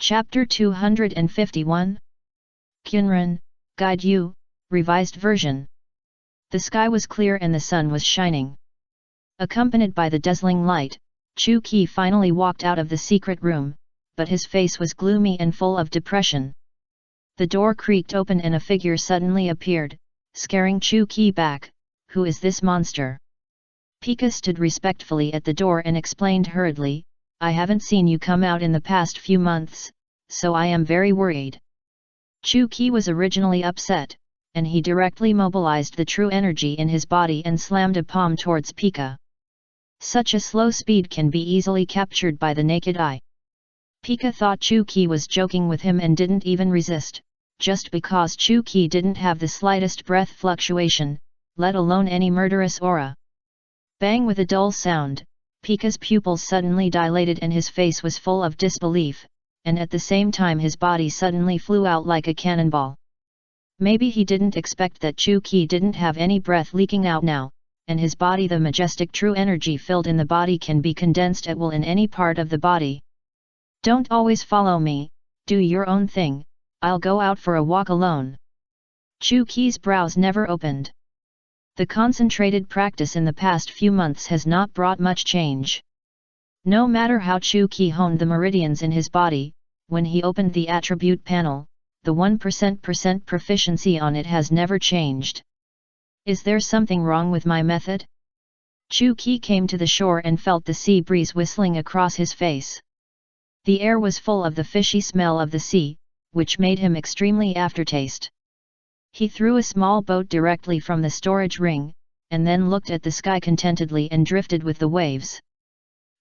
Chapter 251 Kyunran, Guide You, Revised Version. The sky was clear and the sun was shining. Accompanied by the dazzling light, Chu Qi finally walked out of the secret room, but his face was gloomy and full of depression. The door creaked open and a figure suddenly appeared, scaring Chu Qi back. "Who is this monster?" Pika stood respectfully at the door and explained hurriedly, "I haven't seen you come out in the past few months, so I am very worried." Chu Qi was originally upset, and he directly mobilized the true energy in his body and slammed a palm towards Pika. Such a slow speed can be easily captured by the naked eye. Pika thought Chu Qi was joking with him and didn't even resist, just because Chu Qi didn't have the slightest breath fluctuation, let alone any murderous aura. Bang! With a dull sound, Pika's pupils suddenly dilated and his face was full of disbelief, and at the same time his body suddenly flew out like a cannonball. Maybe he didn't expect that Chu Qi didn't have any breath leaking out now, and his body, the majestic true energy filled in the body, can be condensed at will in any part of the body. "Don't always follow me, do your own thing, I'll go out for a walk alone." Chu Qi's brows never opened. The concentrated practice in the past few months has not brought much change. No matter how Chu Qi honed the meridians in his body, when he opened the attribute panel, the 1% proficiency on it has never changed. Is there something wrong with my method? Chu Qi came to the shore and felt the sea breeze whistling across his face. The air was full of the fishy smell of the sea, which made him extremely aftertaste. He threw a small boat directly from the storage ring, and then looked at the sky contentedly and drifted with the waves.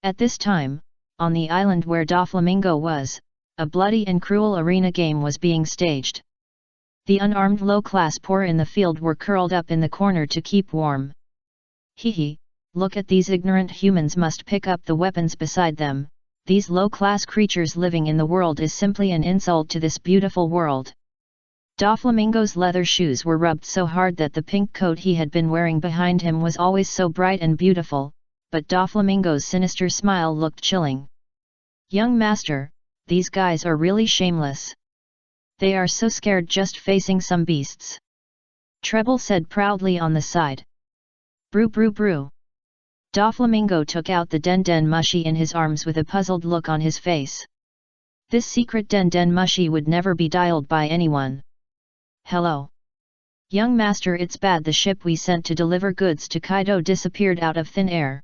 At this time, on the island where Doflamingo was, a bloody and cruel arena game was being staged. The unarmed low-class poor in the field were curled up in the corner to keep warm. "Hee, look at these ignorant humans must pick up the weapons beside them, these low-class creatures living in the world is simply an insult to this beautiful world." Doflamingo's leather shoes were rubbed so hard that the pink coat he had been wearing behind him was always so bright and beautiful, but Doflamingo's sinister smile looked chilling. "Young master, these guys are really shameless. They are so scared just facing some beasts," Treble said proudly on the side. "Brew brew brew." Doflamingo took out the Den Den Mushi in his arms with a puzzled look on his face. This secret Den Den Mushi would never be dialed by anyone. "Hello. Young master, it's bad the ship we sent to deliver goods to Kaido disappeared out of thin air."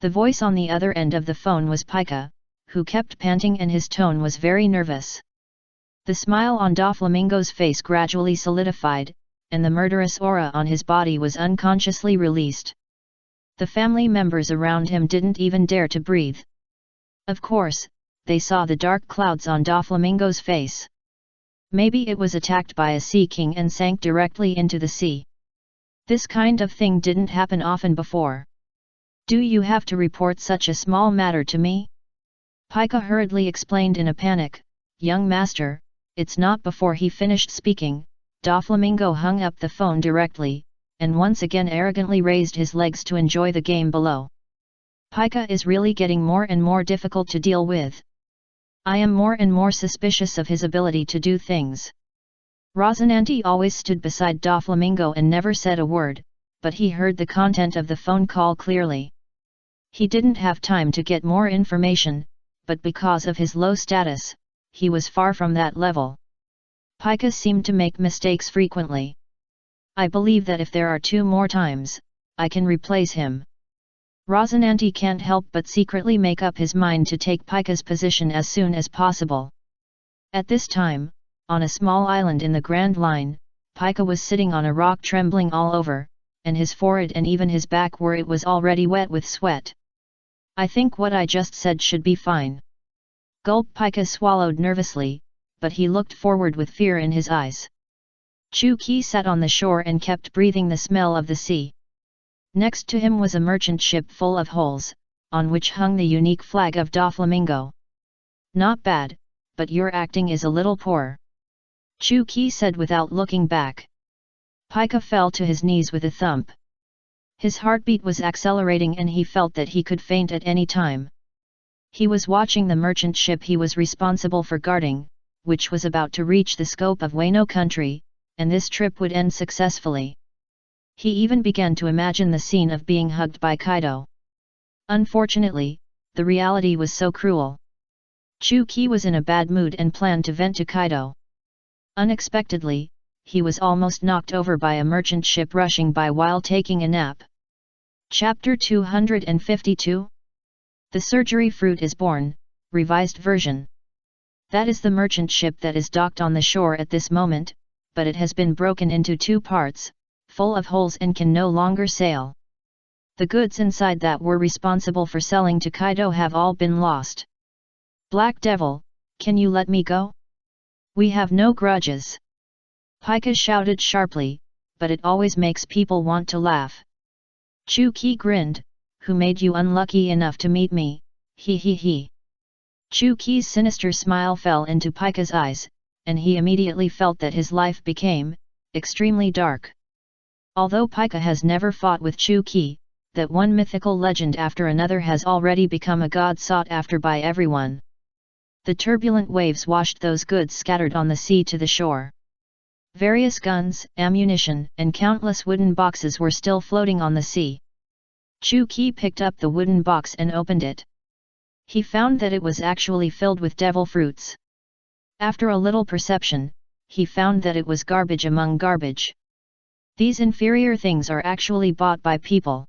The voice on the other end of the phone was Pika, who kept panting and his tone was very nervous. The smile on Doflamingo's face gradually solidified, and the murderous aura on his body was unconsciously released. The family members around him didn't even dare to breathe. Of course, they saw the dark clouds on Doflamingo's face. Maybe it was attacked by a sea king and sank directly into the sea. This kind of thing didn't happen often before. "Do you have to report such a small matter to me?" Pika hurriedly explained in a panic, "Young master, it's not." Before he finished speaking, Doflamingo hung up the phone directly, and once again arrogantly raised his legs to enjoy the game below. "Pika is really getting more and more difficult to deal with. I am more and more suspicious of his ability to do things." Rosinante always stood beside Doflamingo and never said a word, but he heard the content of the phone call clearly. He didn't have time to get more information, but because of his low status, he was far from that level. Pika seemed to make mistakes frequently. "I believe that if there are 2 more times, I can replace him." Rosinante can't help but secretly make up his mind to take Pika's position as soon as possible. At this time, on a small island in the Grand Line, Pika was sitting on a rock trembling all over, and his forehead and even his back where it was already wet with sweat. "I think what I just said should be fine." Gulp. Pika swallowed nervously, but he looked forward with fear in his eyes. Chu Qi sat on the shore and kept breathing the smell of the sea. Next to him was a merchant ship full of holes, on which hung the unique flag of Doflamingo. "Not bad, but your acting is a little poor," Chu Qi said without looking back. Pika fell to his knees with a thump. His heartbeat was accelerating and he felt that he could faint at any time. He was watching the merchant ship he was responsible for guarding, which was about to reach the scope of Wano country, and this trip would end successfully. He even began to imagine the scene of being hugged by Kaido. Unfortunately, the reality was so cruel. Chuki was in a bad mood and planned to vent to Kaido. Unexpectedly, he was almost knocked over by a merchant ship rushing by while taking a nap. Chapter 252? The Surgery Fruit is Born, Revised Version. That is the merchant ship that is docked on the shore at this moment, but it has been broken into two parts, full of holes and can no longer sail. The goods inside that were responsible for selling to Kaido have all been lost. Black Devil, can you let me go? We have no grudges. Pika shouted sharply, but it always makes people want to laugh. Chuki grinned, who made you unlucky enough to meet me, he. Chuki's sinister smile fell into Pika's eyes, and he immediately felt that his life became extremely dark. Although Pika has never fought with Chuki, that one mythical legend after another has already become a god sought after by everyone. The turbulent waves washed those goods scattered on the sea to the shore. Various guns, ammunition, and countless wooden boxes were still floating on the sea. Chuki picked up the wooden box and opened it. He found that it was actually filled with devil fruits. After a little perception, he found that it was garbage among garbage. These inferior things are actually bought by people.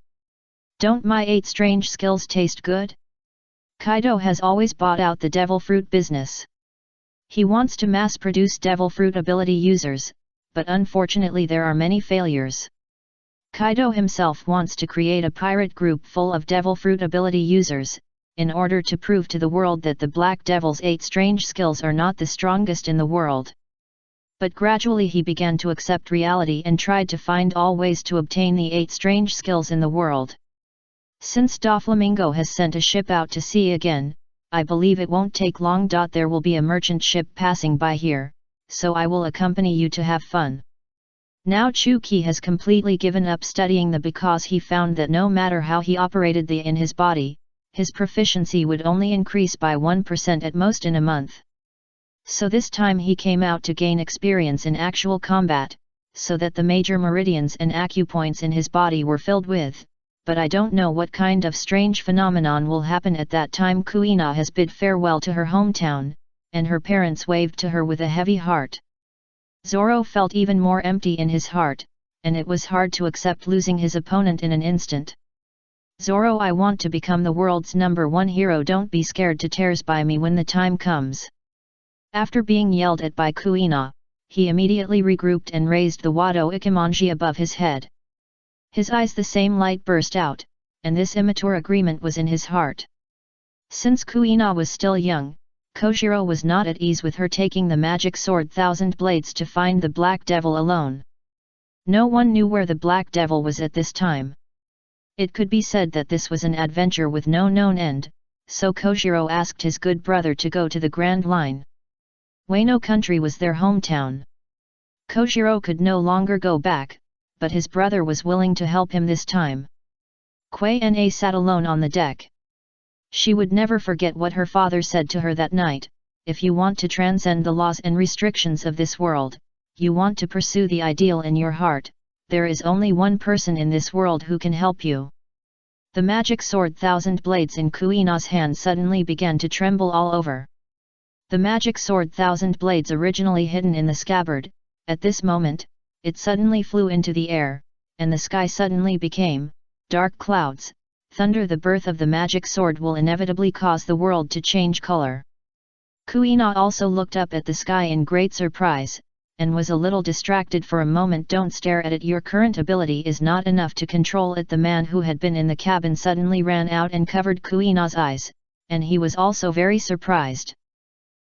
Don't my 8 strange skills taste good? Kaido has always bought out the devil fruit business. He wants to mass-produce devil fruit ability users, but unfortunately there are many failures. Kaido himself wants to create a pirate group full of devil fruit ability users, in order to prove to the world that the Black Devil's 8 strange skills are not the strongest in the world. But gradually he began to accept reality and tried to find all ways to obtain the 8 strange skills in the world. Since Doflamingo has sent a ship out to sea again, I believe it won't take long. There will be a merchant ship passing by here, so I will accompany you to have fun. Now Chuki has completely given up studying because he found that no matter how he operated the in his body, his proficiency would only increase by 1% at most in a month. So this time he came out to gain experience in actual combat, so that the major meridians and acupoints in his body were filled with, but I don't know what kind of strange phenomenon will happen at that time. Kuina has bid farewell to her hometown, and her parents waved to her with a heavy heart. Zoro felt even more empty in his heart, and it was hard to accept losing his opponent in an instant. Zoro, I want to become the world's #1 hero. Don't be scared to tears by me when the time comes. After being yelled at by Kuina, he immediately regrouped and raised the Wado Ikimonji above his head. His eyes the same light burst out, and this immature agreement was in his heart. Since Kuina was still young, Kojiro was not at ease with her taking the magic sword Thousand Blades to find the Black Devil alone. No one knew where the Black Devil was at this time. It could be said that this was an adventure with no known end, so Kojiro asked his good brother to go to the Grand Line. Wano country was their hometown. Kojiro could no longer go back, but his brother was willing to help him this time. Kui Na sat alone on the deck. She would never forget what her father said to her that night: if you want to transcend the laws and restrictions of this world, you want to pursue the ideal in your heart, there is only one person in this world who can help you. The magic sword Thousand Blades in Kuina's hand suddenly began to tremble all over. The magic sword Thousand Blades, originally hidden in the scabbard, at this moment, it suddenly flew into the air, and the sky suddenly became dark clouds. Thunder! The birth of the magic sword will inevitably cause the world to change color. Kuina also looked up at the sky in great surprise, and was a little distracted for a moment. Don't stare at it, your current ability is not enough to control it. The man who had been in the cabin suddenly ran out and covered Kuina's eyes, and he was also very surprised.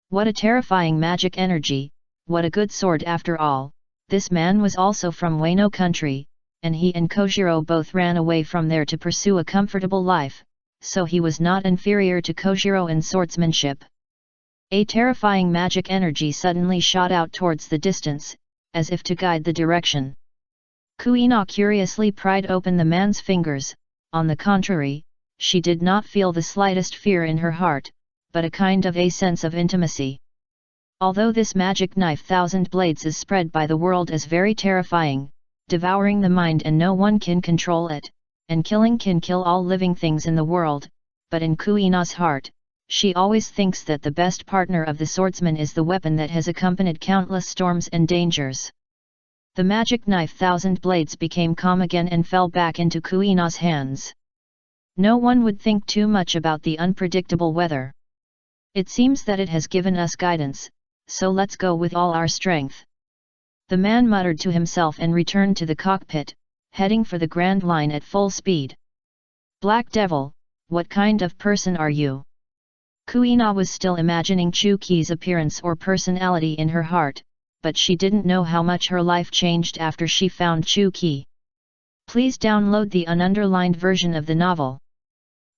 What a terrifying magic energy, what a good sword after all. This man was also from Wano country, and he and Kojiro both ran away from there to pursue a comfortable life, so he was not inferior to Kojiro in swordsmanship. A terrifying magic energy suddenly shot out towards the distance, as if to guide the direction. Kuina curiously pried open the man's fingers. On the contrary, she did not feel the slightest fear in her heart, but a kind of a sense of intimacy. Although this magic knife 1,000 blades is spread by the world as very terrifying, devouring the mind and no one can control it, and killing can kill all living things in the world, but in Kuina's heart, she always thinks that the best partner of the swordsman is the weapon that has accompanied countless storms and dangers. The magic knife 1,000 blades became calm again and fell back into Kuina's hands. No one would think too much about the unpredictable weather. It seems that it has given us guidance, so let's go with all our strength. The man muttered to himself and returned to the cockpit, heading for the Grand Line at full speed. Black Devil, what kind of person are you? Kuina was still imagining Chuki's appearance or personality in her heart, but she didn't know how much her life changed after she found Chuki. Please download the ununderlined version of the novel.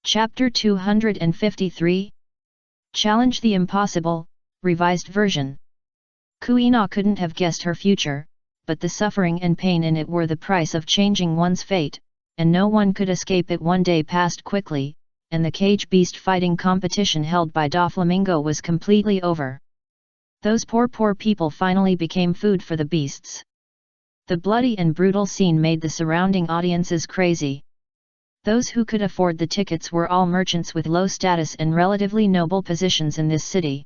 Chapter 253. Challenge the Impossible, Revised Version. Kuina couldn't have guessed her future, but the suffering and pain in it were the price of changing one's fate, and no one could escape it. One day passed quickly, and the cage beast fighting competition held by Doflamingo was completely over. Those poor people finally became food for the beasts. The bloody and brutal scene made the surrounding audiences crazy. Those who could afford the tickets were all merchants with low status and relatively noble positions in this city.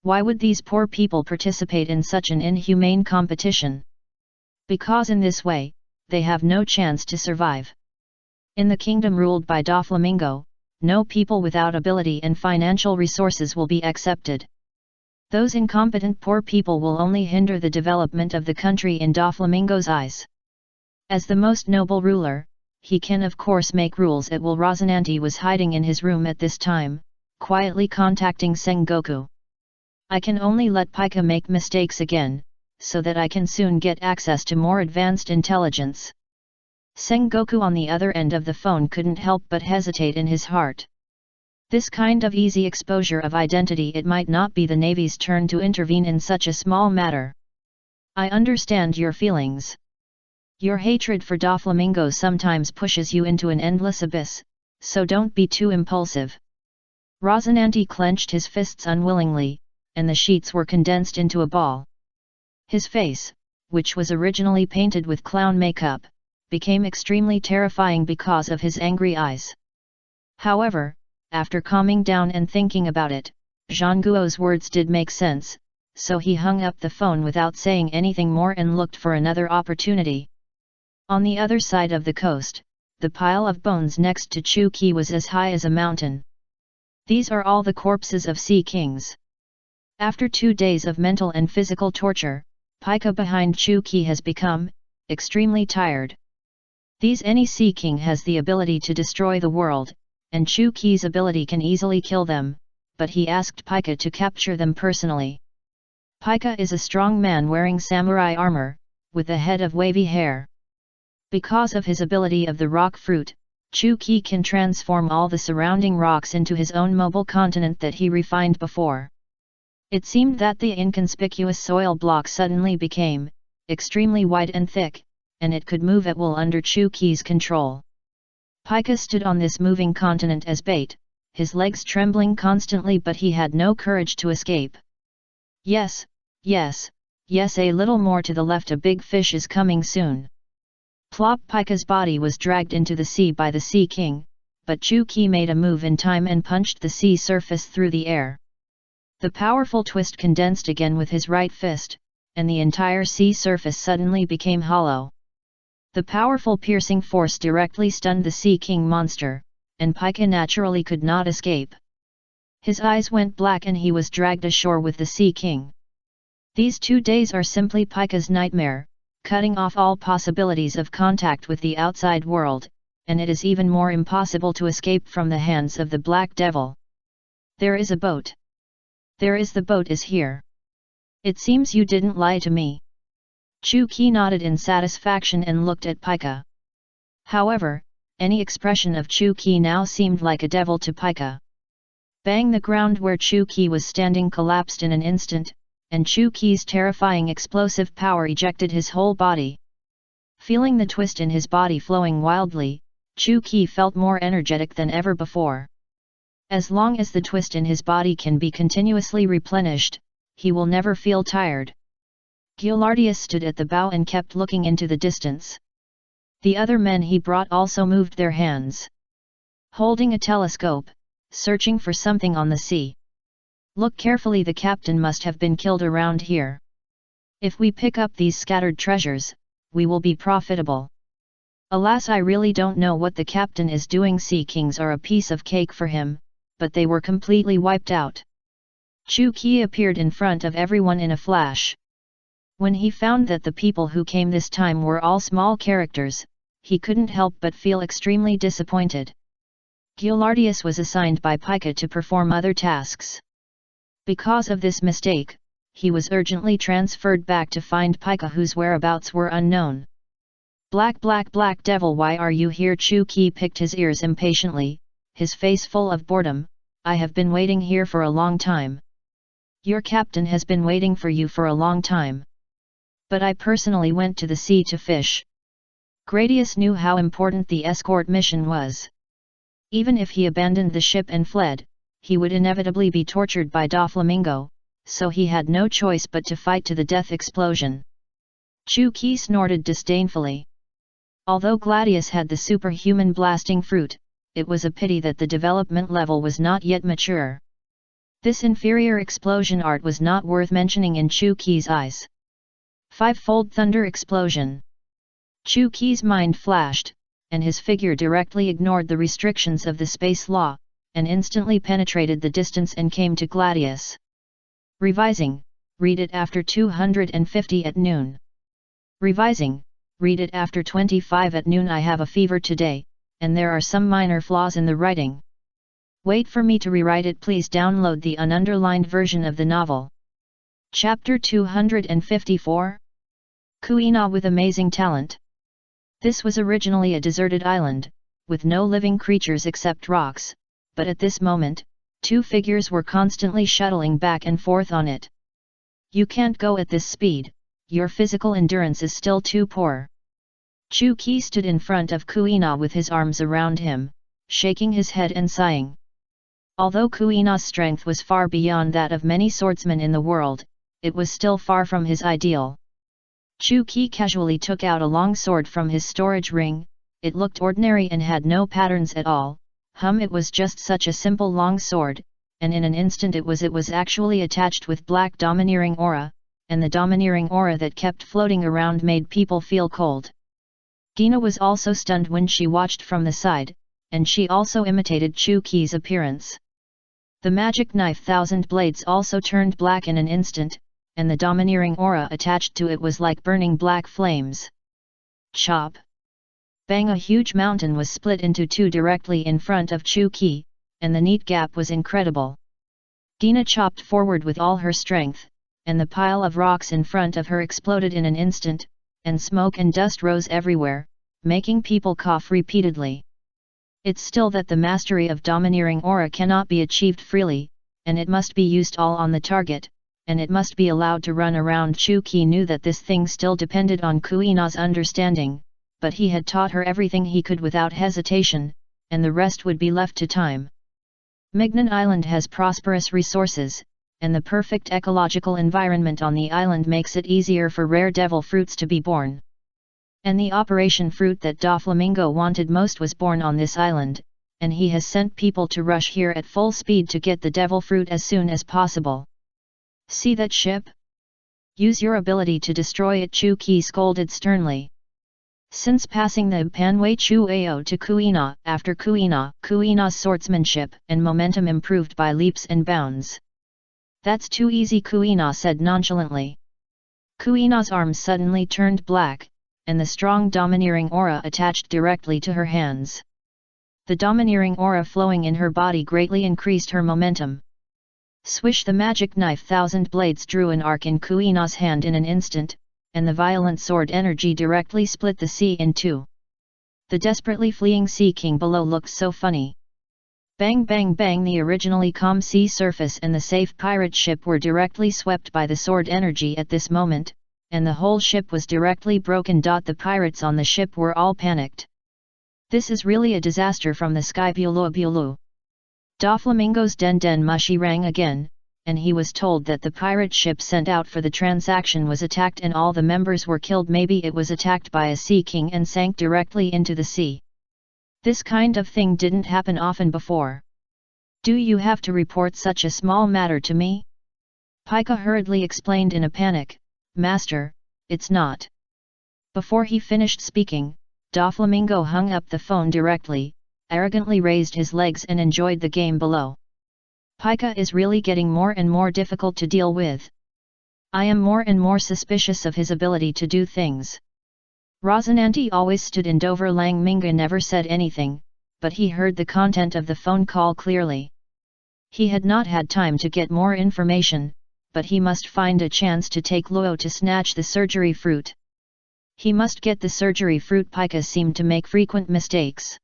Why would these poor people participate in such an inhumane competition? Because in this way, they have no chance to survive. In the kingdom ruled by Doflamingo, no people without ability and financial resources will be accepted. Those incompetent poor people will only hinder the development of the country in Doflamingo's eyes. As the most noble ruler, he can of course make rules at will. Rosinante was hiding in his room at this time, quietly contacting Sengoku. I can only let Pika make mistakes again, so that I can soon get access to more advanced intelligence. Sengoku on the other end of the phone couldn't help but hesitate in his heart. This kind of easy exposure of identity, it might not be the Navy's turn to intervene in such a small matter. I understand your feelings. Your hatred for Doflamingo sometimes pushes you into an endless abyss, so don't be too impulsive. Rosinante clenched his fists unwillingly, and the sheets were condensed into a ball. His face, which was originally painted with clown makeup, became extremely terrifying because of his angry eyes. However, after calming down and thinking about it, Zhangguo's words did make sense, so he hung up the phone without saying anything more and looked for another opportunity. On the other side of the coast, the pile of bones next to Chuki was as high as a mountain. These are all the corpses of sea kings. After 2 days of mental and physical torture, Pika behind Chuki has become extremely tired. Any sea king has the ability to destroy the world, and Chuki's ability can easily kill them, but he asked Pika to capture them personally. Pika is a strong man wearing samurai armor, with a head of wavy hair. Because of his ability of the rock fruit, Chuki can transform all the surrounding rocks into his own mobile continent that he refined before. It seemed that the inconspicuous soil block suddenly became extremely wide and thick, and it could move at will under Chuki's control. Pika stood on this moving continent as bait, his legs trembling constantly, but he had no courage to escape. Yes, a little more to the left, a big fish is coming soon. Plop! Pika's body was dragged into the sea by the Sea King, but Chuki made a move in time and punched the sea surface through the air. The powerful twist condensed again with his right fist, and the entire sea surface suddenly became hollow. The powerful piercing force directly stunned the Sea King monster, and Pika naturally could not escape. His eyes went black and he was dragged ashore with the Sea King. These 2 days are simply Pika's nightmare, cutting off all possibilities of contact with the outside world, and it is even more impossible to escape from the hands of the Black Devil. There is a boat. The boat is here. It seems you didn't lie to me. Chuki nodded in satisfaction and looked at Pika. However, any expression of Chuki now seemed like a devil to Pika. Bang! The ground where Chuki was standing collapsed in an instant, and Chuki's terrifying explosive power ejected his whole body. Feeling the twist in his body flowing wildly, Chu Qi felt more energetic than ever before. As long as the twist in his body can be continuously replenished, he will never feel tired. Gilardius stood at the bow and kept looking into the distance. The other men he brought also moved their hands, holding a telescope, searching for something on the sea. Look carefully, the captain must have been killed around here. If we pick up these scattered treasures, we will be profitable. Alas, I really don't know what the captain is doing. Sea kings are a piece of cake for him, but they were completely wiped out. Chu Qi appeared in front of everyone in a flash. When he found that the people who came this time were all small characters, he couldn't help but feel extremely disappointed. Gilardius was assigned by Pika to perform other tasks. Because of this mistake, he was urgently transferred back to find Pika, whose whereabouts were unknown. Black devil, why are you here? Chu Qi picked his ears impatiently, his face full of boredom. I have been waiting here for a long time. Your captain has been waiting for you for a long time. But I personally went to the sea to fish. Gradius knew how important the escort mission was. Even if he abandoned the ship and fled, he would inevitably be tortured by Doflamingo, so he had no choice but to fight to the death. Explosion. Chu Qi snorted disdainfully. Although Gladius had the superhuman blasting fruit, it was a pity that the development level was not yet mature. This inferior explosion art was not worth mentioning in Chu Qi's eyes. Five-fold thunder explosion. Chu Qi's mind flashed, and his figure directly ignored the restrictions of the space law, and instantly penetrated the distance and came to Gladius. Revising, read it after 250 at noon. Revising, read it after 25 at noon. I have a fever today, and there are some minor flaws in the writing. Wait for me to rewrite it. Please download the ununderlined version of the novel. Chapter 254. Kuina with amazing talent. This was originally a deserted island, with no living creatures except rocks, but at this moment, two figures were constantly shuttling back and forth on it. You can't go at this speed, your physical endurance is still too poor. Chu Qi stood in front of Kuina with his arms around him, shaking his head and sighing. Although Kuina's strength was far beyond that of many swordsmen in the world, it was still far from his ideal. Chu Qi casually took out a long sword from his storage ring. It looked ordinary and had no patterns at all. It was just such a simple long sword, and in an instant it was actually attached with black domineering aura, and the domineering aura that kept floating around made people feel cold. Dina was also stunned when she watched from the side, and she also imitated Chu Qi's appearance. The magic knife Thousand Blades also turned black in an instant, and the domineering aura attached to it was like burning black flames. Chop! Bang! A huge mountain was split into two directly in front of Chu Qi, and the neat gap was incredible. Dina chopped forward with all her strength, and the pile of rocks in front of her exploded in an instant, and smoke and dust rose everywhere, making people cough repeatedly. It's still that the mastery of domineering aura cannot be achieved freely, and it must be used all on the target, and it must be allowed to run around. Chu Qi knew that this thing still depended on Kuina's understanding, but he had taught her everything he could without hesitation, and the rest would be left to time. Mignon Island has prosperous resources, and the perfect ecological environment on the island makes it easier for rare devil fruits to be born. And the operation fruit that Doflamingo wanted most was born on this island, and he has sent people to rush here at full speed to get the devil fruit as soon as possible. See that ship? Use your ability to destroy it, Chu Qi scolded sternly. Since passing the Panwei Chu Ao to Kuina, after Kuina's swordsmanship and momentum improved by leaps and bounds. That's too easy, Kuina said nonchalantly. Kuina's arms suddenly turned black, and the strong domineering aura attached directly to her hands. The domineering aura flowing in her body greatly increased her momentum. Swish! The magic knife Thousand Blades drew an arc in Kuina's hand in an instant, and the violent sword energy directly split the sea in two. The desperately fleeing Sea King below looked so funny. Bang bang bang! The originally calm sea surface and the safe pirate ship were directly swept by the sword energy at this moment, and the whole ship was directly broken. The pirates on the ship were all panicked. This is really a disaster from the sky. Bulu bulu. Doflamingo's den mushi rang again, and he was told that the pirate ship sent out for the transaction was attacked and all the members were killed. Maybe it was attacked by a sea king and sank directly into the sea. This kind of thing didn't happen often before. Do you have to report such a small matter to me? Pika hurriedly explained in a panic, Master, it's not. Before he finished speaking, Doflamingo hung up the phone directly, arrogantly raised his legs and enjoyed the game below. Pika is really getting more and more difficult to deal with. I am more and more suspicious of his ability to do things. Rosinante always stood in Dover. Lang Minga never said anything, but he heard the content of the phone call clearly. He had not had time to get more information, but he must find a chance to take Luo to snatch the surgery fruit. He must get the surgery fruit. Pika seemed to make frequent mistakes.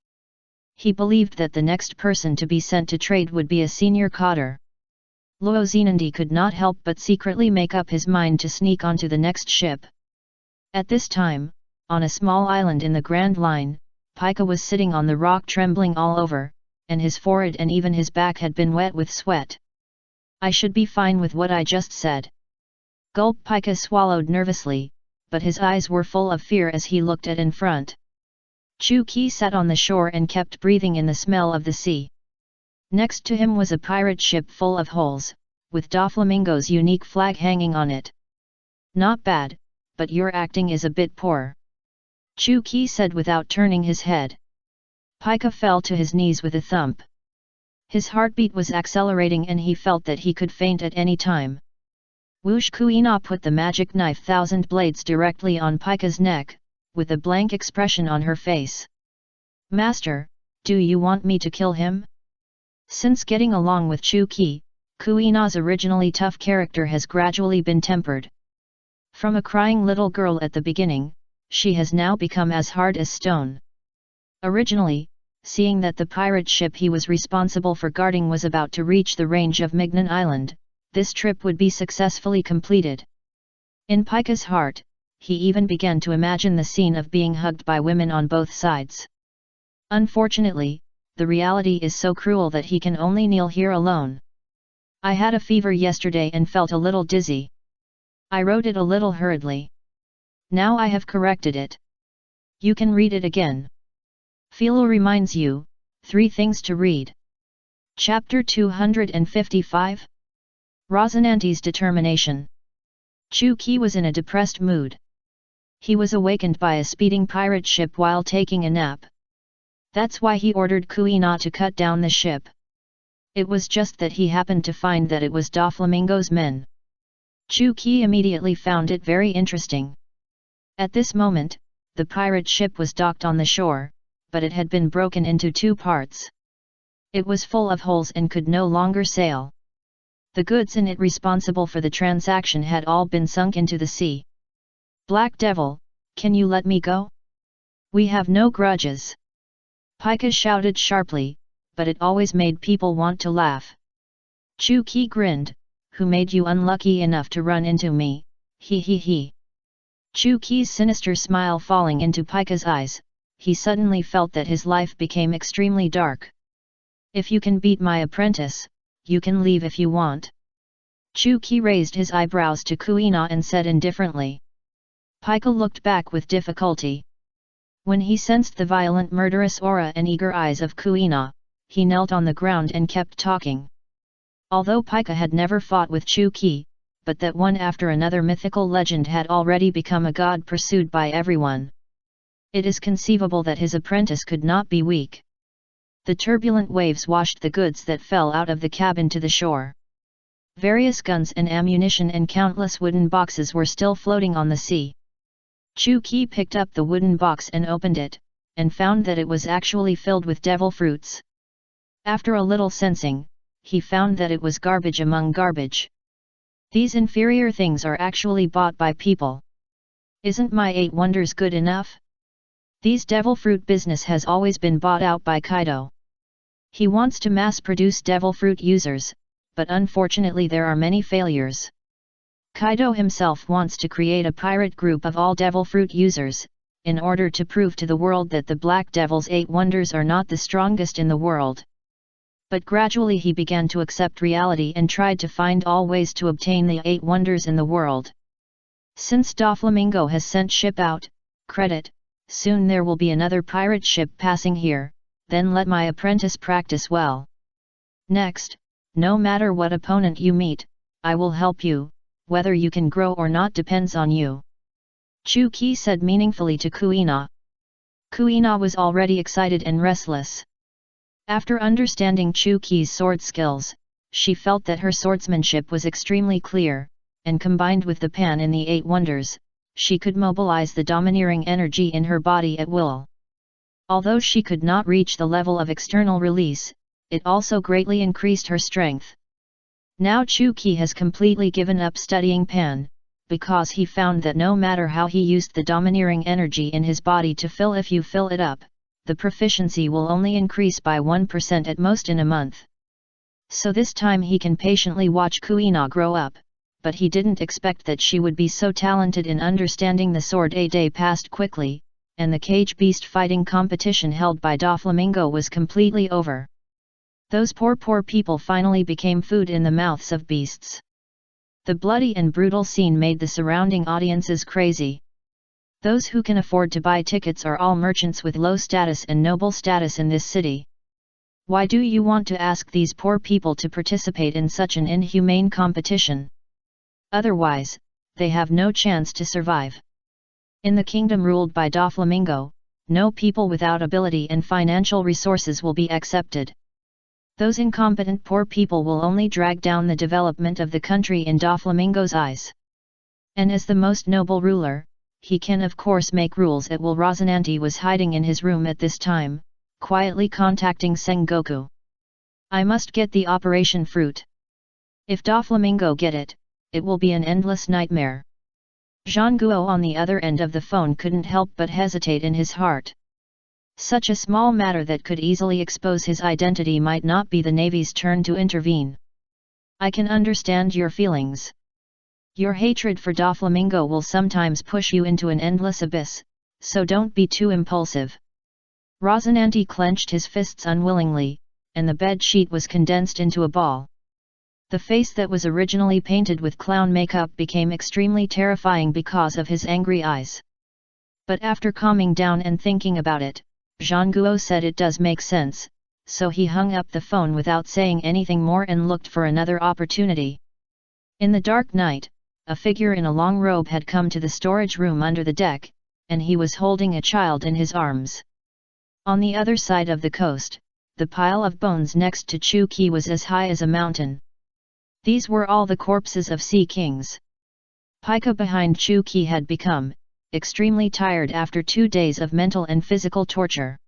He believed that the next person to be sent to trade would be a senior cotter. Luo Zenandi could not help but secretly make up his mind to sneak onto the next ship. At this time, on a small island in the Grand Line, Pika was sitting on the rock trembling all over, and his forehead and even his back had been wet with sweat. I should be fine with what I just said. Gulp. Pika swallowed nervously, but his eyes were full of fear as he looked at in front. Chu Qi sat on the shore and kept breathing in the smell of the sea. Next to him was a pirate ship full of holes, with Doflamingo's unique flag hanging on it. Not bad, but your acting is a bit poor. Chu Qi said without turning his head. Pika fell to his knees with a thump. His heartbeat was accelerating and he felt that he could faint at any time. Wush Kuina put the magic knife thousand blades directly on Pika's neck, with a blank expression on her face. Master, do you want me to kill him? Since getting along with Chu Qi, Kuina's originally tough character has gradually been tempered. From a crying little girl at the beginning, she has now become as hard as stone. Originally, seeing that the pirate ship he was responsible for guarding was about to reach the range of Mignon Island, this trip would be successfully completed. In Pika's heart, he even began to imagine the scene of being hugged by women on both sides. Unfortunately, the reality is so cruel that he can only kneel here alone. I had a fever yesterday and felt a little dizzy. I wrote it a little hurriedly. Now I have corrected it. You can read it again. Philo reminds you, 3 things to read. Chapter 255. Rosinante's determination. Chu Qi was in a depressed mood. He was awakened by a speeding pirate ship while taking a nap. That's why he ordered Kuina to cut down the ship. It was just that he happened to find that it was Doflamingo's men. Chu Qi immediately found it very interesting. At this moment, the pirate ship was docked on the shore, but it had been broken into 2 parts. It was full of holes and could no longer sail. The goods in it responsible for the transaction had all been sunk into the sea. Black Devil, can you let me go? We have no grudges. Pika shouted sharply, but it always made people want to laugh. Chu Qi grinned, who made you unlucky enough to run into me, he he he. Chu Qi's sinister smile falling into Pika's eyes, he suddenly felt that his life became extremely dark. If you can beat my apprentice, you can leave if you want. Chu Qi raised his eyebrows to Kuina and said indifferently. Pika looked back with difficulty. When he sensed the violent murderous aura and eager eyes of Kuina, he knelt on the ground and kept talking. Although Pika had never fought with Chu Qi, but that one after another mythical legend had already become a god pursued by everyone. It is conceivable that his apprentice could not be weak. The turbulent waves washed the goods that fell out of the cabin to the shore. Various guns and ammunition and countless wooden boxes were still floating on the sea. Chu Qi picked up the wooden box and opened it, and found that it was actually filled with devil fruits. After a little sensing, he found that it was garbage among garbage. These inferior things are actually bought by people. Isn't my 8 wonders good enough? These devil fruit business has always been bought out by Kaido. He wants to mass-produce devil fruit users, but unfortunately there are many failures. Kaido himself wants to create a pirate group of all devil fruit users, in order to prove to the world that the Black Devil's 8 wonders are not the strongest in the world. But gradually he began to accept reality and tried to find all ways to obtain the 8 wonders in the world. Since Doflamingo has sent ship out, credit, soon there will be another pirate ship passing here, then let my apprentice practice well. Next, no matter what opponent you meet, I will help you, whether you can grow or not depends on you. Chu Qi said meaningfully to Kuina. Kuina was already excited and restless. After understanding Chu Qi's sword skills, she felt that her swordsmanship was extremely clear, and combined with the pan in the 8 wonders, she could mobilize the domineering energy in her body at will. Although she could not reach the level of external release, it also greatly increased her strength. Now Chu Qi has completely given up studying pan, because he found that no matter how he used the domineering energy in his body to fill, if you fill it up, the proficiency will only increase by 1% at most in a month. So this time he can patiently watch Kuina grow up, but he didn't expect that she would be so talented in understanding the sword. A day passed quickly, and the cage beast fighting competition held by Doflamingo was completely over. Those poor people finally became food in the mouths of beasts. The bloody and brutal scene made the surrounding audiences crazy. Those who can afford to buy tickets are all merchants with low status and noble status in this city. Why do you want to ask these poor people to participate in such an inhumane competition? Otherwise, they have no chance to survive. In the kingdom ruled by Doflamingo, no people without ability and financial resources will be accepted. Those incompetent poor people will only drag down the development of the country in Doflamingo's eyes. And as the most noble ruler, he can of course make rules at will. Rosinante was hiding in his room at this time, quietly contacting Sengoku. I must get the operation fruit. If Doflamingo get it, it will be an endless nightmare. Zhangguo on the other end of the phone couldn't help but hesitate in his heart. Such a small matter that could easily expose his identity might not be the Navy's turn to intervene. I can understand your feelings. Your hatred for Doflamingo will sometimes push you into an endless abyss, so don't be too impulsive. Rosinante clenched his fists unwillingly, and the bed sheet was condensed into a ball. The face that was originally painted with clown makeup became extremely terrifying because of his angry eyes. But after calming down and thinking about it, Zhangguo said it does make sense, so he hung up the phone without saying anything more and looked for another opportunity. In the dark night, a figure in a long robe had come to the storage room under the deck, and he was holding a child in his arms. On the other side of the coast, the pile of bones next to Chu Qi was as high as a mountain. These were all the corpses of sea kings. Pika behind Chu Qi had become extremely tired after 2 days of mental and physical torture.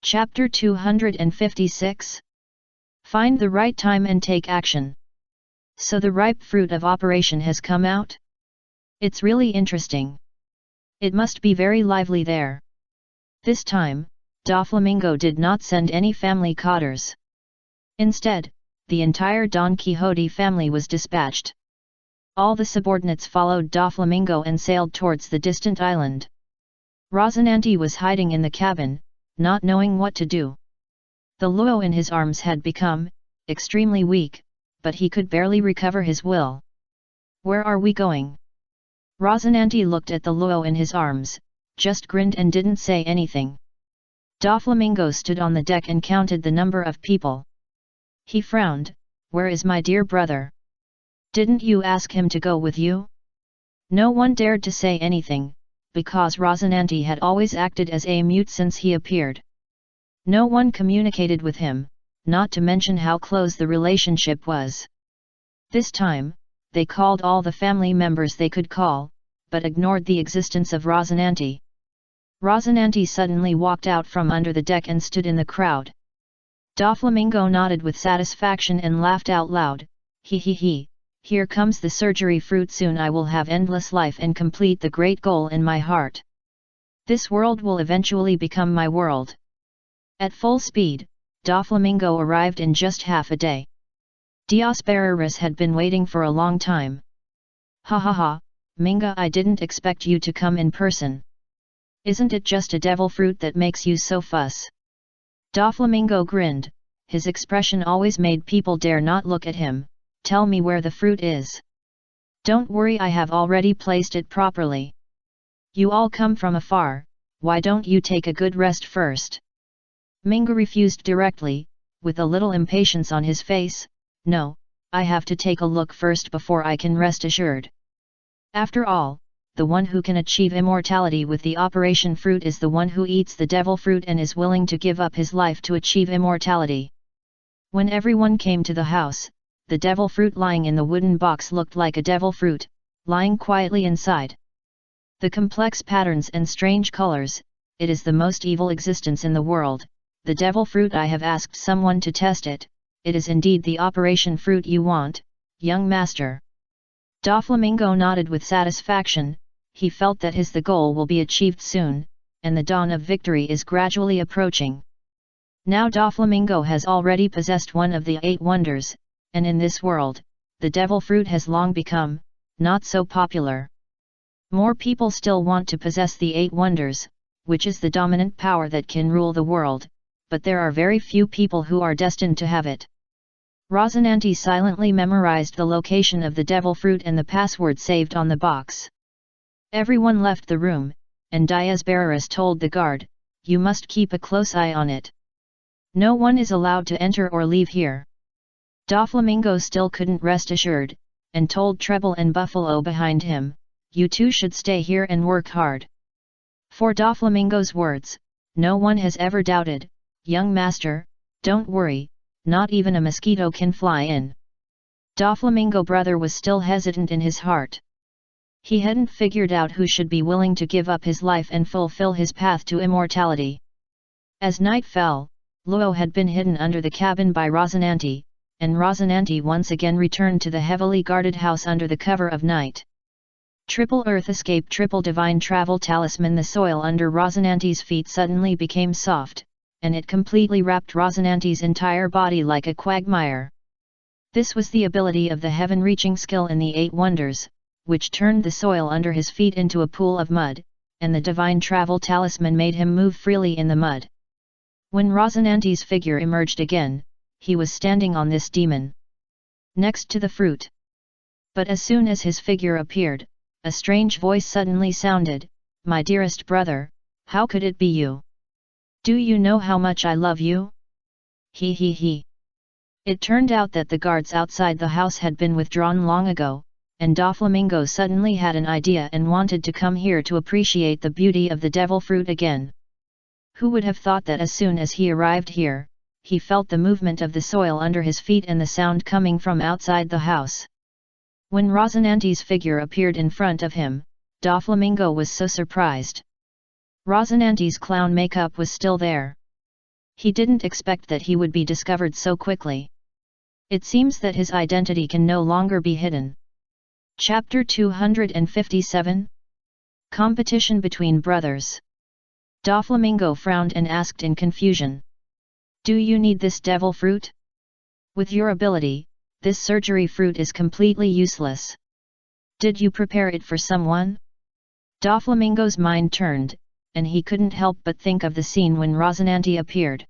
Chapter 256. Find the right time and take action. So the ripe fruit of operation has come out? It's really interesting. It must be very lively there. This time, Doflamingo did not send any family cotters. Instead, the entire Don Quixote family was dispatched. All the subordinates followed Doflamingo and sailed towards the distant island. Rosinante was hiding in the cabin, not knowing what to do. The Luo in his arms had become extremely weak, but he could barely recover his will. Where are we going? Rosinante looked at the Luo in his arms, just grinned and didn't say anything. Doflamingo stood on the deck and counted the number of people. He frowned. Where is my dear brother? Didn't you ask him to go with you? No one dared to say anything, because Rosinante had always acted as a mute since he appeared. No one communicated with him, not to mention how close the relationship was. This time, they called all the family members they could call, but ignored the existence of Rosinante. Rosinante suddenly walked out from under the deck and stood in the crowd. Doflamingo nodded with satisfaction and laughed out loud. He he he. Here comes the surgery fruit. Soon I will have endless life and complete the great goal in my heart. This world will eventually become my world. At full speed, Doflamingo arrived in just half a day. Diospereris had been waiting for a long time. Ha ha ha, Minga, I didn't expect you to come in person. Isn't it just a devil fruit that makes you so fuss? Doflamingo grinned, his expression always made people dare not look at him. Tell me where the fruit is. Don't worry, I have already placed it properly. You all come from afar, why don't you take a good rest first? Mingo refused directly, with a little impatience on his face. No, I have to take a look first before I can rest assured. After all, the one who can achieve immortality with the operation fruit is the one who eats the devil fruit and is willing to give up his life to achieve immortality. When everyone came to the house, the devil fruit lying in the wooden box looked like a devil fruit, lying quietly inside. The complex patterns and strange colors, it is the most evil existence in the world. The devil fruit, I have asked someone to test it. It is indeed the operation fruit you want, young master. Doflamingo nodded with satisfaction. He felt that the goal will be achieved soon, and the dawn of victory is gradually approaching. Now Doflamingo has already possessed one of the 8 wonders, and in this world, the devil fruit has long become, not so popular. More people still want to possess the 8 wonders, which is the dominant power that can rule the world, but there are very few people who are destined to have it. Rosinante silently memorized the location of the devil fruit and the password saved on the box. Everyone left the room, and Diasbarus told the guard, "You must keep a close eye on it. No one is allowed to enter or leave here." Doflamingo still couldn't rest assured, and told Treble and Buffalo behind him, "You two should stay here and work hard." For Doflamingo's words, no one has ever doubted. "Young master, don't worry, not even a mosquito can fly in." Doflamingo brother was still hesitant in his heart. He hadn't figured out who should be willing to give up his life and fulfill his path to immortality. As night fell, Luo had been hidden under the cabin by Rosinante, and Rosinante once again returned to the heavily guarded house under the cover of night. Triple Earth Escape Triple Divine Travel Talisman. The soil under Rosinante's feet suddenly became soft, and it completely wrapped Rosinante's entire body like a quagmire. This was the ability of the heaven-reaching skill in the 8 wonders, which turned the soil under his feet into a pool of mud, and the divine travel talisman made him move freely in the mud. When Rosinante's figure emerged again, he was standing on this demon, next to the fruit. But as soon as his figure appeared, a strange voice suddenly sounded, "My dearest brother, how could it be you? Do you know how much I love you?" He. It turned out that the guards outside the house had been withdrawn long ago, and Doflamingo suddenly had an idea and wanted to come here to appreciate the beauty of the devil fruit again. Who would have thought that as soon as he arrived here, he felt the movement of the soil under his feet and the sound coming from outside the house. When Rosinante's figure appeared in front of him, Doflamingo was so surprised. Rosinante's clown makeup was still there. He didn't expect that he would be discovered so quickly. It seems that his identity can no longer be hidden. Chapter 257 Competition between brothers. Doflamingo frowned and asked in confusion, "Do you need this devil fruit? With your ability, this surgery fruit is completely useless. Did you prepare it for someone?" Doflamingo's mind turned, and he couldn't help but think of the scene when Rosinante appeared.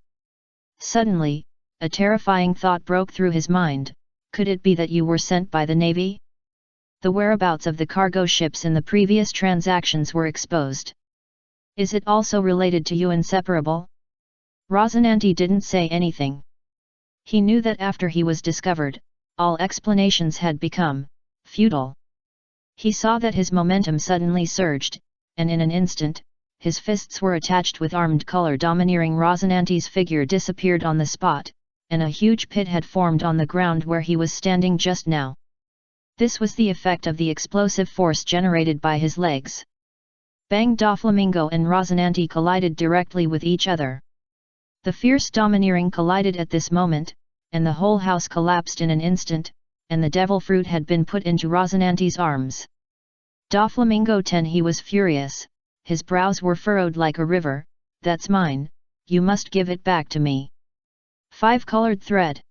Suddenly, a terrifying thought broke through his mind. Could it be that you were sent by the Navy? The whereabouts of the cargo ships in the previous transactions were exposed. Is it also related to you, inseparable? Rosinante didn't say anything. He knew that after he was discovered, all explanations had become futile. He saw that his momentum suddenly surged, and in an instant, his fists were attached with armed color. Domineering Rosinante's figure disappeared on the spot, and a huge pit had formed on the ground where he was standing just now. This was the effect of the explosive force generated by his legs. Bang! Doflamingo and Rosinante collided directly with each other. The fierce domineering collided at this moment, and the whole house collapsed in an instant, and the devil fruit had been put into Rosinante's arms. Doflamingo 10. He was furious, his brows were furrowed like a river. "That's mine, you must give it back to me." 5-colored thread.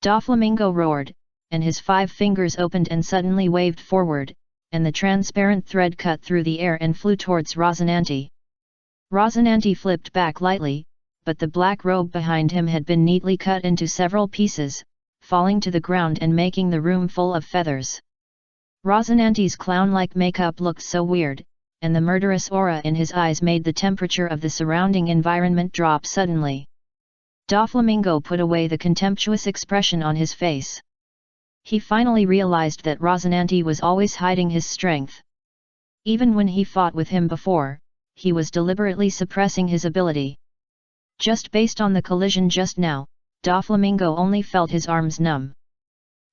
Doflamingo roared, and his 5 fingers opened and suddenly waved forward, and the transparent thread cut through the air and flew towards Rosinante. Rocinante flipped back lightly, but the black robe behind him had been neatly cut into several pieces, falling to the ground and making the room full of feathers. Rocinante's clown-like makeup looked so weird, and the murderous aura in his eyes made the temperature of the surrounding environment drop suddenly. Doflamingo put away the contemptuous expression on his face. He finally realized that Rocinante was always hiding his strength. Even when he fought with him before, he was deliberately suppressing his ability. Just based on the collision just now, Doflamingo only felt his arms numb.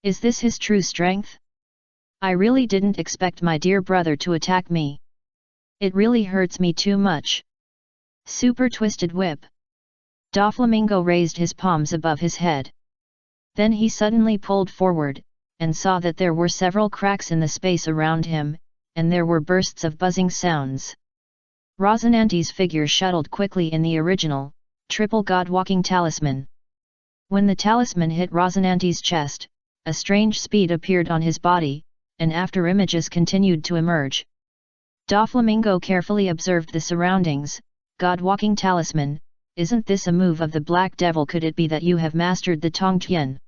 Is this his true strength? I really didn't expect my dear brother to attack me. It really hurts me too much. Super twisted whip. Doflamingo raised his palms above his head. Then he suddenly pulled forward, and saw that there were several cracks in the space around him, and there were bursts of buzzing sounds. Rocinante's figure shuttled quickly in the original, triple god-walking talisman. When the talisman hit Rocinante's chest, a strange speed appeared on his body, and after images continued to emerge. Doflamingo carefully observed the surroundings. God-walking talisman, isn't this a move of the Black Devil? Could it be that you have mastered the Tongtian?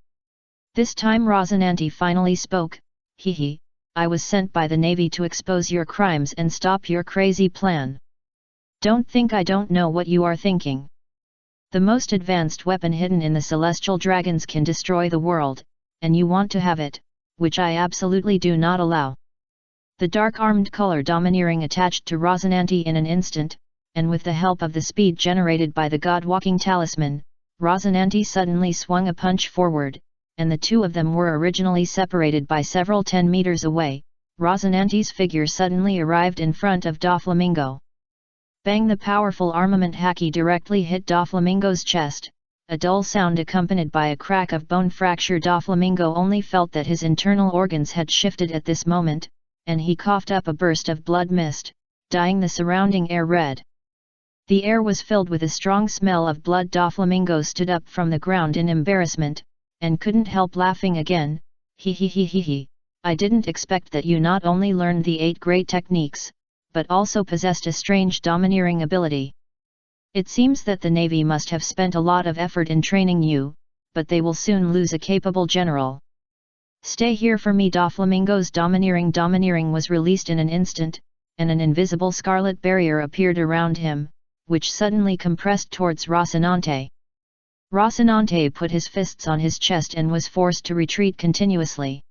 This time Rocinante finally spoke. Hehe, I was sent by the Navy to expose your crimes and stop your crazy plan. Don't think I don't know what you are thinking. The most advanced weapon hidden in the celestial dragons can destroy the world, and you want to have it, which I absolutely do not allow. The dark-armed color domineering attached to Rocinante in an instant, and with the help of the speed generated by the god-walking talisman, Rocinante suddenly swung a punch forward, and the two of them were originally separated by several 10 meters away. Rocinante's figure suddenly arrived in front of Doflamingo. Bang! The powerful armament haki directly hit Doflamingo's chest, a dull sound accompanied by a crack of bone fracture. Doflamingo only felt that his internal organs had shifted at this moment, and he coughed up a burst of blood mist, dyeing the surrounding air red. The air was filled with a strong smell of blood. Doflamingo stood up from the ground in embarrassment, and couldn't help laughing again. He, I didn't expect that you not only learned the 8 great techniques, but also possessed a strange domineering ability. It seems that the Navy must have spent a lot of effort in training you, but they will soon lose a capable general. Stay here for me. Doflamingo's domineering was released in an instant, and an invisible scarlet barrier appeared around him, which suddenly compressed towards Rocinante. Rocinante put his fists on his chest and was forced to retreat continuously.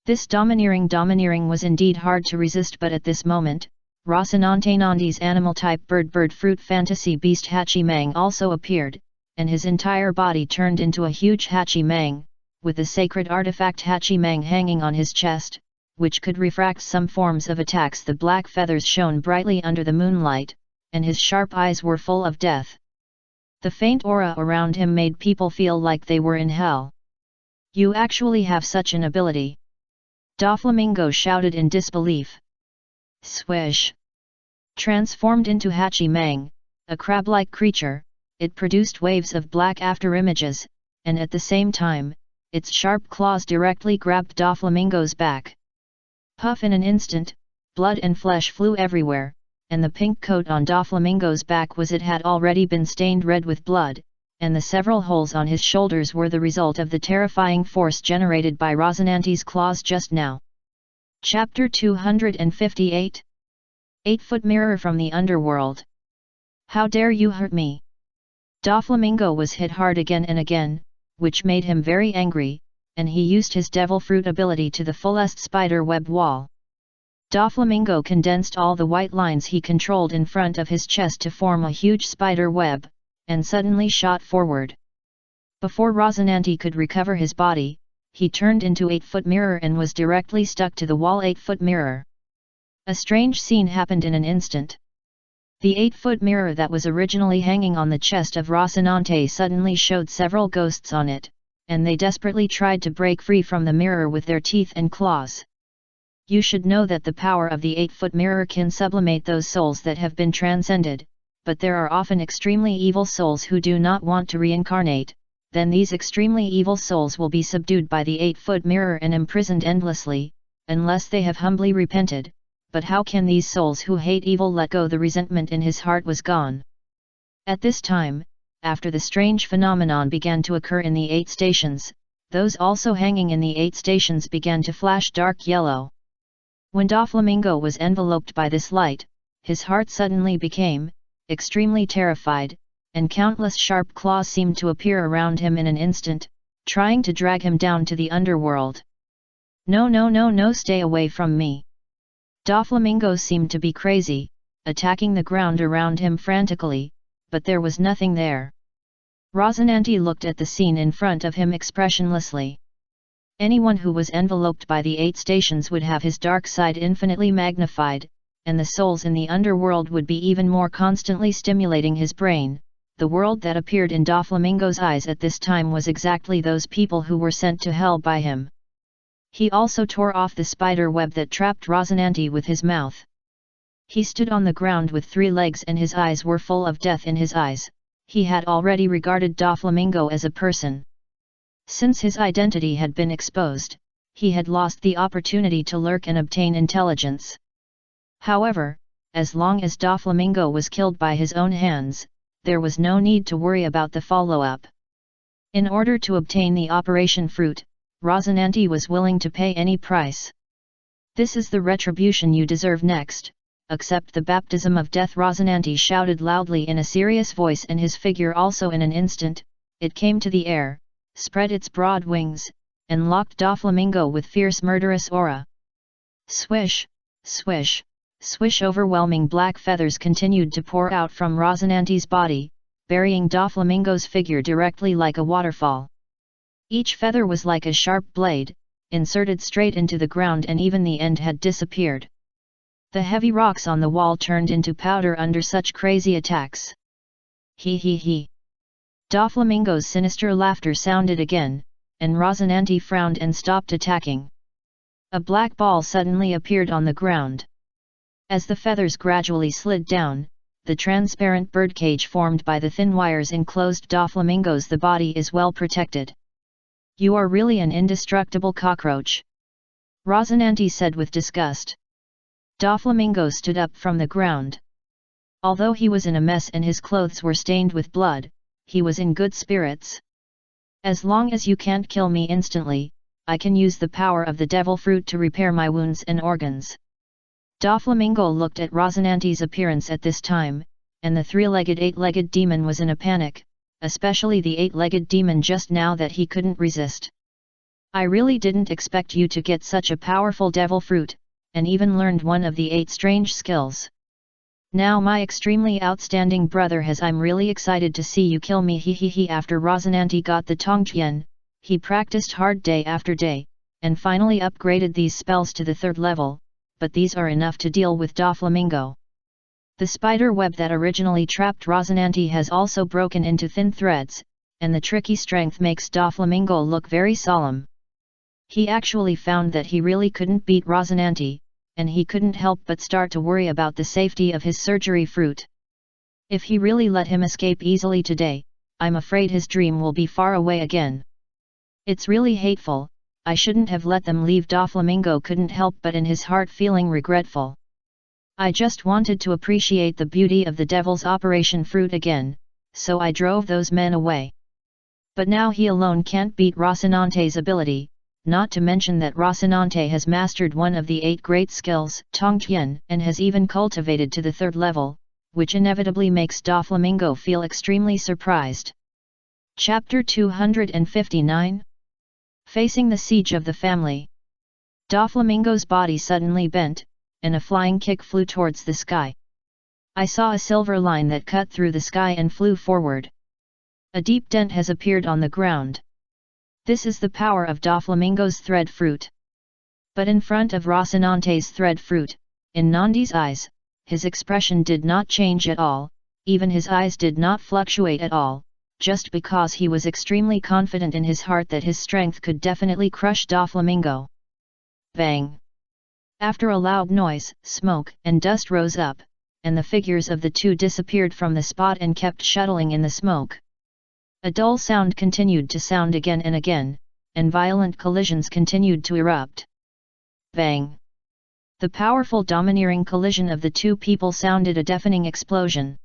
This domineering was indeed hard to resist, but at this moment, Rocinante's animal-type bird fruit fantasy beast Hachimang also appeared, and his entire body turned into a huge Hachimang, with the sacred artifact Hachimang hanging on his chest, which could refract some forms of attacks. The black feathers shone brightly under the moonlight, and his sharp eyes were full of death. The faint aura around him made people feel like they were in hell. You actually have such an ability? Doflamingo shouted in disbelief. Swish! Transformed into Hachimang, a crab-like creature, it produced waves of black afterimages, and at the same time, its sharp claws directly grabbed Doflamingo's back. Puff! In an instant, blood and flesh flew everywhere, and the pink coat on Doflamingo's back had already been stained red with blood, and the several holes on his shoulders were the result of the terrifying force generated by Rocinante's claws just now. Chapter 258 8-foot mirror from the underworld. How dare you hurt me? Doflamingo was hit hard again and again, which made him very angry, and he used his devil fruit ability to the fullest spider web wall. Doflamingo condensed all the white lines he controlled in front of his chest to form a huge spider web, and suddenly shot forward. Before Rocinante could recover his body, he turned into 8-foot mirror and was directly stuck to the wall. 8-foot mirror. A strange scene happened in an instant. The 8-foot mirror that was originally hanging on the chest of Rocinante suddenly showed several ghosts on it, and they desperately tried to break free from the mirror with their teeth and claws. You should know that the power of the 8-foot mirror can sublimate those souls that have been transcended, but there are often extremely evil souls who do not want to reincarnate. Then these extremely evil souls will be subdued by the 8-foot mirror and imprisoned endlessly, unless they have humbly repented. but how can these souls who hate evil let go? The resentment in his heart was gone. At this time, after the strange phenomenon began to occur in the 8 stations, those also hanging in the 8 stations began to flash dark yellow. When Doflamingo was enveloped by this light, his heart suddenly became extremely terrified, and countless sharp claws seemed to appear around him in an instant, trying to drag him down to the underworld. No, no, no, no, stay away from me! Doflamingo seemed to be crazy, attacking the ground around him frantically, but there was nothing there. Rocinante looked at the scene in front of him expressionlessly. Anyone who was enveloped by the 8 stations would have his dark side infinitely magnified, and the souls in the underworld would be even more constantly stimulating his brain. The world that appeared in Doflamingo's eyes at this time was exactly those people who were sent to hell by him. He also tore off the spider web that trapped Rocinante with his mouth. He stood on the ground with 3 legs and his eyes were full of death in his eyes. He had already regarded Doflamingo as a person. Since his identity had been exposed, he had lost the opportunity to lurk and obtain intelligence. However, as long as Doflamingo was killed by his own hands, there was no need to worry about the follow-up. In order to obtain the operation fruit, Rocinante was willing to pay any price. This is the retribution you deserve next. Accept the baptism of death, Rocinante shouted loudly in a serious voice, and his figure also in an instant, it came to the air, spread its broad wings, and locked Doflamingo with fierce murderous aura. Swish, swish, swish, overwhelming black feathers continued to pour out from Rocinante's body, burying Doflamingo's figure directly like a waterfall. Each feather was like a sharp blade, inserted straight into the ground, and even the end had disappeared. The heavy rocks on the wall turned into powder under such crazy attacks. He he he. Doflamingo's sinister laughter sounded again, and Rocinante frowned and stopped attacking. A black ball suddenly appeared on the ground. As the feathers gradually slid down, the transparent birdcage formed by the thin wires enclosed Doflamingo's. The body is well protected. You are really an indestructible cockroach, Rocinante said with disgust. Doflamingo stood up from the ground. Although he was in a mess and his clothes were stained with blood, he was in good spirits. As long as you can't kill me instantly, I can use the power of the devil fruit to repair my wounds and organs. Doflamingo looked at Rocinante's appearance at this time, and the 3-legged 8-legged demon was in a panic, especially the 8-legged demon just now that he couldn't resist. I really didn't expect you to get such a powerful devil fruit, and even learned one of the 8 strange skills. Now my extremely outstanding brother has. I'm really excited to see you kill me. He. After Rocinante got the Tongjian, he practiced hard day after day, and finally upgraded these spells to the 3rd level, but these are enough to deal with Doflamingo. The spider web that originally trapped Rocinante has also broken into thin threads, and the tricky strength makes Doflamingo look very solemn. He actually found that he really couldn't beat Rocinante, and he couldn't help but start to worry about the safety of his surgery fruit. If he really let him escape easily today, I'm afraid his dream will be far away again. It's really hateful. I shouldn't have let them leave. Doflamingo couldn't help but in his heart feeling regretful. I just wanted to appreciate the beauty of the devil's operation fruit again, so I drove those men away. But now he alone can't beat Rocinante's ability, not to mention that Rocinante has mastered one of the 8 great skills, Tongjian, and has even cultivated to the 3rd level, which inevitably makes Doflamingo feel extremely surprised. Chapter 259. Facing the siege of the family. Doflamingo's body suddenly bent, and a flying kick flew towards the sky. I saw a silver line that cut through the sky and flew forward. A deep dent has appeared on the ground. This is the power of Doflamingo's thread fruit. But in front of Rocinante's thread fruit, in Nandi's eyes, his expression did not change at all, even his eyes did not fluctuate at all, just because he was extremely confident in his heart that his strength could definitely crush Doflamingo. Bang! After a loud noise, smoke and dust rose up, and the figures of the 2 disappeared from the spot and kept shuttling in the smoke. A dull sound continued to sound again and again, and violent collisions continued to erupt. Bang! The powerful domineering collision of the two people sounded a deafening explosion.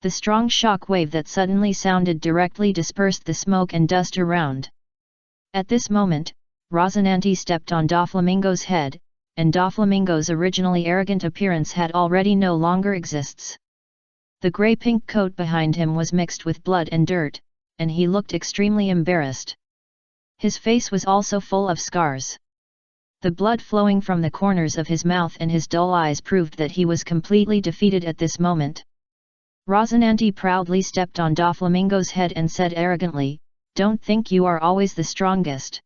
The strong shock wave that suddenly sounded directly dispersed the smoke and dust around. At this moment, Rocinante stepped on Doflamingo's head, and Doflamingo's originally arrogant appearance had already no longer exists. The grey-pink coat behind him was mixed with blood and dirt, and he looked extremely embarrassed. His face was also full of scars. The blood flowing from the corners of his mouth and his dull eyes proved that he was completely defeated at this moment. Rocinante proudly stepped on Doflamingo's head and said arrogantly, "Don't think you are always the strongest.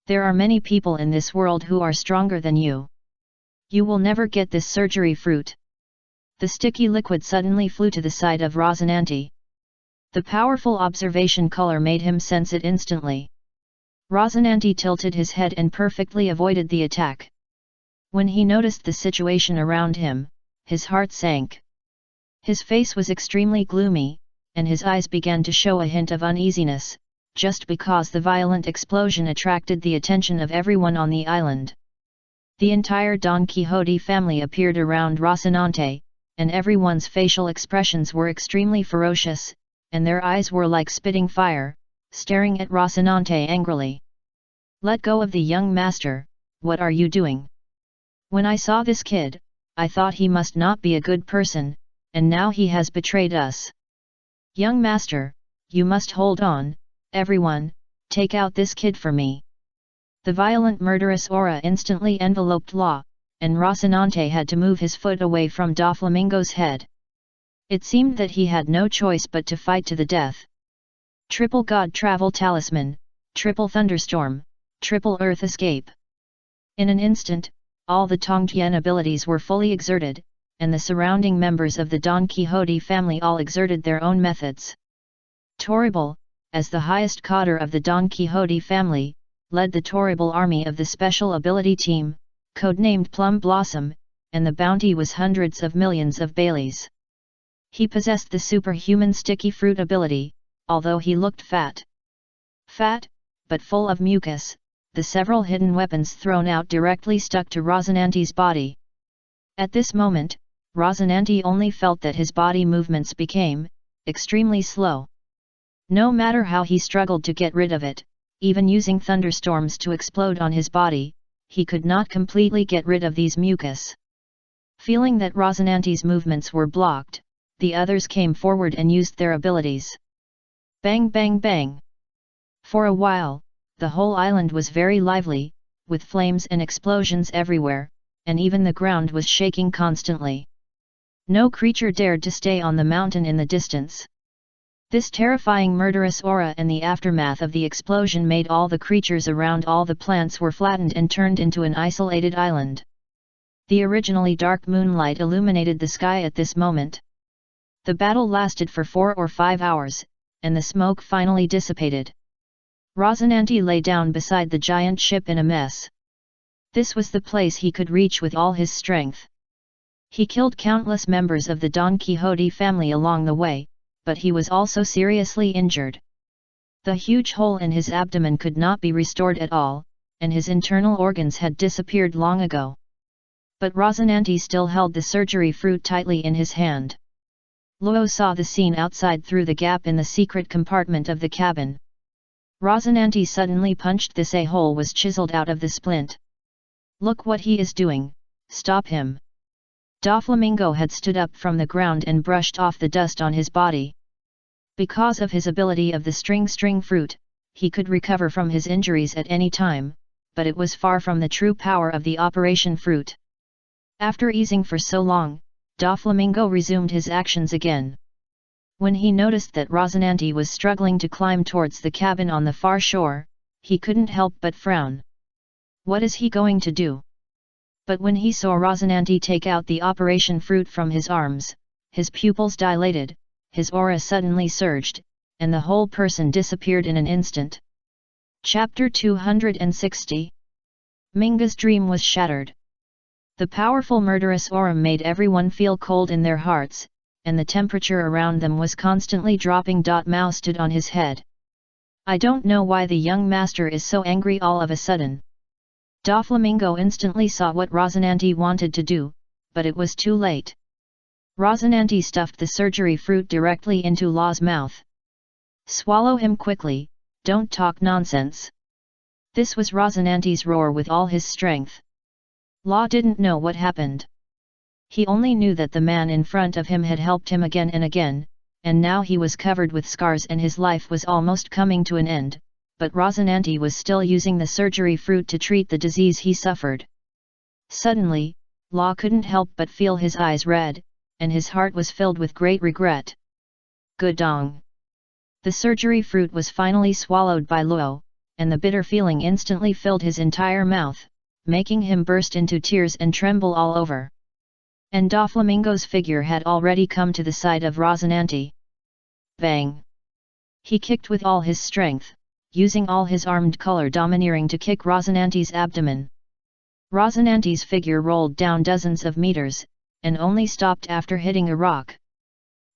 There are many people in this world who are stronger than you. You will never get this surgery fruit." The sticky liquid suddenly flew to the side of Rocinante. The powerful observation color made him sense it instantly. Rocinante tilted his head and perfectly avoided the attack. When he noticed the situation around him, his heart sank. His face was extremely gloomy, and his eyes began to show a hint of uneasiness, just because the violent explosion attracted the attention of everyone on the island. The entire Don Quixote family appeared around Rocinante, and everyone's facial expressions were extremely ferocious, and their eyes were like spitting fire, staring at Rocinante angrily. "Let go of the young master, what are you doing? When I saw this kid, I thought he must not be a good person, and now he has betrayed us. Young master, you must hold on, everyone, take out this kid for me." The violent murderous aura instantly enveloped Law, and Rocinante had to move his foot away from Doflamingo's head. It seemed that he had no choice but to fight to the death. Triple God Travel Talisman, Triple Thunderstorm, Triple Earth Escape. In an instant, all the Tongtian abilities were fully exerted, and the surrounding members of the Don Quixote family all exerted their own methods. Toribal, as the highest cadre of the Don Quixote family, led the Toribal army of the Special Ability Team, codenamed Plum Blossom, and the bounty was hundreds of millions of Baileys. He possessed the superhuman sticky fruit ability, although he looked fat. Fat, but full of mucus, the several hidden weapons thrown out directly stuck to Rocinante's body. At this moment, Rocinante only felt that his body movements became extremely slow. No matter how he struggled to get rid of it, even using thunderstorms to explode on his body, he could not completely get rid of these mucus. Feeling that Rocinante's movements were blocked, the others came forward and used their abilities. Bang bang bang! For a while, the whole island was very lively, with flames and explosions everywhere, and even the ground was shaking constantly. No creature dared to stay on the mountain in the distance. This terrifying murderous aura and the aftermath of the explosion made all the creatures around all the plants were flattened and turned into an isolated island. The originally dark moonlight illuminated the sky at this moment. The battle lasted for 4 or 5 hours, and the smoke finally dissipated. Rocinante lay down beside the giant ship in a mess. This was the place he could reach with all his strength. He killed countless members of the Don Quixote family along the way, but he was also seriously injured. The huge hole in his abdomen could not be restored at all, and his internal organs had disappeared long ago. But Rocinante still held the surgery fruit tightly in his hand. Luo saw the scene outside through the gap in the secret compartment of the cabin. Rocinante suddenly punched this a-hole was chiseled out of the splint. "Look what he is doing, stop him." Doflamingo had stood up from the ground and brushed off the dust on his body. Because of his ability of the string fruit, he could recover from his injuries at any time, but it was far from the true power of the operation fruit. After easing for so long, Doflamingo resumed his actions again. When he noticed that Rocinante was struggling to climb towards the cabin on the far shore, he couldn't help but frown. What is he going to do? But when he saw Rocinante take out the operation fruit from his arms, his pupils dilated, his aura suddenly surged, and the whole person disappeared in an instant. Chapter 260. Minga's dream was shattered. The powerful murderous aura made everyone feel cold in their hearts, and the temperature around them was constantly dropping. Mao stood on his head. "I don't know why the young master is so angry all of a sudden. Doflamingo instantly saw what Rosinante wanted to do, but it was too late. Rosinante stuffed the surgery fruit directly into Law's mouth. "Swallow him quickly, don't talk nonsense." This was Rosinante's roar with all his strength. Law didn't know what happened. He only knew that the man in front of him had helped him again and again, and now he was covered with scars and his life was almost coming to an end, but Rosinante was still using the surgery fruit to treat the disease he suffered. Suddenly, Law couldn't help but feel his eyes red, and his heart was filled with great regret. Gudong! The surgery fruit was finally swallowed by Luo, and the bitter feeling instantly filled his entire mouth, making him burst into tears and tremble all over. And Doflamingo's figure had already come to the side of Rosinante. Bang! He kicked with all his strength, using all his armed color domineering to kick Rosinante's abdomen. Rosinante's figure rolled down dozens of meters, and only stopped after hitting a rock.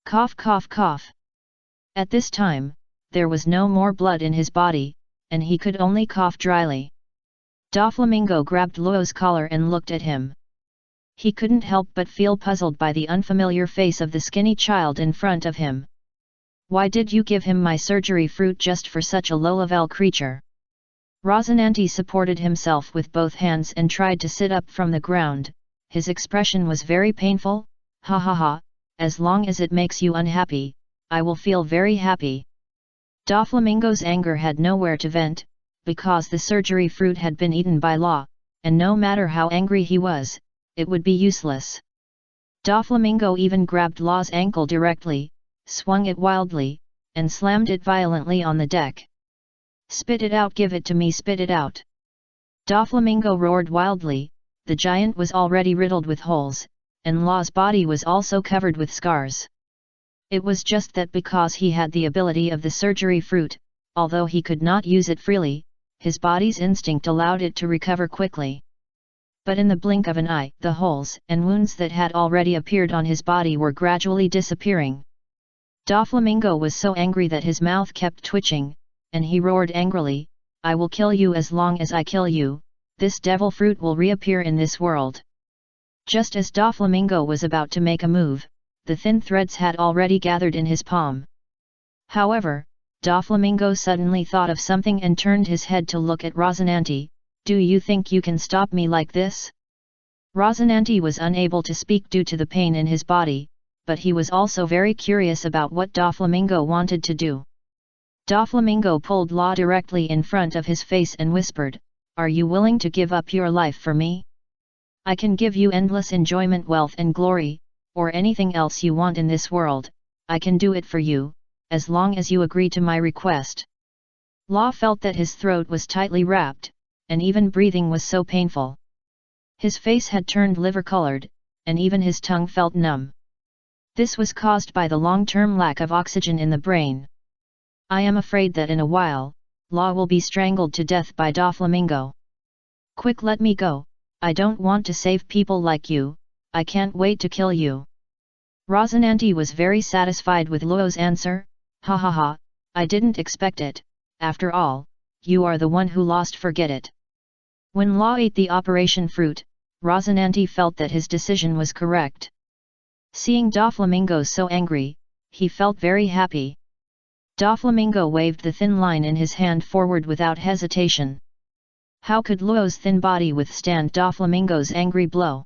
Cough cough cough. At this time, there was no more blood in his body, and he could only cough dryly. Doflamingo grabbed Luo's collar and looked at him. He couldn't help but feel puzzled by the unfamiliar face of the skinny child in front of him. "Why did you give him my surgery fruit just for such a low-level creature?" Rosinante supported himself with both hands and tried to sit up from the ground. His expression was very painful. "Ha ha ha, as long as it makes you unhappy, I will feel very happy." Doflamingo's anger had nowhere to vent, because the surgery fruit had been eaten by Law, and no matter how angry he was, it would be useless. Doflamingo even grabbed Law's ankle directly, swung it wildly, and slammed it violently on the deck. "Spit it out, give it to me, spit it out!" Doflamingo roared wildly. The giant was already riddled with holes, and Law's body was also covered with scars. It was just that because he had the ability of the surgery fruit, although he could not use it freely, his body's instinct allowed it to recover quickly. But in the blink of an eye, the holes and wounds that had already appeared on his body were gradually disappearing. Doflamingo was so angry that his mouth kept twitching, and he roared angrily, "I will kill you as long as I kill you, this devil fruit will reappear in this world." Just as Doflamingo was about to make a move, the thin threads had already gathered in his palm. However, Doflamingo suddenly thought of something and turned his head to look at Rosinante. "Do you think you can stop me like this?" Rosinante was unable to speak due to the pain in his body, but he was also very curious about what Doflamingo wanted to do. Doflamingo pulled Law directly in front of his face and whispered, "Are you willing to give up your life for me? I can give you endless enjoyment, wealth and glory, or anything else you want in this world. I can do it for you, as long as you agree to my request." Law felt that his throat was tightly wrapped, and even breathing was so painful. His face had turned liver-colored, and even his tongue felt numb. This was caused by the long-term lack of oxygen in the brain. "I am afraid that in a while, Law will be strangled to death by Doflamingo. Quick, let me go, I don't want to save people like you, I can't wait to kill you." Rosinante was very satisfied with Luo's answer. "Ha ha ha, I didn't expect it, after all, you are the one who lost, forget it." When Law ate the operation fruit, Rosinante felt that his decision was correct. Seeing Doflamingo so angry, he felt very happy. Doflamingo waved the thin line in his hand forward without hesitation. How could Luo's thin body withstand Doflamingo's angry blow?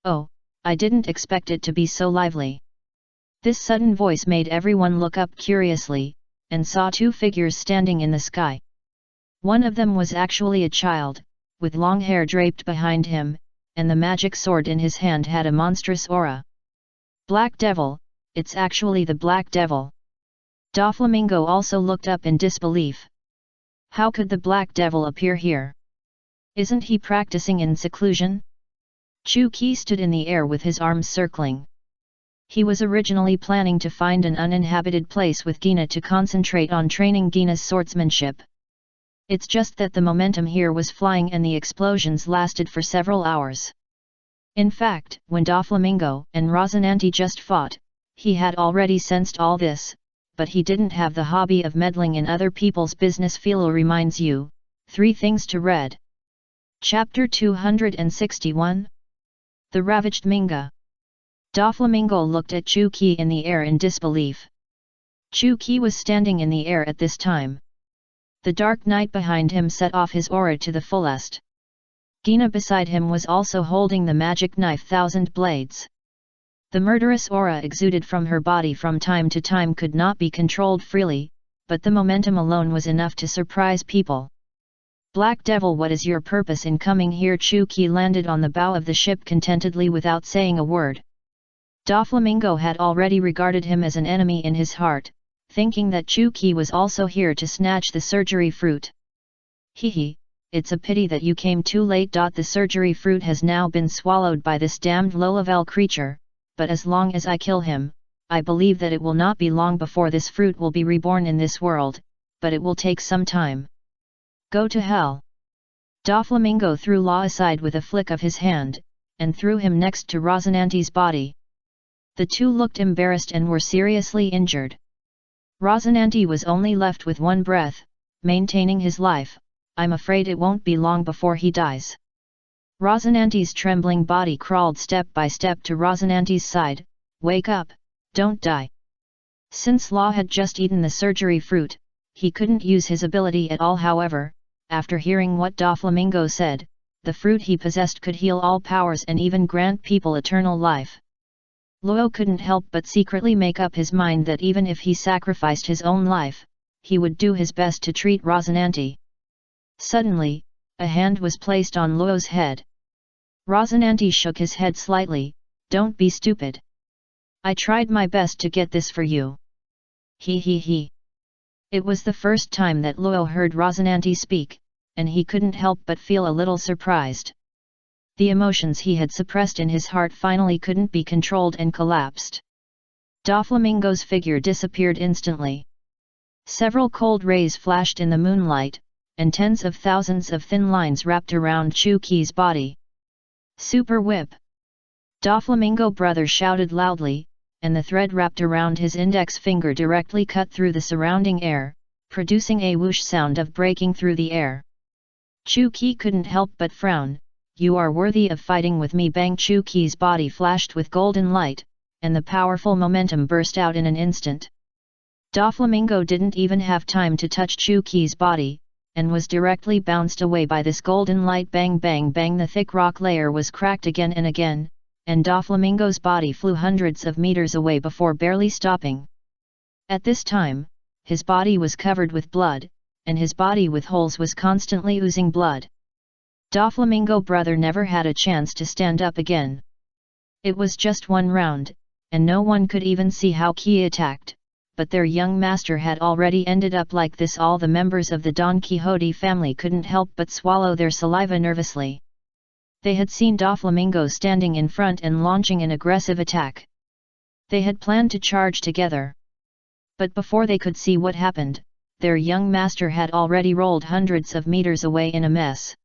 "Oh, I didn't expect it to be so lively." This sudden voice made everyone look up curiously, and saw two figures standing in the sky. One of them was actually a child, with long hair draped behind him, and the magic sword in his hand had a monstrous aura. "Black Devil, it's actually the Black Devil." Doflamingo also looked up in disbelief. How could the Black Devil appear here? Isn't he practicing in seclusion? Chu Qi stood in the air with his arms circling. He was originally planning to find an uninhabited place with Gina to concentrate on training Gina's swordsmanship. It's just that the momentum here was flying and the explosions lasted for several hours. In fact, when Doflamingo and Rosinante just fought, he had already sensed all this, but he didn't have the hobby of meddling in other people's business. Philo reminds you, 3 things to read. Chapter 261. The Ravaged Minga. Doflamingo looked at Chu Qi in the air in disbelief. Chu Qi was standing in the air at this time. The dark night behind him set off his aura to the fullest. Gina beside him was also holding the magic knife Thousand Blades. The murderous aura exuded from her body from time to time could not be controlled freely, but the momentum alone was enough to surprise people. Black Devil, what is your purpose in coming here? Chu Qi landed on the bow of the ship contentedly without saying a word. Doflamingo had already regarded him as an enemy in his heart, thinking that Chu Qi was also here to snatch the surgery fruit. Hehe, it's a pity that you came too late. The surgery fruit has now been swallowed by this damned low-level creature, but as long as I kill him, I believe that it will not be long before this fruit will be reborn in this world, but it will take some time. Go to hell. Doflamingo threw Law aside with a flick of his hand, and threw him next to Rosinante's body. The two looked embarrassed and were seriously injured. Rosinante was only left with one breath, maintaining his life. I'm afraid it won't be long before he dies. Rosinante's trembling body crawled step by step to Rosinante's side. Wake up, don't die. Since Law had just eaten the surgery fruit, he couldn't use his ability at all. However, after hearing what Doflamingo said, the fruit he possessed could heal all powers and even grant people eternal life. Luo couldn't help but secretly make up his mind that even if he sacrificed his own life, he would do his best to treat Rosinante. Suddenly, a hand was placed on Luo's head. Rosinante shook his head slightly. Don't be stupid. I tried my best to get this for you. He. It was the first time that Luo heard Rosinante speak, and he couldn't help but feel a little surprised. The emotions he had suppressed in his heart finally couldn't be controlled and collapsed. Doflamingo's figure disappeared instantly. Several cold rays flashed in the moonlight, and tens of thousands of thin lines wrapped around Chu Qi's body. Super Whip! Doflamingo brother shouted loudly, and the thread wrapped around his index finger directly cut through the surrounding air, producing a whoosh sound of breaking through the air. Chu Qi couldn't help but frown. You are worthy of fighting with me. Bang! Chu Qi's body flashed with golden light, and the powerful momentum burst out in an instant. Doflamingo didn't even have time to touch Chu Qi's body, and was directly bounced away by this golden light. Bang bang bang! The thick rock layer was cracked again and again, and Doflamingo's body flew hundreds of meters away before barely stopping. At this time, his body was covered with blood, and his body with holes was constantly oozing blood. Doflamingo brother never had a chance to stand up again. It was just one round, and no one could even see how Qi attacked, but their young master had already ended up like this. All the members of the Don Quixote family couldn't help but swallow their saliva nervously. They had seen Doflamingo standing in front and launching an aggressive attack. They had planned to charge together. But before they could see what happened, their young master had already rolled hundreds of meters away in a mess.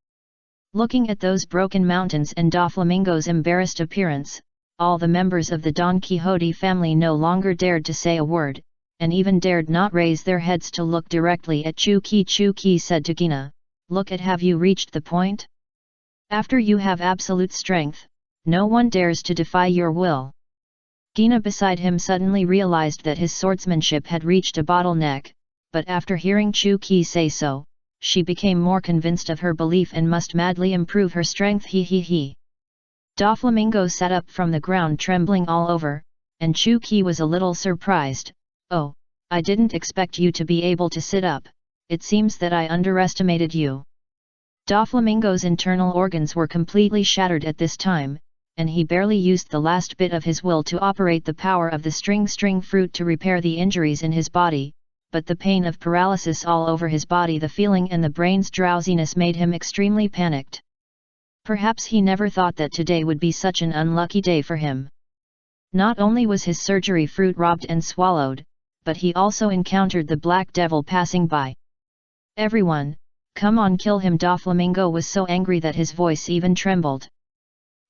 Looking at those broken mountains and Doflamingo's embarrassed appearance, all the members of the Don Quixote family no longer dared to say a word, and even dared not raise their heads to look directly at Chu Qi. Chu Qi said to Gina, "Look at, have you reached the point? After you have absolute strength, no one dares to defy your will." Gina beside him suddenly realized that his swordsmanship had reached a bottleneck, but after hearing Chu Qi say so, she became more convinced of her belief and must madly improve her strength. He. Doflamingo sat up from the ground trembling all over, and Chu Qi was a little surprised. "Oh, I didn't expect you to be able to sit up. It seems that I underestimated you." Doflamingo's internal organs were completely shattered at this time, and he barely used the last bit of his will to operate the power of the string fruit to repair the injuries in his body, but the pain of paralysis all over his body, the feeling and the brain's drowsiness made him extremely panicked. Perhaps he never thought that today would be such an unlucky day for him. Not only was his surgery fruit robbed and swallowed, but he also encountered the Black Devil passing by. "Everyone, come on, kill him!" Doflamingo was so angry that his voice even trembled.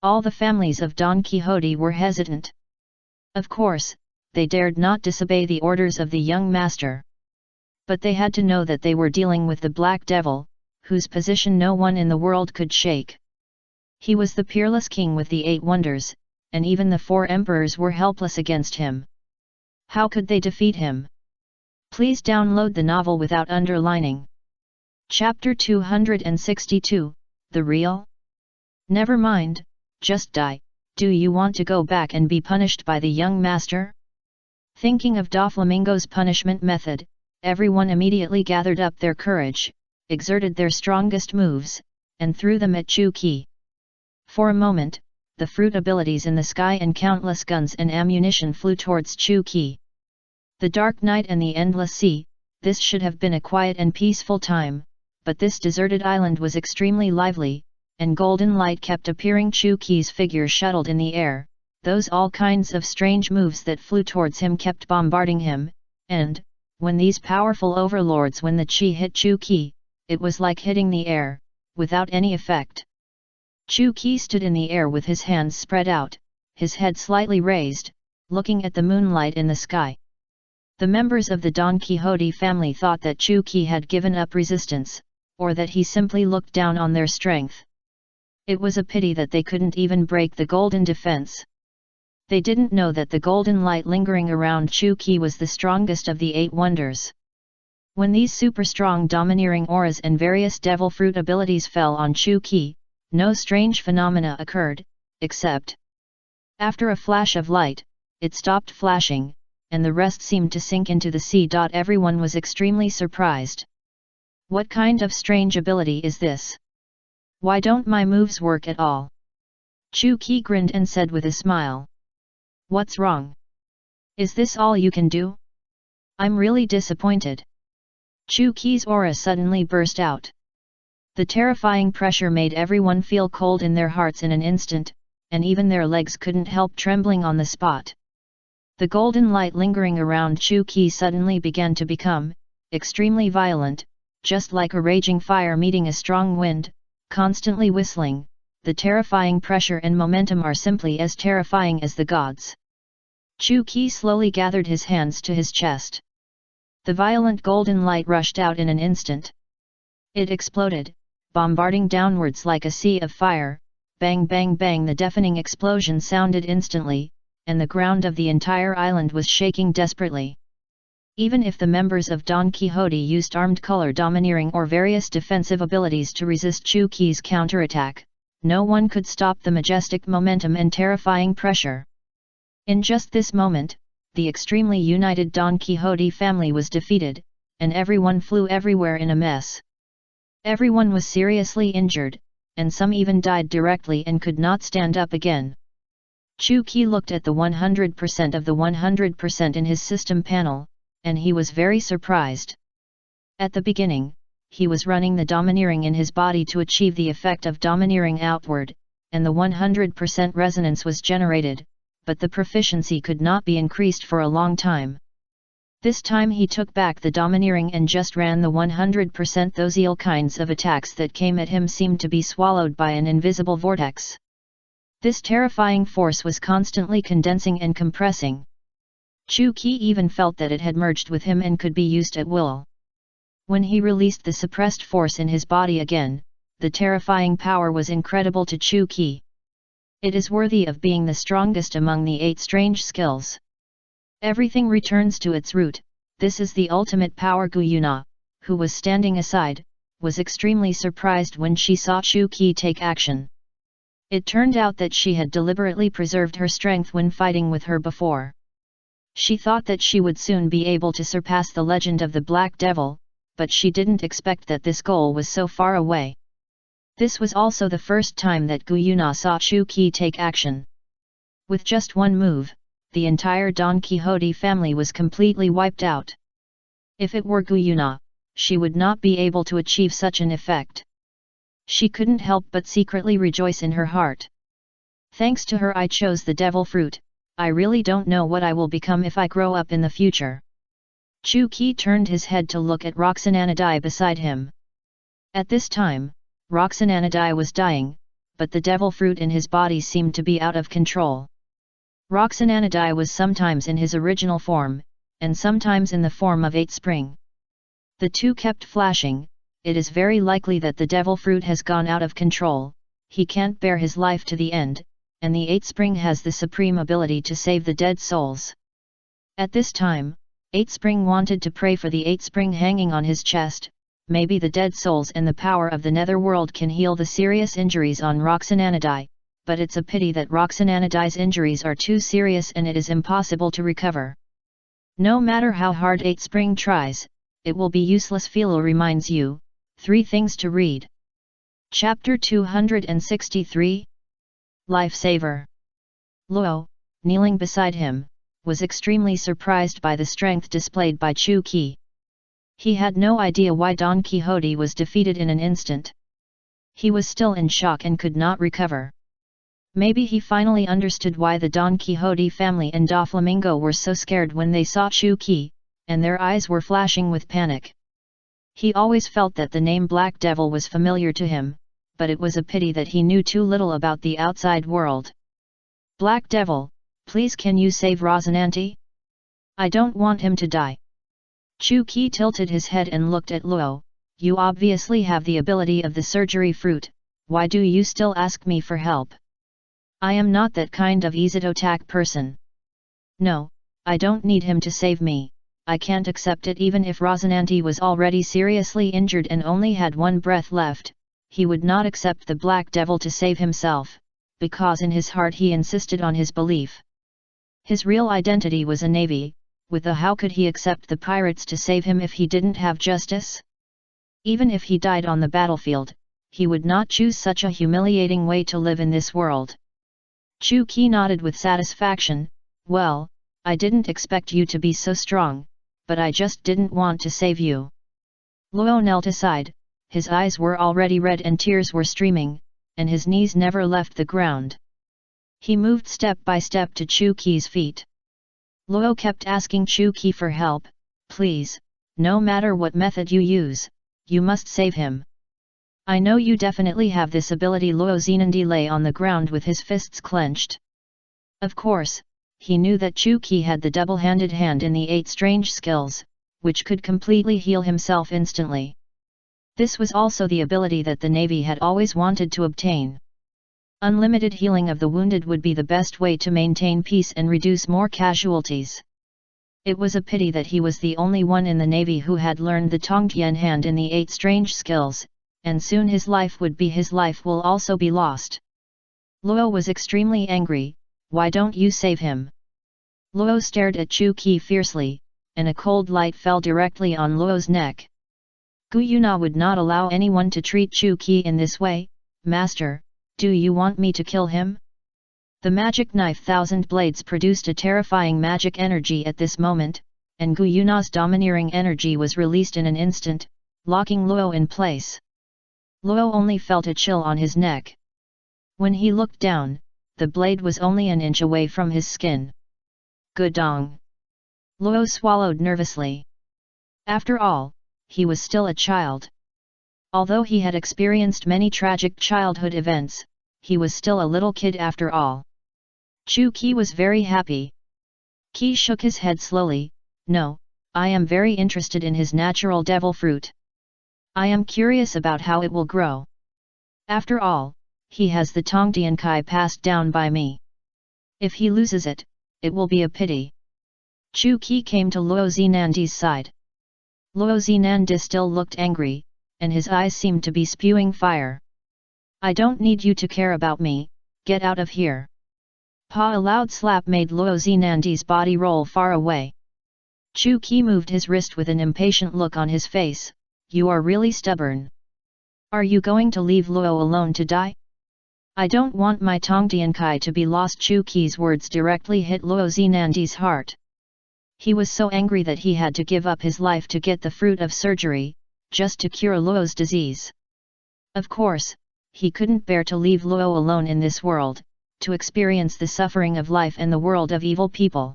All the families of Don Quixote were hesitant. Of course, they dared not disobey the orders of the young master. But they had to know that they were dealing with the Black Devil, whose position no one in the world could shake. He was the peerless king with the 8 wonders, and even the 4 emperors were helpless against him. How could they defeat him? Please download the novel without underlining. Chapter 262, The Real? Never mind, just die. Do you want to go back and be punished by the young master? Thinking of Doflamingo's punishment method, everyone immediately gathered up their courage, exerted their strongest moves, and threw them at Chu-Ki. For a moment, the fruit abilities in the sky and countless guns and ammunition flew towards Chu-Ki. The dark night and the endless sea, this should have been a quiet and peaceful time, but this deserted island was extremely lively, and golden light kept appearing. Chu-Ki's figure shuttled in the air, those all kinds of strange moves that flew towards him kept bombarding him, and, when these powerful overlords when the chi hit Chu-Ki, it was like hitting the air, without any effect. Chu-Ki stood in the air with his hands spread out, his head slightly raised, looking at the moonlight in the sky. The members of the Don Quixote family thought that Chu-Ki had given up resistance, or that he simply looked down on their strength. It was a pity that they couldn't even break the golden defense. They didn't know that the golden light lingering around Chu-Ki was the strongest of the 8 wonders. When these super-strong domineering auras and various devil fruit abilities fell on Chu-Ki, no strange phenomena occurred, except after a flash of light, it stopped flashing, and the rest seemed to sink into the sea. Everyone was extremely surprised. What kind of strange ability is this? Why don't my moves work at all? Chu-Ki grinned and said with a smile. What's wrong? Is this all you can do? I'm really disappointed. Chu-Ki's aura suddenly burst out. The terrifying pressure made everyone feel cold in their hearts in an instant, and even their legs couldn't help trembling on the spot. The golden light lingering around Chu-Ki suddenly began to become extremely violent, just like a raging fire meeting a strong wind, constantly whistling. The terrifying pressure and momentum are simply as terrifying as the gods. Chu-Ki slowly gathered his hands to his chest. The violent golden light rushed out in an instant. It exploded, bombarding downwards like a sea of fire. Bang bang bang, the deafening explosion sounded instantly, and the ground of the entire island was shaking desperately. Even if the members of Don Quixote used armed color domineering or various defensive abilities to resist Chu-Ki's counterattack, no one could stop the majestic momentum and terrifying pressure. In just this moment, the extremely united Don Quixote family was defeated, and everyone flew everywhere in a mess. Everyone was seriously injured, and some even died directly and could not stand up again. Chu-Ki looked at the 100% of the 100% in his system panel, and he was very surprised. At the beginning, he was running the domineering in his body to achieve the effect of domineering outward, and the 100% resonance was generated, but the proficiency could not be increased for a long time. This time he took back the domineering and just ran the 100%. Those eel kinds of attacks that came at him seemed to be swallowed by an invisible vortex. This terrifying force was constantly condensing and compressing. Chu-Ki even felt that it had merged with him and could be used at will. When he released the suppressed force in his body again, the terrifying power was incredible to Chu-Ki. It is worthy of being the strongest among the 8 strange skills. Everything returns to its root. This is the ultimate power. Guyuna, who was standing aside, was extremely surprised when she saw Chu-Ki take action. It turned out that she had deliberately preserved her strength when fighting with her before. She thought that she would soon be able to surpass the legend of the Black Devil, but she didn't expect that this goal was so far away. This was also the first time that Guyuna saw Chu-Ki take action. With just one move, the entire Don Quixote family was completely wiped out. If it were Guyuna, she would not be able to achieve such an effect. She couldn't help but secretly rejoice in her heart. Thanks to her I chose the devil fruit. I really don't know what I will become if I grow up in the future. Chu-Ki turned his head to look at Roxananadai beside him. At this time, Roxananadai was dying, but the devil fruit in his body seemed to be out of control. Roxananadai was sometimes in his original form, and sometimes in the form of 8 Spring. The two kept flashing, it is very likely that the devil fruit has gone out of control, he can't bear his life to the end, and the 8 Spring has the supreme ability to save the dead souls. At this time, 8 Spring wanted to pray for the 8 Spring hanging on his chest. Maybe the dead souls and the power of the netherworld can heal the serious injuries on Roxananidae, but it's a pity that Roxananidae's injuries are too serious and it is impossible to recover. No matter how hard 8 Spring tries, it will be useless. Philo reminds you, 3 things to read. Chapter 263 Lifesaver. Luo, kneeling beside him, was extremely surprised by the strength displayed by Chu Qi. He had no idea why Don Quixote was defeated in an instant. He was still in shock and could not recover. Maybe he finally understood why the Don Quixote family and Doflamingo were so scared when they saw Chu Qi, and their eyes were flashing with panic. He always felt that the name Black Devil was familiar to him, but it was a pity that he knew too little about the outside world. Black Devil, please can you save Rosinante? I don't want him to die. Chu Qi tilted his head and looked at Luo. You obviously have the ability of the surgery fruit, why do you still ask me for help? I am not that kind of easy-to-attack person. No, I don't need him to save me, I can't accept it. Even if Rosinante was already seriously injured and only had 1 breath left, he would not accept the Black Devil to save himself, because in his heart he insisted on his belief. His real identity was a navy. How could he accept the pirates to save him if he didn't have justice? Even if he died on the battlefield, he would not choose such a humiliating way to live in this world. Chu Qi nodded with satisfaction. Well, I didn't expect you to be so strong, but I just didn't want to save you. Luo knelt aside, his eyes were already red and tears were streaming, and his knees never left the ground. He moved step by step to Chu Qi's feet. Luo kept asking Chu Qi for help, please, no matter what method you use, you must save him. I know you definitely have this ability. Luo Zenandi lay on the ground with his fists clenched. Of course, he knew that Chu Qi had the double-handed hand in the 8 strange skills, which could completely heal himself instantly. This was also the ability that the Navy had always wanted to obtain. Unlimited healing of the wounded would be the best way to maintain peace and reduce more casualties. It was a pity that he was the only one in the Navy who had learned the Tongtian hand in the 8 strange skills, and soon his life will also be lost. Luo was extremely angry. Why don't you save him? Luo stared at Chu Qi fiercely, and a cold light fell directly on Luo's neck. Gu Yuna would not allow anyone to treat Chu Qi in this way. Master, do you want me to kill him? The magic knife Thousand Blades produced a terrifying magic energy at this moment, and Gu Yuna's domineering energy was released in an instant, locking Luo in place. Luo only felt a chill on his neck. When he looked down, the blade was only an inch away from his skin. Gudong! Luo swallowed nervously. After all, he was still a child. Although he had experienced many tragic childhood events, he was still a little kid after all. Chu Qi was very happy. Qi shook his head slowly. No, I am very interested in his natural devil fruit. I am curious about how it will grow. After all, he has the Tongtian Kai passed down by me. If he loses it, it will be a pity. Chu Qi came to Luo Zenandi's side. Luo Zenandi still looked angry, and his eyes seemed to be spewing fire. I don't need you to care about me, get out of here. A loud slap made Luo Zenandi's body roll far away. Chu Qi moved his wrist with an impatient look on his face. You are really stubborn. Are you going to leave Luo alone to die? I don't want my Tongtian Kai to be lost. Chu Qi's words directly hit Luo Zenandi's heart. He was so angry that he had to give up his life to get the fruit of surgery, just to cure Luo's disease. Of course, he couldn't bear to leave Luo alone in this world, to experience the suffering of life and the world of evil people.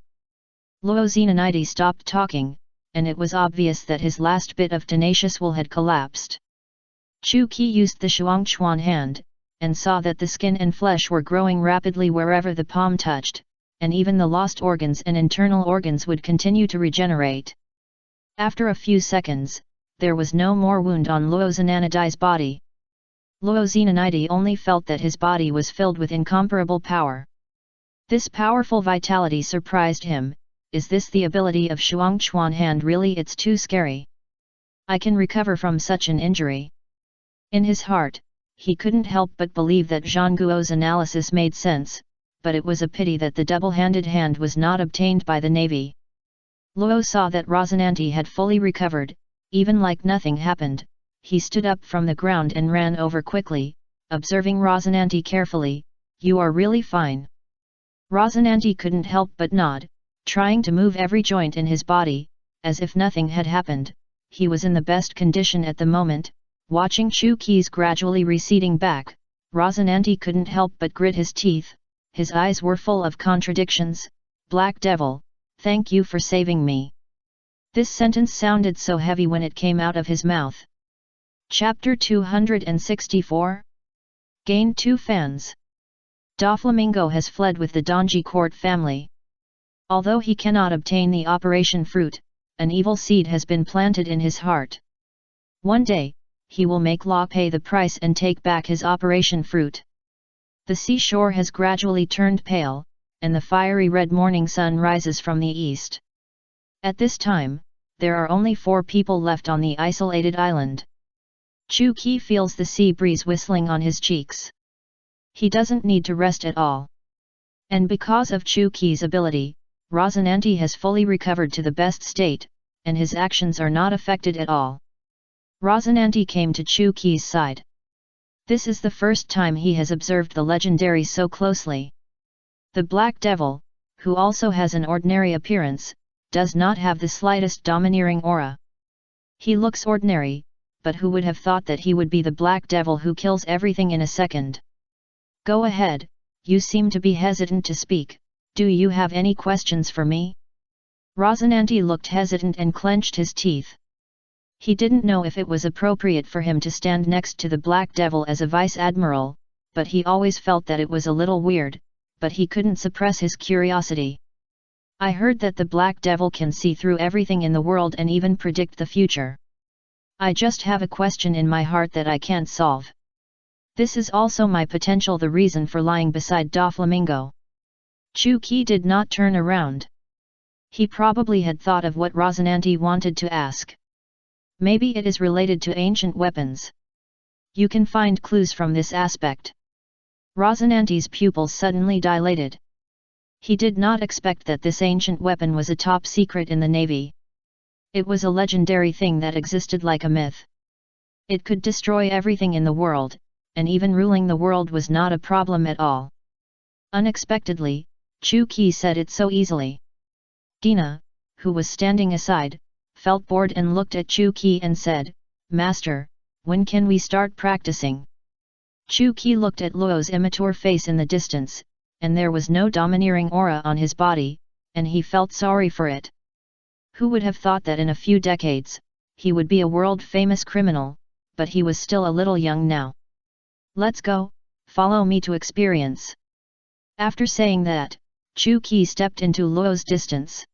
Luo Zenandi stopped talking, and it was obvious that his last bit of tenacious will had collapsed. Chu Qi used the Shuangchuan hand, and saw that the skin and flesh were growing rapidly wherever the palm touched, and even the lost organs and internal organs would continue to regenerate. After a few seconds, there was no more wound on Luo Zenanidi's body. Luo Zenanidi only felt that his body was filled with incomparable power. This powerful vitality surprised him. Is this the ability of Shuang Chuan Hand? Really, it's too scary. I can recover from such an injury. In his heart, he couldn't help but believe that Zhang Guo's analysis made sense, but it was a pity that the double-handed hand was not obtained by the navy. Luo saw that Rosinante had fully recovered, even like nothing happened. He stood up from the ground and ran over quickly, observing Rosinante carefully. You are really fine. Rosinante couldn't help but nod, trying to move every joint in his body, as if nothing had happened. He was in the best condition at the moment. Watching Chu Qi's gradually receding back, Rosinante couldn't help but grit his teeth. His eyes were full of contradictions. Black Devil, thank you for saving me. This sentence sounded so heavy when it came out of his mouth. Chapter 264. Gained 2 fans. Doflamingo has fled with the Donji court family. Although he cannot obtain the operation fruit, an evil seed has been planted in his heart. One day, he will make law pay the price and take back his operation fruit. The seashore has gradually turned pale, and the fiery red morning sun rises from the east. At this time, there are only 4 people left on the isolated island. Chu Qi feels the sea breeze whistling on his cheeks. He doesn't need to rest at all. And because of Chu Qi's ability, Rosinante has fully recovered to the best state, and his actions are not affected at all. Rosinante came to Chu Qi's side. This is the first time he has observed the legendary so closely. The Black Devil, who also has an ordinary appearance, does not have the slightest domineering aura. He looks ordinary, but who would have thought that he would be the Black Devil who kills everything in a second? Go ahead, you seem to be hesitant to speak. Do you have any questions for me? Rosinante looked hesitant and clenched his teeth. He didn't know if it was appropriate for him to stand next to the Black Devil as a vice-admiral, but he always felt that it was a little weird, but he couldn't suppress his curiosity. I heard that the Black Devil can see through everything in the world and even predict the future. I just have a question in my heart that I can't solve. This is also my potential the reason for lying beside Doflamingo. Chu Qi did not turn around. He probably had thought of what Rosinante wanted to ask. Maybe it is related to ancient weapons. You can find clues from this aspect. Rosinante's pupils suddenly dilated. He did not expect that this ancient weapon was a top secret in the navy. It was a legendary thing that existed like a myth. It could destroy everything in the world, and even ruling the world was not a problem at all. Unexpectedly, Chu Qi said it so easily. Dina, who was standing aside, felt bored and looked at Chu Qi and said, Master, when can we start practicing? Chu Qi looked at Luo's immature face in the distance, and there was no domineering aura on his body, and he felt sorry for it. Who would have thought that in a few decades, he would be a world-famous criminal, but he was still a little young now. Let's go, follow me to experience. After saying that, Chu Qi stepped into Luo's distance.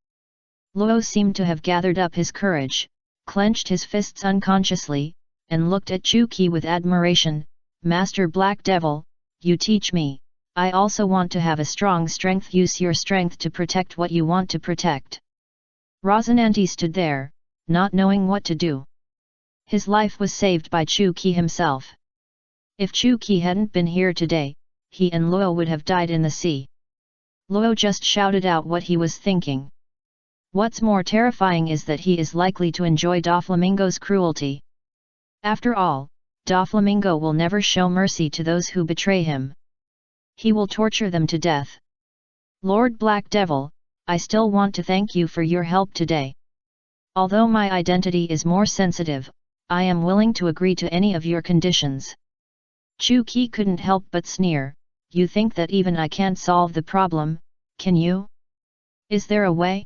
Luo seemed to have gathered up his courage, clenched his fists unconsciously, and looked at Chu Qi with admiration. Master Black Devil, you teach me. I also want to have a strong strength. Use your strength to protect what you want to protect. Rosinante stood there, not knowing what to do. His life was saved by Chu Qi himself. If Chu Qi hadn't been here today, he and Luo would have died in the sea. Luo just shouted out what he was thinking. What's more terrifying is that he is likely to enjoy Doflamingo's cruelty. After all, Doflamingo will never show mercy to those who betray him. He will torture them to death. Lord Black Devil, I still want to thank you for your help today. Although my identity is more sensitive, I am willing to agree to any of your conditions. Chu Qi couldn't help but sneer. You think that even I can't solve the problem, can you? Is there a way?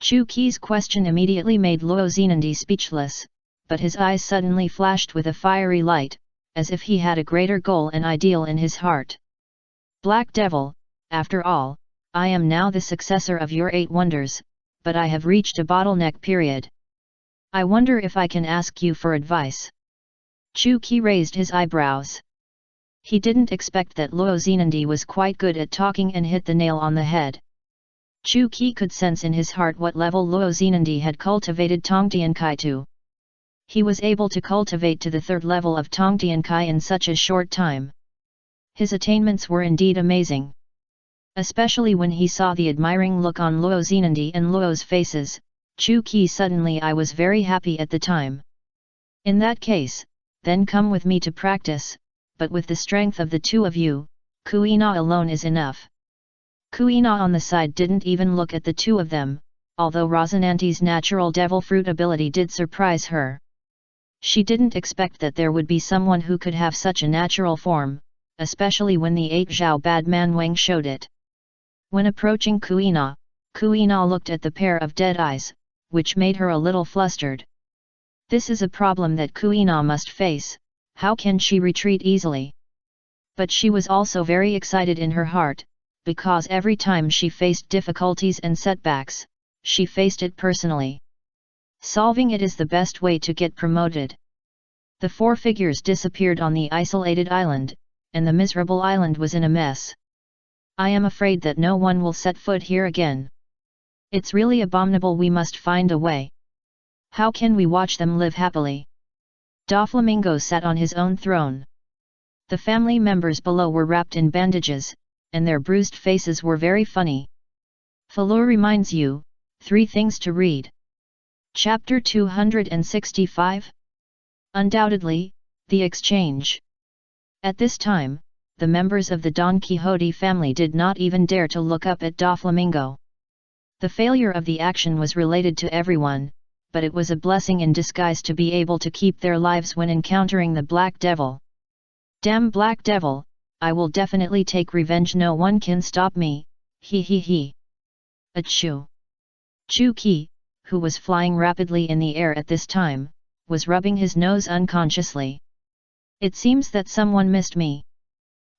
Chu Qi's question immediately made Luo Zenandi speechless, but his eyes suddenly flashed with a fiery light, as if he had a greater goal and ideal in his heart. Black Devil, after all, I am now the successor of your 8 wonders, but I have reached a bottleneck period. I wonder if I can ask you for advice. Chu Qi raised his eyebrows. He didn't expect that Luo Xinandi was quite good at talking and hit the nail on the head. Chu Qi could sense in his heart what level Luo Xinandi had cultivated Tongtiankai to. He was able to cultivate to the third level of Tongtiankai in such a short time. His attainments were indeed amazing. Especially when he saw the admiring look on Luo Xinandi and Luo's faces, Chu Qi suddenly I was very happy at the time. In that case, then come with me to practice, but with the strength of the two of you, Kuina alone is enough. Kuina on the side didn't even look at the two of them, although Rosinante's natural devil fruit ability did surprise her. She didn't expect that there would be someone who could have such a natural form, especially when the 8 Zhao Bad Man Wang showed it. When approaching Kuina, Kuina looked at the pair of dead eyes, which made her a little flustered. This is a problem that Kuina must face. How can she retreat easily? But she was also very excited in her heart, because every time she faced difficulties and setbacks, she faced it personally. Solving it is the best way to get promoted. The 4 figures disappeared on the isolated island, and the miserable island was in a mess. I am afraid that no one will set foot here again. It's really abominable. We must find a way. How can we watch them live happily? Doflamingo sat on his own throne. The family members below were wrapped in bandages, and their bruised faces were very funny. Falur reminds you, 3 things to read. Chapter 265? Undoubtedly, the exchange. At this time, the members of the Don Quixote family did not even dare to look up at Doflamingo. The failure of the action was related to everyone, but it was a blessing in disguise to be able to keep their lives when encountering the Black Devil. Damn Black Devil, I will definitely take revenge. No one can stop me, he he he. Achoo! Chu Qi, who was flying rapidly in the air at this time, was rubbing his nose unconsciously. It seems that someone missed me.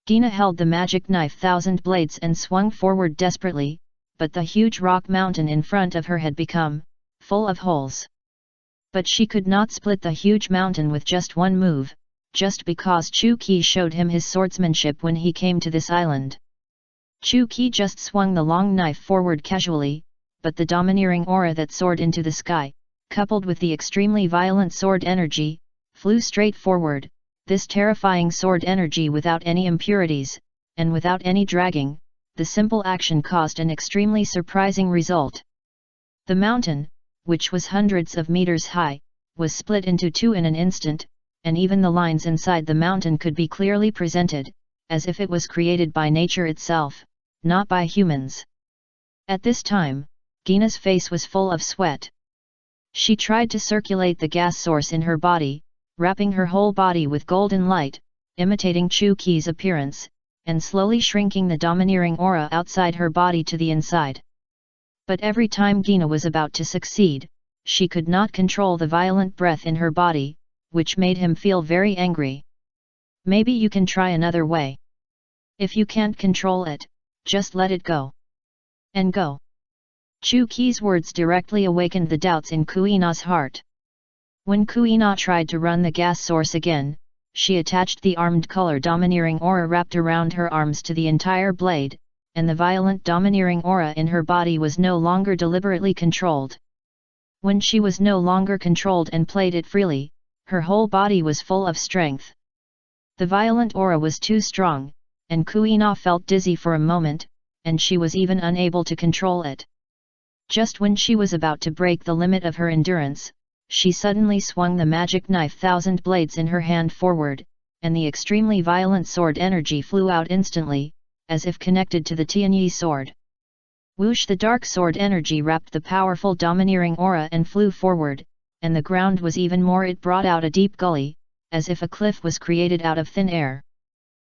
Dina held the magic knife 1000 blades and swung forward desperately, but the huge rock mountain in front of her had become full of holes. But she could not split the huge mountain with just one move, just because Chu Qi showed him his swordsmanship when he came to this island. Chu Qi just swung the long knife forward casually, but the domineering aura that soared into the sky, coupled with the extremely violent sword energy, flew straight forward. This terrifying sword energy without any impurities, and without any dragging, the simple action caused an extremely surprising result. The mountain, which was hundreds of meters high, was split into 2 in an instant, and even the lines inside the mountain could be clearly presented, as if it was created by nature itself, not by humans. At this time, Gina's face was full of sweat. She tried to circulate the gas source in her body, wrapping her whole body with golden light, imitating Chu Qi's appearance, and slowly shrinking the domineering aura outside her body to the inside. But every time Gina was about to succeed, she could not control the violent breath in her body, which made him feel very angry. Maybe you can try another way. If you can't control it, just let it go. And go. Chu Qi's words directly awakened the doubts in Kuina's heart. When Kuina tried to run the gas source again, she attached the armed color domineering aura wrapped around her arms to the entire blade, and the violent domineering aura in her body was no longer deliberately controlled. When she was no longer controlled and played it freely, her whole body was full of strength. The violent aura was too strong, and Kuina felt dizzy for a moment, and she was even unable to control it. Just when she was about to break the limit of her endurance, she suddenly swung the magic knife 1000 blades in her hand forward, and the extremely violent sword energy flew out instantly, as if connected to the Tianyi sword. Whoosh! The dark sword energy wrapped the powerful domineering aura and flew forward, and the ground was even more. It brought out a deep gully, as if a cliff was created out of thin air.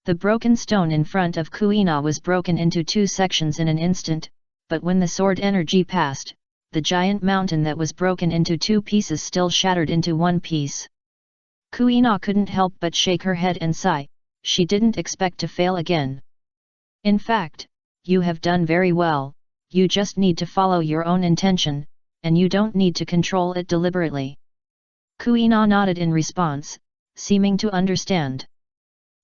The broken stone in front of Kuina was broken into 2 sections in an instant, but when the sword energy passed, the giant mountain that was broken into 2 pieces still shattered into 1 piece. Kuina couldn't help but shake her head and sigh. She didn't expect to fail again. In fact, you have done very well, you just need to follow your own intention, and you don't need to control it deliberately. Kuina nodded in response, seeming to understand.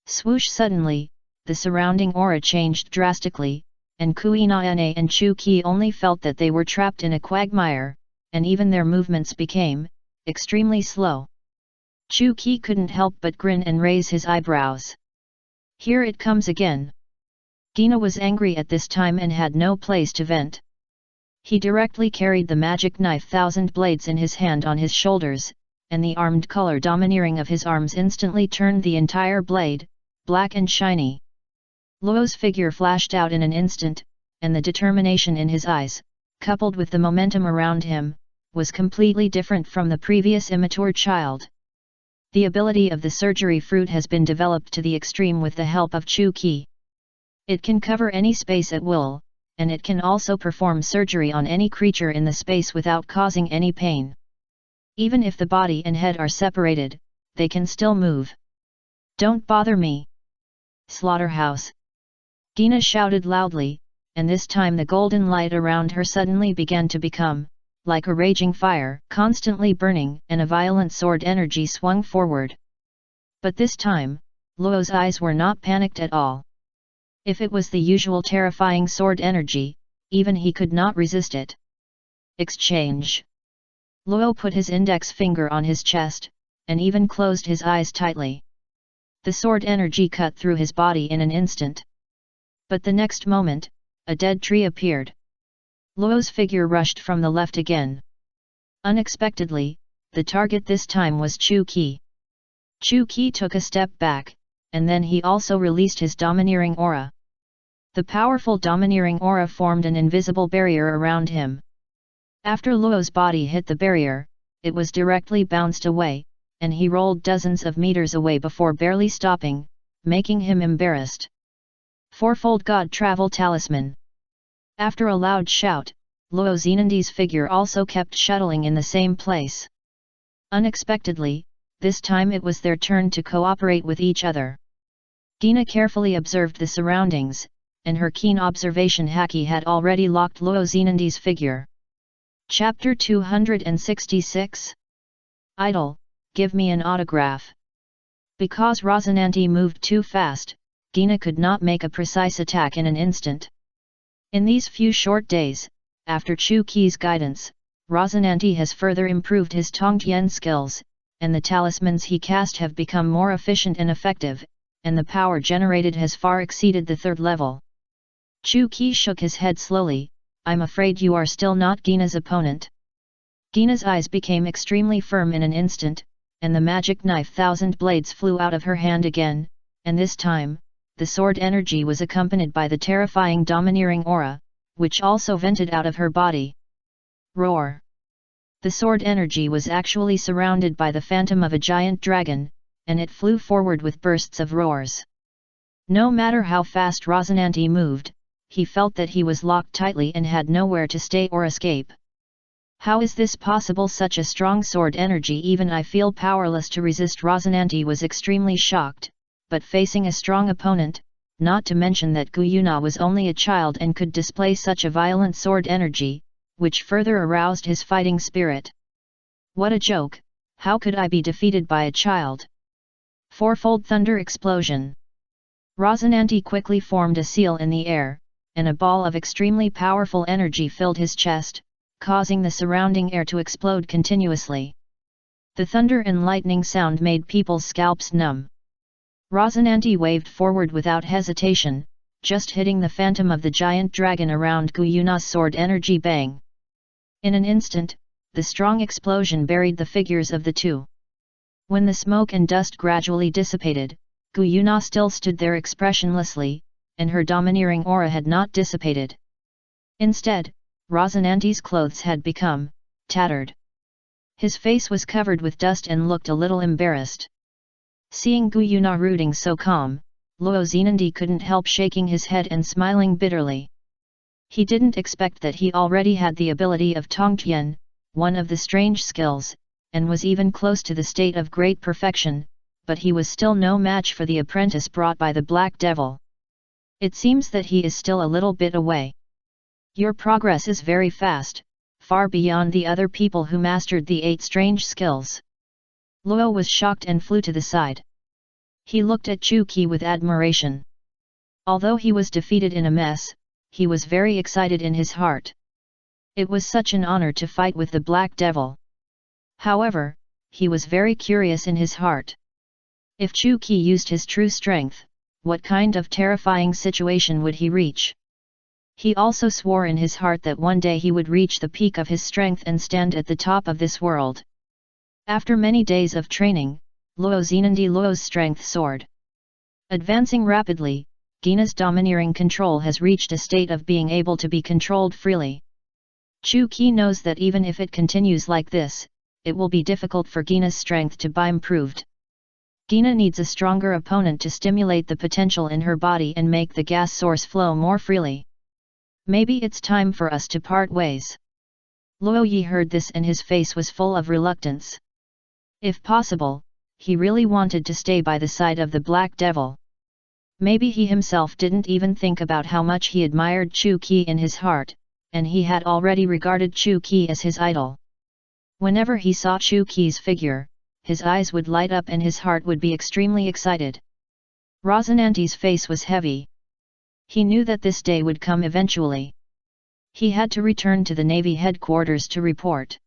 Swoosh! Suddenly, the surrounding aura changed drastically, and Kuina and Chu Qi only felt that they were trapped in a quagmire, and even their movements became extremely slow. Chu Qi couldn't help but grin and raise his eyebrows. Here it comes again. Gina was angry at this time and had no place to vent. He directly carried the magic knife Thousand Blades in his hand on his shoulders, and the armed color domineering of his arms instantly turned the entire blade black and shiny. Luo's figure flashed out in an instant, and the determination in his eyes, coupled with the momentum around him, was completely different from the previous immature child. The ability of the surgery fruit has been developed to the extreme with the help of Chu Qi. It can cover any space at will, and it can also perform surgery on any creature in the space without causing any pain. Even if the body and head are separated, they can still move. Don't bother me! Slaughterhouse! Gina shouted loudly, and this time the golden light around her suddenly began to become like a raging fire, constantly burning, and a violent sword energy swung forward. But this time, Luo's eyes were not panicked at all. If it was the usual terrifying sword energy, even he could not resist it. Exchange! Luo put his index finger on his chest, and even closed his eyes tightly. The sword energy cut through his body in an instant. But the next moment, a dead tree appeared. Luo's figure rushed from the left again. Unexpectedly, the target this time was Chu Qi. Chu Qi took a step back, and then he also released his domineering aura. The powerful domineering aura formed an invisible barrier around him. After Luo's body hit the barrier, it was directly bounced away, and he rolled dozens of meters away before barely stopping, making him embarrassed. Fourfold God Travel Talisman. After a loud shout, Luo Xinandi's figure also kept shuttling in the same place. Unexpectedly, this time it was their turn to cooperate with each other. Gina carefully observed the surroundings, and her keen observation haki had already locked Luo Xinandi's figure. Chapter 266. Idle, give me an autograph. Because Rosinante moved too fast, Gina could not make a precise attack in an instant. In these few short days, after Chu Qi's guidance, Rosinante has further improved his Tongtian skills, and the talismans he cast have become more efficient and effective, and the power generated has far exceeded the third level. Chu Qi shook his head slowly. I'm afraid you are still not Gina's opponent. Gina's eyes became extremely firm in an instant, and the magic knife Thousand Blades flew out of her hand again, and this time, the sword energy was accompanied by the terrifying domineering aura, which also vented out of her body. Roar! The sword energy was actually surrounded by the phantom of a giant dragon, and it flew forward with bursts of roars. No matter how fast Rosinante moved, he felt that he was locked tightly and had nowhere to stay or escape. How is this possible? Such a strong sword energy, even I feel powerless to resist. Rosinante was extremely shocked, but facing a strong opponent, not to mention that Guyuna was only a child and could display such a violent sword energy, which further aroused his fighting spirit. What a joke! How could I be defeated by a child? Fourfold thunder explosion. Rosinante quickly formed a seal in the air, and a ball of extremely powerful energy filled his chest, causing the surrounding air to explode continuously. The thunder and lightning sound made people's scalps numb. Rosinante waved forward without hesitation, just hitting the phantom of the giant dragon around Guyuna's sword energy. Bang! In an instant, the strong explosion buried the figures of the two. When the smoke and dust gradually dissipated, Guyuna still stood there expressionlessly, and her domineering aura had not dissipated. Instead, Rosinante's clothes had become tattered. His face was covered with dust and looked a little embarrassed. Seeing Guyuna rooting so calm, Luo Xinandi couldn't help shaking his head and smiling bitterly. He didn't expect that he already had the ability of Tongtian, one of the strange skills, and was even close to the state of great perfection, but he was still no match for the apprentice brought by the Black Devil. It seems that he is still a little bit away. Your progress is very fast, far beyond the other people who mastered the 8 strange skills. Luo was shocked and flew to the side. He looked at Chu Qi with admiration. Although he was defeated in a mess, he was very excited in his heart. It was such an honor to fight with the Black Devil. However, he was very curious in his heart. If Chu Qi used his true strength, what kind of terrifying situation would he reach? He also swore in his heart that one day he would reach the peak of his strength and stand at the top of this world. After many days of training, Luo's strength soared. Advancing rapidly, Gina's domineering control has reached a state of being able to be controlled freely. Chu Qi knows that even if it continues like this, it will be difficult for Gina's strength to be improved. Gina needs a stronger opponent to stimulate the potential in her body and make the gas source flow more freely. Maybe it's time for us to part ways. Luo Yi heard this and his face was full of reluctance. If possible, he really wanted to stay by the side of the Black Devil. Maybe he himself didn't even think about how much he admired Chu Qi in his heart, and he had already regarded Chu Qi as his idol. Whenever he saw Chu Qi's figure, his eyes would light up and his heart would be extremely excited. Rosinante's face was heavy. He knew that this day would come eventually. He had to return to the Navy headquarters to report.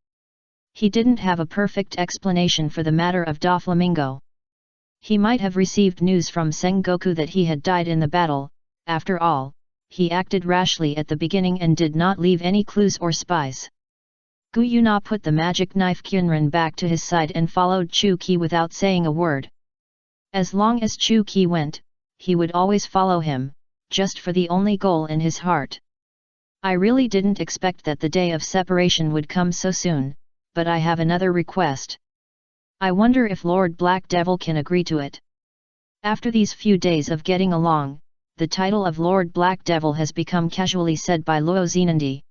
He didn't have a perfect explanation for the matter of Doflamingo. He might have received news from Sengoku that he had died in the battle. After all, he acted rashly at the beginning and did not leave any clues or spies. Gu Yuna put the magic knife Qunren back to his side and followed Chu Qi without saying a word. As long as Chu Qi went, he would always follow him, just for the only goal in his heart. I really didn't expect that the day of separation would come so soon, but I have another request. I wonder if Lord Black Devil can agree to it. After these few days of getting along, the title of Lord Black Devil has become casually said by Luo Zenandi.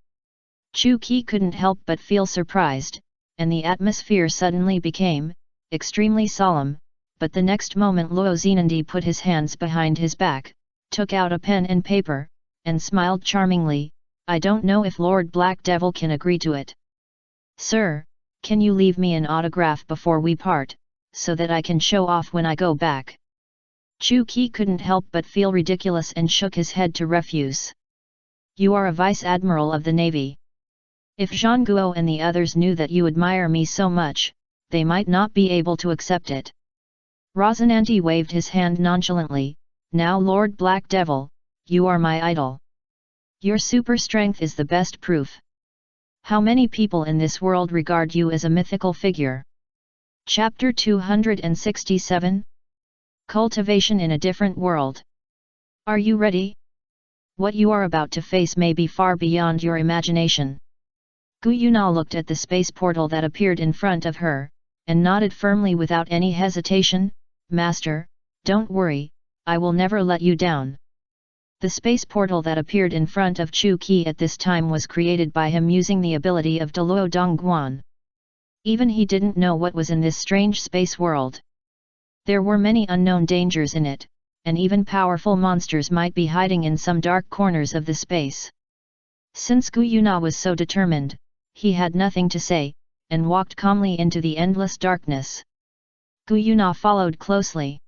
Chu Qi couldn't help but feel surprised, and the atmosphere suddenly became extremely solemn, but the next moment Luo Zenandi put his hands behind his back, took out a pen and paper, and smiled charmingly. I don't know if Lord Black Devil can agree to it. Sir, can you leave me an autograph before we part, so that I can show off when I go back? Chu Qi couldn't help but feel ridiculous and shook his head to refuse. You are a Vice Admiral of the Navy. If Zhang Guo and the others knew that you admire me so much, they might not be able to accept it. Rosinante waved his hand nonchalantly. Now Lord Black Devil, you are my idol. Your super strength is the best proof. How many people in this world regard you as a mythical figure? Chapter 267? Cultivation in a Different World. Are you ready? What you are about to face may be far beyond your imagination. Gu Yuna looked at the space portal that appeared in front of her, and nodded firmly without any hesitation. Master, don't worry, I will never let you down. The space portal that appeared in front of Chu Qi at this time was created by him using the ability of Deluo Dongguan. Even he didn't know what was in this strange space world. There were many unknown dangers in it, and even powerful monsters might be hiding in some dark corners of the space. Since Gu Yuna was so determined, he had nothing to say, and walked calmly into the endless darkness. Gu Yuna followed closely.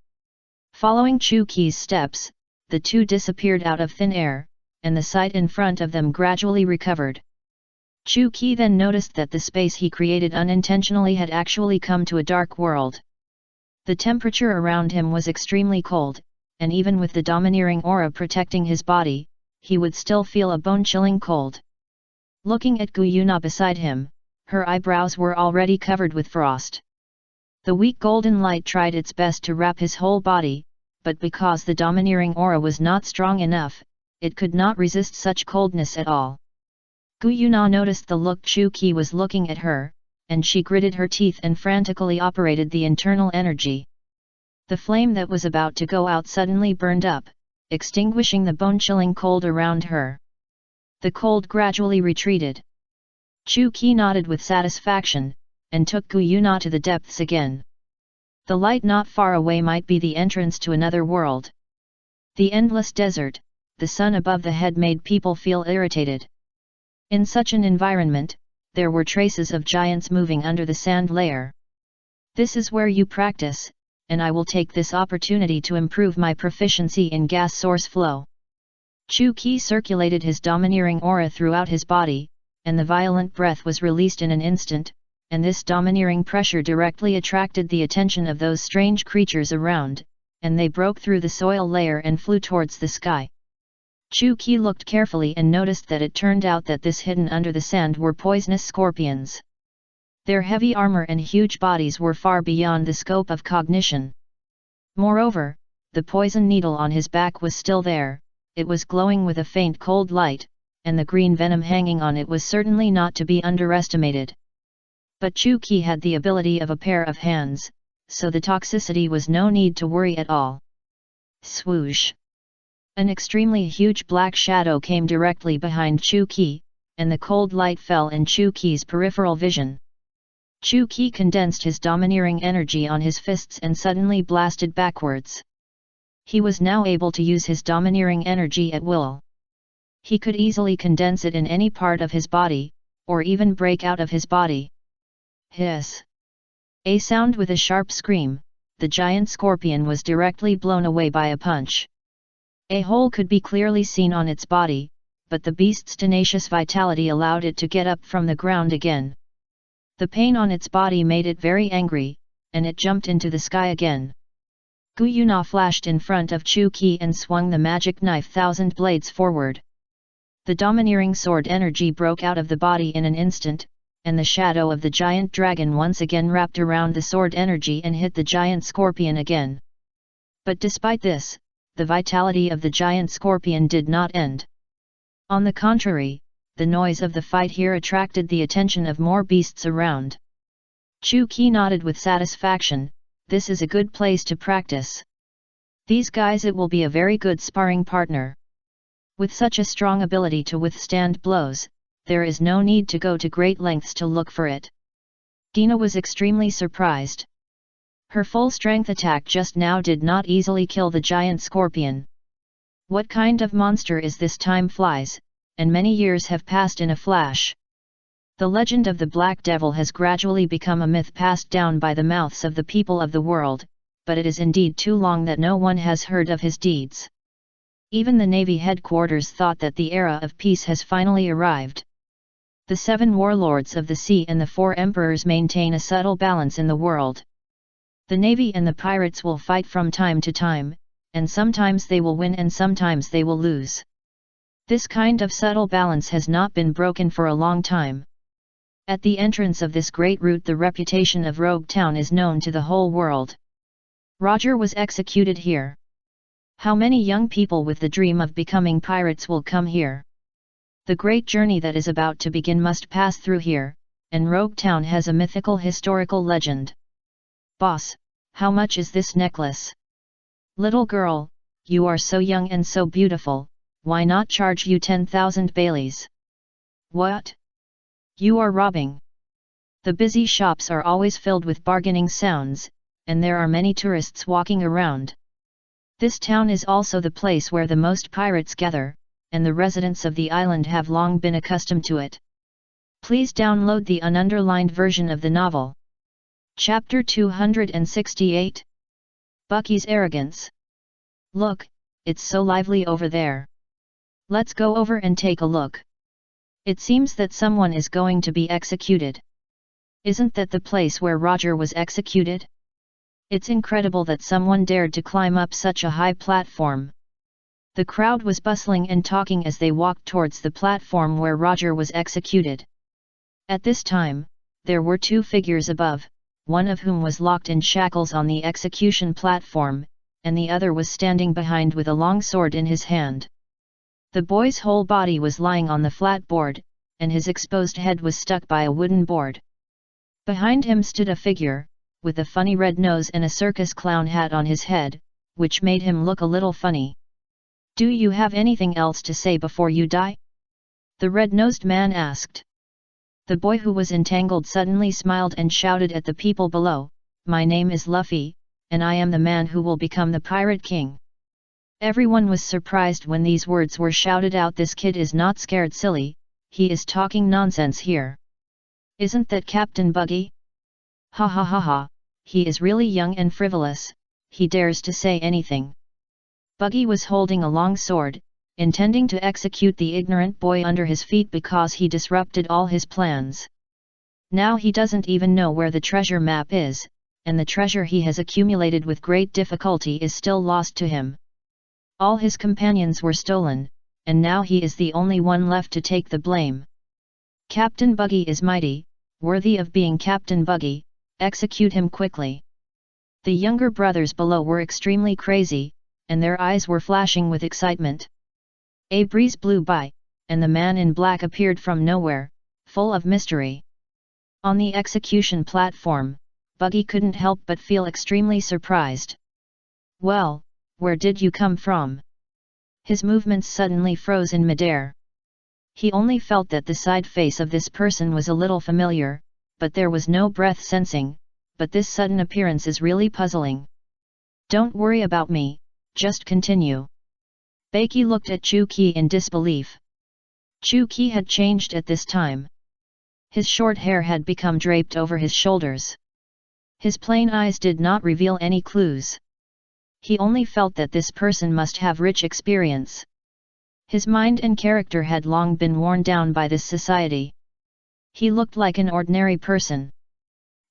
Following Chu Qi's steps, the two disappeared out of thin air, and the sight in front of them gradually recovered. Chu Qi then noticed that the space he created unintentionally had actually come to a dark world. The temperature around him was extremely cold, and even with the domineering aura protecting his body, he would still feel a bone-chilling cold. Looking at Gu Yuna beside him, her eyebrows were already covered with frost. The weak golden light tried its best to wrap his whole body, but because the domineering aura was not strong enough, it could not resist such coldness at all. Gu Yuna noticed the look Chu Qi was looking at her, and she gritted her teeth and frantically operated the internal energy. The flame that was about to go out suddenly burned up, extinguishing the bone-chilling cold around her. The cold gradually retreated. Chu Qi nodded with satisfaction, and took Gu Yuna to the depths again. The light not far away might be the entrance to another world. The endless desert, the sun above the head made people feel irritated. In such an environment, there were traces of giants moving under the sand layer. This is where you practice, and I will take this opportunity to improve my proficiency in gas source flow. Chu Qi circulated his domineering aura throughout his body, and the violent breath was released in an instant, and this domineering pressure directly attracted the attention of those strange creatures around, and they broke through the soil layer and flew towards the sky. Chu Qi looked carefully and noticed that it turned out that this hidden under the sand were poisonous scorpions. Their heavy armor and huge bodies were far beyond the scope of cognition. Moreover, the poison needle on his back was still there, it was glowing with a faint cold light, and the green venom hanging on it was certainly not to be underestimated. But Chu Qi had the ability of a pair of hands, so the toxicity was no need to worry at all. Swoosh! An extremely huge black shadow came directly behind Chu Qi, and the cold light fell in Chu Qi's peripheral vision. Chu Qi condensed his domineering energy on his fists and suddenly blasted backwards. He was now able to use his domineering energy at will. He could easily condense it in any part of his body, or even break out of his body. Hiss! A sound with a sharp scream, the giant scorpion was directly blown away by a punch. A hole could be clearly seen on its body, but the beast's tenacious vitality allowed it to get up from the ground again. The pain on its body made it very angry, and it jumped into the sky again. Gu Yuna flashed in front of Chu Qi and swung the magic knife thousand blades forward. The domineering sword energy broke out of the body in an instant, and the shadow of the giant dragon once again wrapped around the sword energy and hit the giant scorpion again. But despite this, the vitality of the giant scorpion did not end. On the contrary, the noise of the fight here attracted the attention of more beasts around. Chu Qi nodded with satisfaction, this is a good place to practice. These guys, it will be a very good sparring partner. With such a strong ability to withstand blows, there is no need to go to great lengths to look for it. Dina was extremely surprised. Her full-strength attack just now did not easily kill the giant scorpion. What kind of monster is this? Time flies, and many years have passed in a flash. The legend of the Black Devil has gradually become a myth passed down by the mouths of the people of the world, but it is indeed too long that no one has heard of his deeds. Even the Navy headquarters thought that the era of peace has finally arrived. The 7 warlords of the sea and the 4 emperors maintain a subtle balance in the world. The Navy and the pirates will fight from time to time, and sometimes they will win and sometimes they will lose. This kind of subtle balance has not been broken for a long time. At the entrance of this great route, the reputation of Rogue Town is known to the whole world. Roger was executed here. How many young people with the dream of becoming pirates will come here? The great journey that is about to begin must pass through here, and Rogue Town has a mythical historical legend. Boss, how much is this necklace? Little girl, you are so young and so beautiful, why not charge you 10,000 baileys? What? You are robbing. The busy shops are always filled with bargaining sounds, and there are many tourists walking around. This town is also the place where the most pirates gather, and the residents of the island have long been accustomed to it. Please download the ununderlined version of the novel. Chapter 268. Bucky's Arrogance. Look, it's so lively over there. Let's go over and take a look. It seems that someone is going to be executed. Isn't that the place where Roger was executed? It's incredible that someone dared to climb up such a high platform. The crowd was bustling and talking as they walked towards the platform where Roger was executed. At this time, there were 2 figures above, one of whom was locked in shackles on the execution platform, and the other was standing behind with a long sword in his hand. The boy's whole body was lying on the flat board, and his exposed head was stuck by a wooden board. Behind him stood a figure, with a funny red nose and a circus clown hat on his head, which made him look a little funny. Do you have anything else to say before you die? The red-nosed man asked. The boy who was entangled suddenly smiled and shouted at the people below, "My name is Luffy, and I am the man who will become the Pirate King." Everyone was surprised when these words were shouted out. This kid is not scared, silly, he is talking nonsense here. Isn't that Captain Buggy? Ha ha ha ha, he is really young and frivolous, he dares to say anything. Buggy was holding a long sword, intending to execute the ignorant boy under his feet because he disrupted all his plans. Now he doesn't even know where the treasure map is, and the treasure he has accumulated with great difficulty is still lost to him. All his companions were stolen, and now he is the only one left to take the blame. Captain Buggy is mighty, worthy of being Captain Buggy, execute him quickly. The younger brothers below were extremely crazy, and their eyes were flashing with excitement. A breeze blew by, and the man in black appeared from nowhere, full of mystery. On the execution platform, Buggy couldn't help but feel extremely surprised. Well, where did you come from? His movements suddenly froze in midair. He only felt that the side face of this person was a little familiar, but there was no breath sensing, but this sudden appearance is really puzzling. Don't worry about me, just continue. Beiki looked at Chu Qi in disbelief. Chu Qi had changed at this time. His short hair had become draped over his shoulders. His plain eyes did not reveal any clues. He only felt that this person must have rich experience. His mind and character had long been worn down by this society. He looked like an ordinary person.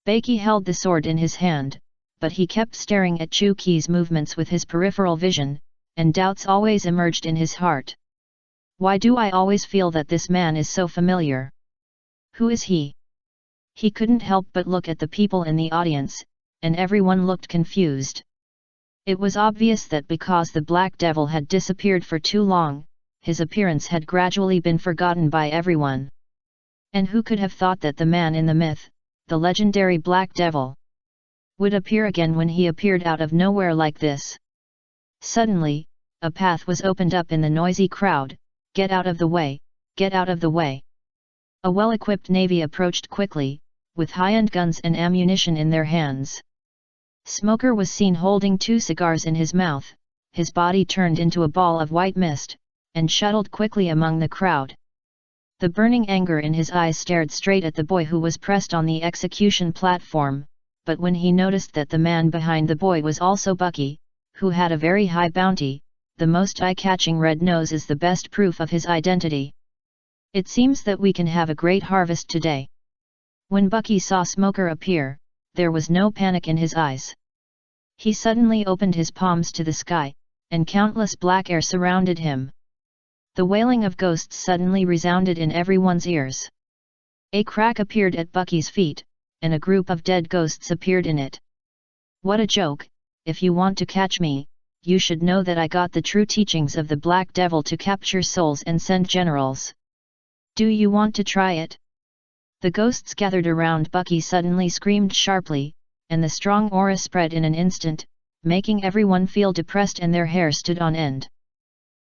Beiki held the sword in his hand, but he kept staring at Chu Qi's movements with his peripheral vision, and doubts always emerged in his heart. Why do I always feel that this man is so familiar? Who is he? He couldn't help but look at the people in the audience, and everyone looked confused. It was obvious that because the Black Devil had disappeared for too long, his appearance had gradually been forgotten by everyone. And who could have thought that the man in the myth, the legendary Black Devil, would appear again when he appeared out of nowhere like this? Suddenly, a path was opened up in the noisy crowd. Get out of the way, get out of the way. A well-equipped navy approached quickly, with high-end guns and ammunition in their hands. Smoker was seen holding 2 cigars in his mouth, his body turned into a ball of white mist, and shuttled quickly among the crowd. The burning anger in his eyes stared straight at the boy who was pressed on the execution platform, but when he noticed that the man behind the boy was also Bucky, who had a very high bounty, the most eye-catching red nose is the best proof of his identity. It seems that we can have a great harvest today. When Bucky saw Smoker appear, there was no panic in his eyes. He suddenly opened his palms to the sky, and countless black air surrounded him. The wailing of ghosts suddenly resounded in everyone's ears. A crack appeared at Bucky's feet, and a group of dead ghosts appeared in it. What a joke! If you want to catch me, you should know that I got the true teachings of the Black Devil to capture souls and send generals. Do you want to try it? The ghosts gathered around Bucky suddenly screamed sharply, and the strong aura spread in an instant, making everyone feel depressed and their hair stood on end.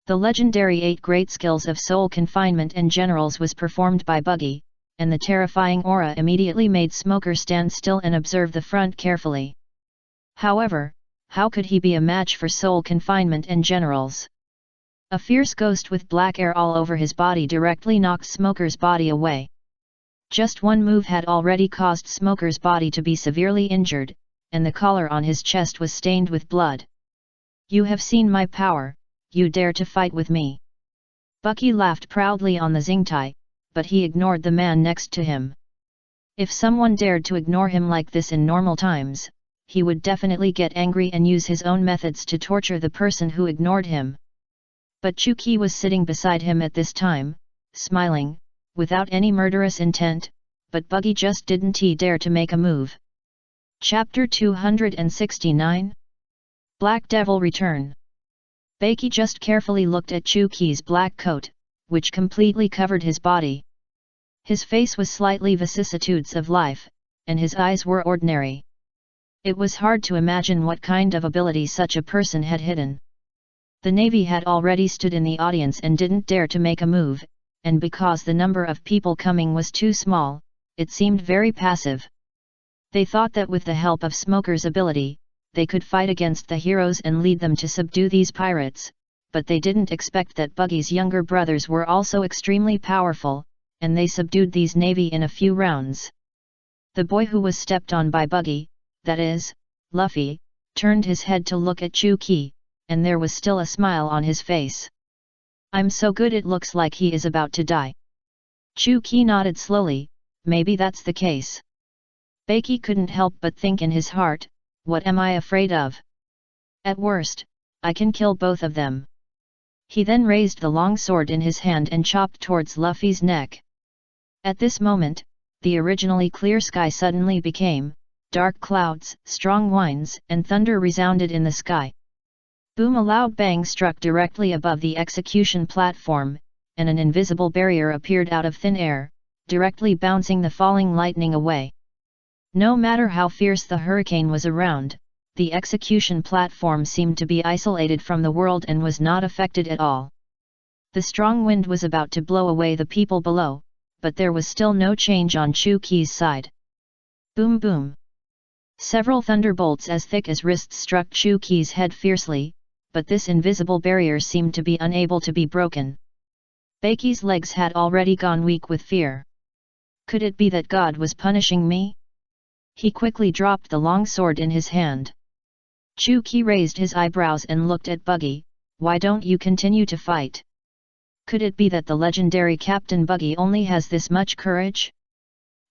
The legendary 8 great skills of soul confinement and generals was performed by Buggy, and the terrifying aura immediately made Smoker stand still and observe the front carefully. However, how could he be a match for soul confinement and generals? A fierce ghost with black air all over his body directly knocked Smoker's body away. Just one move had already caused Smoker's body to be severely injured, and the collar on his chest was stained with blood. You have seen my power, you dare to fight with me. Bucky laughed proudly on the Xingtai, but he ignored the man next to him. If someone dared to ignore him like this in normal times, he would definitely get angry and use his own methods to torture the person who ignored him. But Chu Qi was sitting beside him at this time, smiling, without any murderous intent, but Buggy just didn't dare to make a move. Chapter 269 Black Devil Return. Beiki just carefully looked at Chu Qi's black coat, which completely covered his body. His face was slightly vicissitudes of life, and his eyes were ordinary. It was hard to imagine what kind of ability such a person had hidden. The navy had already stood in the audience and didn't dare to make a move, and because the number of people coming was too small, it seemed very passive. They thought that with the help of Smoker's ability, they could fight against the heroes and lead them to subdue these pirates, but they didn't expect that Buggy's younger brothers were also extremely powerful, and they subdued these navy in a few rounds. The boy who was stepped on by Buggy, that is, Luffy, turned his head to look at Chuki, and there was still a smile on his face. I'm so good it looks like he is about to die. Chuki nodded slowly, maybe that's the case. Baki couldn't help but think in his heart, what am I afraid of? At worst, I can kill both of them. He then raised the long sword in his hand and chopped towards Luffy's neck. At this moment, the originally clear sky suddenly became dark clouds, strong winds, and thunder resounded in the sky. Boom! A loud bang struck directly above the execution platform, and an invisible barrier appeared out of thin air, directly bouncing the falling lightning away. No matter how fierce the hurricane was around, the execution platform seemed to be isolated from the world and was not affected at all. The strong wind was about to blow away the people below, but there was still no change on Chuki's side. Boom boom! Several thunderbolts as thick as wrists struck Chuki's head fiercely, but this invisible barrier seemed to be unable to be broken. Baki's legs had already gone weak with fear. Could it be that God was punishing me? He quickly dropped the long sword in his hand. Chuki raised his eyebrows and looked at Buggy. Why don't you continue to fight? Could it be that the legendary Captain Buggy only has this much courage?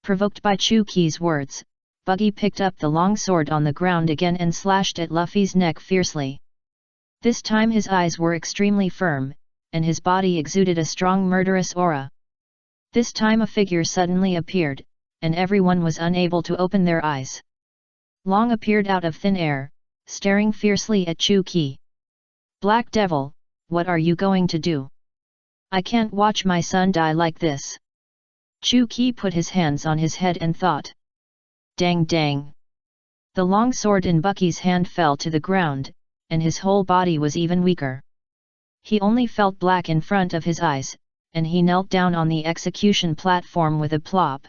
Provoked by Chuki's words, Buggy picked up the long sword on the ground again and slashed at Luffy's neck fiercely. This time his eyes were extremely firm, and his body exuded a strong murderous aura. This time a figure suddenly appeared, and everyone was unable to open their eyes. Long appeared out of thin air, staring fiercely at Chuki. Black Devil, what are you going to do? I can't watch my son die like this. Chuki put his hands on his head and thought. Dang dang! The long sword in Buggy's hand fell to the ground, and his whole body was even weaker. He only felt black in front of his eyes, and he knelt down on the execution platform with a plop.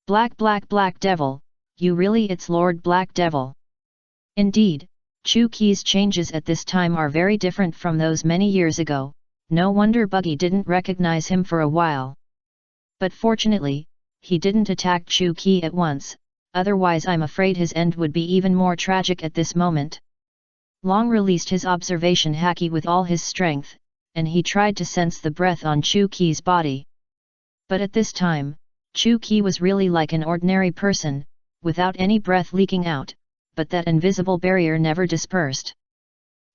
Black Devil, you really it's Lord Black Devil. Indeed, Chuki's changes at this time are very different from those many years ago, no wonder Buggy didn't recognize him for a while. But fortunately, he didn't attack Chuki at once, otherwise I'm afraid his end would be even more tragic at this moment. Long released his observation haki with all his strength, and he tried to sense the breath on Chuki's body. But at this time, Chuki was really like an ordinary person, without any breath leaking out, but that invisible barrier never dispersed.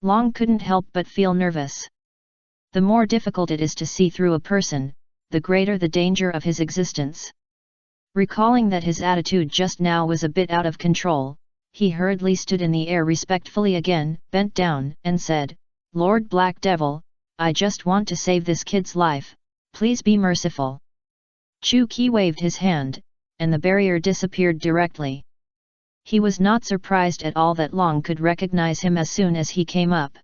Long couldn't help but feel nervous. The more difficult it is to see through a person, the greater the danger of his existence. Recalling that his attitude just now was a bit out of control, he hurriedly stood in the air respectfully again, bent down, and said, Lord Black Devil, I just want to save this kid's life, please be merciful. Chuki waved his hand, and the barrier disappeared directly. He was not surprised at all that Long could recognize him as soon as he came up.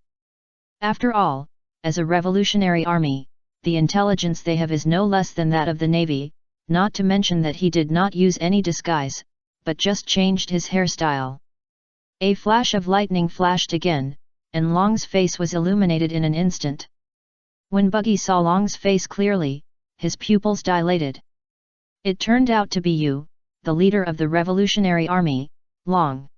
After all, as a revolutionary army, the intelligence they have is no less than that of the Navy, not to mention that he did not use any disguise, but just changed his hairstyle. A flash of lightning flashed again, and Long's face was illuminated in an instant. When Buggy saw Long's face clearly, his pupils dilated. It turned out to be you, the leader of the Revolutionary Army, Long.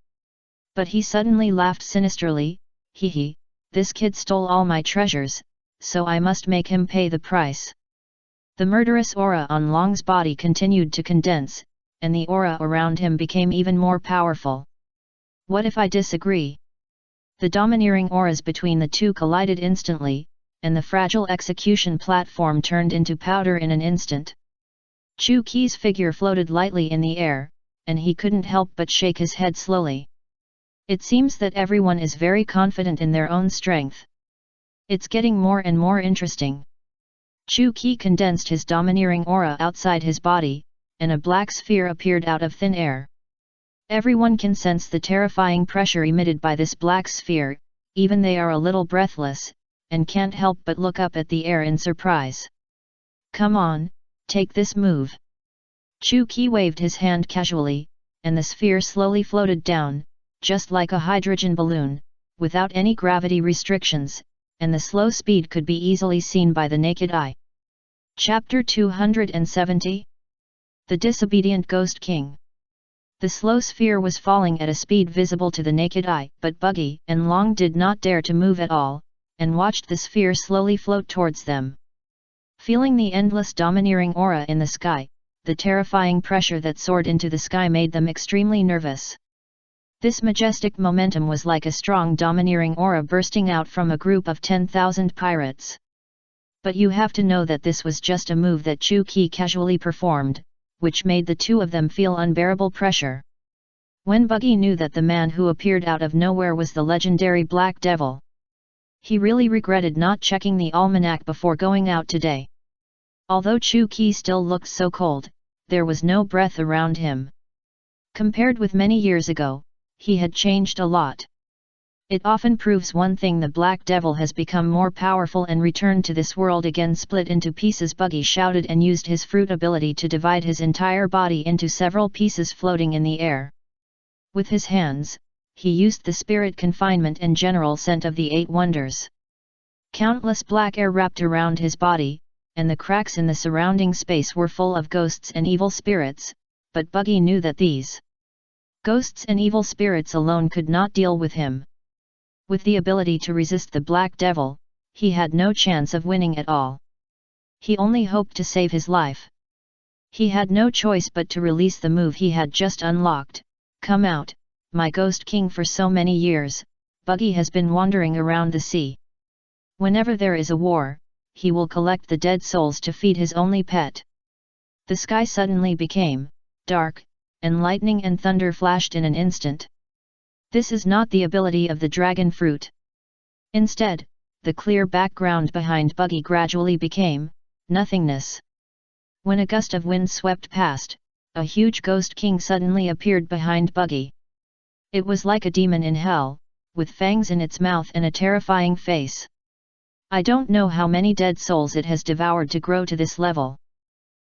But he suddenly laughed sinisterly, hee, this kid stole all my treasures, so I must make him pay the price. The murderous aura on Long's body continued to condense, and the aura around him became even more powerful. What if I disagree? The domineering auras between the two collided instantly, and the fragile execution platform turned into powder in an instant. Chuki's figure floated lightly in the air, and he couldn't help but shake his head slowly. It seems that everyone is very confident in their own strength. It's getting more and more interesting. Chuki condensed his domineering aura outside his body, and a black sphere appeared out of thin air. Everyone can sense the terrifying pressure emitted by this black sphere, even they are a little breathless, and can't help but look up at the air in surprise. Come on, take this move. Chuki waved his hand casually, and the sphere slowly floated down, just like a hydrogen balloon, without any gravity restrictions, and the slow speed could be easily seen by the naked eye. Chapter 270. The Disobedient Ghost King. The slow sphere was falling at a speed visible to the naked eye, but Buggy and Long did not dare to move at all, and watched the sphere slowly float towards them. Feeling the endless domineering aura in the sky, the terrifying pressure that soared into the sky made them extremely nervous. This majestic momentum was like a strong domineering aura bursting out from a group of 10,000 pirates. But you have to know that this was just a move that Chu-Ki casually performed, which made the two of them feel unbearable pressure. When Buggy knew that the man who appeared out of nowhere was the legendary Black Devil, he really regretted not checking the almanac before going out today. Although Chu-Ki still looked so cold, there was no breath around him. Compared with many years ago, he had changed a lot. It often proves one thing: the Black Devil has become more powerful and returned to this world again. Split into pieces, Buggy shouted and used his fruit ability to divide his entire body into several pieces floating in the air. With his hands, he used the spirit confinement and general scent of the 8 wonders. Countless black air wrapped around his body, and the cracks in the surrounding space were full of ghosts and evil spirits, but Buggy knew that these ghosts and evil spirits alone could not deal with him. With the ability to resist the Black Devil, he had no chance of winning at all. He only hoped to save his life. He had no choice but to release the move he had just unlocked. Come out, my Ghost King. For so many years, Buggy has been wandering around the sea. Whenever there is a war, he will collect the dead souls to feed his only pet. The sky suddenly became dark, and lightning and thunder flashed in an instant. This is not the ability of the dragon fruit. Instead, the clear background behind Buggy gradually became nothingness. When a gust of wind swept past, a huge Ghost King suddenly appeared behind Buggy. It was like a demon in hell, with fangs in its mouth and a terrifying face. I don't know how many dead souls it has devoured to grow to this level.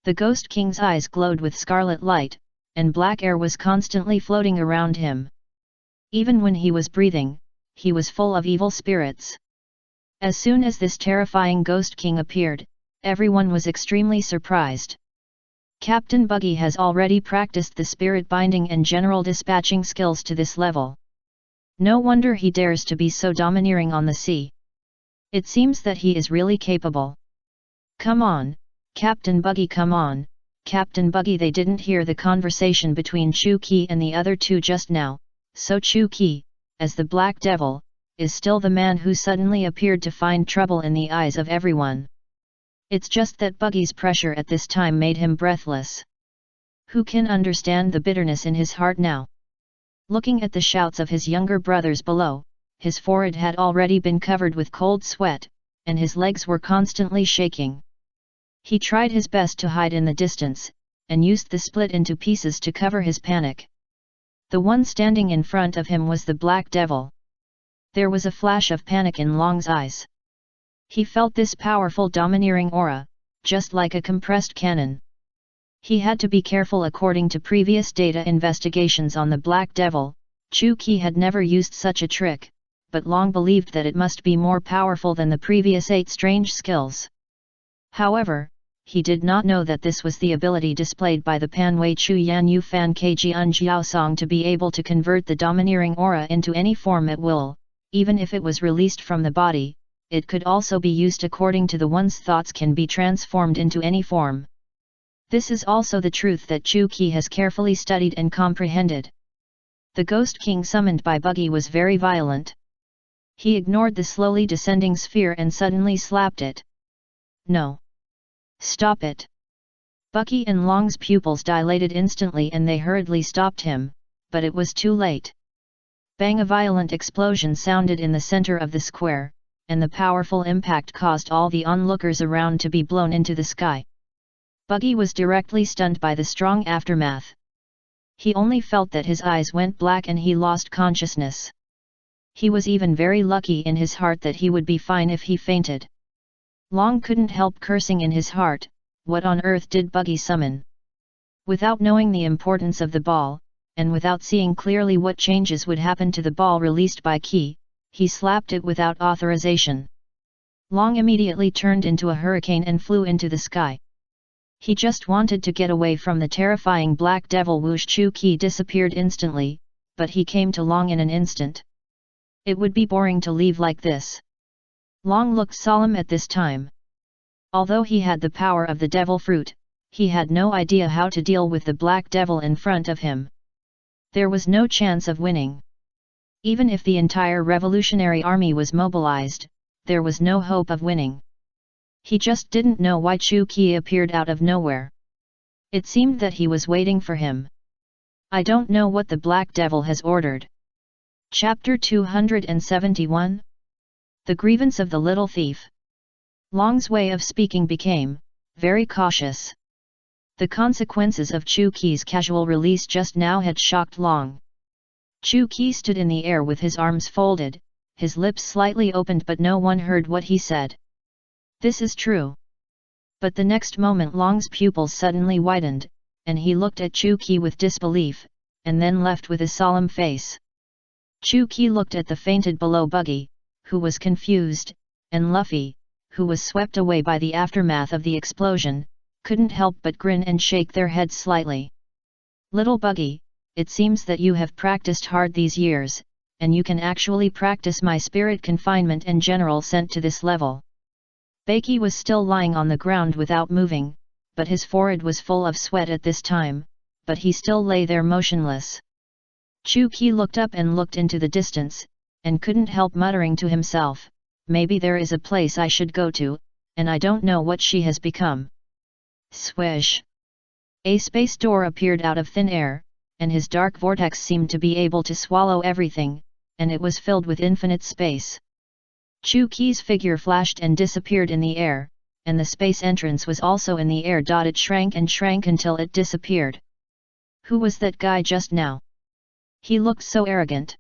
The Ghost King's eyes glowed with scarlet light, and black air was constantly floating around him. Even when he was breathing, he was full of evil spirits. As soon as this terrifying Ghost King appeared, everyone was extremely surprised. Captain Buggy has already practiced the spirit binding and general dispatching skills to this level. No wonder he dares to be so domineering on the sea. It seems that he is really capable. Come on, Captain Buggy, come on, Captain Buggy. They didn't hear the conversation between Chu-Ki and the other two just now. So Chu-Ki, as the Black Devil, is still the man who suddenly appeared to find trouble in the eyes of everyone. It's just that Buggy's pressure at this time made him breathless. Who can understand the bitterness in his heart now? Looking at the shouts of his younger brothers below, his forehead had already been covered with cold sweat, and his legs were constantly shaking. He tried his best to hide in the distance, and used the split into pieces to cover his panic. The one standing in front of him was the Black Devil. There was a flash of panic in Long's eyes. He felt this powerful domineering aura, just like a compressed cannon. He had to be careful. According to previous data investigations on the Black Devil, Chu-Ki had never used such a trick, but Long believed that it must be more powerful than the previous 8 strange skills. However, he did not know that this was the ability displayed by the Panwei Chu Yan Yu Fan Kjian Jiao Song to be able to convert the domineering aura into any form at will. Even if it was released from the body, it could also be used according to the one's thoughts can be transformed into any form. This is also the truth that Chu-Ki has carefully studied and comprehended. The Ghost King summoned by Buggy was very violent. He ignored the slowly descending sphere and suddenly slapped it. No! Stop it! Buggy and Long's pupils dilated instantly and they hurriedly stopped him, but it was too late. Bang! A violent explosion sounded in the center of the square, and the powerful impact caused all the onlookers around to be blown into the sky. Buggy was directly stunned by the strong aftermath. He only felt that his eyes went black and he lost consciousness. He was even very lucky in his heart that he would be fine if he fainted. Long couldn't help cursing in his heart. What on earth did Buggy summon? Without knowing the importance of the ball, and without seeing clearly what changes would happen to the ball released by Qi, he slapped it without authorization. Long immediately turned into a hurricane and flew into the sky. He just wanted to get away from the terrifying black devil. Whoosh! Chu-Ki disappeared instantly, but he came to Long in an instant. It would be boring to leave like this. Long looked solemn at this time. Although he had the power of the devil fruit, he had no idea how to deal with the black devil in front of him. There was no chance of winning. Even if the entire revolutionary army was mobilized, there was no hope of winning. He just didn't know why Chu-Ki appeared out of nowhere. It seemed that he was waiting for him. I don't know what the black devil has ordered. Chapter 271. The Grievance of the Little Thief. Long's way of speaking became very cautious. The consequences of Chu-Ki's casual release just now had shocked Long. Chu-Ki stood in the air with his arms folded, his lips slightly opened, but no one heard what he said. This is true. But the next moment Long's pupils suddenly widened, and he looked at Chu-Ki with disbelief, and then left with a solemn face. Chu-Ki looked at the fainted below Buggy, who was confused, and Luffy, who was swept away by the aftermath of the explosion, couldn't help but grin and shake their heads slightly. Little Buggy, it seems that you have practiced hard these years, and you can actually practice my spirit confinement and general scent to this level. Bakey was still lying on the ground without moving, but his forehead was full of sweat at this time, but he still lay there motionless. Chu-Ki looked up and looked into the distance, and couldn't help muttering to himself, maybe there is a place I should go to, and I don't know what she has become. Swish! A space door appeared out of thin air, and his dark vortex seemed to be able to swallow everything, and it was filled with infinite space. Chu-Ki's figure flashed and disappeared in the air, and the space entrance was also in the air. It shrank and shrank until it disappeared. Who was that guy just now? He looked so arrogant.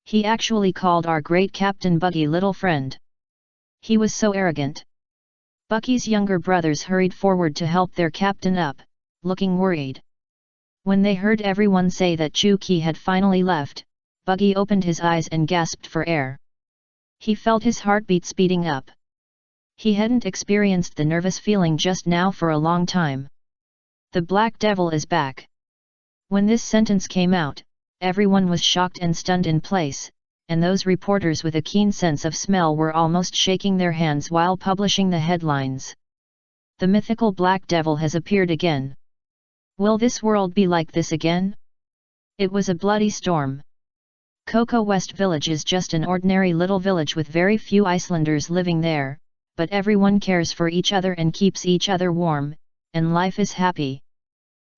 He actually called our great Captain Buggy little friend. He was so arrogant. Bucky's younger brothers hurried forward to help their captain up, looking worried. When they heard everyone say that Chu-Ki had finally left, Buggy opened his eyes and gasped for air. He felt his heartbeat speeding up. He hadn't experienced the nervous feeling just now for a long time. The Black Devil is back. When this sentence came out, everyone was shocked and stunned in place, and those reporters with a keen sense of smell were almost shaking their hands while publishing the headlines. The mythical Black Devil has appeared again. Will this world be like this again? It was a bloody storm. Cocoa West Village is just an ordinary little village with very few Icelanders living there, but everyone cares for each other and keeps each other warm, and life is happy.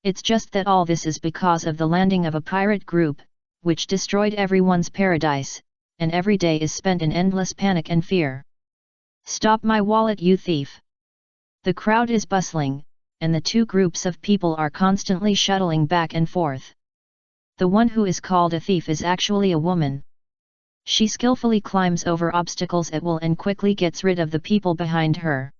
It's just that all this is because of the landing of a pirate group, which destroyed everyone's paradise, and every day is spent in endless panic and fear. Stop my wallet, you thief! The crowd is bustling, and the two groups of people are constantly shuttling back and forth. The one who is called a thief is actually a woman. She skillfully climbs over obstacles at will and quickly gets rid of the people behind her.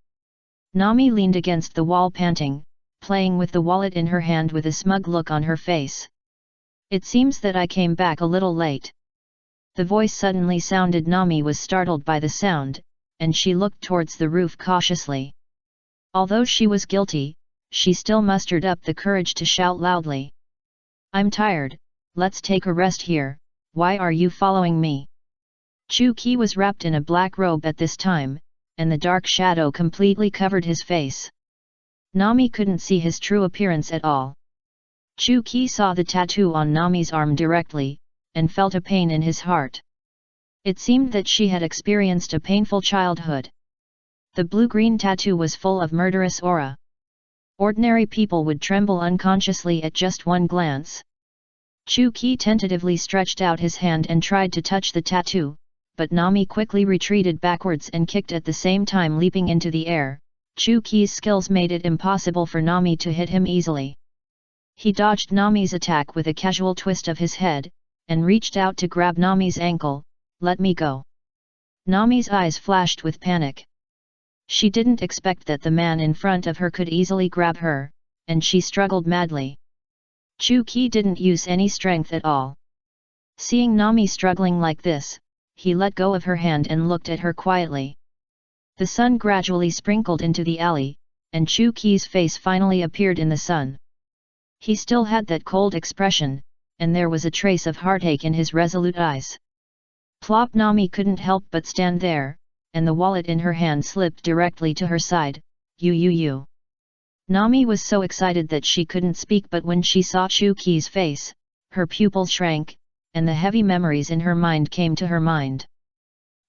Nami leaned against the wall panting, playing with the wallet in her hand with a smug look on her face. It seems that I came back a little late. The voice suddenly sounded. Nami was startled by the sound, and she looked towards the roof cautiously. Although she was guilty, she still mustered up the courage to shout loudly. I'm tired, let's take a rest here, why are you following me? Chu-Ki was wrapped in a black robe at this time, and the dark shadow completely covered his face. Nami couldn't see his true appearance at all. Chu-Ki saw the tattoo on Nami's arm directly, and felt a pain in his heart. It seemed that she had experienced a painful childhood. The blue-green tattoo was full of murderous aura. Ordinary people would tremble unconsciously at just one glance. Chu-Ki tentatively stretched out his hand and tried to touch the tattoo, but Nami quickly retreated backwards and kicked at the same time, leaping into the air. Chu-Ki's skills made it impossible for Nami to hit him easily. He dodged Nami's attack with a casual twist of his head, and reached out to grab Nami's ankle. Let me go. Nami's eyes flashed with panic. She didn't expect that the man in front of her could easily grab her, and she struggled madly. Chu-Ki didn't use any strength at all. Seeing Nami struggling like this, he let go of her hand and looked at her quietly. The sun gradually sprinkled into the alley, and Chu-Ki's face finally appeared in the sun. He still had that cold expression, and there was a trace of heartache in his resolute eyes. Plop! Nami couldn't help but stand there, and the wallet in her hand slipped directly to her side. You. Nami was so excited that she couldn't speak, but when she saw Chu-Ki's face, her pupils shrank, and the heavy memories in her mind came to her mind.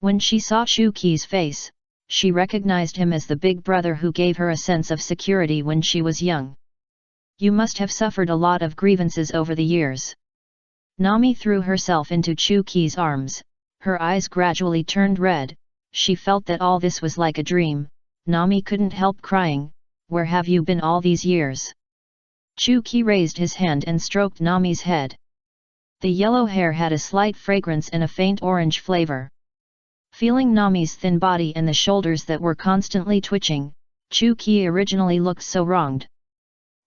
When she saw Chu-Ki's face, she recognized him as the big brother who gave her a sense of security when she was young. You must have suffered a lot of grievances over the years. Nami threw herself into Chu-Ki's arms, her eyes gradually turned red, she felt that all this was like a dream. Nami couldn't help crying, "Where have you been all these years?" Chu-Ki raised his hand and stroked Nami's head. The yellow hair had a slight fragrance and a faint orange flavor. Feeling Nami's thin body and the shoulders that were constantly twitching, Chu-Ki originally looked so wronged.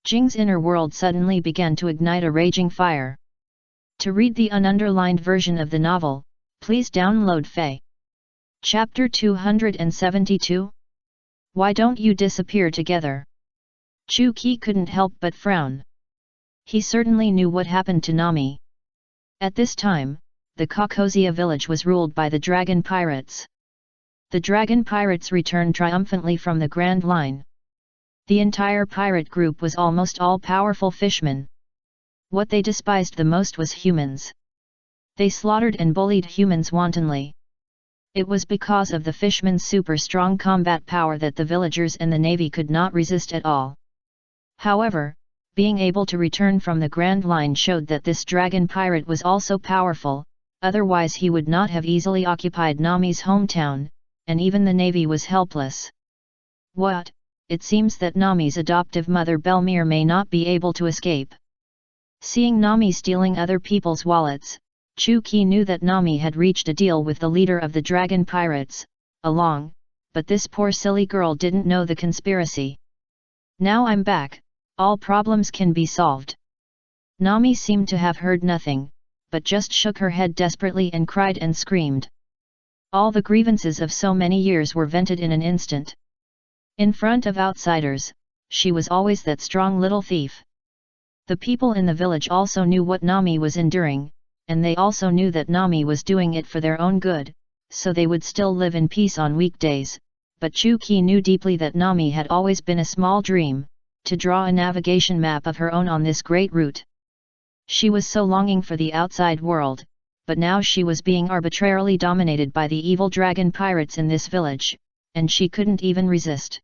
Jing's inner world suddenly began to ignite a raging fire. To read the ununderlined version of the novel, please download Fae. Chapter 272. Why don't you disappear together? Chu-Ki couldn't help but frown. He certainly knew what happened to Nami. At this time, the Caucosia village was ruled by the dragon pirates. The dragon pirates returned triumphantly from the Grand Line. The entire pirate group was almost all powerful fishmen. What they despised the most was humans. They slaughtered and bullied humans wantonly. It was because of the fishmen's super strong combat power that the villagers and the navy could not resist at all. However, being able to return from the Grand Line showed that this dragon pirate was also powerful, otherwise he would not have easily occupied Nami's hometown, and even the navy was helpless. What? It seems that Nami's adoptive mother Belmere may not be able to escape. Seeing Nami stealing other people's wallets, Chu-Ki knew that Nami had reached a deal with the leader of the dragon pirates, Along, but this poor silly girl didn't know the conspiracy. Now I'm back, all problems can be solved. Nami seemed to have heard nothing, but just shook her head desperately and cried and screamed. All the grievances of so many years were vented in an instant. In front of outsiders, she was always that strong little thief. The people in the village also knew what Nami was enduring, and they also knew that Nami was doing it for their own good, so they would still live in peace on weekdays, but Chu-Ki knew deeply that Nami had always been a small dream, to draw a navigation map of her own on this great route. She was so longing for the outside world, but now she was being arbitrarily dominated by the evil dragon pirates in this village, and she couldn't even resist.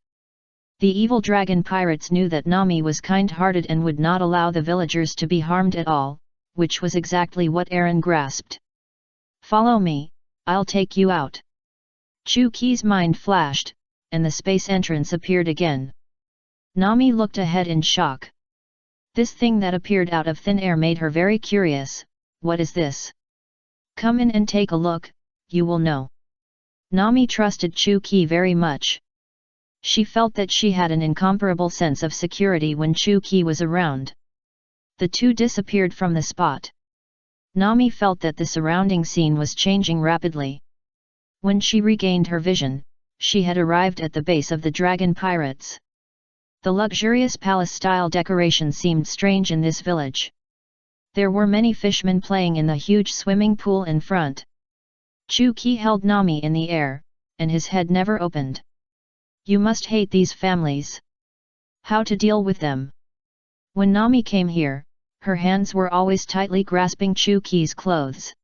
The evil dragon pirates knew that Nami was kind-hearted and would not allow the villagers to be harmed at all, which was exactly what Eren grasped. "Follow me, I'll take you out." Chu-Ki's mind flashed, and the space entrance appeared again. Nami looked ahead in shock. This thing that appeared out of thin air made her very curious. What is this? Come in and take a look, you will know. Nami trusted Chu-Ki very much. She felt that she had an incomparable sense of security when Chu-Ki was around. The two disappeared from the spot. Nami felt that the surrounding scene was changing rapidly. When she regained her vision, she had arrived at the base of the dragon pirates. The luxurious palace-style decoration seemed strange in this village. There were many fishmen playing in the huge swimming pool in front. Chu-Ki held Nami in the air, and his head never opened. You must hate these families. How to deal with them? When Nami came here, her hands were always tightly grasping Chu-Ki's clothes.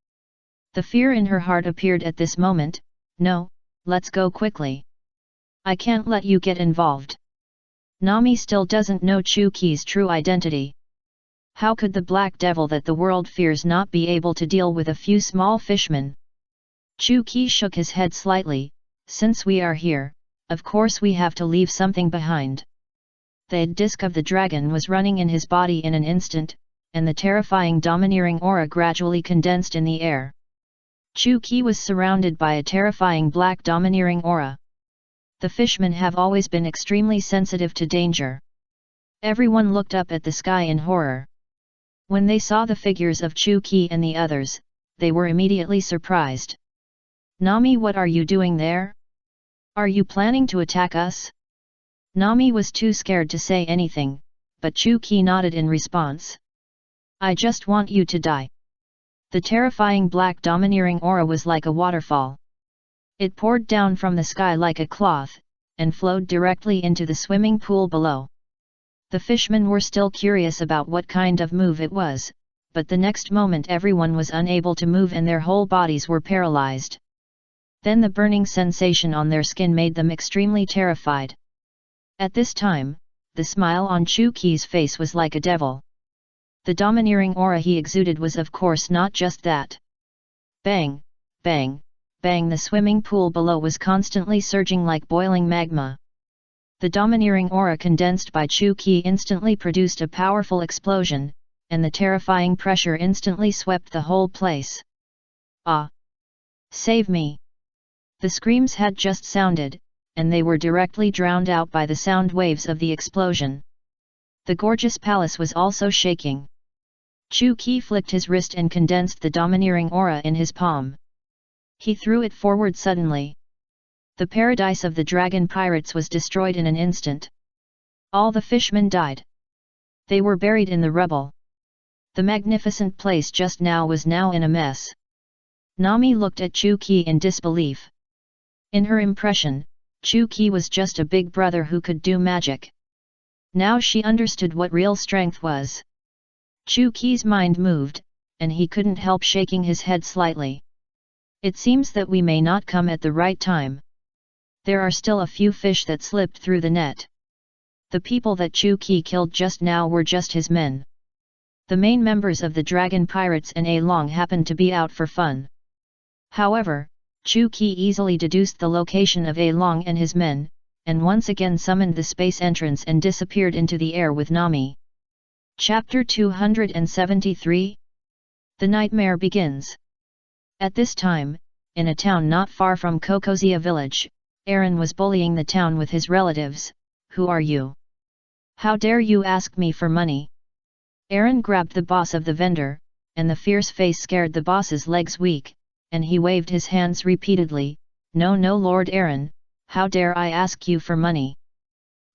The fear in her heart appeared at this moment. No, let's go quickly. I can't let you get involved. Nami still doesn't know Chu-Ki's true identity. How could the black devil that the world fears not be able to deal with a few small fishmen? Chu-Ki shook his head slightly. Since we are here, of course we have to leave something behind. The disc of the dragon was running in his body in an instant, and the terrifying domineering aura gradually condensed in the air. Chu-Ki was surrounded by a terrifying black domineering aura. The fishmen have always been extremely sensitive to danger. Everyone looked up at the sky in horror. When they saw the figures of Chu-Ki and the others, they were immediately surprised. Nami, what are you doing there? Are you planning to attack us? Nami was too scared to say anything, but Chu-Ki nodded in response. I just want you to die. The terrifying black domineering aura was like a waterfall. It poured down from the sky like a cloth, and flowed directly into the swimming pool below. The fishmen were still curious about what kind of move it was, but the next moment everyone was unable to move and their whole bodies were paralyzed. Then the burning sensation on their skin made them extremely terrified. At this time, the smile on Chu-Ki's face was like a devil. The domineering aura he exuded was of course not just that. Bang, bang, bang, the swimming pool below was constantly surging like boiling magma. The domineering aura condensed by Chu-Ki instantly produced a powerful explosion, and the terrifying pressure instantly swept the whole place. Ah! Save me! The screams had just sounded, and they were directly drowned out by the sound waves of the explosion. The gorgeous palace was also shaking. Chu-Ki flicked his wrist and condensed the domineering aura in his palm. He threw it forward suddenly. The paradise of the dragon pirates was destroyed in an instant. All the fishmen died. They were buried in the rubble. The magnificent place just now was now in a mess. Nami looked at Chu-Ki in disbelief. In her impression, Chu-Ki was just a big brother who could do magic. Now she understood what real strength was. Chu-Ki's mind moved, and he couldn't help shaking his head slightly. It seems that we may not come at the right time. There are still a few fish that slipped through the net. The people that Chu-Ki killed just now were just his men. The main members of the dragon pirates and A Long happened to be out for fun. However, Chu-Ki easily deduced the location of A Long and his men, and once again summoned the space entrance and disappeared into the air with Nami. Chapter 273? The Nightmare Begins. At this time, in a town not far from Kokozia village, Aaron was bullying the town with his relatives. Who are you? How dare you ask me for money? Aaron grabbed the boss of the vendor, and the fierce face scared the boss's legs weak, and he waved his hands repeatedly. No, no, Lord Aaron, how dare I ask you for money?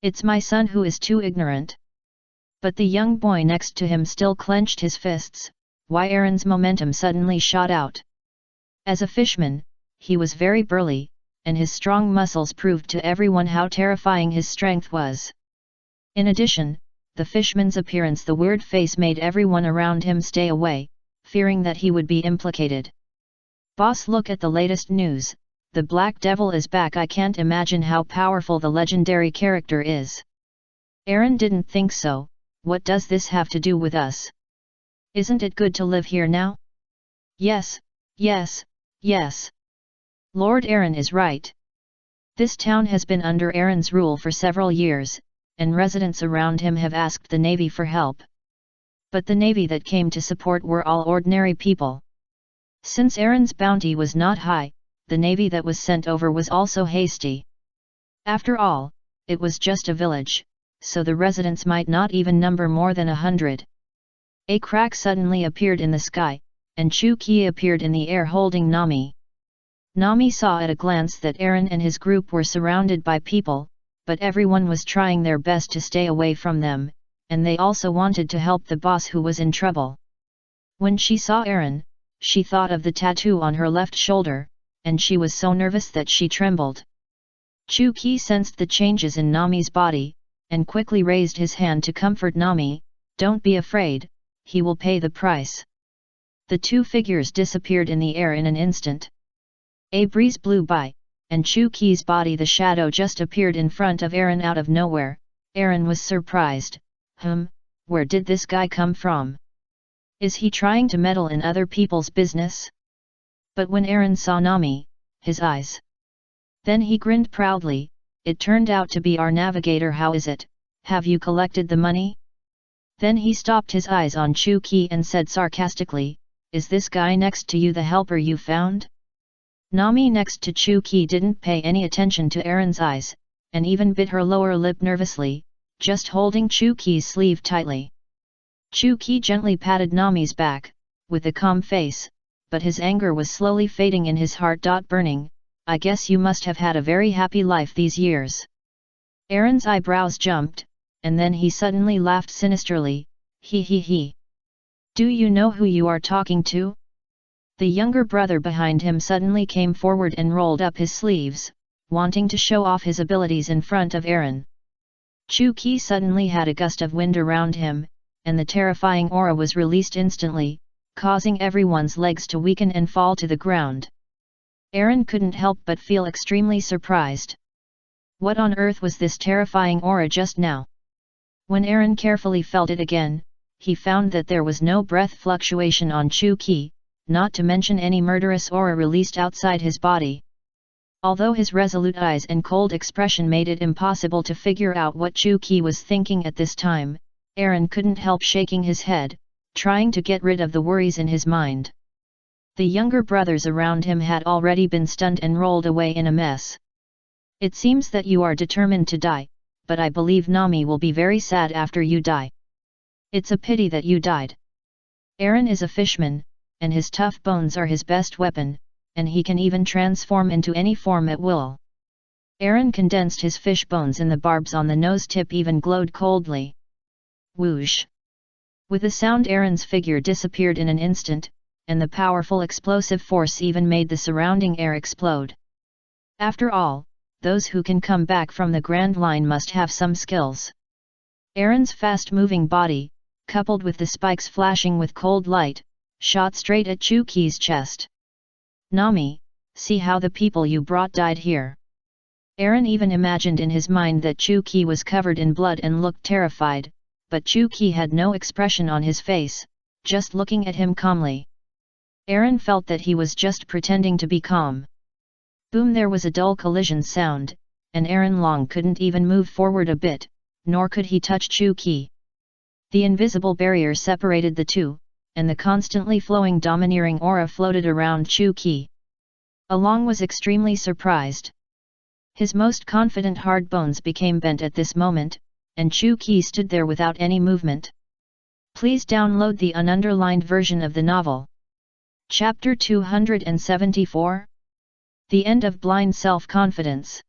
It's my son who is too ignorant. But the young boy next to him still clenched his fists. Why? Aaron's momentum suddenly shot out. As a fishman, he was very burly, and his strong muscles proved to everyone how terrifying his strength was. In addition, the fishman's appearance, the weird face, made everyone around him stay away, fearing that he would be implicated. Boss, look at the latest news. The Black Devil is back. I can't imagine how powerful the legendary character is. Aaron didn't think so. What does this have to do with us? Isn't it good to live here now? Yes, yes, yes. Lord Aaron is right. This town has been under Aaron's rule for several years, and residents around him have asked the Navy for help. But the Navy that came to support were all ordinary people. Since Aaron's bounty was not high, the Navy that was sent over was also hasty. After all, it was just a village, so the residents might not even number more than 100. A crack suddenly appeared in the sky, and Chu-Ki appeared in the air holding Nami. Nami saw at a glance that Aaron and his group were surrounded by people, but everyone was trying their best to stay away from them, and they also wanted to help the boss who was in trouble. When she saw Aaron, she thought of the tattoo on her left shoulder, and she was so nervous that she trembled. Chu-Ki sensed the changes in Nami's body, and quickly raised his hand to comfort Nami. Don't be afraid, he will pay the price. The two figures disappeared in the air in an instant. A breeze blew by, and Chu-Ki's body, the shadow, just appeared in front of Aaron out of nowhere. Aaron was surprised. Where did this guy come from? Is he trying to meddle in other people's business? But when Aaron saw Nami, his eyes. Then he grinned proudly. It turned out to be our navigator. How is it? Have you collected the money? Then he stopped his eyes on Chu-Ki and said sarcastically, is this guy next to you the helper you found? Nami next to Chu-Ki didn't pay any attention to Aaron's eyes, and even bit her lower lip nervously, just holding Chu-Ki's sleeve tightly. Chu-Ki gently patted Nami's back, with a calm face, but his anger was slowly fading in his heart. Burning, I guess you must have had a very happy life these years." Aaron's eyebrows jumped, and then he suddenly laughed sinisterly, "He he he. Do you know who you are talking to?" The younger brother behind him suddenly came forward and rolled up his sleeves, wanting to show off his abilities in front of Aaron. Chu-Ki suddenly had a gust of wind around him, and the terrifying aura was released instantly, causing everyone's legs to weaken and fall to the ground. Aaron couldn't help but feel extremely surprised. What on earth was this terrifying aura just now? When Aaron carefully felt it again, he found that there was no breath fluctuation on Chu-Ki, not to mention any murderous aura released outside his body. Although his resolute eyes and cold expression made it impossible to figure out what Chu-Ki was thinking at this time, Aaron couldn't help shaking his head, trying to get rid of the worries in his mind. The younger brothers around him had already been stunned and rolled away in a mess. "It seems that you are determined to die, but I believe Nami will be very sad after you die. It's a pity that you died. Aaron is a fishman, and his tough bones are his best weapon, and he can even transform into any form at will." Aaron condensed his fish bones and the barbs on the nose tip even glowed coldly. Whoosh! With a sound, Aaron's figure disappeared in an instant, and the powerful explosive force even made the surrounding air explode. After all, those who can come back from the Grand Line must have some skills. Aaron's fast-moving body, coupled with the spikes flashing with cold light, shot straight at Chu-Ki's chest. "Nami, see how the people you brought died here." Aaron even imagined in his mind that Chu-Ki was covered in blood and looked terrified, but Chu-Ki had no expression on his face, just looking at him calmly. Aaron felt that he was just pretending to be calm. Boom! There was a dull collision sound, and Aaron Long couldn't even move forward a bit, nor could he touch Chu-Ki. The invisible barrier separated the two, and the constantly flowing domineering aura floated around Chu-Ki. Long was extremely surprised. His most confident hard bones became bent at this moment, and Chu-Ki stood there without any movement. Please download the ununderlined version of the novel. Chapter 274. The End of Blind Self-Confidence.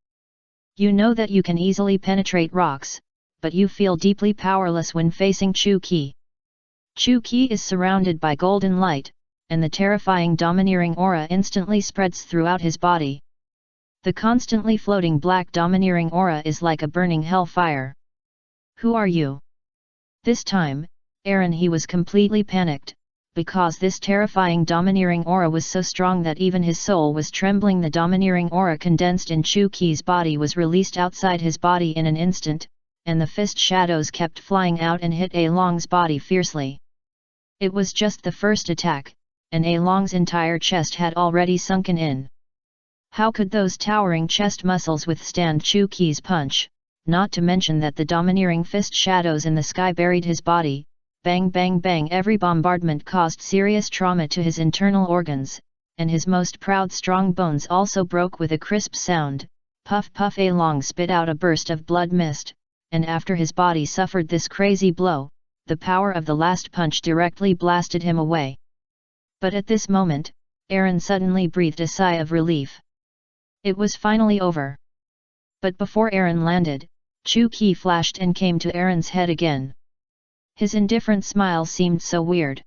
You know that you can easily penetrate rocks, but you feel deeply powerless when facing Chu-Ki. Chu-Ki is surrounded by golden light, and the terrifying domineering aura instantly spreads throughout his body. The constantly floating black domineering aura is like a burning hellfire. "Who are you?" This time, Aaron he was completely panicked, because this terrifying domineering aura was so strong that even his soul was trembling. The domineering aura condensed in Chu-Ki's body was released outside his body in an instant, and the fist shadows kept flying out and hit Long's body fiercely. It was just the first attack, and Long's entire chest had already sunken in. How could those towering chest muscles withstand Chu-Ki's punch, not to mention that the domineering fist shadows in the sky buried his body. Bang bang bang! Every bombardment caused serious trauma to his internal organs, and his most proud strong bones also broke with a crisp sound. Puff puff! Long spit out a burst of blood mist, and after his body suffered this crazy blow, the power of the last punch directly blasted him away. But at this moment, Aaron suddenly breathed a sigh of relief. It was finally over. But before Aaron landed, Chu-Ki flashed and came to Aaron's head again. His indifferent smile seemed so weird.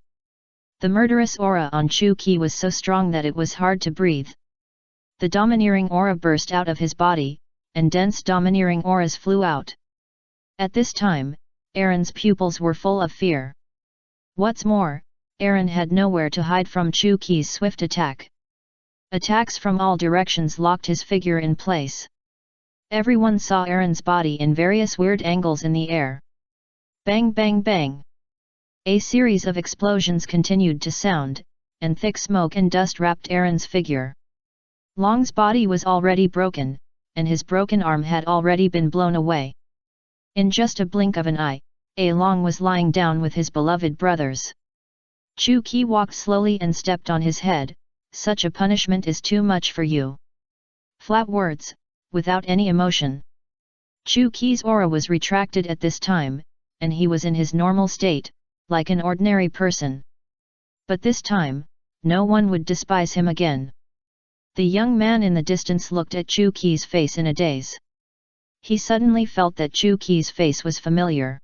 The murderous aura on Chu-Ki was so strong that it was hard to breathe. The domineering aura burst out of his body, and dense domineering auras flew out. At this time, Aaron's pupils were full of fear. What's more, Aaron had nowhere to hide from Chu-Ki's swift attack. Attacks from all directions locked his figure in place. Everyone saw Aaron's body in various weird angles in the air. Bang bang bang! A series of explosions continued to sound, and thick smoke and dust wrapped Aaron's figure. Long's body was already broken, and his broken arm had already been blown away. In just a blink of an eye, Long was lying down with his beloved brothers. Chu-Ki walked slowly and stepped on his head. Such a punishment is too much for you. Flat words, without any emotion. Chu-Ki's aura was retracted at this time, and he was in his normal state, like an ordinary person. But this time, no one would despise him again. The young man in the distance looked at Chu Qi's face in a daze. He suddenly felt that Chu Qi's face was familiar.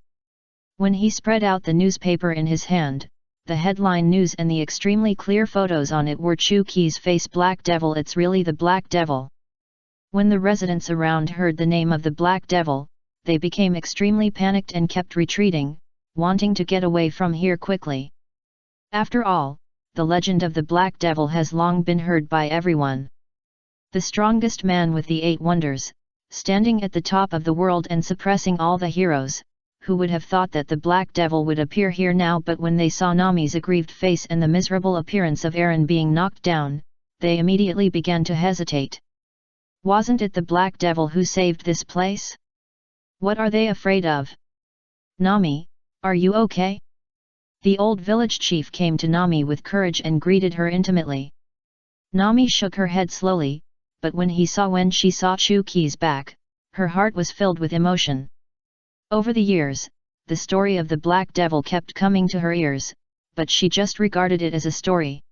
When he spread out the newspaper in his hand, the headline news and the extremely clear photos on it were Chu Qi's face. Black Devil, it's really the Black Devil. When the residents around heard the name of the Black Devil, they became extremely panicked and kept retreating, wanting to get away from here quickly. After all, the legend of the Black Devil has long been heard by everyone. The strongest man with the 8 wonders, standing at the top of the world and suppressing all the heroes. Who would have thought that the Black Devil would appear here now? But when they saw Nami's aggrieved face and the miserable appearance of Aaron being knocked down, they immediately began to hesitate. Wasn't it the Black Devil who saved this place? What are they afraid of? Nami, are you okay? The old village chief came to Nami with courage and greeted her intimately. Nami shook her head slowly, but when she saw Chu Qi's back, her heart was filled with emotion. Over the years, the story of the Black Devil kept coming to her ears, but she just regarded it as a story.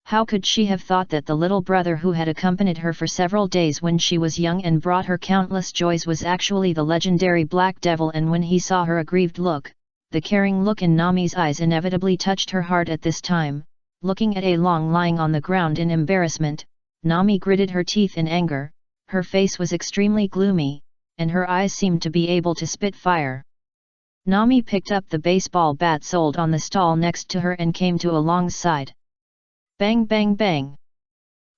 How could she have thought that the little brother who had accompanied her for several days when she was young and brought her countless joys was actually the legendary Black Devil? And when he saw her aggrieved look, the caring look in Nami's eyes inevitably touched her heart at this time. Looking at Long lying on the ground in embarrassment, Nami gritted her teeth in anger. Her face was extremely gloomy, and her eyes seemed to be able to spit fire. Nami picked up the baseball bat sold on the stall next to her and came to Long's side. Bang bang bang!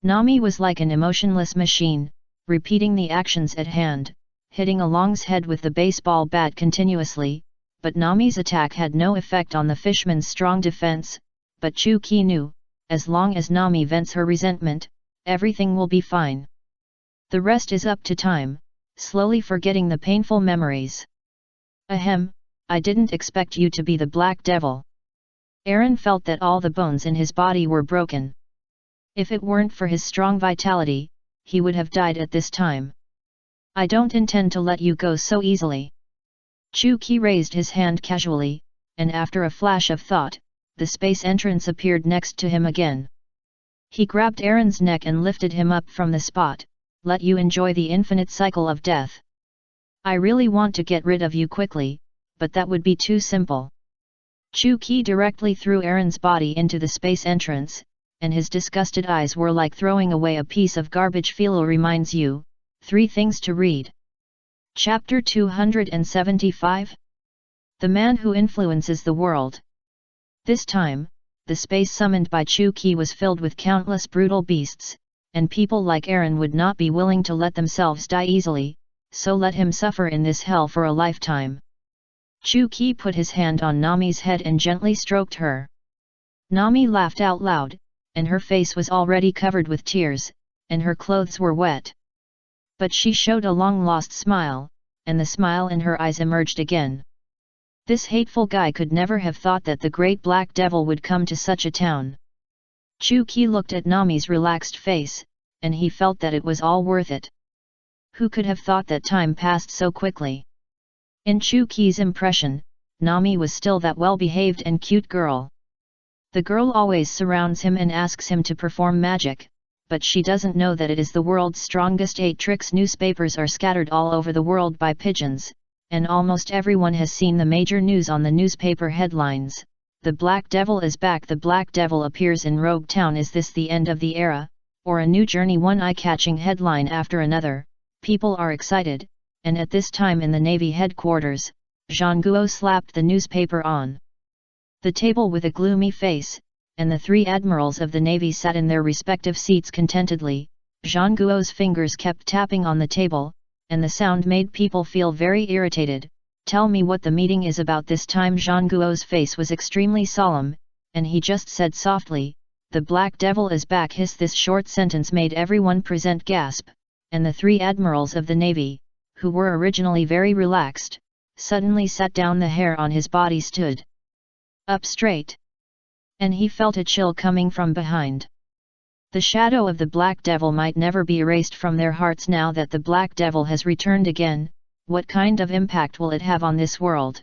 Nami was like an emotionless machine, repeating the actions at hand, hitting Long's head with the baseball bat continuously, but Nami's attack had no effect on the fishman's strong defense. But Chu Qi knew, as long as Nami vents her resentment, everything will be fine. The rest is up to time. Slowly forgetting the painful memories. Ahem, I didn't expect you to be the Black Devil. Aaron felt that all the bones in his body were broken. If it weren't for his strong vitality, he would have died at this time. I don't intend to let you go so easily. Chu Qi raised his hand casually, and after a flash of thought, the space entrance appeared next to him again. He grabbed Aaron's neck and lifted him up from the spot. Let you enjoy the infinite cycle of death. I really want to get rid of you quickly, but that would be too simple. Chu Qi directly threw Aaron's body into the space entrance, and his disgusted eyes were like throwing away a piece of garbage. Philo reminds you, 3 things to read. Chapter 275? The Man Who Influences the World. This time, the space summoned by Chu Qi was filled with countless brutal beasts, and people like Aaron would not be willing to let themselves die easily, so let him suffer in this hell for a lifetime. Chu Qi put his hand on Nami's head and gently stroked her. Nami laughed out loud, and her face was already covered with tears, and her clothes were wet. But she showed a long-lost smile, and the smile in her eyes emerged again. This hateful guy could never have thought that the great Black Devil would come to such a town. Chu Qi looked at Nami's relaxed face, and he felt that it was all worth it. Who could have thought that time passed so quickly? In Chu Qi's impression, Nami was still that well-behaved and cute girl. The girl always surrounds him and asks him to perform magic, but she doesn't know that it is the world's strongest 8 tricks. Newspapers are scattered all over the world by pigeons, and almost everyone has seen the major news on the newspaper headlines. The Black Devil is back. The Black Devil appears in Rogue Town. Is this the end of the era, or a new journey? One eye-catching headline after another. People are excited, and at this time in the Navy headquarters, Zhang Guo slapped the newspaper on the table with a gloomy face, and the 3 admirals of the Navy sat in their respective seats contentedly. Zhang Guo's fingers kept tapping on the table, and the sound made people feel very irritated. Tell me what the meeting is about this time. Zhang Guo's face was extremely solemn, and he just said softly, "The Black Devil is back." This short sentence made everyone present gasp, and the 3 admirals of the Navy, who were originally very relaxed, suddenly sat down. The hair on his body stood up straight, and he felt a chill coming from behind. The shadow of the Black Devil might never be erased from their hearts. Now that the Black Devil has returned again, what kind of impact will it have on this world?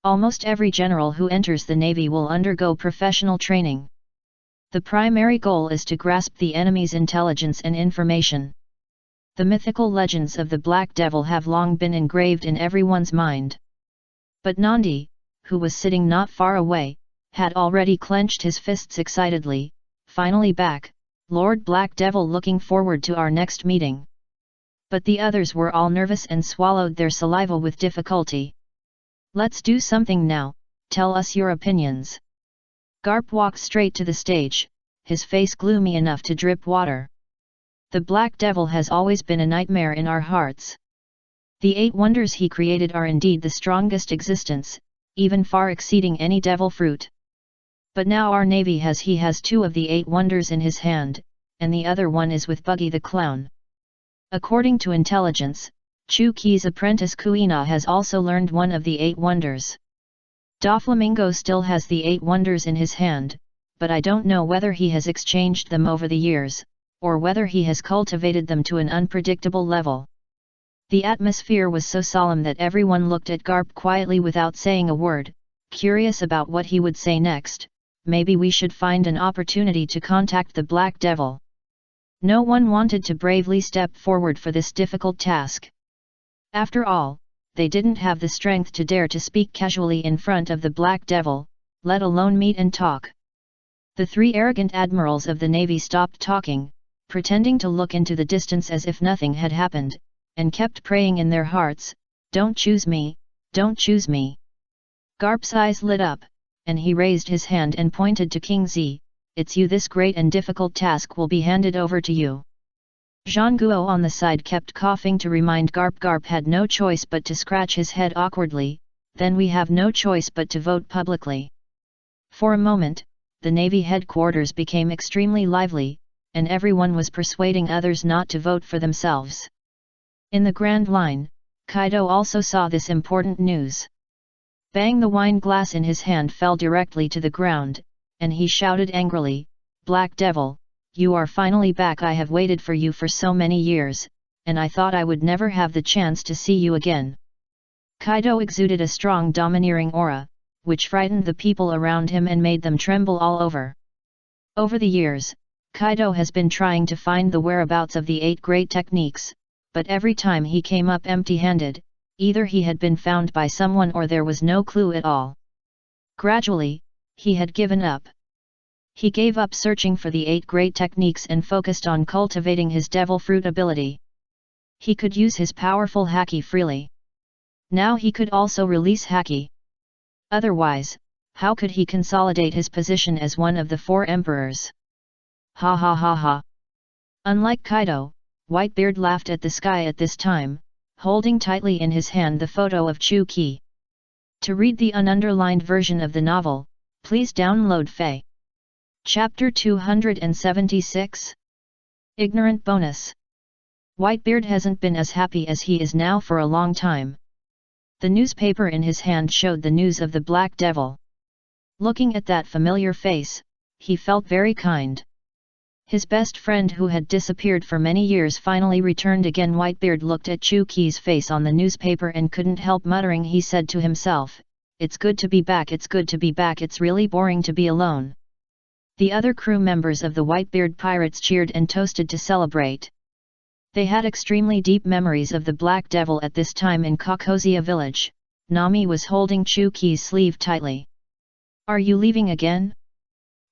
Almost every general who enters the Navy will undergo professional training. The primary goal is to grasp the enemy's intelligence and information. The mythical legends of the Black Devil have long been engraved in everyone's mind. But Nandi, who was sitting not far away, had already clenched his fists excitedly. Finally back, Lord Black Devil, looking forward to our next meeting. But the others were all nervous and swallowed their saliva with difficulty. Let's do something now, tell us your opinions. Garp walked straight to the stage, his face gloomy enough to drip water. The Black Devil has always been a nightmare in our hearts. The 8 wonders he created are indeed the strongest existence, even far exceeding any devil fruit. But now our navy has 2 of the 8 wonders in his hand, and the other one is with Buggy the Clown. According to intelligence, Chu Qi's apprentice Kuina has also learned one of the 8 wonders. Doflamingo still has the 8 wonders in his hand, but I don't know whether he has exchanged them over the years, or whether he has cultivated them to an unpredictable level. The atmosphere was so solemn that everyone looked at Garp quietly without saying a word, curious about what he would say next. Maybe we should find an opportunity to contact the Black Devil. No one wanted to bravely step forward for this difficult task. After all, they didn't have the strength to dare to speak casually in front of the Black Devil, let alone meet and talk. The 3 arrogant admirals of the navy stopped talking, pretending to look into the distance as if nothing had happened, and kept praying in their hearts, "Don't choose me, don't choose me." Garp's eyes lit up, and he raised his hand and pointed to King Z. "It's you. This great and difficult task will be handed over to you." Zhang Guo on the side kept coughing to remind Garp. Garp had no choice but to scratch his head awkwardly. "Then we have no choice but to vote publicly." For a moment, the Navy headquarters became extremely lively, and everyone was persuading others not to vote for themselves. In the Grand Line, Kaido also saw this important news. Bang! The wine glass in his hand fell directly to the ground, and he shouted angrily, "Black Devil, you are finally back! I have waited for you for so many years, and I thought I would never have the chance to see you again." Kaido exuded a strong domineering aura, which frightened the people around him and made them tremble all over. Over the years, Kaido has been trying to find the whereabouts of the 8 great techniques, but every time he came up empty-handed, either he had been found by someone or there was no clue at all. Gradually, he had given up. He gave up searching for the 8 great techniques and focused on cultivating his devil fruit ability. He could use his powerful haki freely. Now he could also release haki. Otherwise, how could he consolidate his position as one of the 4 emperors? Ha ha ha ha. Unlike Kaido, Whitebeard laughed at the sky at this time, holding tightly in his hand the photo of Chu Qi. To read the ununderlined version of the novel, please download Fae. Chapter 276. Ignorant Bonus. Whitebeard hasn't been as happy as he is now for a long time. The newspaper in his hand showed the news of the Black Devil. Looking at that familiar face, he felt very kind. His best friend who had disappeared for many years finally returned again. Whitebeard looked at Chu Qi's face on the newspaper and couldn't help muttering. He said to himself, "It's good to be back, it's good to be back, it's really boring to be alone." The other crew members of the Whitebeard pirates cheered and toasted to celebrate. They had extremely deep memories of the Black Devil at this time in Kakosia village. Nami was holding Chu Qi's sleeve tightly. "Are you leaving again?"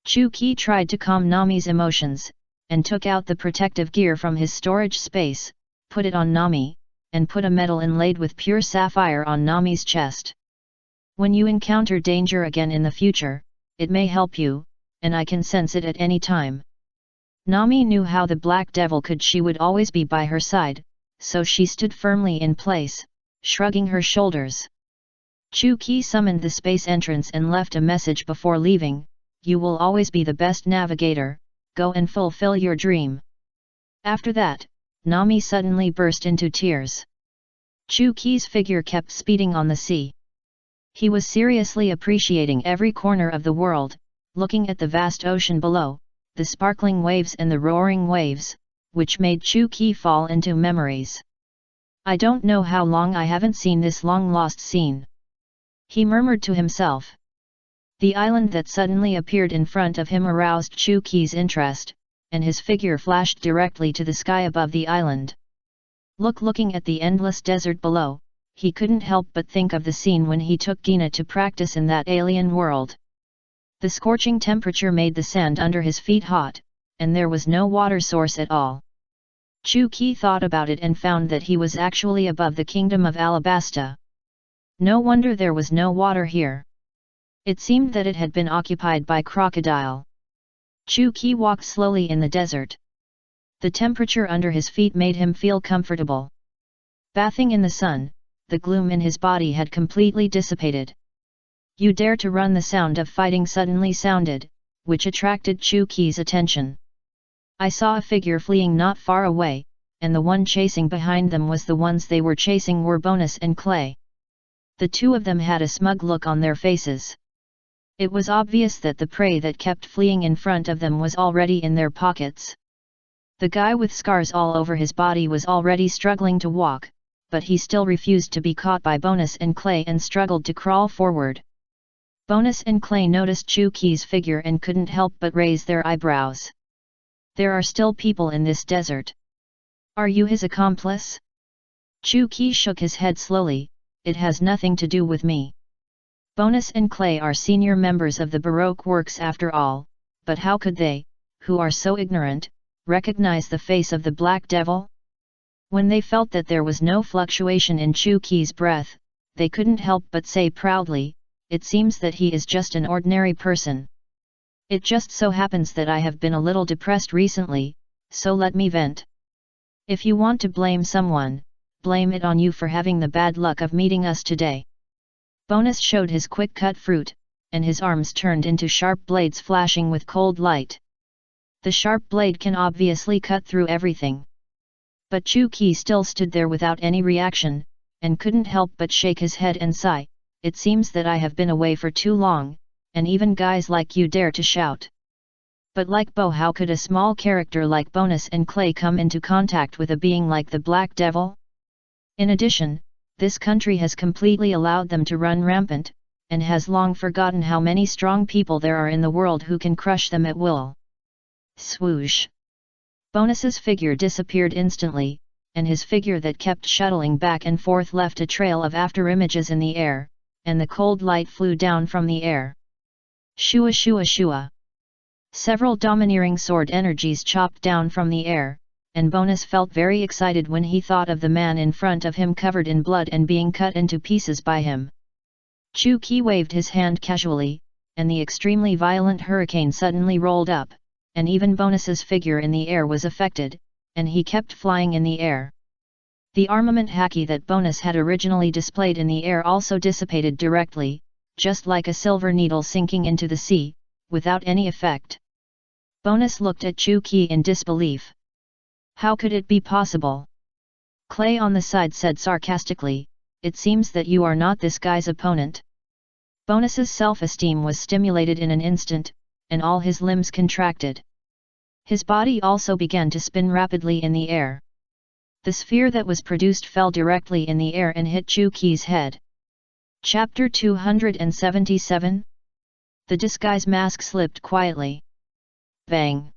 Chu Qi tried to calm Nami's emotions, and took out the protective gear from his storage space, put it on Nami, and put a medal inlaid with pure sapphire on Nami's chest. "When you encounter danger again in the future, it may help you, and I can sense it at any time." Nami knew how the Black Devil could. She would always be by her side, so she stood firmly in place, shrugging her shoulders. Chu Qi summoned the space entrance and left a message before leaving, "You will always be the best navigator, go and fulfill your dream." After that, Nami suddenly burst into tears. Chu Qi's figure kept speeding on the sea. He was seriously appreciating every corner of the world, looking at the vast ocean below, the sparkling waves and the roaring waves, which made Chu Qi fall into memories. "I don't know how long I haven't seen this long-lost scene," he murmured to himself. The island that suddenly appeared in front of him aroused Chu Qi's interest, and his figure flashed directly to the sky above the island. Looking at the endless desert below, he couldn't help but think of the scene when he took Gina to practice in that alien world. The scorching temperature made the sand under his feet hot, and there was no water source at all. Chu Qi thought about it and found that he was actually above the kingdom of Alabasta. No wonder there was no water here. It seemed that it had been occupied by crocodile. Chu Qi walked slowly in the desert. The temperature under his feet made him feel comfortable. Bathing in the sun, the gloom in his body had completely dissipated. "You dare to run!" The sound of fighting suddenly sounded, which attracted Chu Qi's attention. "I saw a figure fleeing not far away, and the one chasing behind them was the ones they were chasing were Bonus and Clay." The two of them had a smug look on their faces. It was obvious that the prey that kept fleeing in front of them was already in their pockets. The guy with scars all over his body was already struggling to walk, but he still refused to be caught by Bonus and Clay and struggled to crawl forward. Bonus and Clay noticed Chu Qi's figure and couldn't help but raise their eyebrows. "There are still people in this desert. Are you his accomplice?" Chu Qi shook his head slowly. "It has nothing to do with me. Bonus and Clay are senior members of the Baroque works after all, but how could they, who are so ignorant, recognize the face of the Black Devil?" When they felt that there was no fluctuation in Chu Qi's breath, they couldn't help but say proudly, "It seems that he is just an ordinary person. It just so happens that I have been a little depressed recently, so let me vent. If you want to blame someone, blame it on you for having the bad luck of meeting us today." Bonus showed his quick-cut fruit, and his arms turned into sharp blades flashing with cold light. The sharp blade can obviously cut through everything. But Chu Qi still stood there without any reaction, and couldn't help but shake his head and sigh. "It seems that I have been away for too long, and even guys like you dare to shout. But like Bo, how could a small character like Bonus and Clay come into contact with a being like the Black Devil? In addition, this country has completely allowed them to run rampant, and has long forgotten how many strong people there are in the world who can crush them at will." Swoosh! Bonus's figure disappeared instantly, and his figure that kept shuttling back and forth left a trail of afterimages in the air, and the cold light flew down from the air. Shua shua shua! Several domineering sword energies chopped down from the air, and Bonus felt very excited when he thought of the man in front of him covered in blood and being cut into pieces by him. Chu Qi waved his hand casually, and the extremely violent hurricane suddenly rolled up, and even Bonus's figure in the air was affected, and he kept flying in the air. The armament haki that Bonus had originally displayed in the air also dissipated directly, just like a silver needle sinking into the sea, without any effect. Bonus looked at Chu Qi in disbelief. How could it be possible? Clay on the side said sarcastically, "It seems that you are not this guy's opponent." Bonus's self-esteem was stimulated in an instant, and all his limbs contracted. His body also began to spin rapidly in the air. The sphere that was produced fell directly in the air and hit Chu Qi's head. Chapter 277? The disguise mask slipped quietly. Bang!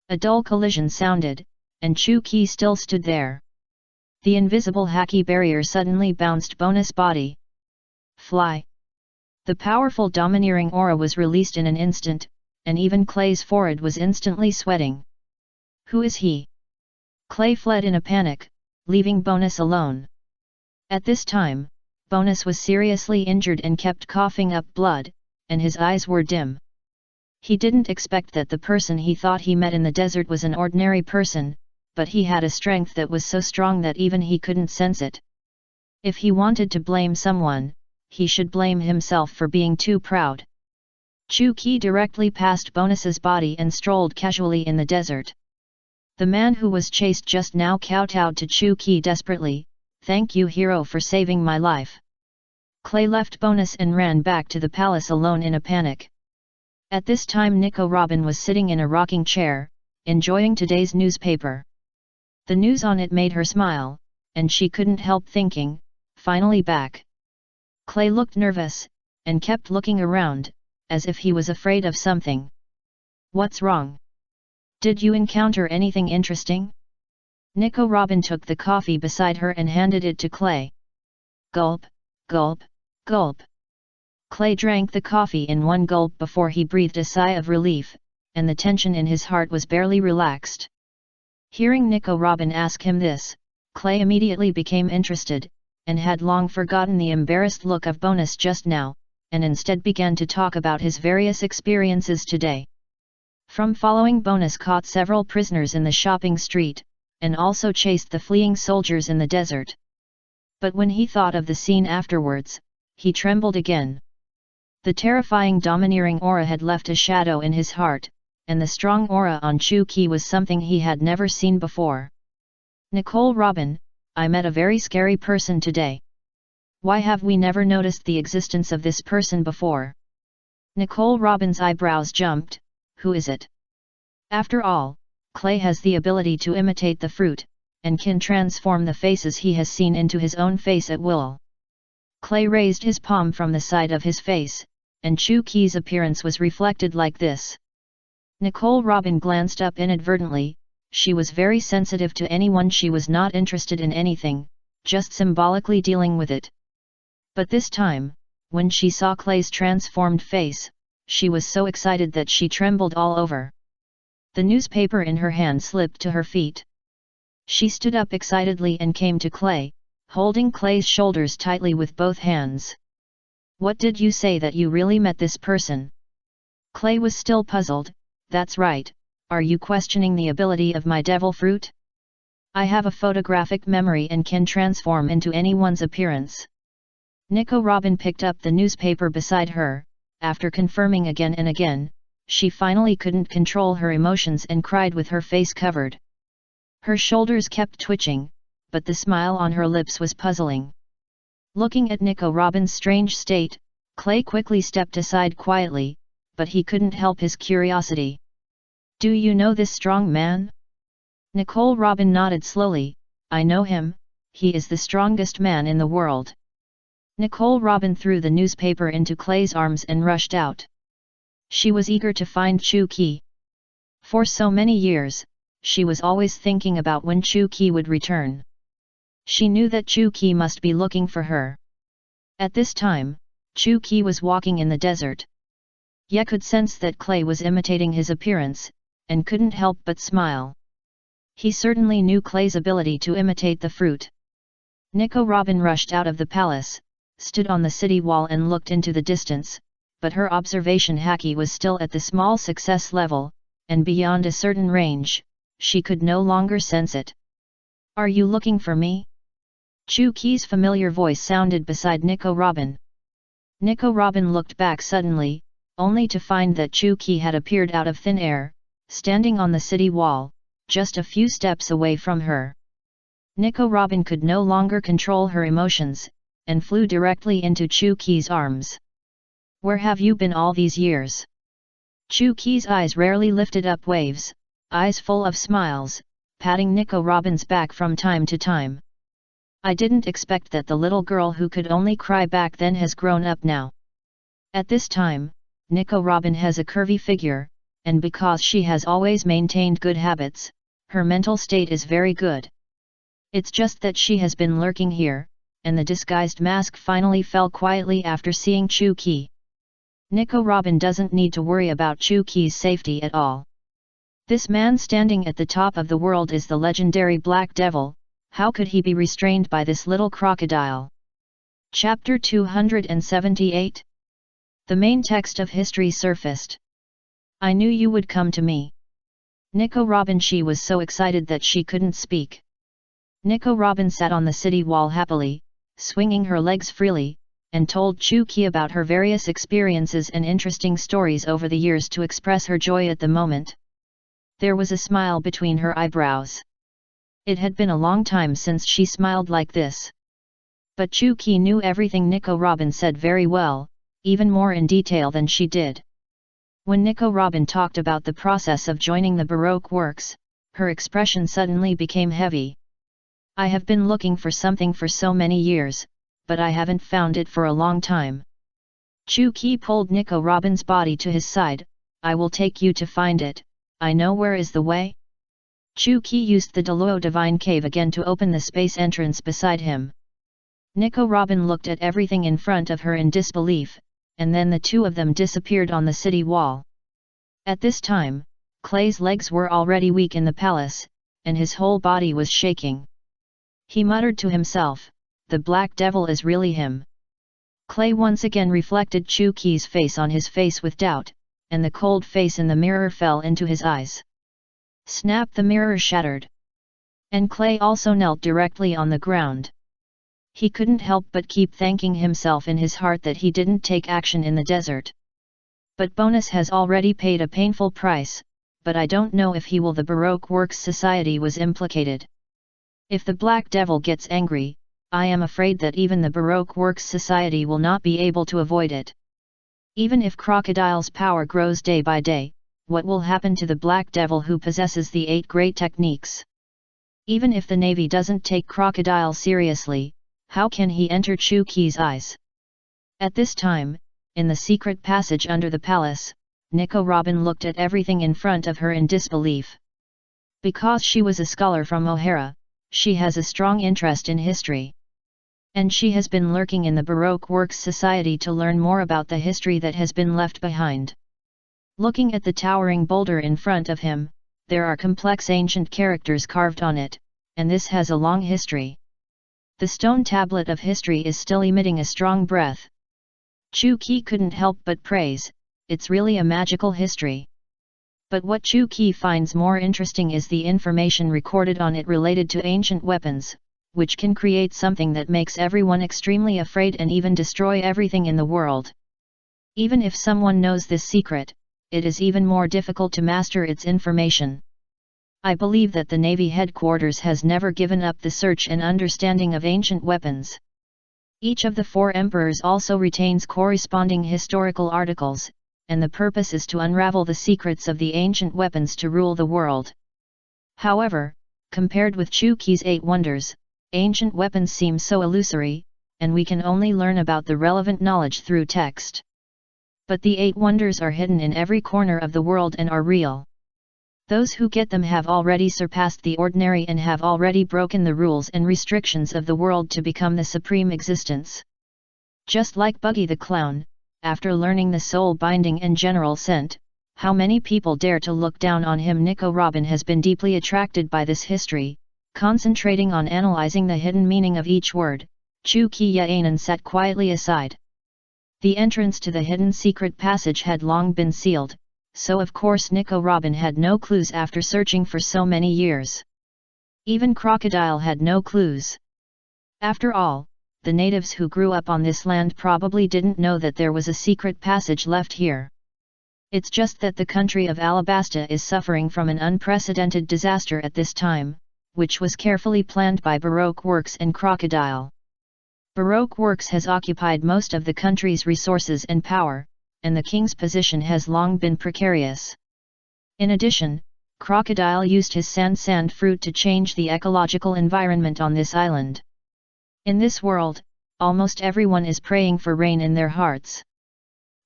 A dull collision sounded, and Chu Qi still stood there. The invisible haki barrier suddenly bounced Bonus' body. Fly! The powerful domineering aura was released in an instant, and even Clay's forehead was instantly sweating. Who is he? Clay fled in a panic, leaving Bonus alone. At this time, Bonus was seriously injured and kept coughing up blood, and his eyes were dim. He didn't expect that the person he thought he met in the desert was an ordinary person, but he had a strength that was so strong that even he couldn't sense it. If he wanted to blame someone, he should blame himself for being too proud. Chu Qi directly passed Bonus's body and strolled casually in the desert. The man who was chased just now kowtowed to Chu Qi desperately, "Thank you, hero, for saving my life." Clay left Bonus and ran back to the palace alone in a panic. At this time Nico Robin was sitting in a rocking chair, enjoying today's newspaper. The news on it made her smile, and she couldn't help thinking, "Finally back." Clay looked nervous, and kept looking around, as if he was afraid of something. "What's wrong? Did you encounter anything interesting?" Nico Robin took the coffee beside her and handed it to Clay. Gulp, gulp, gulp. Clay drank the coffee in one gulp before he breathed a sigh of relief, and the tension in his heart was barely relaxed. Hearing Nico Robin ask him this, Clay immediately became interested, and had long forgotten the embarrassed look of Bonus just now, and instead began to talk about his various experiences today. From following Bonus caught several prisoners in the shopping street, and also chased the fleeing soldiers in the desert. But when he thought of the scene afterwards, he trembled again. The terrifying domineering aura had left a shadow in his heart, and the strong aura on Chu-Ki was something he had never seen before. "Nicole Robin, I met a very scary person today. Why have we never noticed the existence of this person before?" Nicole Robin's eyebrows jumped. "Who is it?" After all, Clay has the ability to imitate the fruit, and can transform the faces he has seen into his own face at will. Clay raised his palm from the side of his face, and Chu-Ki's appearance was reflected like this. Nicole Robin glanced up inadvertently. She was very sensitive to anyone she was not interested in anything, just symbolically dealing with it. But this time, when she saw Clay's transformed face, she was so excited that she trembled all over. The newspaper in her hand slipped to her feet. She stood up excitedly and came to Clay, holding Clay's shoulders tightly with both hands. "What did you say that you really met this person?" Clay was still puzzled. "That's right, are you questioning the ability of my devil fruit? I have a photographic memory and can transform into anyone's appearance." Nico Robin picked up the newspaper beside her. After confirming again and again, she finally couldn't control her emotions and cried with her face covered. Her shoulders kept twitching, but the smile on her lips was puzzling. Looking at Nico Robin's strange state, Clay quickly stepped aside quietly, but he couldn't help his curiosity. "Do you know this strong man?" Nicole Robin nodded slowly. "I know him, he is the strongest man in the world." Nicole Robin threw the newspaper into Clay's arms and rushed out. She was eager to find Chu-Ki. For so many years, she was always thinking about when Chu-Ki would return. She knew that Chu-Ki must be looking for her. At this time, Chu-Ki was walking in the desert. Ye could sense that Clay was imitating his appearance, and couldn't help but smile. He certainly knew Clay's ability to imitate the fruit. Nico Robin rushed out of the palace, stood on the city wall and looked into the distance, but her observation haki was still at the small success level, and beyond a certain range, she could no longer sense it. "Are you looking for me?" Chu-Ki's familiar voice sounded beside Nico Robin. Nico Robin looked back suddenly, only to find that Chu-Ki had appeared out of thin air, standing on the city wall, just a few steps away from her. Nico Robin could no longer control her emotions, and flew directly into Chu-Ki's arms. "Where have you been all these years?" Chu-Ki's eyes rarely lifted up waves, eyes full of smiles, patting Nico Robin's back from time to time. "I didn't expect that the little girl who could only cry back then has grown up now." At this time, Nico Robin has a curvy figure, and because she has always maintained good habits, her mental state is very good. It's just that she has been lurking here, and the disguised mask finally fell quietly after seeing Chu-Ki. Nico Robin doesn't need to worry about Chu-Ki's safety at all. This man standing at the top of the world is the legendary Black Devil. How could he be restrained by this little crocodile? Chapter 278. The main text of history surfaced. "I knew you would come to me." Nico Robin. She was so excited that she couldn't speak. Nico Robin sat on the city wall happily, swinging her legs freely, and told Chu-Ki about her various experiences and interesting stories over the years to express her joy at the moment. There was a smile between her eyebrows. It had been a long time since she smiled like this. But Chu-Ki knew everything Nico Robin said very well, even more in detail than she did. When Nico Robin talked about the process of joining the Baroque works, her expression suddenly became heavy. "I have been looking for something for so many years, but I haven't found it for a long time. Chu Qi pulled Nico Robin's body to his side. I will take you to find it, I know where is the way. Chu Qi used the Deluo Divine Cave again to open the space entrance beside him. Nico Robin looked at everything in front of her in disbelief, and then the two of them disappeared on the city wall. At this time, Clay's legs were already weak in the palace, and his whole body was shaking. He muttered to himself, the Black Devil is really him. Clay once again reflected Chu Qi's face on his face with doubt, and the cold face in the mirror fell into his eyes. Snap! The mirror shattered. And Clay also knelt directly on the ground. He couldn't help but keep thanking himself in his heart that he didn't take action in the desert. But Bonus has already paid a painful price, but I don't know if he will. The Baroque Works Society was implicated. If the Black Devil gets angry, I am afraid that even the Baroque Works Society will not be able to avoid it. Even if Crocodile's power grows day by day, what will happen to the Black Devil who possesses the 8 great techniques? Even if the Navy doesn't take Crocodile seriously, how can he enter Chu Qi's eyes? At this time, in the secret passage under the palace, Nico Robin looked at everything in front of her in disbelief. Because she was a scholar from O'Hara, she has a strong interest in history. And she has been lurking in the Baroque Works Society to learn more about the history that has been left behind. Looking at the towering boulder in front of him, there are complex ancient characters carved on it, and this has a long history. The stone tablet of history is still emitting a strong breath. Chu Qi couldn't help but praise, it's really a magical history. But what Chu Qi finds more interesting is the information recorded on it related to ancient weapons, which can create something that makes everyone extremely afraid and even destroy everything in the world. Even if someone knows this secret, it is even more difficult to master its information. I believe that the Navy headquarters has never given up the search and understanding of ancient weapons. Each of the 4 emperors also retains corresponding historical articles, and the purpose is to unravel the secrets of the ancient weapons to rule the world. However, compared with Chu Qi's 8 wonders, ancient weapons seem so illusory, and we can only learn about the relevant knowledge through text. But the 8 wonders are hidden in every corner of the world and are real. Those who get them have already surpassed the ordinary and have already broken the rules and restrictions of the world to become the supreme existence. Just like Buggy the Clown, after learning the soul binding and general scent, how many people dare to look down on him? Nico Robin has been deeply attracted by this history, concentrating on analyzing the hidden meaning of each word. Chu Qi Yanan sat quietly aside. The entrance to the hidden secret passage had long been sealed, so of course Nico Robin had no clues after searching for so many years. Even Crocodile had no clues. After all, the natives who grew up on this land probably didn't know that there was a secret passage left here. It's just that the country of Alabasta is suffering from an unprecedented disaster at this time, which was carefully planned by Baroque Works and Crocodile. Baroque Works has occupied most of the country's resources and power, and the king's position has long been precarious. In addition, Crocodile used his sand fruit to change the ecological environment on this island. In this world, almost everyone is praying for rain in their hearts.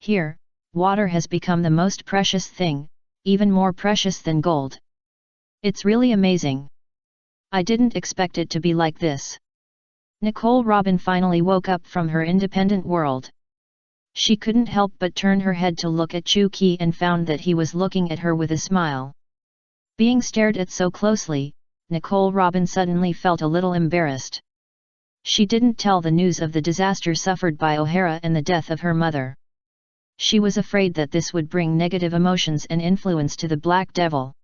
Here, water has become the most precious thing, even more precious than gold. It's really amazing. I didn't expect it to be like this. Nicole Robin finally woke up from her independent world. She couldn't help but turn her head to look at Chu Qi and found that he was looking at her with a smile. Being stared at so closely, Nicole Robin suddenly felt a little embarrassed. She didn't tell the news of the disaster suffered by O'Hara and the death of her mother. She was afraid that this would bring negative emotions and influence to the Black Devil.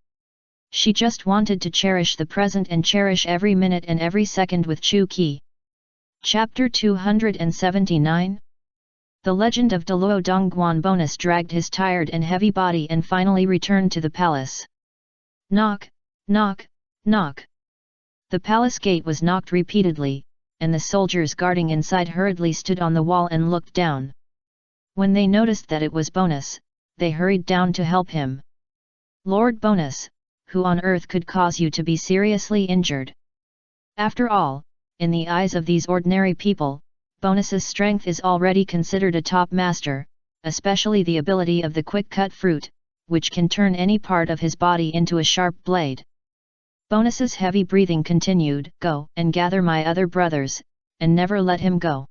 She just wanted to cherish the present and cherish every minute and every second with Chu Qi. Chapter 279. The legend of Deluo Dongguan. Bonus dragged his tired and heavy body and finally returned to the palace. Knock, knock, knock. The palace gate was knocked repeatedly, and the soldiers guarding inside hurriedly stood on the wall and looked down. When they noticed that it was Bonus, they hurried down to help him. Lord Bonus, who on earth could cause you to be seriously injured? After all, in the eyes of these ordinary people, Bonus's strength is already considered a top master, especially the ability of the quick-cut fruit, which can turn any part of his body into a sharp blade. Bonus's heavy breathing continued. Go and gather my other brothers, and never let him go.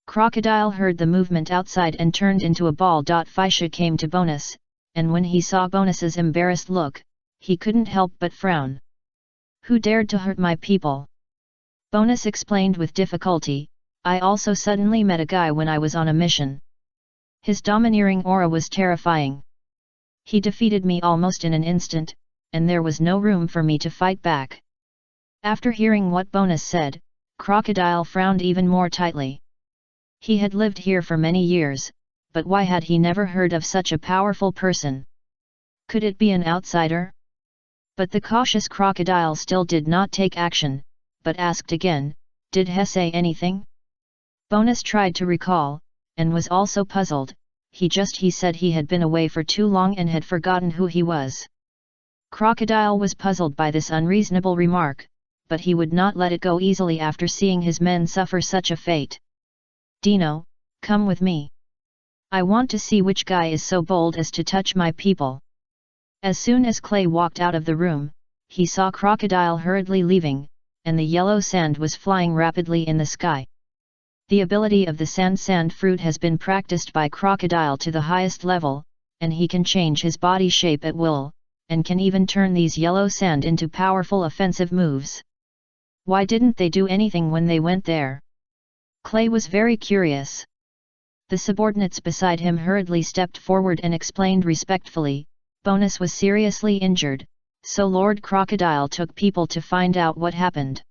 Crocodile heard the movement outside and turned into a ball. Fisha came to Bonus, and when he saw Bonus's embarrassed look, he couldn't help but frown. Who dared to hurt my people? Bonus explained with difficulty, I also suddenly met a guy when I was on a mission. His domineering aura was terrifying. He defeated me almost in an instant, and there was no room for me to fight back. After hearing what Bonus said, Crocodile frowned even more tightly. He had lived here for many years, but why had he never heard of such a powerful person? Could it be an outsider? But the cautious Crocodile still did not take action, but asked again, did he say anything? Bonus tried to recall, and was also puzzled. He said he had been away for too long and had forgotten who he was. Crocodile was puzzled by this unreasonable remark, but he would not let it go easily after seeing his men suffer such a fate. Dino, come with me. I want to see which guy is so bold as to touch my people. As soon as Clay walked out of the room, he saw Crocodile hurriedly leaving, and the yellow sand was flying rapidly in the sky. The ability of the sand fruit has been practiced by Crocodile to the highest level, and he can change his body shape at will, and can even turn these yellow sand into powerful offensive moves. Why didn't they do anything when they went there? Clay was very curious. The subordinates beside him hurriedly stepped forward and explained respectfully, Bonus was seriously injured, so Lord Crocodile took people to find out what happened.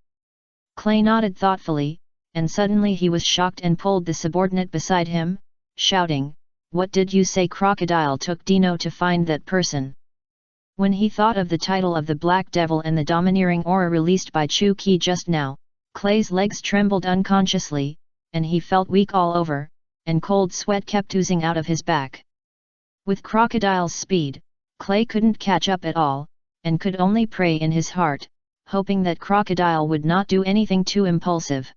Clay nodded thoughtfully, and suddenly he was shocked and pulled the subordinate beside him, shouting, what did you say? Crocodile took Dino to find that person. When he thought of the title of the Black Devil and the domineering aura released by Chu-Ki just now, Clay's legs trembled unconsciously, and he felt weak all over, and cold sweat kept oozing out of his back. With Crocodile's speed, Clay couldn't catch up at all, and could only pray in his heart, hoping that Crocodile would not do anything too impulsive.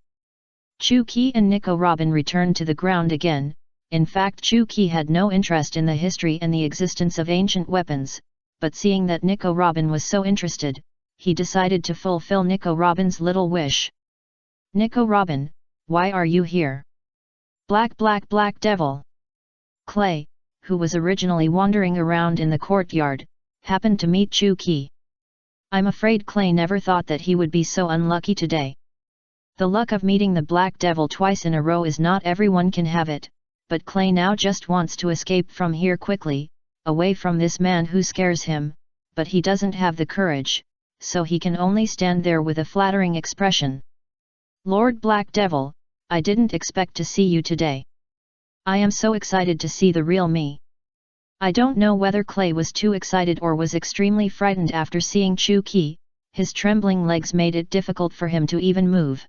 Chu-Ki and Nico Robin returned to the ground again. In fact, Chu-Ki had no interest in the history and the existence of ancient weapons, but seeing that Nico Robin was so interested, he decided to fulfill Nico Robin's little wish. Nico Robin, why are you here? Black Devil! Clay, who was originally wandering around in the courtyard, happened to meet Chu-Ki. I'm afraid Clay never thought that he would be so unlucky today. The luck of meeting the Black Devil twice in a row is not everyone can have it, but Clay now just wants to escape from here quickly, away from this man who scares him, but he doesn't have the courage, so he can only stand there with a flattering expression. Lord Black Devil, I didn't expect to see you today. I am so excited to see the real me. I don't know whether Clay was too excited or was extremely frightened after seeing Chu-Ki. His trembling legs made it difficult for him to even move.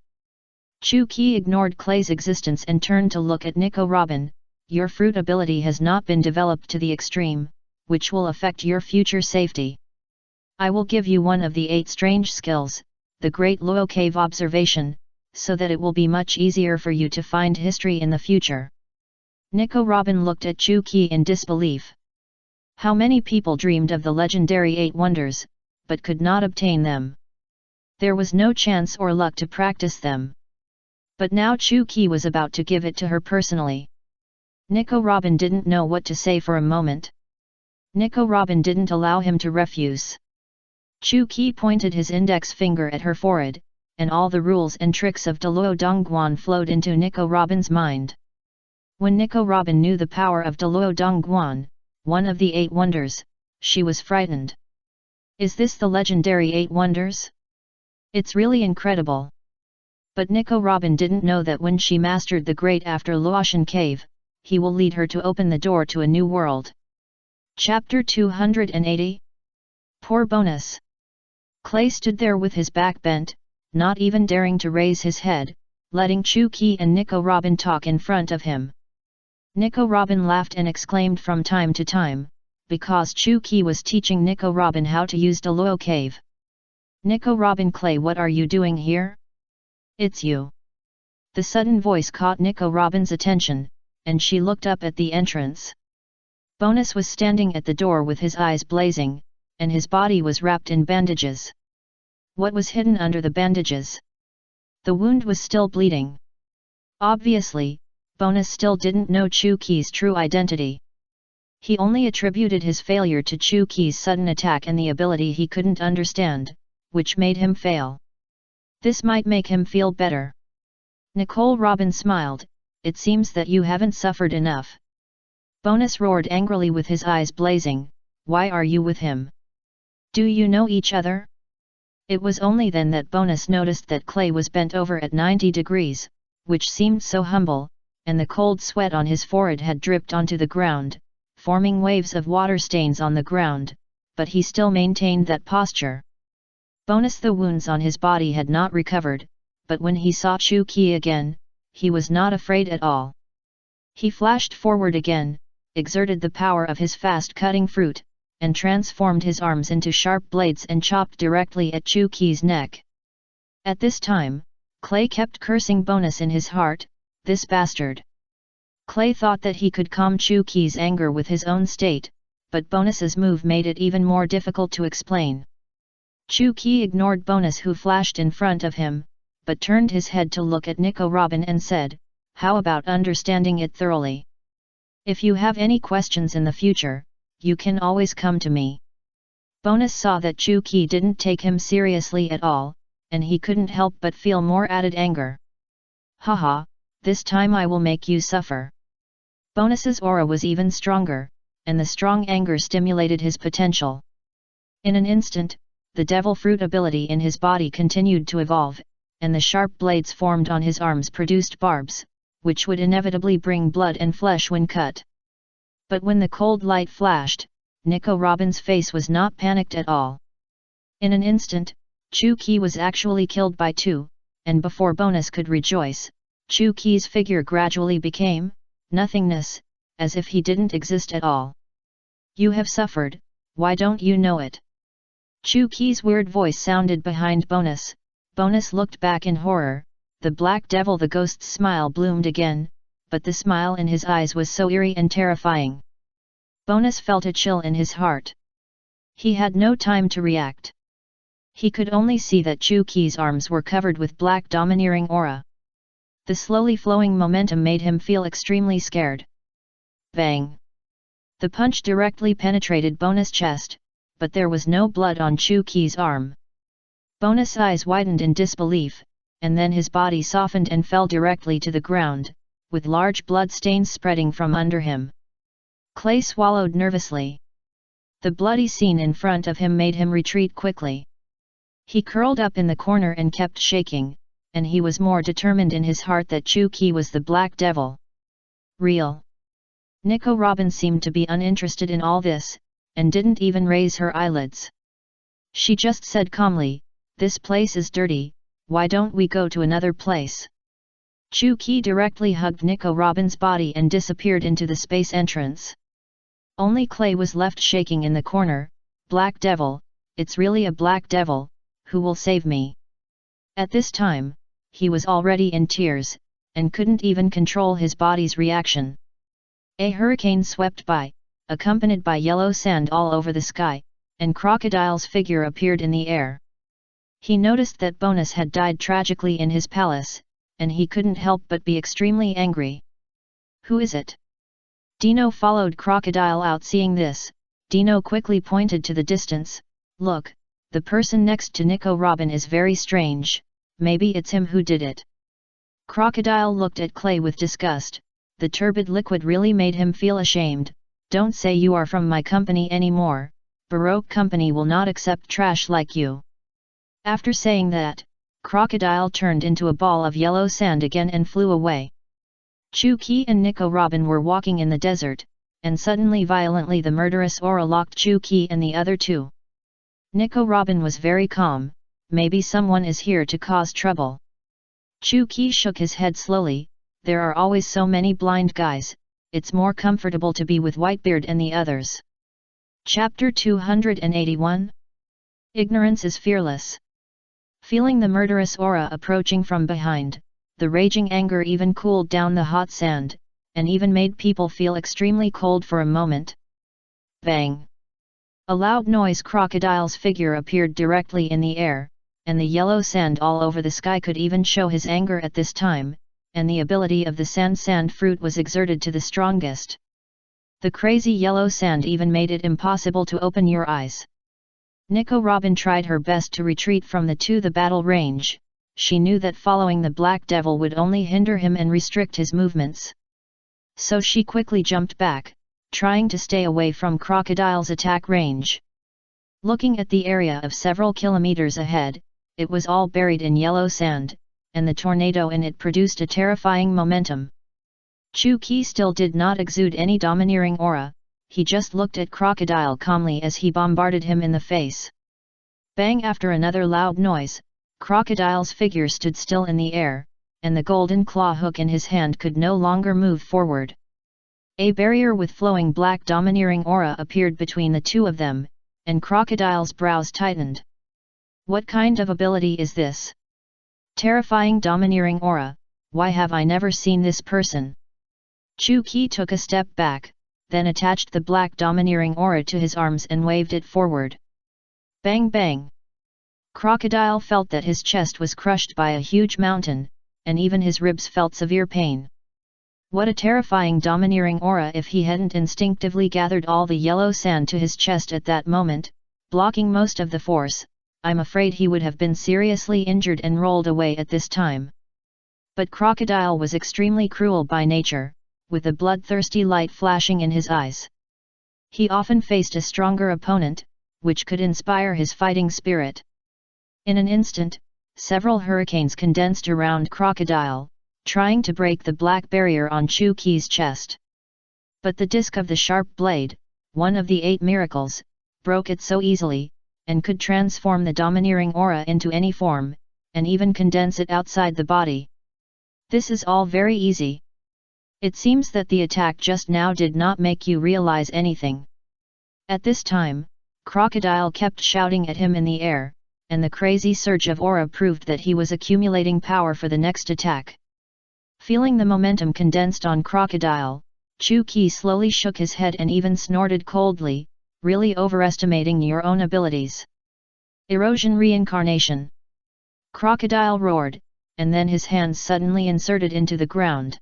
Chu-Ki ignored Clay's existence and turned to look at Nico Robin. Your fruit ability has not been developed to the extreme, which will affect your future safety. I will give you one of the 8 strange skills, the Great Luo Cave Observation, so that it will be much easier for you to find history in the future. Nico Robin looked at Chu-Ki in disbelief. How many people dreamed of the legendary 8 wonders, but could not obtain them? There was no chance or luck to practice them. But now Chu-Ki was about to give it to her personally. Nico Robin didn't know what to say for a moment. Nico Robin didn't allow him to refuse. Chu-Ki pointed his index finger at her forehead, and all the rules and tricks of Deluo Dongguan flowed into Nico Robin's mind. When Nico Robin knew the power of Deluo Dongguan, one of the 8 wonders, she was frightened. Is this the legendary 8 wonders? It's really incredible. But Nico Robin didn't know that when she mastered the Great After Luotian Cave, he will lead her to open the door to a new world. Chapter 280. Poor Bonus. Clay stood there with his back bent, not even daring to raise his head, letting Chu-Ki and Nico Robin talk in front of him. Nico Robin laughed and exclaimed from time to time, because Chu-Ki was teaching Nico Robin how to use Deluo Cave. Nico Robin, Clay, what are you doing here? It's you. The sudden voice caught Nico Robin's attention, and she looked up at the entrance. Bonus was standing at the door with his eyes blazing, and his body was wrapped in bandages. What was hidden under the bandages? The wound was still bleeding. Obviously, Bonus still didn't know Chu-Ki's true identity. He only attributed his failure to Chu-Ki's sudden attack and the ability he couldn't understand, which made him fail. This might make him feel better. Nicole Robin smiled. It seems that you haven't suffered enough. Bonus roared angrily with his eyes blazing. Why are you with him? Do you know each other? It was only then that Bonus noticed that Clay was bent over at 90 degrees, which seemed so humble, and the cold sweat on his forehead had dripped onto the ground, forming waves of water stains on the ground, but he still maintained that posture. Bonus, the wounds on his body had not recovered, but when he saw Chu-Ki again, he was not afraid at all. He flashed forward again, exerted the power of his fast-cutting fruit, and transformed his arms into sharp blades and chopped directly at Chu-Ki's neck. At this time, Clay kept cursing Bonus in his heart, this bastard. Clay thought that he could calm Chu-Ki's anger with his own state, but Bonus's move made it even more difficult to explain. Chu-Ki ignored Bonus, who flashed in front of him, but turned his head to look at Nico Robin and said, "How about understanding it thoroughly? If you have any questions in the future, you can always come to me." Bonus saw that Chu-Ki didn't take him seriously at all, and he couldn't help but feel more added anger. "Haha, this time I will make you suffer." Bonus's aura was even stronger, and the strong anger stimulated his potential. In an instant, the devil fruit ability in his body continued to evolve, and the sharp blades formed on his arms produced barbs, which would inevitably bring blood and flesh when cut. But when the cold light flashed, Nico Robin's face was not panicked at all. In an instant, Chu-Ki was actually killed by two, and before Bonus could rejoice, Chu-Ki's figure gradually became nothingness, as if he didn't exist at all. "You have suffered, why don't you know it?" Chu-Ki's weird voice sounded behind Bonus. Bonus looked back in horror. The Black Devil, the ghost's smile bloomed again, but the smile in his eyes was so eerie and terrifying. Bonus felt a chill in his heart. He had no time to react. He could only see that Chu-Ki's arms were covered with black domineering aura. The slowly flowing momentum made him feel extremely scared. Bang! The punch directly penetrated Bonus' chest, but there was no blood on Chu-Ki's arm. Bonus' eyes widened in disbelief, and then his body softened and fell directly to the ground, with large blood stains spreading from under him. Clay swallowed nervously. The bloody scene in front of him made him retreat quickly. He curled up in the corner and kept shaking, and he was more determined in his heart that Chu-Ki was the Black Devil. Real. Nico Robin seemed to be uninterested in all this, and didn't even raise her eyelids. She just said calmly, "This place is dirty, why don't we go to another place?" Chu-Ki directly hugged Nico Robin's body and disappeared into the space entrance. Only Clay was left shaking in the corner. "Black Devil, it's really a Black Devil, who will save me?" At this time, he was already in tears, and couldn't even control his body's reaction. A hurricane swept by, accompanied by yellow sand all over the sky, and Crocodile's figure appeared in the air. He noticed that Bonus had died tragically in his palace, and he couldn't help but be extremely angry. "Who is it?" Dino followed Crocodile out. Seeing this, Dino quickly pointed to the distance. "Look, the person next to Nico Robin is very strange, maybe it's him who did it." Crocodile looked at Clay with disgust. The turbid liquid really made him feel ashamed. "Don't say you are from my company anymore, Baroque company will not accept trash like you." After saying that, Crocodile turned into a ball of yellow sand again and flew away. Chu-Ki and Nico Robin were walking in the desert, and suddenly violently the murderous aura locked Chu-Ki and the other two. Nico Robin was very calm. "Maybe someone is here to cause trouble." Chu-Ki shook his head slowly. "There are always so many blind guys, it's more comfortable to be with Whitebeard and the others." Chapter 281. Ignorance is fearless. Feeling the murderous aura approaching from behind, the raging anger even cooled down the hot sand, and even made people feel extremely cold for a moment. Bang! A loud noise. Crocodile's figure appeared directly in the air, and the yellow sand all over the sky could even show his anger at this time, and the ability of the sand fruit was exerted to the strongest. The crazy yellow sand even made it impossible to open your eyes. Nico Robin tried her best to retreat from the battle range. She knew that following the Black Devil would only hinder him and restrict his movements. So she quickly jumped back, trying to stay away from Crocodile's attack range. Looking at the area of several kilometers ahead, it was all buried in yellow sand, and the tornado in it produced a terrifying momentum. Chu-Ki still did not exude any domineering aura, he just looked at Crocodile calmly as he bombarded him in the face. Bang! After another loud noise, Crocodile's figure stood still in the air, and the golden claw hook in his hand could no longer move forward. A barrier with flowing black domineering aura appeared between the two of them, and Crocodile's brows tightened. What kind of ability is this? Terrifying domineering aura, why have I never seen this person? Chu-Ki took a step back, then attached the black domineering aura to his arms and waved it forward. Bang bang! Crocodile felt that his chest was crushed by a huge mountain, and even his ribs felt severe pain. What a terrifying domineering aura! If he hadn't instinctively gathered all the yellow sand to his chest at that moment, blocking most of the force, I'm afraid he would have been seriously injured and rolled away at this time. But Crocodile was extremely cruel by nature, with a bloodthirsty light flashing in his eyes. He often faced a stronger opponent, which could inspire his fighting spirit. In an instant, several hurricanes condensed around Crocodile, trying to break the black barrier on Chu-Ki's chest. But the disc of the sharp blade, one of the 8 miracles, broke it so easily, and could transform the domineering aura into any form, and even condense it outside the body. This is all very easy. It seems that the attack just now did not make you realize anything. At this time, Crocodile kept shouting at him in the air, and the crazy surge of aura proved that he was accumulating power for the next attack. Feeling the momentum condensed on Crocodile, Chu-Ki slowly shook his head and even snorted coldly, really overestimating your own abilities. Erosion reincarnation. Crocodile roared, and then his hands suddenly inserted into the ground.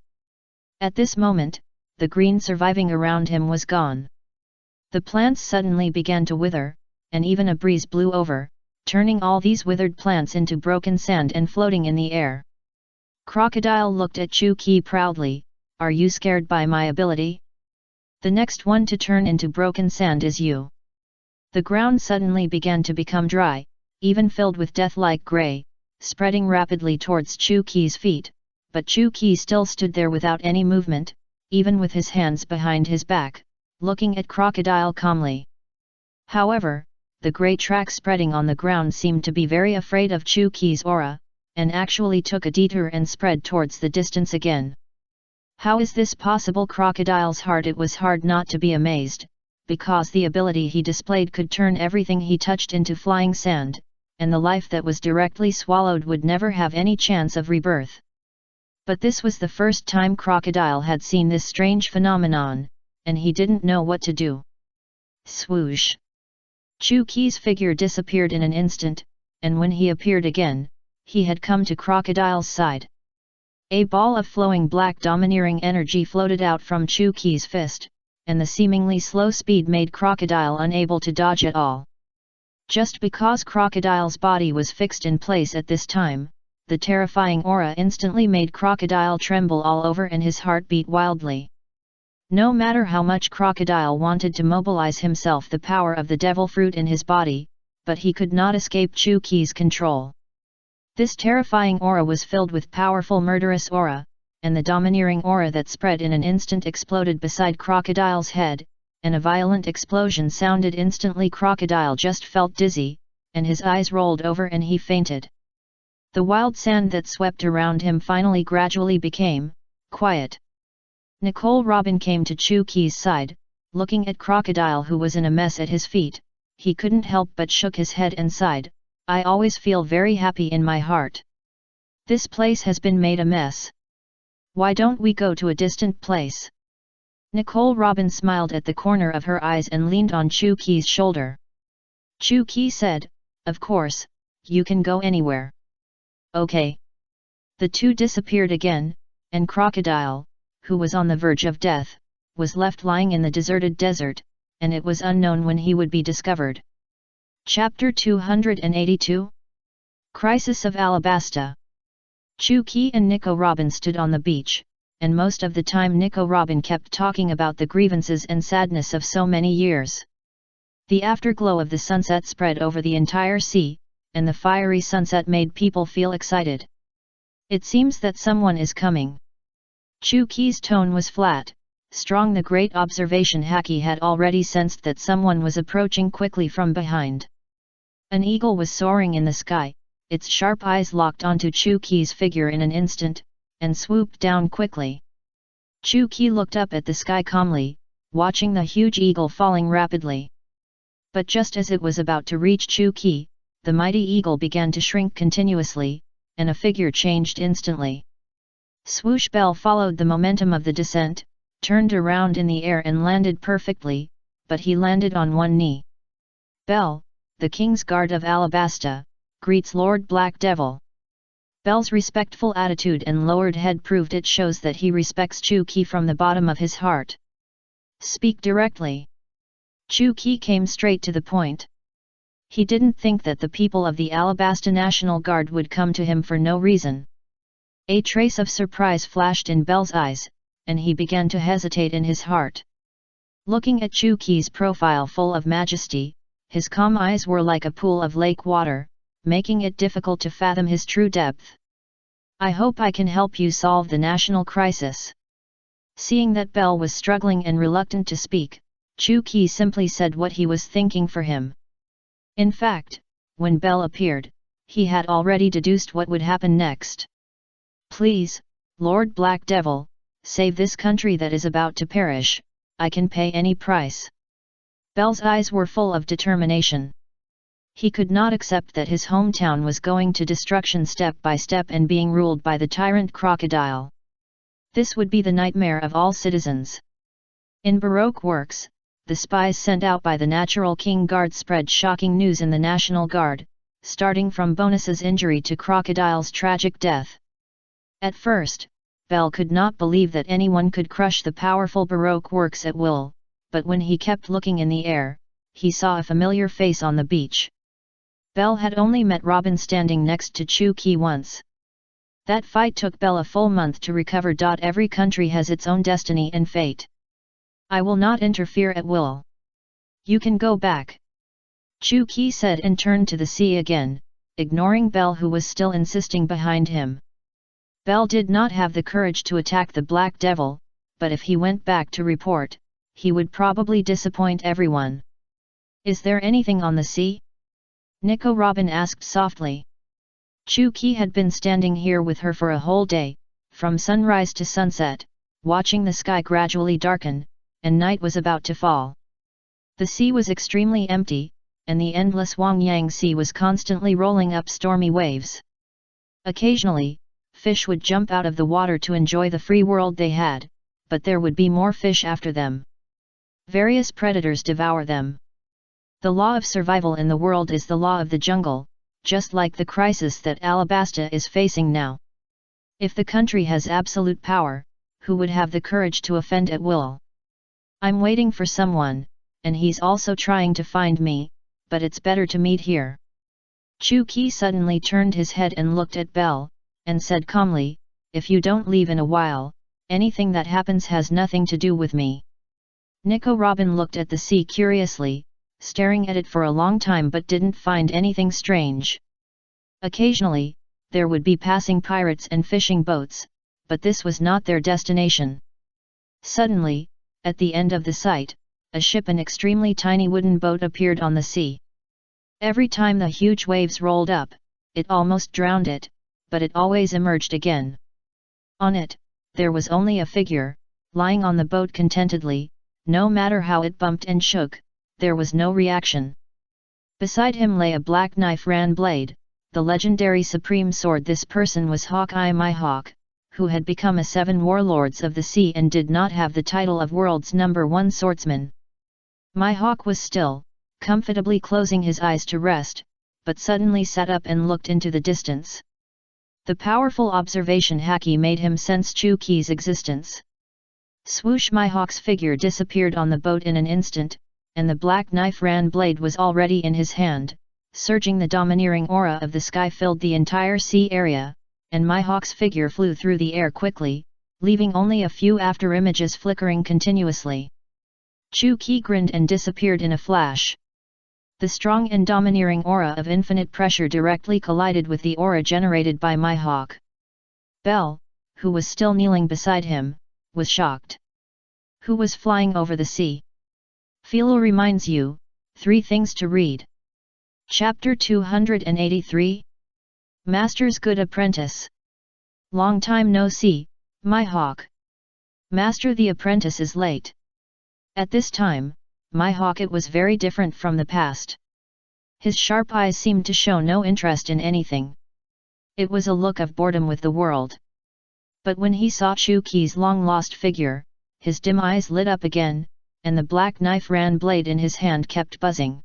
At this moment, the green surviving around him was gone. The plants suddenly began to wither, and even a breeze blew over, turning all these withered plants into broken sand and floating in the air. Crocodile looked at Chu-Ki proudly, "Are you scared by my ability? The next one to turn into broken sand is you." The ground suddenly began to become dry, even filled with death-like grey, spreading rapidly towards Chu-Ki's feet, but Chu-Ki still stood there without any movement, even with his hands behind his back, looking at Crocodile calmly. However, the grey track spreading on the ground seemed to be very afraid of Chu-Ki's aura, and actually took a detour and spread towards the distance again. How is this possible? Crocodile's heart. It was hard not to be amazed, because the ability he displayed could turn everything he touched into flying sand, and the life that was directly swallowed would never have any chance of rebirth. But this was the first time Crocodile had seen this strange phenomenon, and he didn't know what to do. Swoosh! Chu-Ki's figure disappeared in an instant, and when he appeared again, he had come to Crocodile's side. A ball of flowing black domineering energy floated out from Chu-Ki's fist, and the seemingly slow speed made Crocodile unable to dodge at all. Just because Crocodile's body was fixed in place at this time, the terrifying aura instantly made Crocodile tremble all over and his heart beat wildly. No matter how much Crocodile wanted to mobilize himself the power of the devil fruit in his body, but he could not escape Chu-Ki's control. This terrifying aura was filled with powerful murderous aura, and the domineering aura that spread in an instant exploded beside Crocodile's head, and a violent explosion sounded instantly. Crocodile just felt dizzy, and his eyes rolled over and he fainted. The wild sand that swept around him finally gradually became quiet. Nicole Robin came to Chu-Ki's side, looking at Crocodile who was in a mess at his feet. He couldn't help but shook his head and sighed, "I always feel very happy in my heart. This place has been made a mess. Why don't we go to a distant place? Nicole Robin smiled at the corner of her eyes and leaned on Chu Qi's shoulder. Chu Qi said, "Of course, you can go anywhere." Okay. The two disappeared again, and Crocodile, who was on the verge of death, was left lying in the deserted desert, and it was unknown when he would be discovered. Chapter 282 Crisis of Alabasta. Chu Qi and Nico Robin stood on the beach, and most of the time Nico Robin kept talking about the grievances and sadness of so many years. The afterglow of the sunset spread over the entire sea, and the fiery sunset made people feel excited. It seems that someone is coming. Chu Qi's tone was flat, strong. The great observation Haki had already sensed that someone was approaching quickly from behind. An eagle was soaring in the sky, its sharp eyes locked onto Chu Qi's figure in an instant, and swooped down quickly. Chu Qi looked up at the sky calmly, watching the huge eagle falling rapidly. But just as it was about to reach Chu Qi, the mighty eagle began to shrink continuously, and a figure changed instantly. Swoosh! Bell followed the momentum of the descent, turned around in the air and landed perfectly, but he landed on one knee. Bell, the King's Guard of Alabasta, greets Lord Black Devil. Bell's respectful attitude and lowered head proved it shows that he respects Chu Qi from the bottom of his heart. Speak directly. Chu Qi came straight to the point. He didn't think that the people of the Alabasta National Guard would come to him for no reason. A trace of surprise flashed in Bell's eyes, and he began to hesitate in his heart. Looking at Chu Qi's profile full of majesty, his calm eyes were like a pool of lake water, making it difficult to fathom his true depth. I hope I can help you solve the national crisis. Seeing that Bell was struggling and reluctant to speak, Chu Qi simply said what he was thinking for him. In fact, when Bell appeared, he had already deduced what would happen next. Please, Lord Black Devil, save this country that is about to perish. I can pay any price. Bell's eyes were full of determination. He could not accept that his hometown was going to destruction step by step and being ruled by the tyrant Crocodile. This would be the nightmare of all citizens. In Baroque works, the spies sent out by the Natural King Guard spread shocking news in the National Guard, starting from Bonus's injury to Crocodile's tragic death. At first, Bell could not believe that anyone could crush the powerful Baroque works at will, but when he kept looking in the air, he saw a familiar face on the beach. Bell had only met Robin standing next to Chu Qi once. That fight took Bell a full month to recover. Every country has its own destiny and fate. I will not interfere at will. You can go back. Chu Qi said and turned to the sea again, ignoring Bell who was still insisting behind him. Bell did not have the courage to attack the Black Devil, but if he went back to report, he would probably disappoint everyone. Is there anything on the sea? Nico Robin asked softly. Chu Qi had been standing here with her for a whole day, from sunrise to sunset, watching the sky gradually darken, and night was about to fall. The sea was extremely empty, and the endless Wangyang Sea was constantly rolling up stormy waves. Occasionally, fish would jump out of the water to enjoy the free world they had, but there would be more fish after them. Various predators devour them. The law of survival in the world is the law of the jungle, just like the crisis that Alabasta is facing now. If the country has absolute power, who would have the courage to offend at will? I'm waiting for someone, and he's also trying to find me, but it's better to meet here. Chu Qi suddenly turned his head and looked at Bell, and said calmly, if you don't leave in a while, anything that happens has nothing to do with me. Nico Robin looked at the sea curiously, staring at it for a long time but didn't find anything strange. Occasionally, there would be passing pirates and fishing boats, but this was not their destination. Suddenly, at the end of the sight, a ship, an extremely tiny wooden boat, appeared on the sea. Every time the huge waves rolled up, it almost drowned it, but it always emerged again. On it, there was only a figure, lying on the boat contentedly. No matter how it bumped and shook, there was no reaction. Beside him lay a black knife-ran blade, the legendary supreme sword. This person was Hawkeye Mihawk, who had become a 7 warlords of the sea and did not have the title of world's #1 swordsman. Mihawk was still, comfortably closing his eyes to rest, but suddenly sat up and looked into the distance. The powerful observation haki made him sense Chu-Ki's existence. Swoosh! Mihawk's figure disappeared on the boat in an instant, and the black knife ran blade was already in his hand. Surging, the domineering aura of the sky filled the entire sea area, and Mihawk's figure flew through the air quickly, leaving only a few after-images flickering continuously. Chu-Ki grinned and disappeared in a flash. The strong and domineering aura of infinite pressure directly collided with the aura generated by Mihawk. Belle, who was still kneeling beside him, was shocked. Who was flying over the sea? Philo reminds you, 3 things to read. Chapter 283. Master's Good Apprentice. Long time no see, Mihawk. Master, the apprentice is late. At this time, Mihawk it was very different from the past. His sharp eyes seemed to show no interest in anything. It was a look of boredom with the world. But when he saw Chu-Ki's long-lost figure, his dim eyes lit up again, and the black knife ran blade in his hand kept buzzing.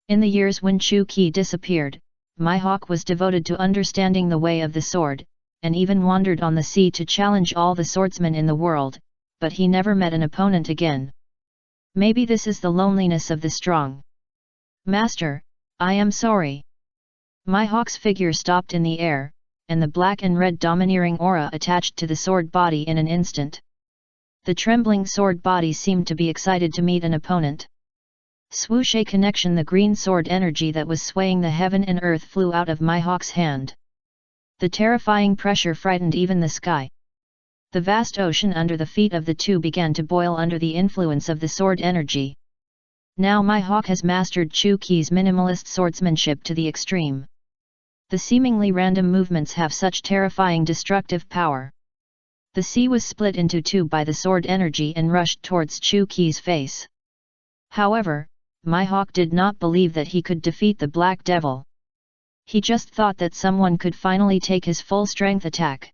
In the years when Chu-Ki disappeared, Mihawk was devoted to understanding the way of the sword, and even wandered on the sea to challenge all the swordsmen in the world, but he never met an opponent again. Maybe this is the loneliness of the strong. Master, I am sorry. Mihawk's figure stopped in the air, and the black and red domineering aura attached to the sword body in an instant. The trembling sword body seemed to be excited to meet an opponent. Swoosh! A connection. The green sword energy that was swaying the heaven and earth flew out of Mihawk's hand. The terrifying pressure frightened even the sky. The vast ocean under the feet of the two began to boil under the influence of the sword energy. Now Mihawk has mastered Chu-Ki's minimalist swordsmanship to the extreme. The seemingly random movements have such terrifying destructive power. The sea was split into 2 by the sword energy and rushed towards Chu-Ki's face. However, Mihawk did not believe that he could defeat the Black Devil. He just thought that someone could finally take his full-strength attack.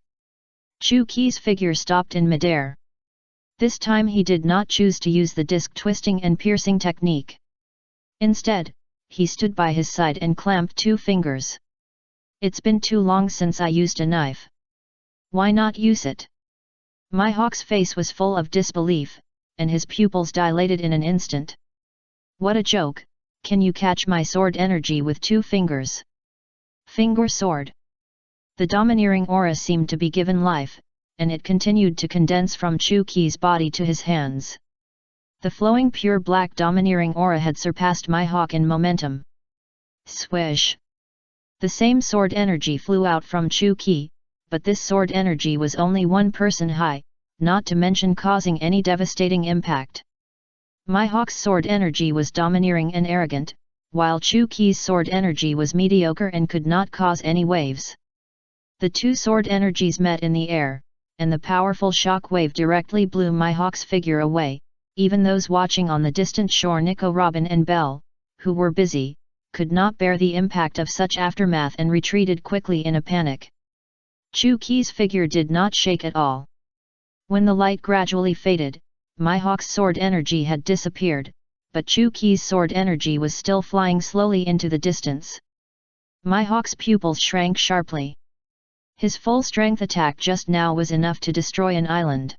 Chu-Ki's figure stopped in midair. This time he did not choose to use the disc twisting and piercing technique. Instead, he stood by his side and clamped 2 fingers. It's been too long since I used a knife. Why not use it? Mihawk's face was full of disbelief, and his pupils dilated in an instant. What a joke! Can you catch my sword energy with 2 fingers? Finger sword. The domineering aura seemed to be given life, and it continued to condense from Chu-Ki's body to his hands. The flowing pure black domineering aura had surpassed Mihawk in momentum. Swish! The same sword energy flew out from Chu-Ki, but this sword energy was only 1 person high, not to mention causing any devastating impact. Mihawk's sword energy was domineering and arrogant, while Chu-Ki's sword energy was mediocre and could not cause any waves. The 2 sword energies met in the air, and the powerful shock wave directly blew Mihawk's figure away. Even those watching on the distant shore, Nico, Robin and Belle, who were busy, could not bear the impact of such aftermath and retreated quickly in a panic. Chu-Ki's figure did not shake at all. When the light gradually faded, Mihawk's sword energy had disappeared, but Chu-Ki's sword energy was still flying slowly into the distance. Mihawk's pupils shrank sharply. His full-strength attack just now was enough to destroy an island.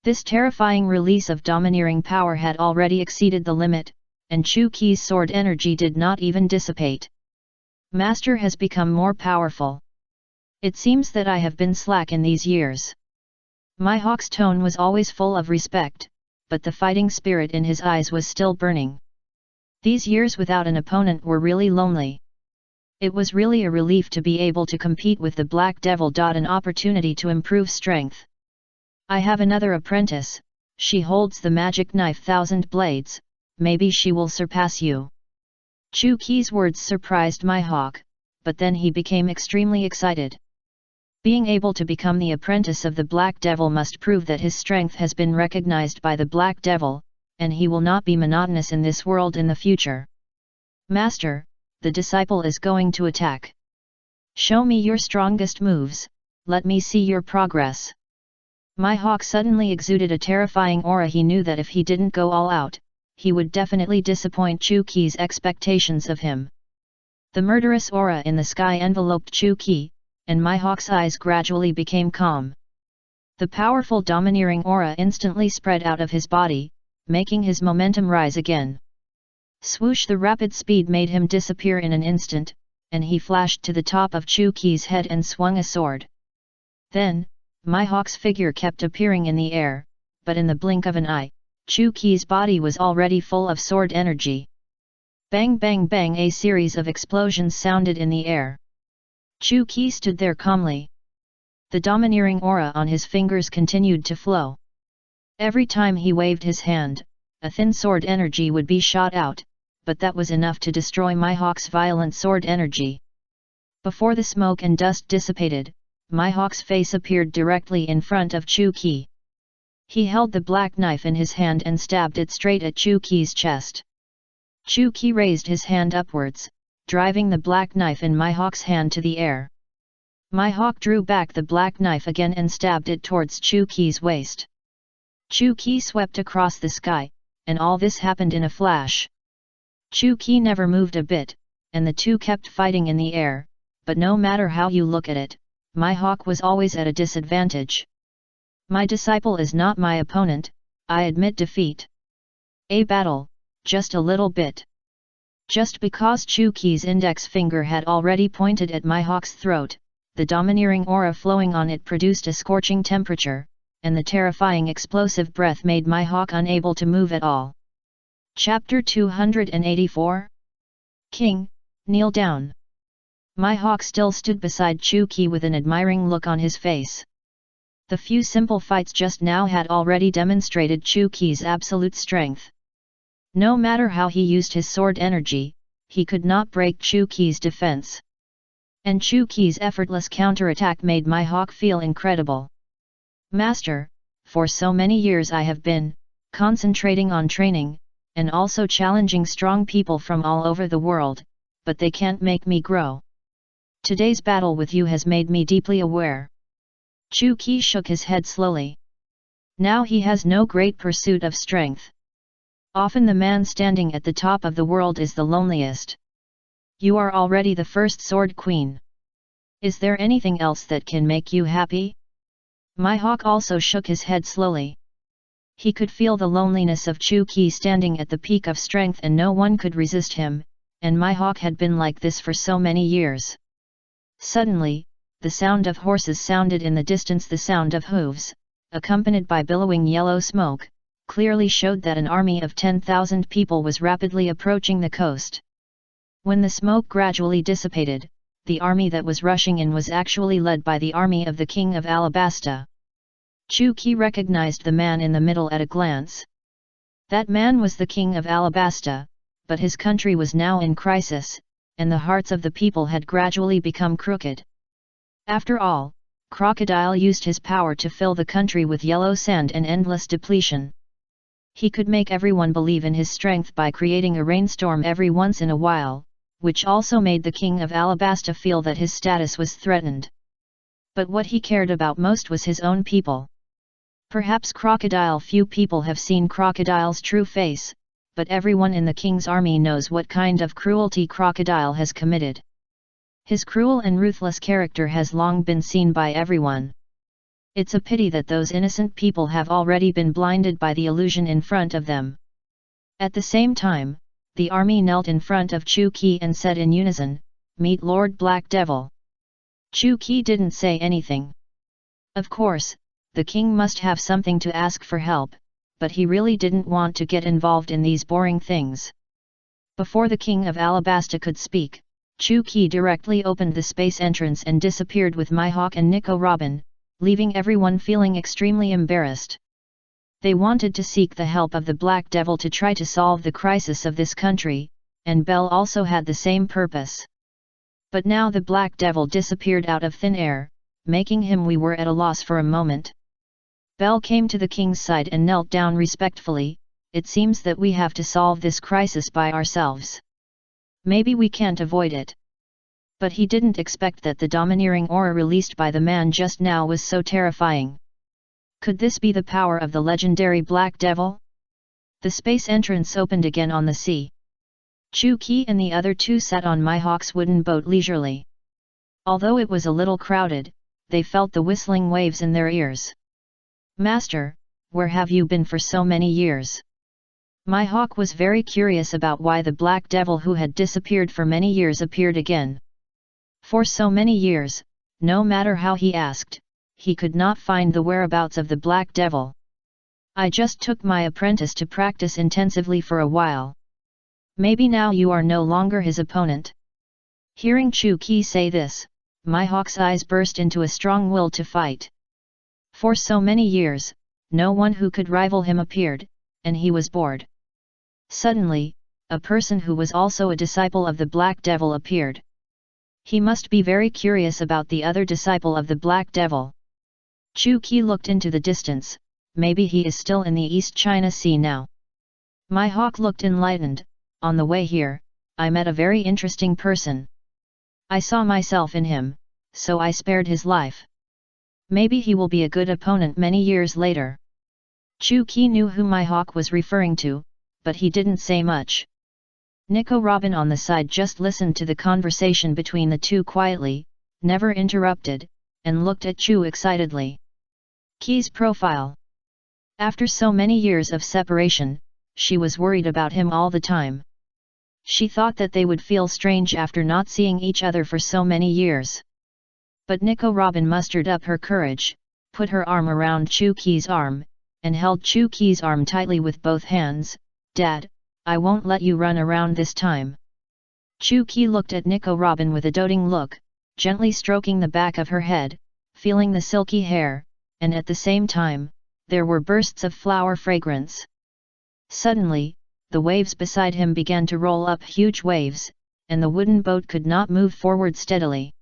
This terrifying release of domineering power had already exceeded the limit, and Chu-Ki's sword energy did not even dissipate. Master has become more powerful. It seems that I have been slack in these years. Mihawk's tone was always full of respect, but the fighting spirit in his eyes was still burning. These years without an opponent were really lonely. It was really a relief to be able to compete with the Black Devil. An opportunity to improve strength. I have another apprentice, she holds the magic knife 1000 blades, maybe she will surpass you. Chu-Ki's words surprised Mihawk, but then he became extremely excited. Being able to become the apprentice of the Black Devil must prove that his strength has been recognized by the Black Devil, and he will not be monotonous in this world in the future. Master, the disciple is going to attack. Show me your strongest moves, let me see your progress. My hawk suddenly exuded a terrifying aura. He knew that if he didn't go all out, he would definitely disappoint Chuki's expectations of him. The murderous aura in the sky enveloped Chuki, and my hawk's eyes gradually became calm. The powerful domineering aura instantly spread out of his body, making his momentum rise again. Swoosh! The rapid speed made him disappear in an instant, and he flashed to the top of Chuki's head and swung a sword. Then, my hawk's figure kept appearing in the air, but in the blink of an eye, Chuki's body was already full of sword energy. Bang bang bang! A series of explosions sounded in the air. Chuki stood there calmly. The domineering aura on his fingers continued to flow. Every time he waved his hand, a thin sword energy would be shot out, but that was enough to destroy my hawk's violent sword energy. Before the smoke and dust dissipated, my hawk's face appeared directly in front of Chuki. He held the black knife in his hand and stabbed it straight at Chuki's chest. Chuki raised his hand upwards, driving the black knife in my hawk's hand to the air. My hawk drew back the black knife again and stabbed it towards Chuki's waist. Chuki swept across the sky, and all this happened in a flash. Chuki never moved a bit, and the two kept fighting in the air, but no matter how you look at it, my hawk was always at a disadvantage. My disciple is not my opponent, I admit defeat. A battle, just a little bit. Just because Chuki's index finger had already pointed at my hawk's throat, the domineering aura flowing on it produced a scorching temperature, and the terrifying explosive breath made my hawk unable to move at all. Chapter 284 King, kneel down. My hawk still stood beside Chuki with an admiring look on his face. The few simple fights just now had already demonstrated Chuki's absolute strength. No matter how he used his sword energy, he could not break Chuki's defense. And Chuki's effortless counterattack made my hawk feel incredible. Master, for so many years I have been concentrating on training, and also challenging strong people from all over the world, but they can't make me grow. Today's battle with you has made me deeply aware. Chuki shook his head slowly. Now he has no great pursuit of strength. Often the man standing at the top of the world is the loneliest. You are already the first sword queen. Is there anything else that can make you happy? My hawk also shook his head slowly. He could feel the loneliness of Chuki standing at the peak of strength and no one could resist him, and my hawk had been like this for so many years. Suddenly, the sound of horses sounded in the distance. The sound of hooves, accompanied by billowing yellow smoke, clearly showed that an army of 10,000 people was rapidly approaching the coast. When the smoke gradually dissipated, the army that was rushing in was actually led by the army of the King of Alabasta. Chuki recognized the man in the middle at a glance. That man was the King of Alabasta, but his country was now in crisis, and the hearts of the people had gradually become crooked. After all, Crocodile used his power to fill the country with yellow sand and endless depletion. He could make everyone believe in his strength by creating a rainstorm every once in a while, which also made the King of Alabasta feel that his status was threatened. But what he cared about most was his own people. Perhaps Crocodile few people have seen Crocodile's true face, but everyone in the king's army knows what kind of cruelty Crocodile has committed. His cruel and ruthless character has long been seen by everyone. It's a pity that those innocent people have already been blinded by the illusion in front of them. At the same time, the army knelt in front of Chuki and said in unison, "Meet Lord Black Devil." Chuki didn't say anything. Of course, the king must have something to ask for help, but he really didn't want to get involved in these boring things. Before the King of Alabasta could speak, Chuki directly opened the space entrance and disappeared with my hawk and Nico Robin, leaving everyone feeling extremely embarrassed. They wanted to seek the help of the Black Devil to try to solve the crisis of this country, and Belle also had the same purpose. But now the Black Devil disappeared out of thin air, making him we were at a loss for a moment. Belle came to the king's side and knelt down respectfully. "It seems that we have to solve this crisis by ourselves. Maybe we can't avoid it. But he didn't expect that the domineering aura released by the man just now was so terrifying. Could this be the power of the legendary Black Devil? The space entrance opened again on the sea. Chu Qi and the other two sat on Mihawk's wooden boat leisurely. Although it was a little crowded, they felt the whistling waves in their ears. "Master, where have you been for so many years?" Mihawk was very curious about why the Black Devil who had disappeared for many years appeared again. For so many years, no matter how he asked, he could not find the whereabouts of the Black Devil. "I just took my apprentice to practice intensively for a while. Maybe now you are no longer his opponent." Hearing Chu Qi say this, Mihawk's eyes burst into a strong will to fight. For so many years, no one who could rival him appeared, and he was bored. Suddenly, a person who was also a disciple of the Black Devil appeared. He must be very curious about the other disciple of the Black Devil. Chu Qi looked into the distance. Maybe he is still in the East China Sea now. Mihawk looked enlightened. "On the way here, I met a very interesting person. I saw myself in him, so I spared his life. Maybe he will be a good opponent many years later." Chu Qi knew who Mihawk was referring to, but he didn't say much. Nico Robin on the side just listened to the conversation between the two quietly, never interrupted, and looked at Chu excitedly. Qi's profile. After so many years of separation, she was worried about him all the time. She thought that they would feel strange after not seeing each other for so many years. But Nico Robin mustered up her courage, put her arm around Chu Qi's arm, and held Chu Qi's arm tightly with both hands. "Dad, I won't let you run around this time." Chu Qi looked at Nico Robin with a doting look, gently stroking the back of her head, feeling the silky hair, and at the same time, there were bursts of flower fragrance. Suddenly, the waves beside him began to roll up huge waves, and the wooden boat could not move forward steadily.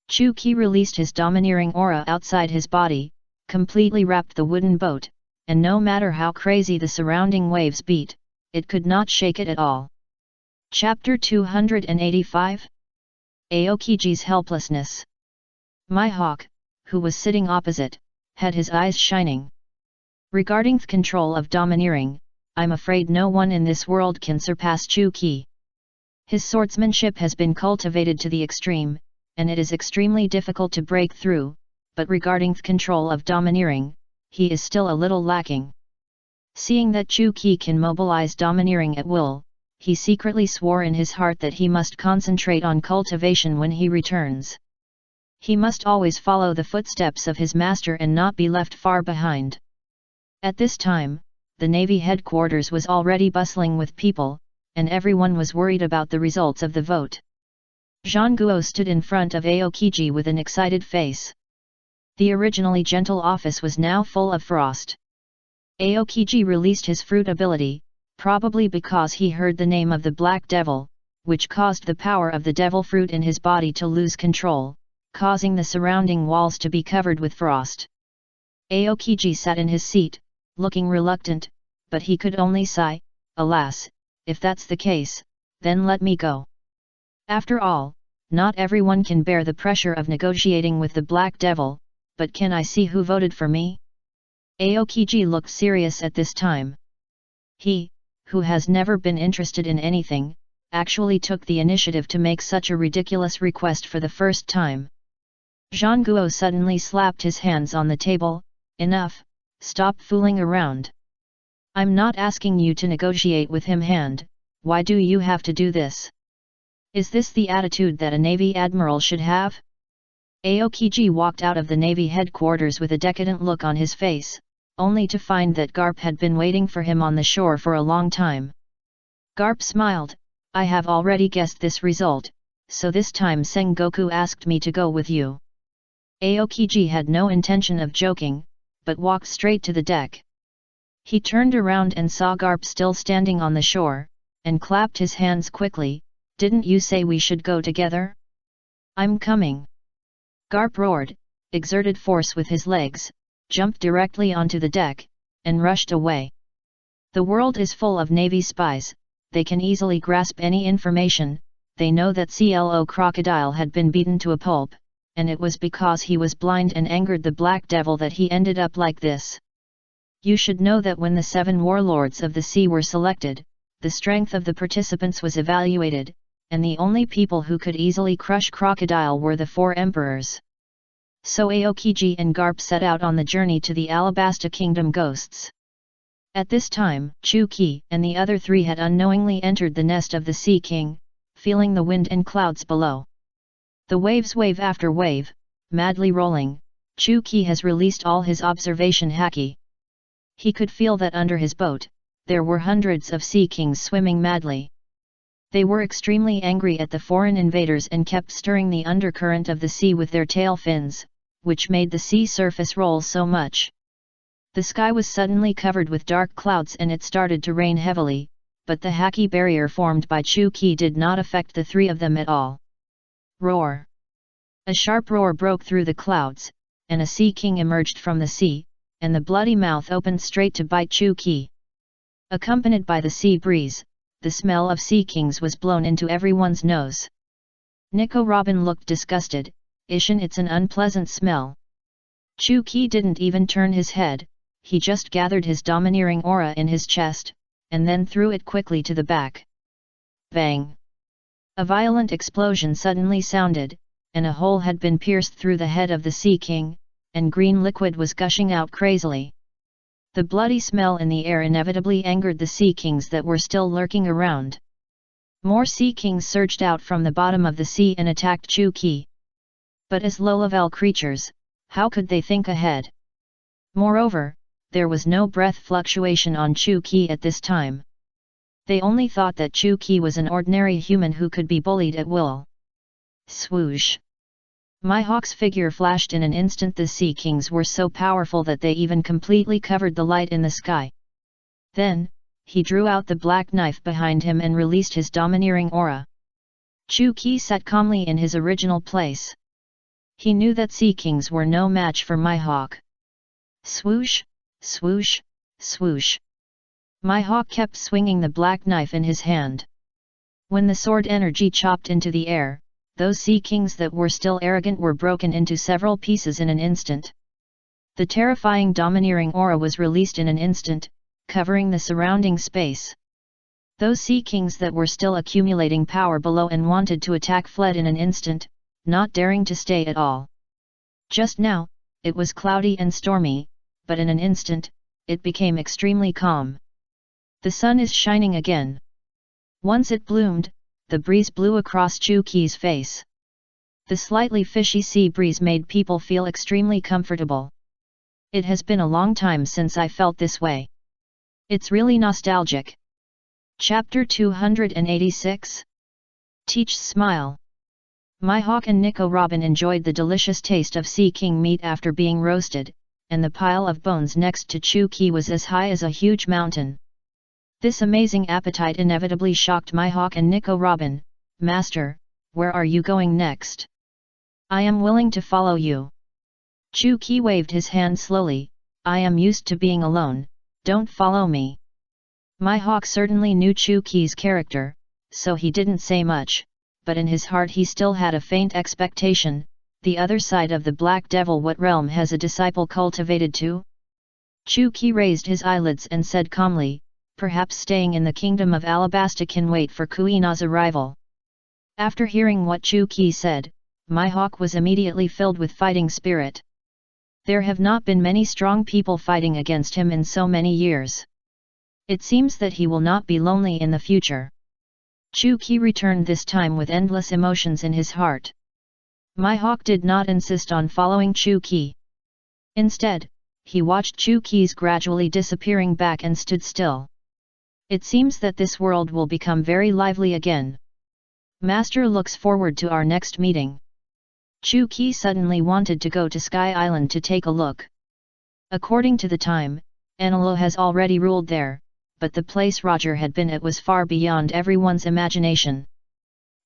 Chu Qi released his domineering aura outside his body, completely wrapped the wooden boat, and no matter how crazy the surrounding waves beat, it could not shake it at all. Chapter 285? Aokiji's helplessness. Mihawk, who was sitting opposite, had his eyes shining. "Regarding the control of domineering, I'm afraid no one in this world can surpass Chu Qi. His swordsmanship has been cultivated to the extreme, and it is extremely difficult to break through, but regarding the control of domineering, he is still a little lacking." Seeing that Chu Qi can mobilize domineering at will, he secretly swore in his heart that he must concentrate on cultivation when he returns. He must always follow the footsteps of his master and not be left far behind. At this time, the Navy headquarters was already bustling with people, and everyone was worried about the results of the vote. Zhang Guo stood in front of Aokiji with an excited face. The originally gentle office was now full of frost. Aokiji released his fruit ability, probably because he heard the name of the Black Devil, which caused the power of the devil fruit in his body to lose control, causing the surrounding walls to be covered with frost. Aokiji sat in his seat, looking reluctant, but he could only sigh, "Alas, if that's the case, then let me go. After all, not everyone can bear the pressure of negotiating with the Black Devil, but can I see who voted for me?" Aokiji looked serious at this time. He, who has never been interested in anything, actually took the initiative to make such a ridiculous request for the first time. Zhang Guo suddenly slapped his hands on the table. "Enough, stop fooling around. I'm not asking you to negotiate with him hand, why do you have to do this? Is this the attitude that a Navy admiral should have?" Aokiji walked out of the Navy headquarters with a decadent look on his face, only to find that Garp had been waiting for him on the shore for a long time. Garp smiled, "I have already guessed this result, so this time Sengoku asked me to go with you." Aokiji had no intention of joking, but walked straight to the deck. He turned around and saw Garp still standing on the shore, and clapped his hands quickly. "Didn't you say we should go together? I'm coming." Garp roared, exerted force with his legs, jumped directly onto the deck, and rushed away. The world is full of Navy spies, they can easily grasp any information, they know that CLO crocodile had been beaten to a pulp, and it was because he was blind and angered the Black Devil that he ended up like this. You should know that when the 7 warlords of the sea were selected, the strength of the participants was evaluated, and the only people who could easily crush crocodile were the 4 emperors. So Aokiji and Garp set out on the journey to the Alabasta Kingdom ghosts. At this time, Chuki and the other 3 had unknowingly entered the nest of the Sea King, feeling the wind and clouds below. The waves wave after wave, madly rolling, Chuki has released all his observation haki. He could feel that under his boat, there were hundreds of Sea Kings swimming madly. They were extremely angry at the foreign invaders and kept stirring the undercurrent of the sea with their tail fins, which made the sea surface roll so much. The sky was suddenly covered with dark clouds and it started to rain heavily, but the haki barrier formed by Chuki did not affect the 3 of them at all. Roar! A sharp roar broke through the clouds, and a Sea King emerged from the sea, and the bloody mouth opened straight to bite Chuki. Accompanied by the sea breeze, the smell of Sea Kings was blown into everyone's nose. Nico Robin looked disgusted. Ishin, it's an unpleasant smell. Chuki didn't even turn his head, he just gathered his domineering aura in his chest, and then threw it quickly to the back. Bang! A violent explosion suddenly sounded, and a hole had been pierced through the head of the Sea King, and green liquid was gushing out crazily. The bloody smell in the air inevitably angered the Sea Kings that were still lurking around. More Sea Kings surged out from the bottom of the sea and attacked Chuki. But as low-level creatures, how could they think ahead? Moreover, there was no breath fluctuation on Chuki at this time. They only thought that Chuki was an ordinary human who could be bullied at will. Swoosh! Mihawk's figure flashed in an instant. The Sea Kings were so powerful that they even completely covered the light in the sky. Then, he drew out the black knife behind him and released his domineering aura. Chuki sat calmly in his original place. He knew that Sea Kings were no match for Mihawk. Swoosh! Swoosh! Swoosh! Mihawk kept swinging the black knife in his hand. When the sword energy chopped into the air, those Sea Kings that were still arrogant were broken into several pieces in an instant. The terrifying domineering aura was released in an instant, covering the surrounding space. Those Sea Kings that were still accumulating power below and wanted to attack fled in an instant, not daring to stay at all. Just now, it was cloudy and stormy, but in an instant, it became extremely calm. The sun is shining again. Once it bloomed, the breeze blew across Chuki's face. The slightly fishy sea breeze made people feel extremely comfortable. It has been a long time since I felt this way. It's really nostalgic. Chapter 286. Teach's Smile. Mihawk and Nico Robin enjoyed the delicious taste of Sea King meat after being roasted, and the pile of bones next to Chuki was as high as a huge mountain. This amazing appetite inevitably shocked Mihawk and Nico Robin. Master, where are you going next? I am willing to follow you. Chuki waved his hand slowly. I am used to being alone, don't follow me. Mihawk certainly knew Chuki's character, so he didn't say much, but in his heart he still had a faint expectation. The other side of the Black Devil, what realm has a disciple cultivated to? Chuki raised his eyelids and said calmly, perhaps staying in the kingdom of Alabasta can wait for Kuina's arrival. After hearing what Chuki said, Mihawk was immediately filled with fighting spirit. There have not been many strong people fighting against him in so many years. It seems that he will not be lonely in the future. Chuki returned this time with endless emotions in his heart. Mihawk did not insist on following Chuki. Instead, he watched Chuki's gradually disappearing back and stood still. It seems that this world will become very lively again. Master looks forward to our next meeting. Chuki suddenly wanted to go to Sky Island to take a look. According to the time, Enelo has already ruled there, but the place Roger had been at was far beyond everyone's imagination.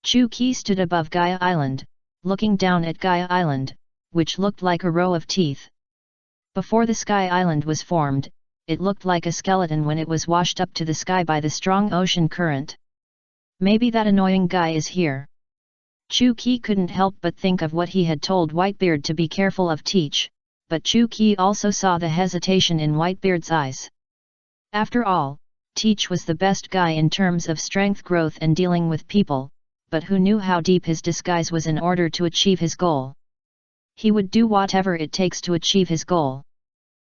Chuki stood above Gaia Island, looking down at Gaia Island, which looked like a row of teeth. Before the Sky Island was formed, it looked like a skeleton when it was washed up to the sky by the strong ocean current. Maybe that annoying guy is here. Chu Qi couldn't help but think of what he had told Whitebeard to be careful of Teach, but Chu Qi also saw the hesitation in Whitebeard's eyes. After all, Teach was the best guy in terms of strength growth and dealing with people, but who knew how deep his disguise was in order to achieve his goal. He would do whatever it takes to achieve his goal.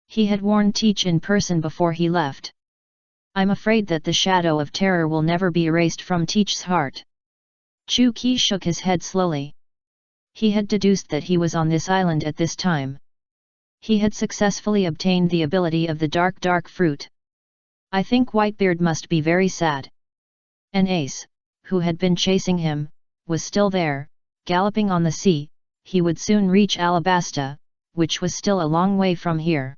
He had warned Teach in person before he left. I'm afraid that the shadow of terror will never be erased from Teach's heart. Chu Qi shook his head slowly. He had deduced that he was on this island at this time. He had successfully obtained the ability of the dark fruit. I think Whitebeard must be very sad. An ace, who had been chasing him, was still there, galloping on the sea. He would soon reach Alabasta, which was still a long way from here.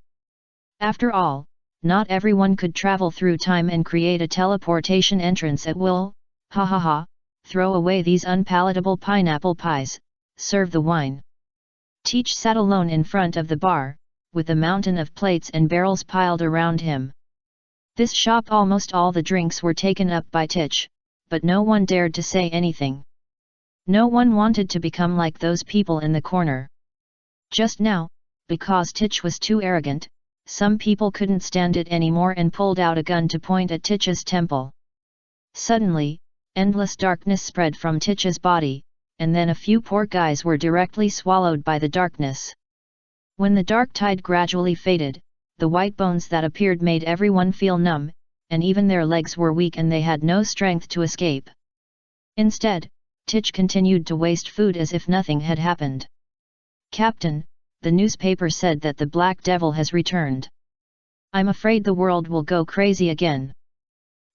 After all, not everyone could travel through time and create a teleportation entrance at will. Ha ha ha, throw away these unpalatable pineapple pies, serve the wine. Teach sat alone in front of the bar, with a mountain of plates and barrels piled around him. This shop almost all the drinks were taken up by Teach, but no one dared to say anything. No one wanted to become like those people in the corner. Just now, because Teach was too arrogant, some people couldn't stand it anymore and pulled out a gun to point at Teach's temple. Suddenly, endless darkness spread from Teach's body, and then a few poor guys were directly swallowed by the darkness. When the dark tide gradually faded, the white bones that appeared made everyone feel numb, and even their legs were weak and they had no strength to escape. Instead, Teach continued to waste food as if nothing had happened. Captain, the newspaper said that the Black Devil has returned. I'm afraid the world will go crazy again.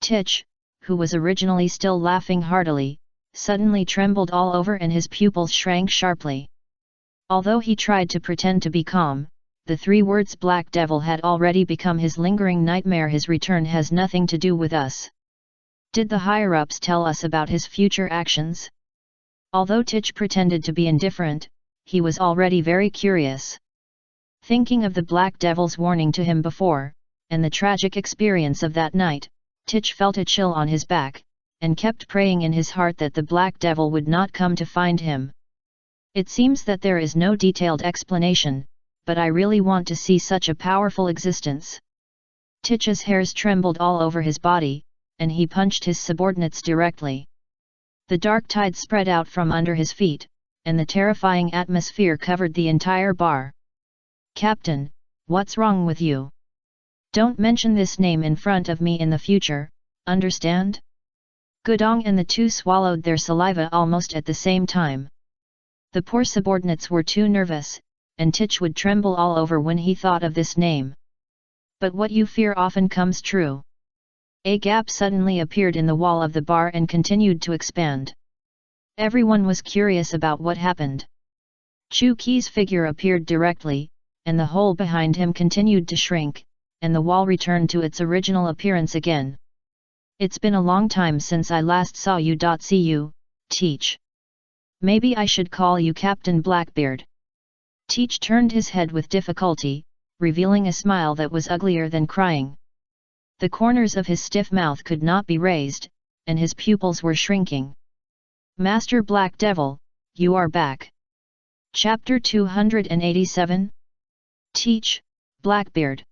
Teach, who was originally still laughing heartily, suddenly trembled all over and his pupils shrank sharply. Although he tried to pretend to be calm, the 3 words Black Devil had already become his lingering nightmare. His return has nothing to do with us. Did the higher-ups tell us about his future actions? Although Teach pretended to be indifferent, he was already very curious. Thinking of the Black Devil's warning to him before, and the tragic experience of that night, Teach felt a chill on his back, and kept praying in his heart that the Black Devil would not come to find him. It seems that there is no detailed explanation, but I really want to see such a powerful existence. Teach's hairs trembled all over his body, and he punched his subordinates directly. The dark tide spread out from under his feet, and the terrifying atmosphere covered the entire bar. Captain, what's wrong with you? Don't mention this name in front of me in the future, understand? Gudong and the 2 swallowed their saliva almost at the same time. The poor subordinates were too nervous, and Teach would tremble all over when he thought of this name. But what you fear often comes true. A gap suddenly appeared in the wall of the bar and continued to expand. Everyone was curious about what happened. Chu Qi's figure appeared directly, and the hole behind him continued to shrink, and the wall returned to its original appearance again. It's been a long time since I last saw you. Teach. Maybe I should call you Captain Blackbeard. Teach turned his head with difficulty, revealing a smile that was uglier than crying. The corners of his stiff mouth could not be raised, and his pupils were shrinking. Master Black Devil, you are back. Chapter 287. Teach, Blackbeard.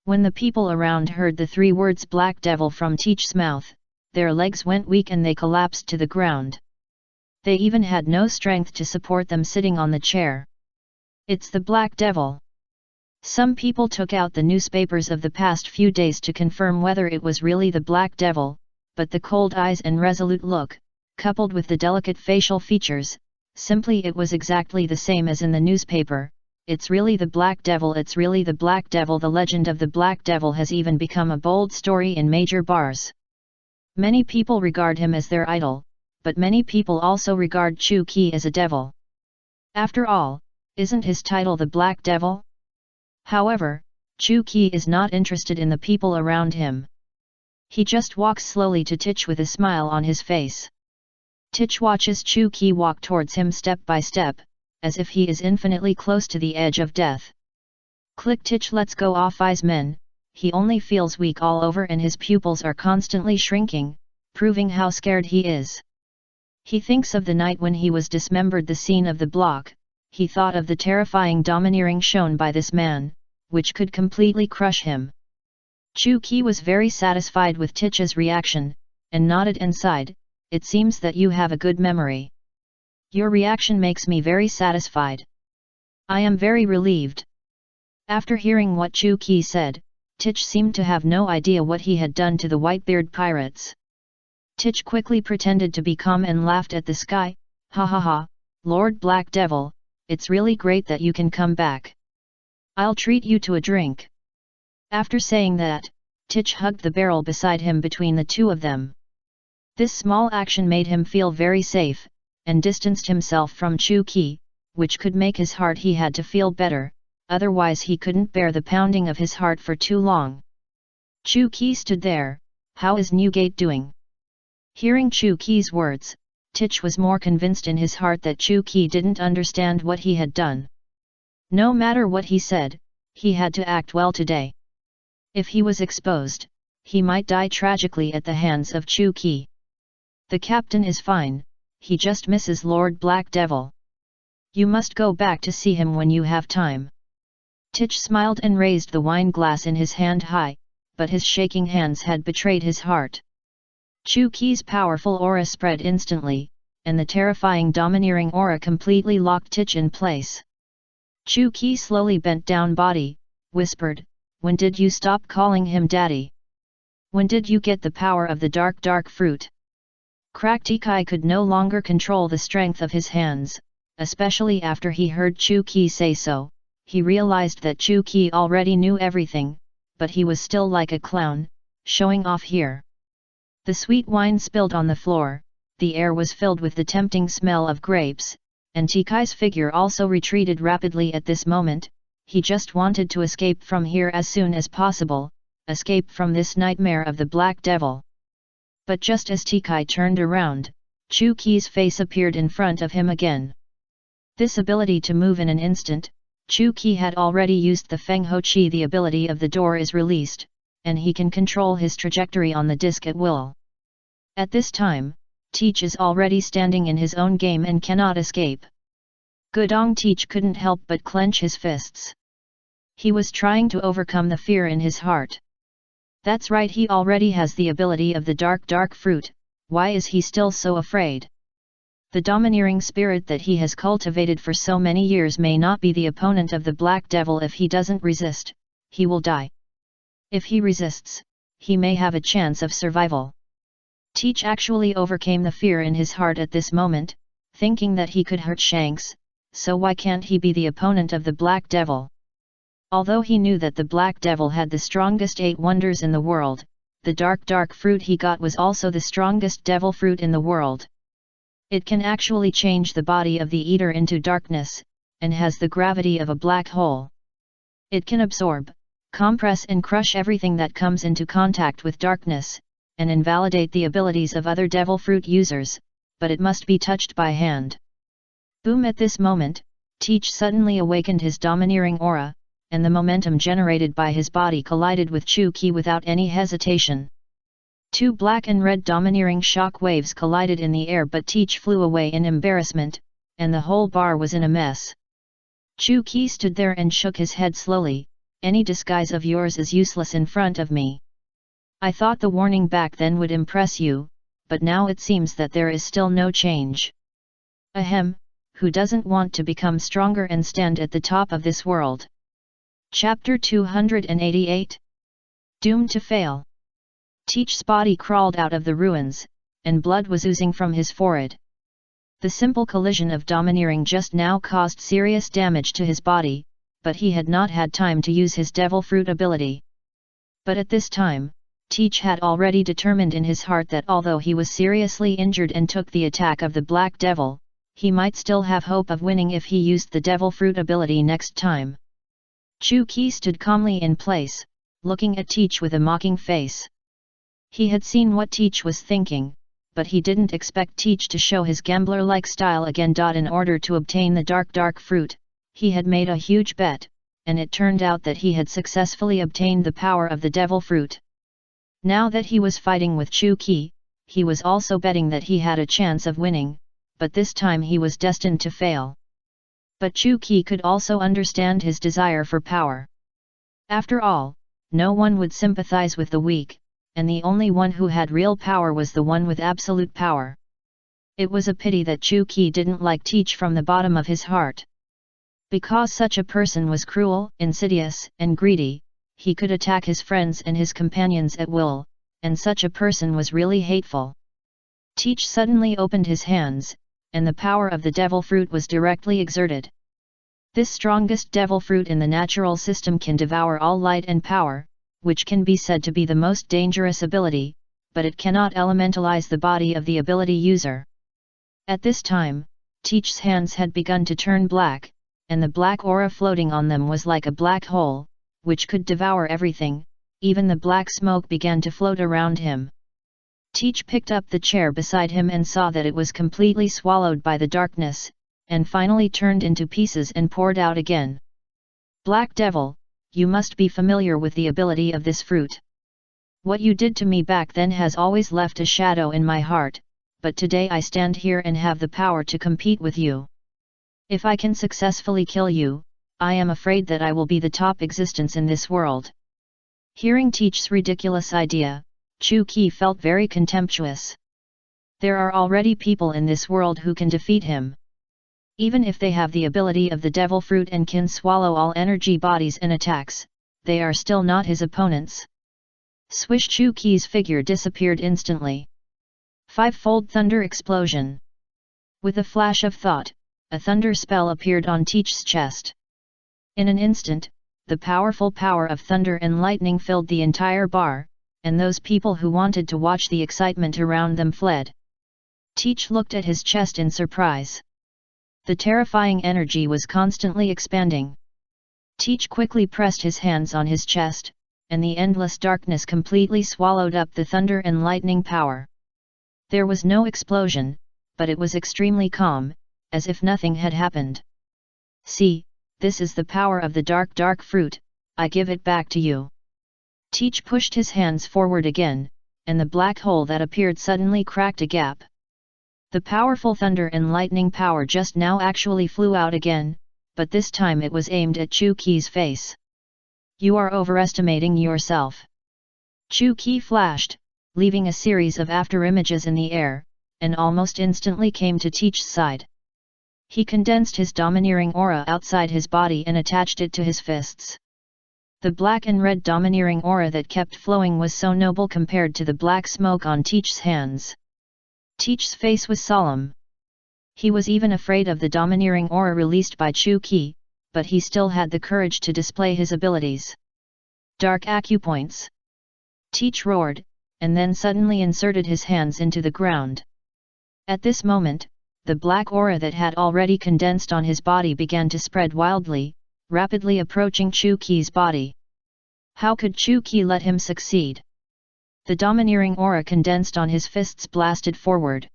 When the people around heard the 3 words Black Devil from Teach's mouth, their legs went weak and they collapsed to the ground. They even had no strength to support them sitting on the chair. It's the Black Devil. Some people took out the newspapers of the past few days to confirm whether it was really the Black Devil, but the cold eyes and resolute look, coupled with the delicate facial features, simply it was exactly the same as in the newspaper. It's really the Black Devil, it's really the Black Devil. The legend of the Black Devil has even become a bold story in major bars. Many people regard him as their idol, but many people also regard Chu Qi as a devil. After all, isn't his title the Black Devil? However, Chu Qi is not interested in the people around him. He just walks slowly to Teach with a smile on his face. Teach watches Chu Qi walk towards him step by step, as if he is infinitely close to the edge of death. Click. Teach lets go off eyes men, he only feels weak all over and his pupils are constantly shrinking, proving how scared he is. He thinks of the night when he was dismembered, the scene of the block. He thought of the terrifying domineering shown by this man, which could completely crush him. Chu Qi was very satisfied with Tich's reaction, and nodded and sighed, "It seems that you have a good memory. Your reaction makes me very satisfied. I am very relieved." After hearing what Chu Qi said, Tich seemed to have no idea what he had done to the Whitebeard pirates. Tich quickly pretended to be calm and laughed at the sky, "Ha ha ha, Lord Black Devil, it's really great that you can come back. I'll treat you to a drink." After saying that, Tich hugged the barrel beside him between the two of them. This small action made him feel very safe, and distanced himself from Chu Qi, which could make his heart he had to feel better, otherwise he couldn't bear the pounding of his heart for too long. Chu Qi stood there. "How is Newgate doing?" Hearing Chu Qi's words, Tich was more convinced in his heart that Chu Qi didn't understand what he had done. No matter what he said, he had to act well today. If he was exposed, he might die tragically at the hands of Chu Qi. "The captain is fine, he just misses Lord Black Devil. You must go back to see him when you have time." Tich smiled and raised the wine glass in his hand high, but his shaking hands had betrayed his heart. Chu Qi's powerful aura spread instantly, and the terrifying domineering aura completely locked Tich in place. Chu Qi slowly bent down body, whispered, "When did you stop calling him daddy? When did you get the power of the dark fruit?" Tikai could no longer control the strength of his hands, especially after he heard Chu Qi say so. He realized that Chu Qi already knew everything, but he was still like a clown, showing off here. The sweet wine spilled on the floor, the air was filled with the tempting smell of grapes, and Tikai's figure also retreated rapidly at this moment. He just wanted to escape from here as soon as possible, escape from this nightmare of the Black Devil. But just as Tikai turned around, Chu Qi's face appeared in front of him again. This ability to move in an instant, Chu Qi had already used the Feng Ho Qi. The ability of the door is released, and he can control his trajectory on the disc at will. At this time, Teach is already standing in his own game and cannot escape. Gudong Teach couldn't help but clench his fists. He was trying to overcome the fear in his heart. That's right, he already has the ability of the dark fruit, why is he still so afraid? The domineering spirit that he has cultivated for so many years may not be the opponent of the Black Devil. If he doesn't resist, he will die. If he resists, he may have a chance of survival. Teach actually overcame the fear in his heart at this moment, thinking that he could hurt Shanks, so why can't he be the opponent of the Black Devil? Although he knew that the Black Devil had the strongest 8 wonders in the world, the dark fruit he got was also the strongest devil fruit in the world. It can actually change the body of the eater into darkness, and has the gravity of a black hole. It can absorb, compress and crush everything that comes into contact with darkness, and invalidate the abilities of other devil fruit users, but it must be touched by hand. Boom! At this moment, Teach suddenly awakened his domineering aura, and the momentum generated by his body collided with Chu Qi without any hesitation. 2 black and red domineering shock waves collided in the air, but Teach flew away in embarrassment, and the whole bar was in a mess. Chu Qi stood there and shook his head slowly. "Any disguise of yours is useless in front of me. I thought the warning back then would impress you, but now it seems that there is still no change. Ahem, who doesn't want to become stronger and stand at the top of this world?" Chapter 288. Doomed to fail. Teach's body crawled out of the ruins, and blood was oozing from his forehead. The simple collision of domineering just now caused serious damage to his body, but he had not had time to use his devil fruit ability. But at this time, Teach had already determined in his heart that although he was seriously injured and took the attack of the Black Devil, he might still have hope of winning if he used the devil fruit ability next time. Chu Qi stood calmly in place, looking at Teach with a mocking face. He had seen what Teach was thinking, but he didn't expect Teach to show his gambler-like style again. In order to obtain the dark fruit, he had made a huge bet, and it turned out that he had successfully obtained the power of the devil fruit. Now that he was fighting with Chu Qi, he was also betting that he had a chance of winning, but this time he was destined to fail. But Chu Qi could also understand his desire for power. After all, no one would sympathize with the weak, and the only one who had real power was the one with absolute power. It was a pity that Chu Qi didn't like Teach from the bottom of his heart. Because such a person was cruel, insidious, and greedy, he could attack his friends and his companions at will, and such a person was really hateful. Teach suddenly opened his hands, and the power of the devil fruit was directly exerted. This strongest devil fruit in the natural system can devour all light and power, which can be said to be the most dangerous ability, but it cannot elementalize the body of the ability user. At this time, Teach's hands had begun to turn black, and the black aura floating on them was like a black hole, which could devour everything. Even the black smoke began to float around him. Teach picked up the chair beside him and saw that it was completely swallowed by the darkness, and finally turned into pieces and poured out again. Black Devil, you must be familiar with the ability of this fruit. What you did to me back then has always left a shadow in my heart, but today I stand here and have the power to compete with you. If I can successfully kill you, I am afraid that I will be the top existence in this world. Hearing Teach's ridiculous idea, Chu Qi felt very contemptuous. There are already people in this world who can defeat him. Even if they have the ability of the devil fruit and can swallow all energy bodies and attacks, they are still not his opponents. Swish! Chu Qi's figure disappeared instantly. Five-fold thunder explosion. With a flash of thought, a thunder spell appeared on Teach's chest. In an instant, the powerful power of thunder and lightning filled the entire bar, and those people who wanted to watch the excitement around them fled. Teach looked at his chest in surprise. The terrifying energy was constantly expanding. Teach quickly pressed his hands on his chest, and the endless darkness completely swallowed up the thunder and lightning power. There was no explosion, but it was extremely calm, as if nothing had happened. See, this is the power of the dark fruit, I give it back to you. Teach pushed his hands forward again, and the black hole that appeared suddenly cracked a gap. The powerful thunder and lightning power just now actually flew out again, but this time it was aimed at Chu Qi's face. You are overestimating yourself. Chu Qi flashed, leaving a series of afterimages in the air, and almost instantly came to Teach's side. He condensed his domineering aura outside his body and attached it to his fists. The black and red domineering aura that kept flowing was so noble compared to the black smoke on Teach's hands. Teach's face was solemn. He was even afraid of the domineering aura released by Chu Qi, but he still had the courage to display his abilities. Dark acupoints. Teach roared, and then suddenly inserted his hands into the ground. At this moment, the black aura that had already condensed on his body began to spread wildly, rapidly approaching Chu Qi's body. How could Chu Qi let him succeed? The domineering aura condensed on his fists blasted forward.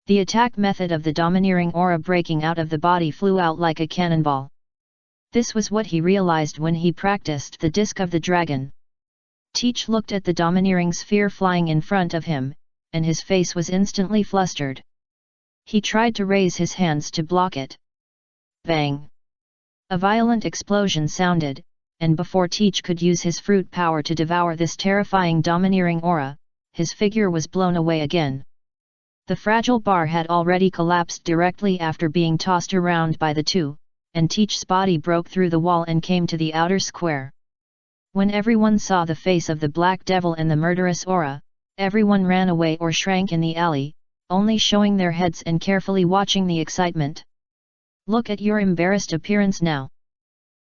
The attack method of the domineering aura breaking out of the body flew out like a cannonball. This was what he realized when he practiced the disc of the dragon. Teach looked at the domineering sphere flying in front of him, and his face was instantly flustered. He tried to raise his hands to block it. Bang! A violent explosion sounded, and before Teach could use his fruit power to devour this terrifying domineering aura, his figure was blown away again. The fragile bar had already collapsed directly after being tossed around by the two, and Teach's body broke through the wall and came to the outer square. When everyone saw the face of the Black Devil and the murderous aura, everyone ran away or shrank in the alley, only showing their heads and carefully watching the excitement. Look at your embarrassed appearance now.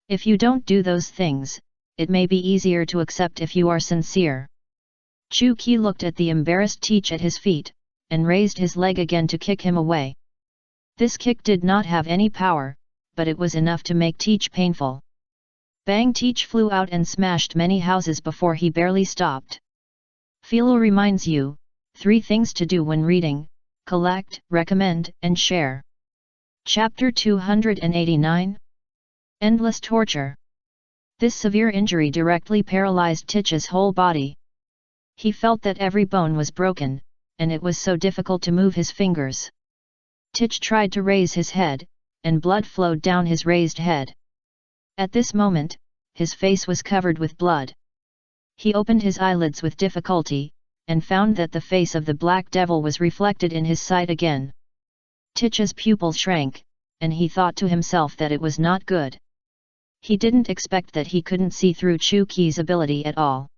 If you don't do those things, it may be easier to accept if you are sincere. Chu Qi looked at the embarrassed Teach at his feet, and raised his leg again to kick him away. This kick did not have any power, but it was enough to make Teach painful. Bang! Teach flew out and smashed many houses before he barely stopped. Philo reminds you, 3 things to do when reading: collect, recommend, and share. Chapter 289. Endless torture. This severe injury directly paralyzed Teach's whole body. He felt that every bone was broken, and it was so difficult to move his fingers. Tich tried to raise his head, and blood flowed down his raised head. At this moment, his face was covered with blood. He opened his eyelids with difficulty, and found that the face of the black devil was reflected in his sight again. Tich's pupils shrank, and he thought to himself that it was not good. He didn't expect that he couldn't see through Chu-Ki's ability at all.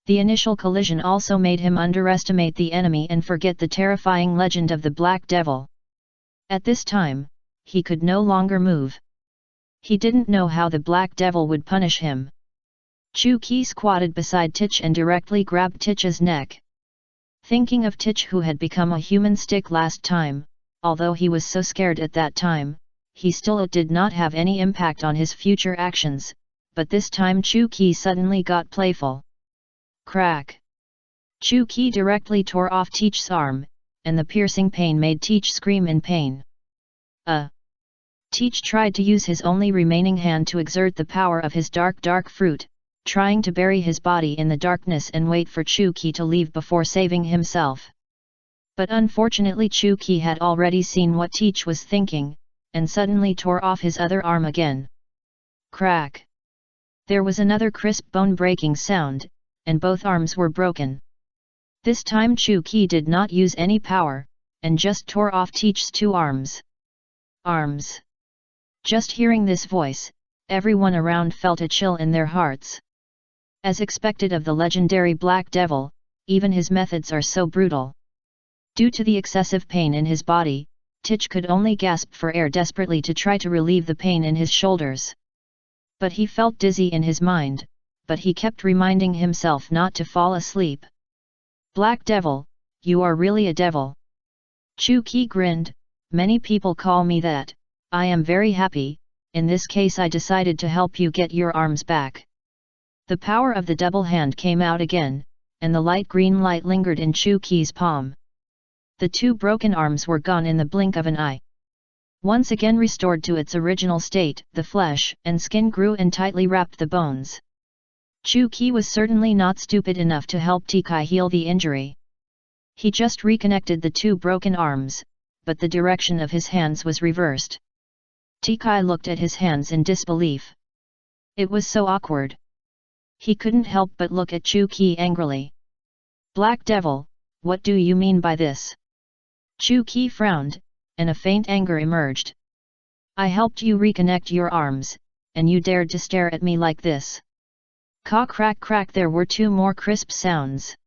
The initial collision also made him underestimate the enemy and forget the terrifying legend of the Black Devil. At this time, he could no longer move. He didn't know how the Black Devil would punish him. Chu-Ki squatted beside Tich and directly grabbed Tich's neck. Thinking of Tich who had become a human stick last time, although he was so scared at that time, he still did not have any impact on his future actions, but this time Chu-Ki suddenly got playful. Crack! Chu-Ki directly tore off Tich's arm, and the piercing pain made Tich scream in pain. Tich tried to use his only remaining hand to exert the power of his dark fruit, trying to bury his body in the darkness and wait for Chu-Ki to leave before saving himself. But unfortunately Chu-Ki had already seen what Tich was thinking, and suddenly tore off his other arm again. Crack! There was another crisp bone-breaking sound, and both arms were broken. This time Chu-Ki did not use any power, and just tore off Tich's 2 arms. Arms! Just hearing this voice, everyone around felt a chill in their hearts. As expected of the legendary Black Devil, even his methods are so brutal. Due to the excessive pain in his body, Tich could only gasp for air desperately to try to relieve the pain in his shoulders. But he felt dizzy in his mind, but he kept reminding himself not to fall asleep. Black Devil, you are really a devil. Chu-Ki grinned, many people call me that, I am very happy, in this case I decided to help you get your arms back. The power of the double hand came out again, and the light green light lingered in Chu-Ki's palm. The 2 broken arms were gone in the blink of an eye. Once again restored to its original state, the flesh and skin grew and tightly wrapped the bones. Chu-Ki was certainly not stupid enough to help Tikai heal the injury. He just reconnected the 2 broken arms, but the direction of his hands was reversed. Tikai looked at his hands in disbelief. It was so awkward. He couldn't help but look at Chu-Ki angrily. Black Devil, what do you mean by this? Chu-Ki frowned, and a faint anger emerged. I helped you reconnect your arms, and you dared to stare at me like this. Caw crack crack, there were 2 more crisp sounds.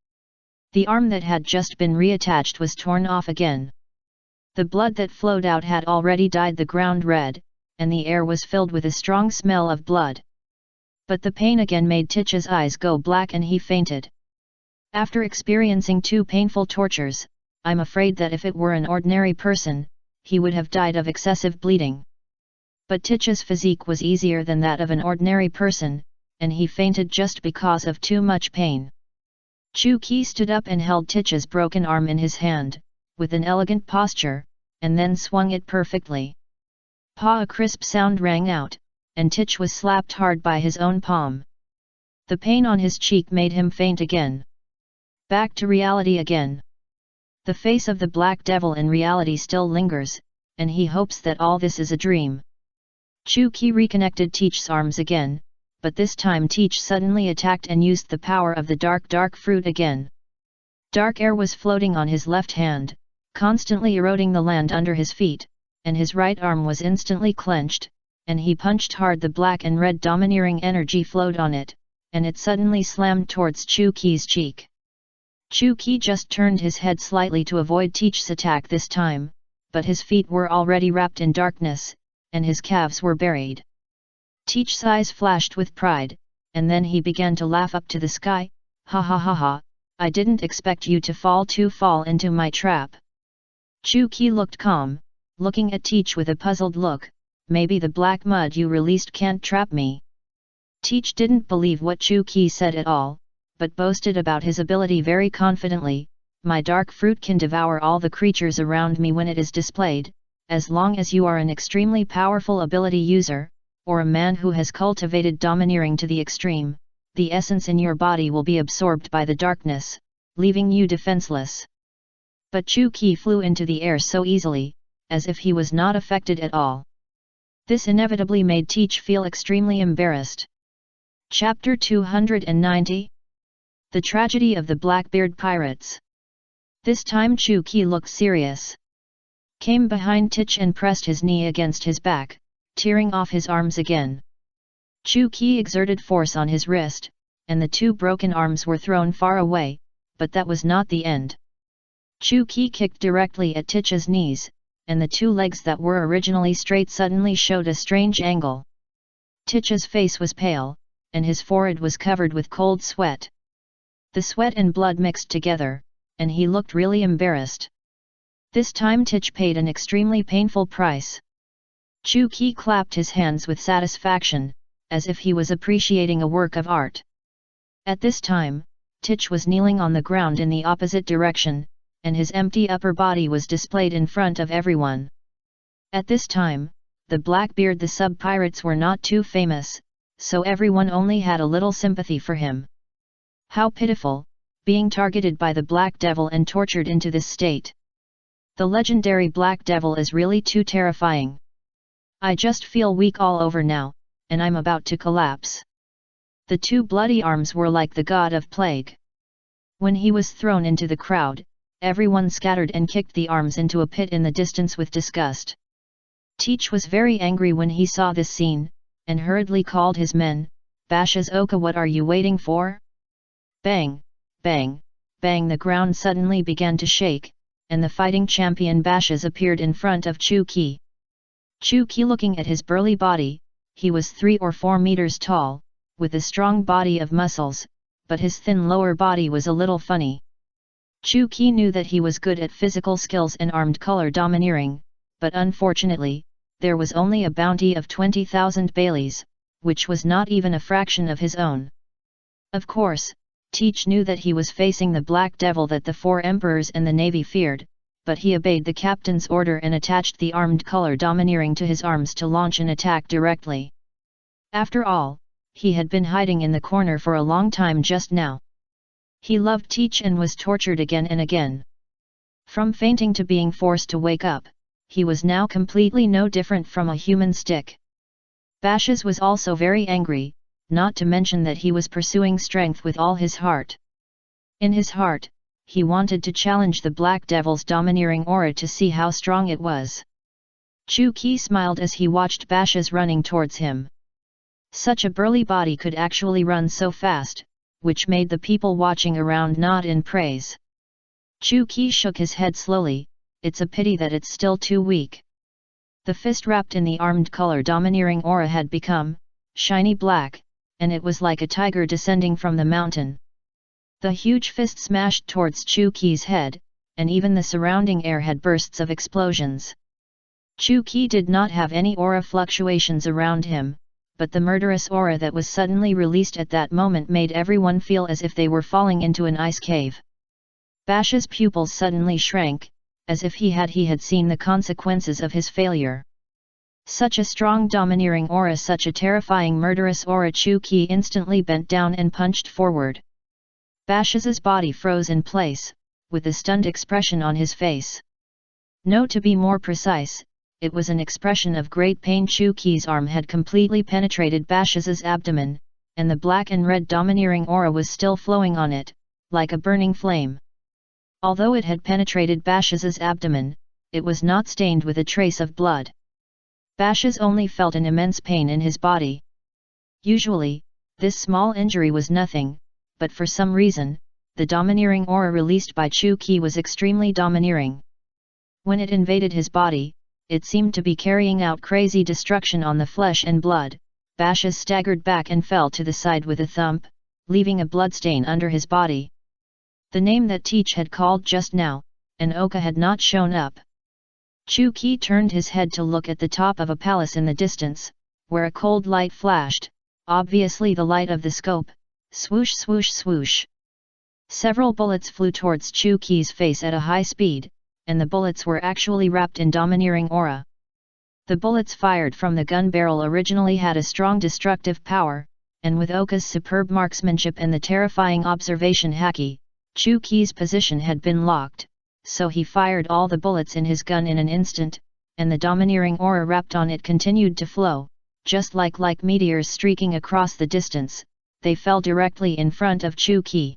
The arm that had just been reattached was torn off again. The blood that flowed out had already dyed the ground red, and the air was filled with a strong smell of blood. But the pain again made Tich's eyes go black and he fainted. After experiencing 2 painful tortures, I'm afraid that if it were an ordinary person, he would have died of excessive bleeding. But Tich's physique was easier than that of an ordinary person, and he fainted just because of too much pain. Chu-Ki stood up and held Tich's broken arm in his hand, with an elegant posture, and then swung it perfectly. Pa! A crisp sound rang out, and Tich was slapped hard by his own palm. The pain on his cheek made him faint again. Back to reality again. The face of the Black Devil in reality still lingers, and he hopes that all this is a dream. Chu-Ki reconnected Tich's arms again, but this time Tich suddenly attacked and used the power of the dark fruit again. Dark air was floating on his left hand, constantly eroding the land under his feet, and his right arm was instantly clenched, and he punched hard. The black and red domineering energy flowed on it, and it suddenly slammed towards Chu-Ki's cheek. Chu-Ki just turned his head slightly to avoid Tich's attack this time, but his feet were already wrapped in darkness, and his calves were buried. Tich's eyes flashed with pride, and then he began to laugh up to the sky. Ha ha ha ha, I didn't expect you to fall into my trap. Chu-Ki looked calm, looking at Tich with a puzzled look. Maybe the black mud you released can't trap me. Tich didn't believe what Chu-Ki said at all, but boasted about his ability very confidently. My dark fruit can devour all the creatures around me when it is displayed, as long as you are an extremely powerful ability user, or a man who has cultivated domineering to the extreme, the essence in your body will be absorbed by the darkness, leaving you defenseless. But Chu Qi flew into the air so easily, as if he was not affected at all. This inevitably made Teach feel extremely embarrassed. Chapter 290. The Tragedy of the Blackbeard Pirates. This time Chu Qi looked serious. Came behind Teach and pressed his knee against his back, tearing off his arms again. Chu Qi exerted force on his wrist, and the two broken arms were thrown far away, but that was not the end. Chu Qi kicked directly at Teach's knees, and the two legs that were originally straight suddenly showed a strange angle. Teach's face was pale, and his forehead was covered with cold sweat. The sweat and blood mixed together, and he looked really embarrassed. This time Teach paid an extremely painful price. Chu Qi clapped his hands with satisfaction, as if he was appreciating a work of art. At this time, Teach was kneeling on the ground in the opposite direction, and his empty upper body was displayed in front of everyone. At this time, the Blackbeard the sub-pirates were not too famous, so everyone only had a little sympathy for him. How pitiful, being targeted by the Black Devil and tortured into this state. The legendary Black Devil is really too terrifying. I just feel weak all over now, and I'm about to collapse. The two bloody arms were like the god of plague. When he was thrown into the crowd, everyone scattered and kicked the arms into a pit in the distance with disgust. Teach was very angry when he saw this scene, and hurriedly called his men, "Bashes Oka, what are you waiting for?" Bang, bang, bang, the ground suddenly began to shake, and the fighting champion Bashes appeared in front of Chu Qi. Chu Qi, looking at his burly body, he was 3 or 4 meters tall, with a strong body of muscles, but his thin lower body was a little funny. Chu Qi knew that he was good at physical skills and armed color domineering, but unfortunately, there was only a bounty of 20,000 baileys, which was not even a fraction of his own. Of course, Teach knew that he was facing the Black Devil that the 4 emperors and the navy feared, but he obeyed the captain's order and attached the armed color domineering to his arms to launch an attack directly. After all, he had been hiding in the corner for a long time just now. He loved Teach and was tortured again and again. From fainting to being forced to wake up, he was now completely no different from a human stick. Bashes was also very angry, not to mention that he was pursuing strength with all his heart. In his heart, he wanted to challenge the Black Devil's domineering aura to see how strong it was. Chu Qi smiled as he watched Bashes running towards him. Such a burly body could actually run so fast, which made the people watching around nod in praise. Chu Qi shook his head slowly, it's a pity that it's still too weak. The fist wrapped in the armed color domineering aura had become shiny black, and it was like a tiger descending from the mountain. The huge fist smashed towards Chu Qi's head, and even the surrounding air had bursts of explosions. Chu Qi did not have any aura fluctuations around him, but the murderous aura that was suddenly released at that moment made everyone feel as if they were falling into an ice cave. Bash's pupils suddenly shrank, as if he had seen the consequences of his failure. Such a strong domineering aura, such a terrifying murderous aura. Chu Qi instantly bent down and punched forward. Bash's body froze in place, with a stunned expression on his face. No, to be more precise, it was an expression of great pain. Chu Qi's arm had completely penetrated Bash's abdomen, and the black and red domineering aura was still flowing on it, like a burning flame. Although it had penetrated Bash's abdomen, it was not stained with a trace of blood. Bashes only felt an immense pain in his body. Usually, this small injury was nothing, but for some reason, the domineering aura released by Chu Qi was extremely domineering. When it invaded his body, it seemed to be carrying out crazy destruction on the flesh and blood. Bashes staggered back and fell to the side with a thump, leaving a bloodstain under his body. The name that Teach had called just now, and Oka had not shown up. Chu Qi turned his head to look at the top of a palace in the distance, where a cold light flashed, obviously the light of the scope. Swoosh swoosh swoosh. Several bullets flew towards Chu Qi's face at a high speed, and the bullets were actually wrapped in domineering aura. The bullets fired from the gun barrel originally had a strong destructive power, and with Oka's superb marksmanship and the terrifying observation haki, Chu Qi's position had been locked, so he fired all the bullets in his gun in an instant, and the domineering aura wrapped on it continued to flow, just like meteors streaking across the distance. They fell directly in front of Chu-Ki.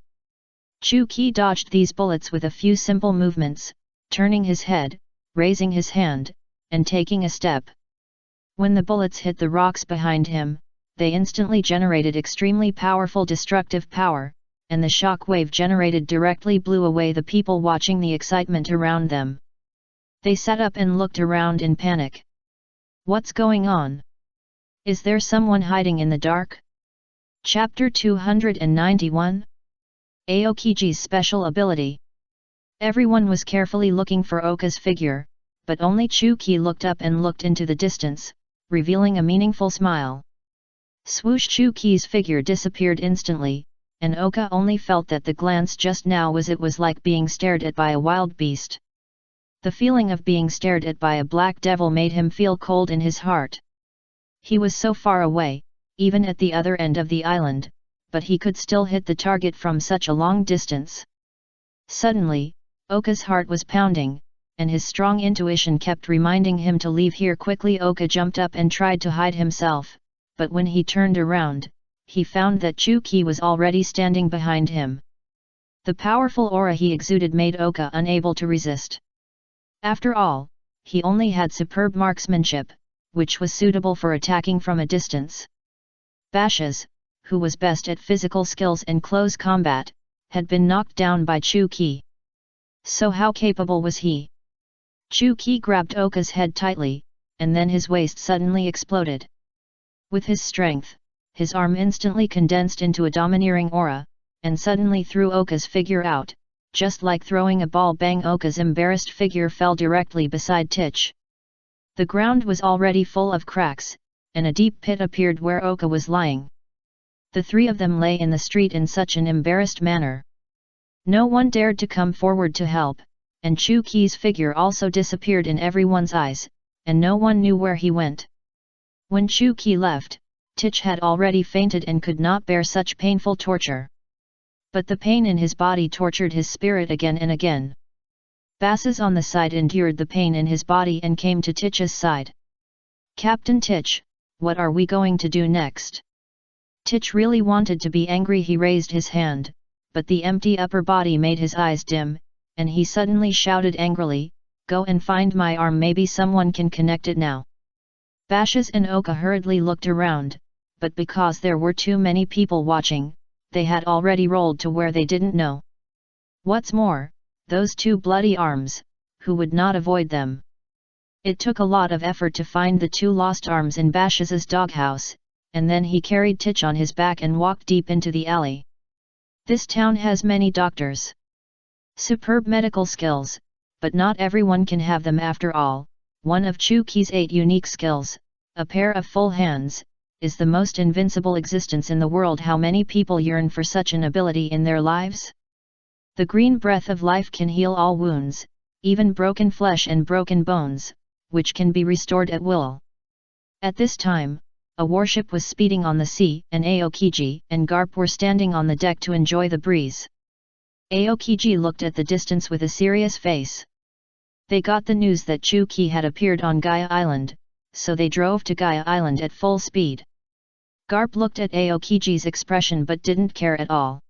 Chu-Ki dodged these bullets with a few simple movements, turning his head, raising his hand, and taking a step. When the bullets hit the rocks behind him, they instantly generated extremely powerful destructive power, and the shock wave generated directly blew away the people watching the excitement around them. They sat up and looked around in panic. What's going on? Is there someone hiding in the dark? Chapter 291 Aokiji's special ability. Everyone was carefully looking for Oka's figure, but only Chu-Ki looked up and looked into the distance, revealing a meaningful smile. Swoosh! Chu-Ki's figure disappeared instantly, and Oka only felt that the glance just now was like being stared at by a wild beast. The feeling of being stared at by a black devil made him feel cold in his heart. He was so far away, even at the other end of the island, but he could still hit the target from such a long distance. Suddenly, Oka's heart was pounding, and his strong intuition kept reminding him to leave here quickly. Oka jumped up and tried to hide himself, but when he turned around, he found that Chu-Ki was already standing behind him. The powerful aura he exuded made Oka unable to resist. After all, he only had superb marksmanship, which was suitable for attacking from a distance. Bashes, who was best at physical skills and close combat, had been knocked down by Chu-Ki. So how capable was he? Chu-Ki grabbed Oka's head tightly, and then his waist suddenly exploded. With his strength, his arm instantly condensed into a domineering aura, and suddenly threw Oka's figure out, just like throwing a ball. Bang! Oka's embarrassed figure fell directly beside Tich. The ground was already full of cracks, and a deep pit appeared where Oka was lying. The three of them lay in the street in such an embarrassed manner. No one dared to come forward to help, and Chu-Ki's figure also disappeared in everyone's eyes, and no one knew where he went. When Chu-Ki left, Tich had already fainted and could not bear such painful torture. But the pain in his body tortured his spirit again and again. Basses on the side endured the pain in his body and came to Tich's side. "Captain Tich, what are we going to do next?" Tich really wanted to be angry. He raised his hand, but the empty upper body made his eyes dim, and he suddenly shouted angrily, "Go and find my arm, maybe someone can connect it now." Bashes and Oka hurriedly looked around, but because there were too many people watching, they had already rolled to where they didn't know. What's more, those two bloody arms, who would not avoid them? It took a lot of effort to find the two lost arms in Bash's doghouse, and then he carried Tich on his back and walked deep into the alley. This town has many doctors. Superb medical skills, but not everyone can have them. After all, one of Chu-Ki's 8 unique skills, a pair of full hands, is the most invincible existence in the world. How many people yearn for such an ability in their lives? The green breath of life can heal all wounds, even broken flesh and broken bones, which can be restored at will. At this time, a warship was speeding on the sea, and Aokiji and Garp were standing on the deck to enjoy the breeze. Aokiji looked at the distance with a serious face. They got the news that Chu-Ki had appeared on Gaia Island, so they drove to Gaia Island at full speed. Garp looked at Aokiji's expression but didn't care at all.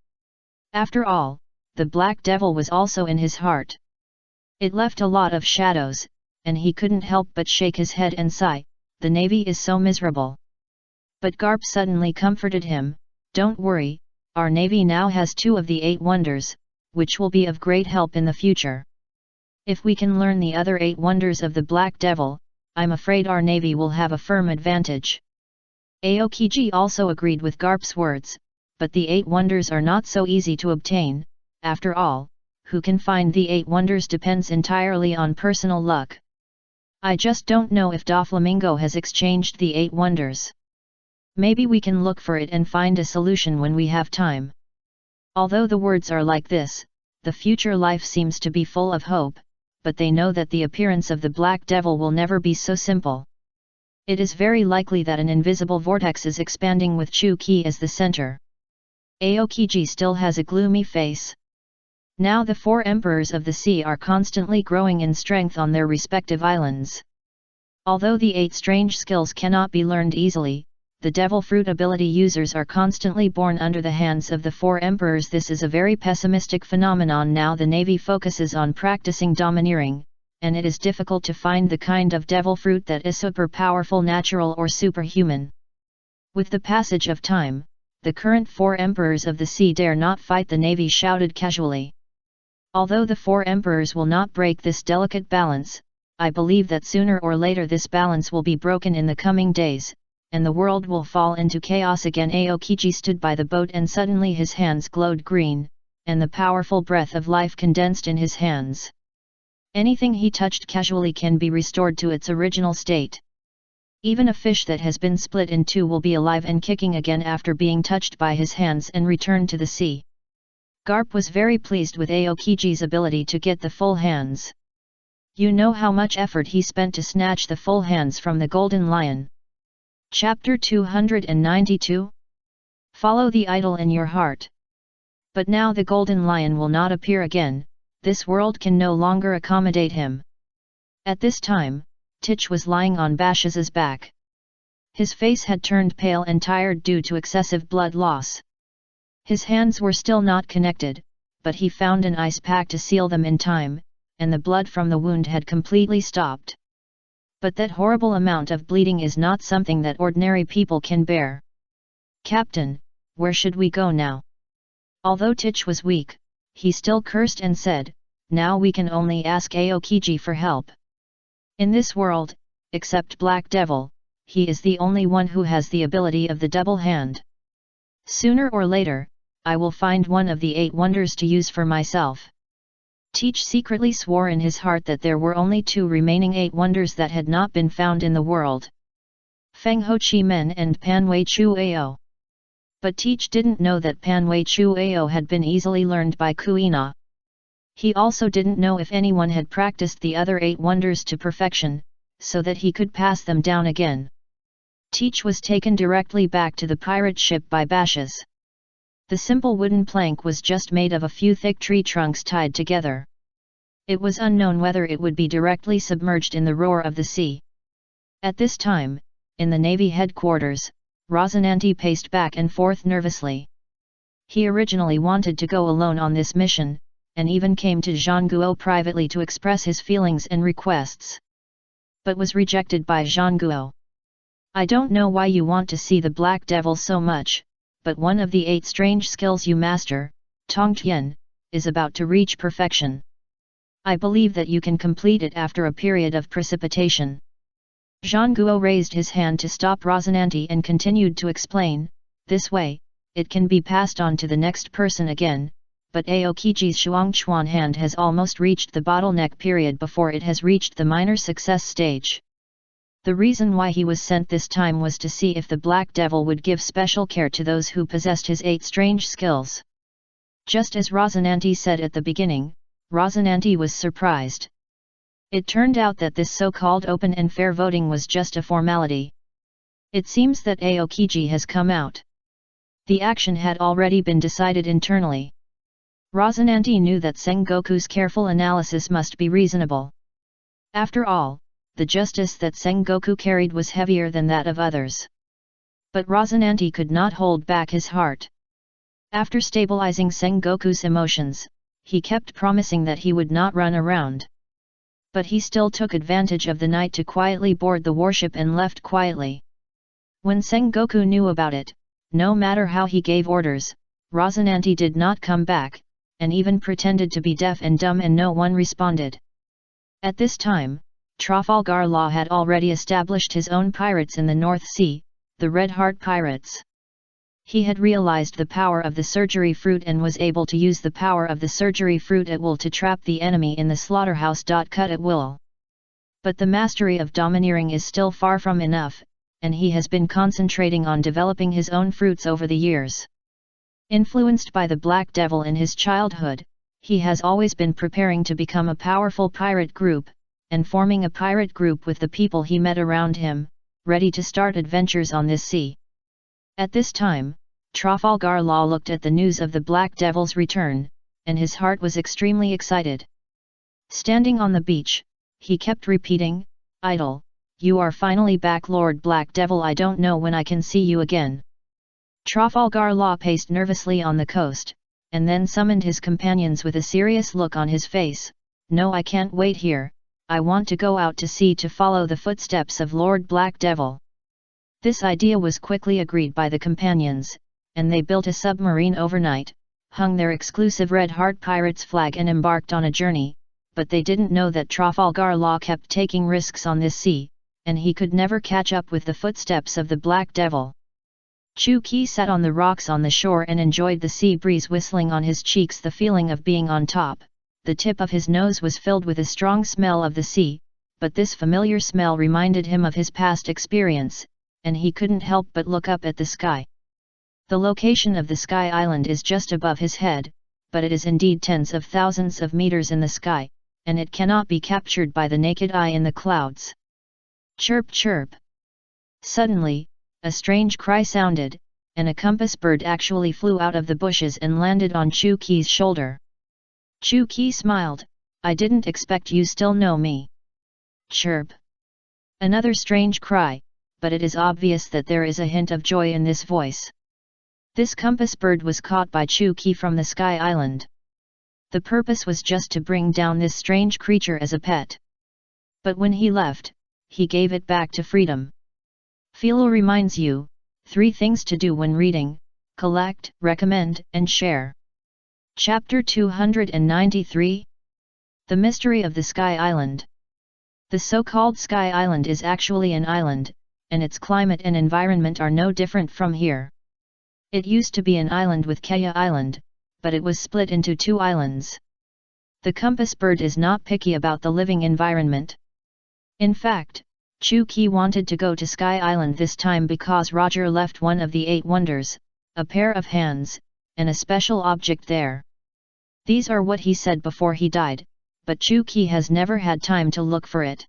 After all, the Black Devil was also in his heart. It left a lot of shadows, and he couldn't help but shake his head and sigh, "The Navy is so miserable." But Garp suddenly comforted him, "Don't worry, our Navy now has 2 of the 8 wonders, which will be of great help in the future. If we can learn the other 8 wonders of the Black Devil, I'm afraid our Navy will have a firm advantage." Aokiji also agreed with Garp's words, but the 8 wonders are not so easy to obtain. After all, who can find the 8 wonders depends entirely on personal luck. I just don't know if Doflamingo has exchanged the 8 wonders. Maybe we can look for it and find a solution when we have time. Although the words are like this, the future life seems to be full of hope, but they know that the appearance of the Black Devil will never be so simple. It is very likely that an invisible vortex is expanding with Chu-Ki as the center. Aokiji still has a gloomy face. Now the 4 emperors of the sea are constantly growing in strength on their respective islands. Although the 8 strange skills cannot be learned easily, the devil fruit ability users are constantly born under the hands of the 4 emperors. This is a very pessimistic phenomenon. Now the Navy focuses on practicing domineering, and it is difficult to find the kind of devil fruit that is super powerful, natural or superhuman. With the passage of time, the current 4 emperors of the sea dare not fight the Navy, shouted casually. Although the 4 emperors will not break this delicate balance, I believe that sooner or later this balance will be broken in the coming days, and the world will fall into chaos again. Aokiji stood by the boat and suddenly his hands glowed green, and the powerful breath of life condensed in his hands. Anything he touched casually can be restored to its original state. Even a fish that has been split in 2 will be alive and kicking again after being touched by his hands and returned to the sea. Garp was very pleased with Aokiji's ability to get the full hands. You know how much effort he spent to snatch the full hands from the golden lion. Chapter 292. Follow the idol in your heart. But now the golden lion will not appear again, this world can no longer accommodate him. At this time, Titch was lying on Bash's back. His face had turned pale and tired due to excessive blood loss. His hands were still not connected, but he found an ice pack to seal them in time, and the blood from the wound had completely stopped. But that horrible amount of bleeding is not something that ordinary people can bear. Captain, where should we go now? Although Titch was weak, he still cursed and said, now we can only ask Aokiji for help. In this world, except Black Devil, he is the only one who has the ability of the double hand. Sooner or later, I will find one of the 8 wonders to use for myself. Titch secretly swore in his heart that there were only 2 remaining 8 wonders that had not been found in the world. Feng Ho Chi Men and Panwei Chu Ao. But Titch didn't know that Panwei Chu Ao had been easily learned by Kuina. He also didn't know if anyone had practiced the other 8 wonders to perfection, so that he could pass them down again. Titch was taken directly back to the pirate ship by Bashas. The simple wooden plank was just made of a few thick tree trunks tied together. It was unknown whether it would be directly submerged in the roar of the sea. At this time, in the Navy headquarters, Rosinante paced back and forth nervously. He originally wanted to go alone on this mission, and even came to Zhangguo privately to express his feelings and requests. But was rejected by Zhangguo. I don't know why you want to see the Black Devil so much, but one of the 8 strange skills you master, Tongtian, is about to reach perfection. I believe that you can complete it after a period of precipitation. Zhangguo raised his hand to stop Rosinante and continued to explain, this way, it can be passed on to the next person again, but Aokiji's Shuangchuan hand has almost reached the bottleneck period before it has reached the minor success stage. The reason why he was sent this time was to see if the Black Devil would give special care to those who possessed his 8 strange skills. Just as Rosinante said at the beginning, Rosinante was surprised. It turned out that this so-called open and fair voting was just a formality. It seems that Aokiji has come out. The action had already been decided internally. Rosinante knew that Sengoku's careful analysis must be reasonable. After all, the justice that Sengoku carried was heavier than that of others. But Rosinante could not hold back his heart. After stabilizing Sengoku's emotions, he kept promising that he would not run around. But he still took advantage of the night to quietly board the warship and left quietly. When Sengoku knew about it, no matter how he gave orders, Rosinante did not come back, and even pretended to be deaf and dumb, and no one responded. At this time, Trafalgar Law had already established his own pirates in the North Sea, the Red Heart Pirates. He had realized the power of the surgery fruit and was able to use the power of the surgery fruit at will to trap the enemy in the slaughterhouse. Cut at will. But the mastery of domineering is still far from enough, and he has been concentrating on developing his own fruits over the years. Influenced by the Black Devil in his childhood, he has always been preparing to become a powerful pirate group, and forming a pirate group with the people he met around him, ready to start adventures on this sea. At this time, Trafalgar Law looked at the news of the Black Devil's return, and his heart was extremely excited. Standing on the beach, he kept repeating, "Idol, you are finally back, Lord Black Devil, I don't know when I can see you again." Trafalgar Law paced nervously on the coast, and then summoned his companions with a serious look on his face. "No, I can't wait here, I want to go out to sea to follow the footsteps of Lord Black Devil." This idea was quickly agreed by the companions, and they built a submarine overnight, hung their exclusive Red Heart Pirates flag and embarked on a journey, but they didn't know that Trafalgar Law kept taking risks on this sea, and he could never catch up with the footsteps of the Black Devil. Chu Qi sat on the rocks on the shore and enjoyed the sea breeze whistling on his cheeks, the feeling of being on top. The tip of his nose was filled with a strong smell of the sea, but this familiar smell reminded him of his past experience, and he couldn't help but look up at the sky. The location of the Sky Island is just above his head, but it is indeed tens of thousands of meters in the sky, and it cannot be captured by the naked eye in the clouds. Chirp chirp! Suddenly, a strange cry sounded, and a compass bird actually flew out of the bushes and landed on Chu Qi's shoulder. Chu Qi smiled, "I didn't expect you still know me." Chirp! Another strange cry, but it is obvious that there is a hint of joy in this voice. This compass bird was caught by Chu Qi from the Sky Island. The purpose was just to bring down this strange creature as a pet. But when he left, he gave it back to freedom. Philo reminds you, 3 things to do when reading: collect, recommend, and share. Chapter 293. The Mystery of the Sky Island. The so-called Sky Island is actually an island, and its climate and environment are no different from here. It used to be an island with Kea Island, but it was split into 2 islands. The compass bird is not picky about the living environment. In fact, Chu Qi wanted to go to Sky Island this time because Roger left one of the 8 wonders, a pair of hands, and a special object there. These are what he said before he died, but Chu Qi has never had time to look for it.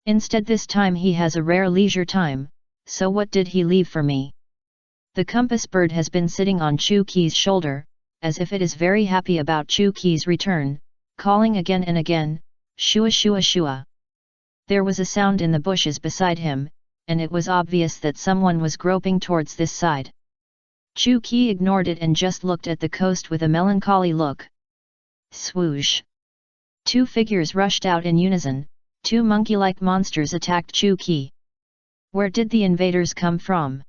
Instead, this time he has a rare leisure time, so what did he leave for me? The compass bird has been sitting on Chu Qi's shoulder, as if it is very happy about Chu Qi's return, calling again and again, "Shua shua shua." There was a sound in the bushes beside him, and it was obvious that someone was groping towards this side. Chu Qi ignored it and just looked at the coast with a melancholy look. Swoosh! 2 figures rushed out in unison, 2 monkey-like monsters attacked Chu Qi. Where did the invaders come from?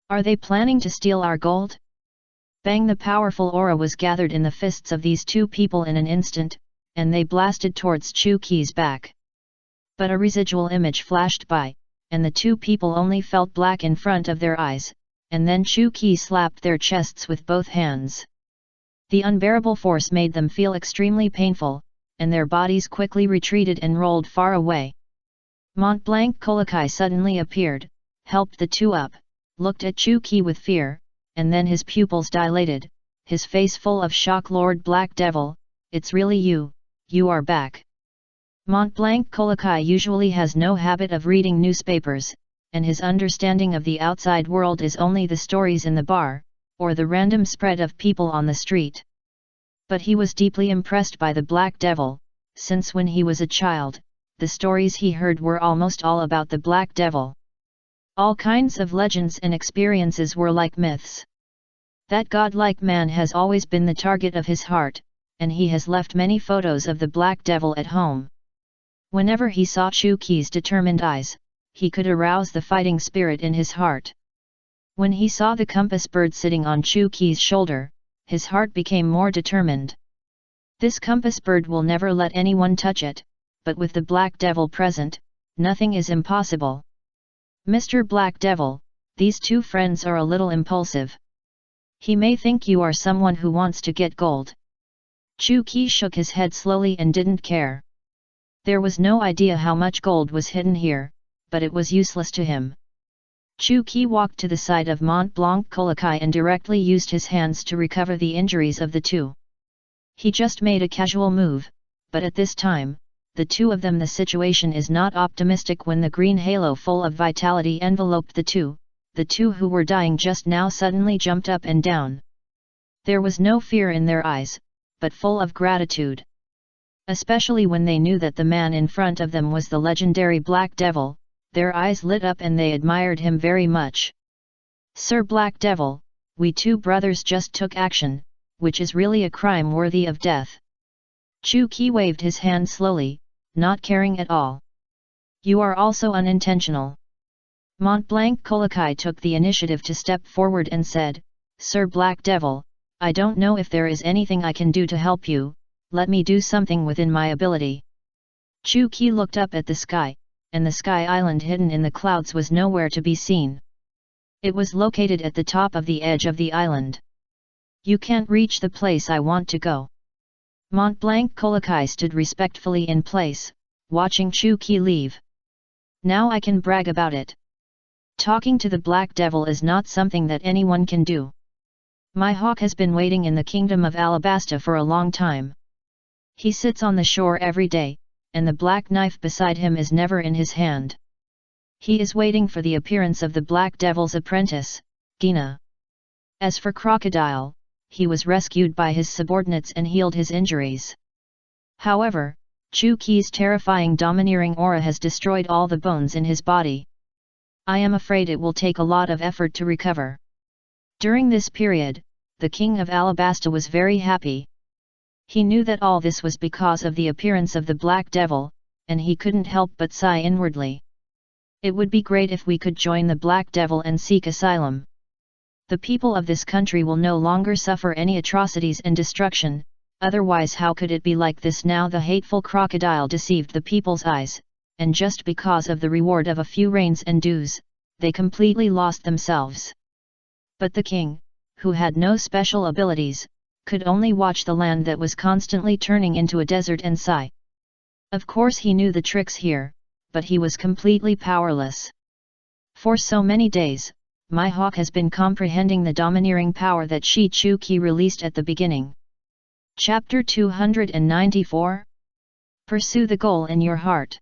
Are they planning to steal our gold? Bang! The powerful aura was gathered in the fists of these 2 people in an instant, and they blasted towards Chu Qi's back. But a residual image flashed by, and the 2 people only felt black in front of their eyes, and then Chu Qi slapped their chests with both hands. The unbearable force made them feel extremely painful, and their bodies quickly retreated and rolled far away. Mont Blanc Colokai suddenly appeared, helped the 2 up, looked at Chu Qi with fear, and then his pupils dilated, his face full of shock. "Lord Black Devil, it's really you, you are back." Mont Blanc Colokai usually has no habit of reading newspapers, and his understanding of the outside world is only the stories in the bar, or the random spread of people on the street. But he was deeply impressed by the Black Devil, since when he was a child, the stories he heard were almost all about the Black Devil. All kinds of legends and experiences were like myths. That godlike man has always been the target of his heart, and he has left many photos of the Black Devil at home. Whenever he saw Chu Qi's determined eyes, he could arouse the fighting spirit in his heart. When he saw the compass bird sitting on Chu Qi's shoulder, his heart became more determined. This compass bird will never let anyone touch it, but with the Black Devil present, nothing is impossible. Mr. Black Devil, these 2 friends are a little impulsive. He may think you are someone who wants to get gold. Chu Qi shook his head slowly and didn't care. There was no idea how much gold was hidden here, but it was useless to him. Chu Qi walked to the side of Mont Blanc Colokai and directly used his hands to recover the injuries of the 2. He just made a casual move, but at this time, the 2 of them, the situation is not optimistic. When the green halo full of vitality enveloped the 2 who were dying just now suddenly jumped up and down. There was no fear in their eyes, but full of gratitude. Especially when they knew that the man in front of them was the legendary Black Devil, their eyes lit up and they admired him very much. "Sir Black Devil, we two brothers just took action, which is really a crime worthy of death." Chu Qi waved his hand slowly, not caring at all. "You are also unintentional." Montblanc Colokai took the initiative to step forward and said, "Sir Black Devil, I don't know if there is anything I can do to help you, let me do something within my ability." Chu Qi looked up at the sky, and the sky island hidden in the clouds was nowhere to be seen. It was located at the top of the edge of the island. "You can't reach the place I want to go." Montblanc Colokai stood respectfully in place, watching Chu Qi leave. "Now I can brag about it. Talking to the Black Devil is not something that anyone can do. My hawk has been waiting in the kingdom of Alabasta for a long time. He sits on the shore every day, and the black knife beside him is never in his hand. He is waiting for the appearance of the Black Devil's apprentice, Gina. As for Crocodile, he was rescued by his subordinates and healed his injuries. However, Chu Qi's terrifying domineering aura has destroyed all the bones in his body. I am afraid it will take a lot of effort to recover." During this period, the king of Alabasta was very happy. He knew that all this was because of the appearance of the Black Devil, and he couldn't help but sigh inwardly. "It would be great if we could join the Black Devil and seek asylum. The people of this country will no longer suffer any atrocities and destruction, otherwise how could it be like this now?" The hateful crocodile deceived the people's eyes, and just because of the reward of a few rains and dews, they completely lost themselves. But the king, who had no special abilities, could only watch the land that was constantly turning into a desert and sigh. Of course he knew the tricks here, but he was completely powerless. For so many days, my hawk has been comprehending the domineering power that Chu Qi released at the beginning. Chapter 294. Pursue the goal in your heart.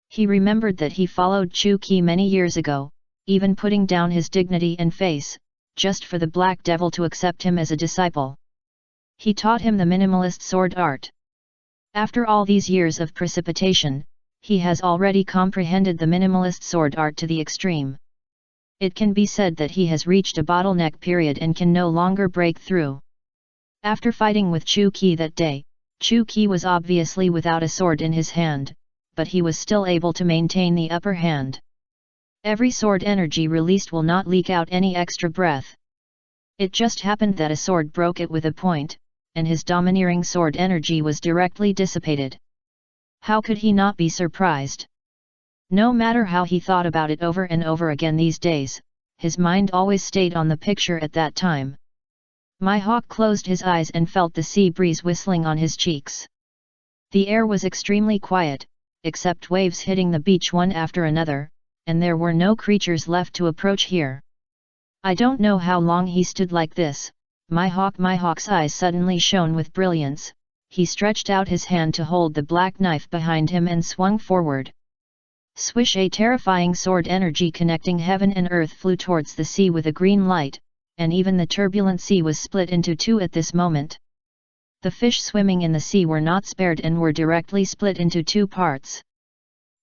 He remembered that he followed Chu Qi many years ago, even putting down his dignity and face, just for the Black Devil to accept him as a disciple. He taught him the minimalist sword art. After all these years of precipitation, he has already comprehended the minimalist sword art to the extreme. It can be said that he has reached a bottleneck period and can no longer break through. After fighting with Chu Qi that day, Chu Qi was obviously without a sword in his hand, but he was still able to maintain the upper hand. Every sword energy released will not leak out any extra breath. It just happened that a sword broke it with a point, and his domineering sword energy was directly dissipated. How could he not be surprised? No matter how he thought about it over and over again these days, his mind always stayed on the picture at that time. My hawk closed his eyes and felt the sea breeze whistling on his cheeks. The air was extremely quiet, except waves hitting the beach one after another, and there were no creatures left to approach here. I don't know how long he stood like this. My hawk's eyes suddenly shone with brilliance. He stretched out his hand to hold the black knife behind him and swung forward. Swish! A terrifying sword energy connecting heaven and earth flew towards the sea with a green light, and even the turbulent sea was split into two at this moment. The fish swimming in the sea were not spared and were directly split into two parts.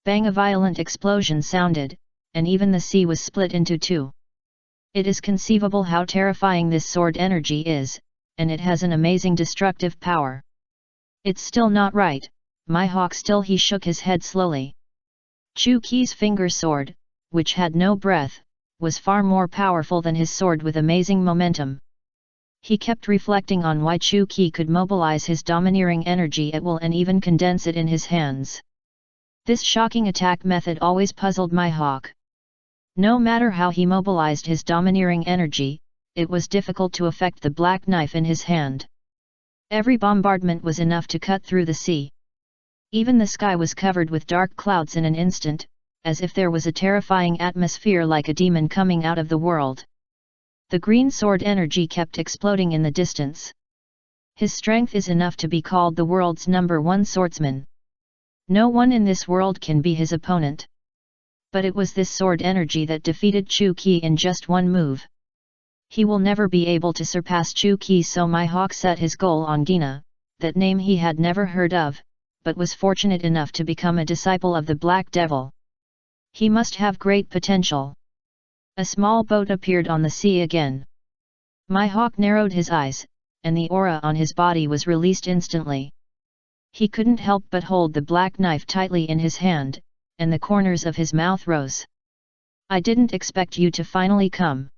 Bang! A violent explosion sounded, and even the sea was split into two. It is conceivable how terrifying this sword energy is, and it has an amazing destructive power. It's still not right, my hawk. Still he shook his head slowly. Chu Qi's finger sword, which had no breath, was far more powerful than his sword with amazing momentum. He kept reflecting on why Chu Qi could mobilize his domineering energy at will and even condense it in his hands. This shocking attack method always puzzled my hawk. No matter how he mobilized his domineering energy, it was difficult to affect the black knife in his hand. Every bombardment was enough to cut through the sea. Even the sky was covered with dark clouds in an instant, as if there was a terrifying atmosphere like a demon coming out of the world. The green sword energy kept exploding in the distance. His strength is enough to be called the world's #1 swordsman. No one in this world can be his opponent. But it was this sword energy that defeated Chu Qi in just one move. He will never be able to surpass Chu Qi, so my hawk set his goal on Gina, that name he had never heard of, but was fortunate enough to become a disciple of the Black Devil. He must have great potential. A small boat appeared on the sea again. Mihawk narrowed his eyes, and the aura on his body was released instantly. He couldn't help but hold the black knife tightly in his hand, and the corners of his mouth rose. "I didn't expect you to finally come.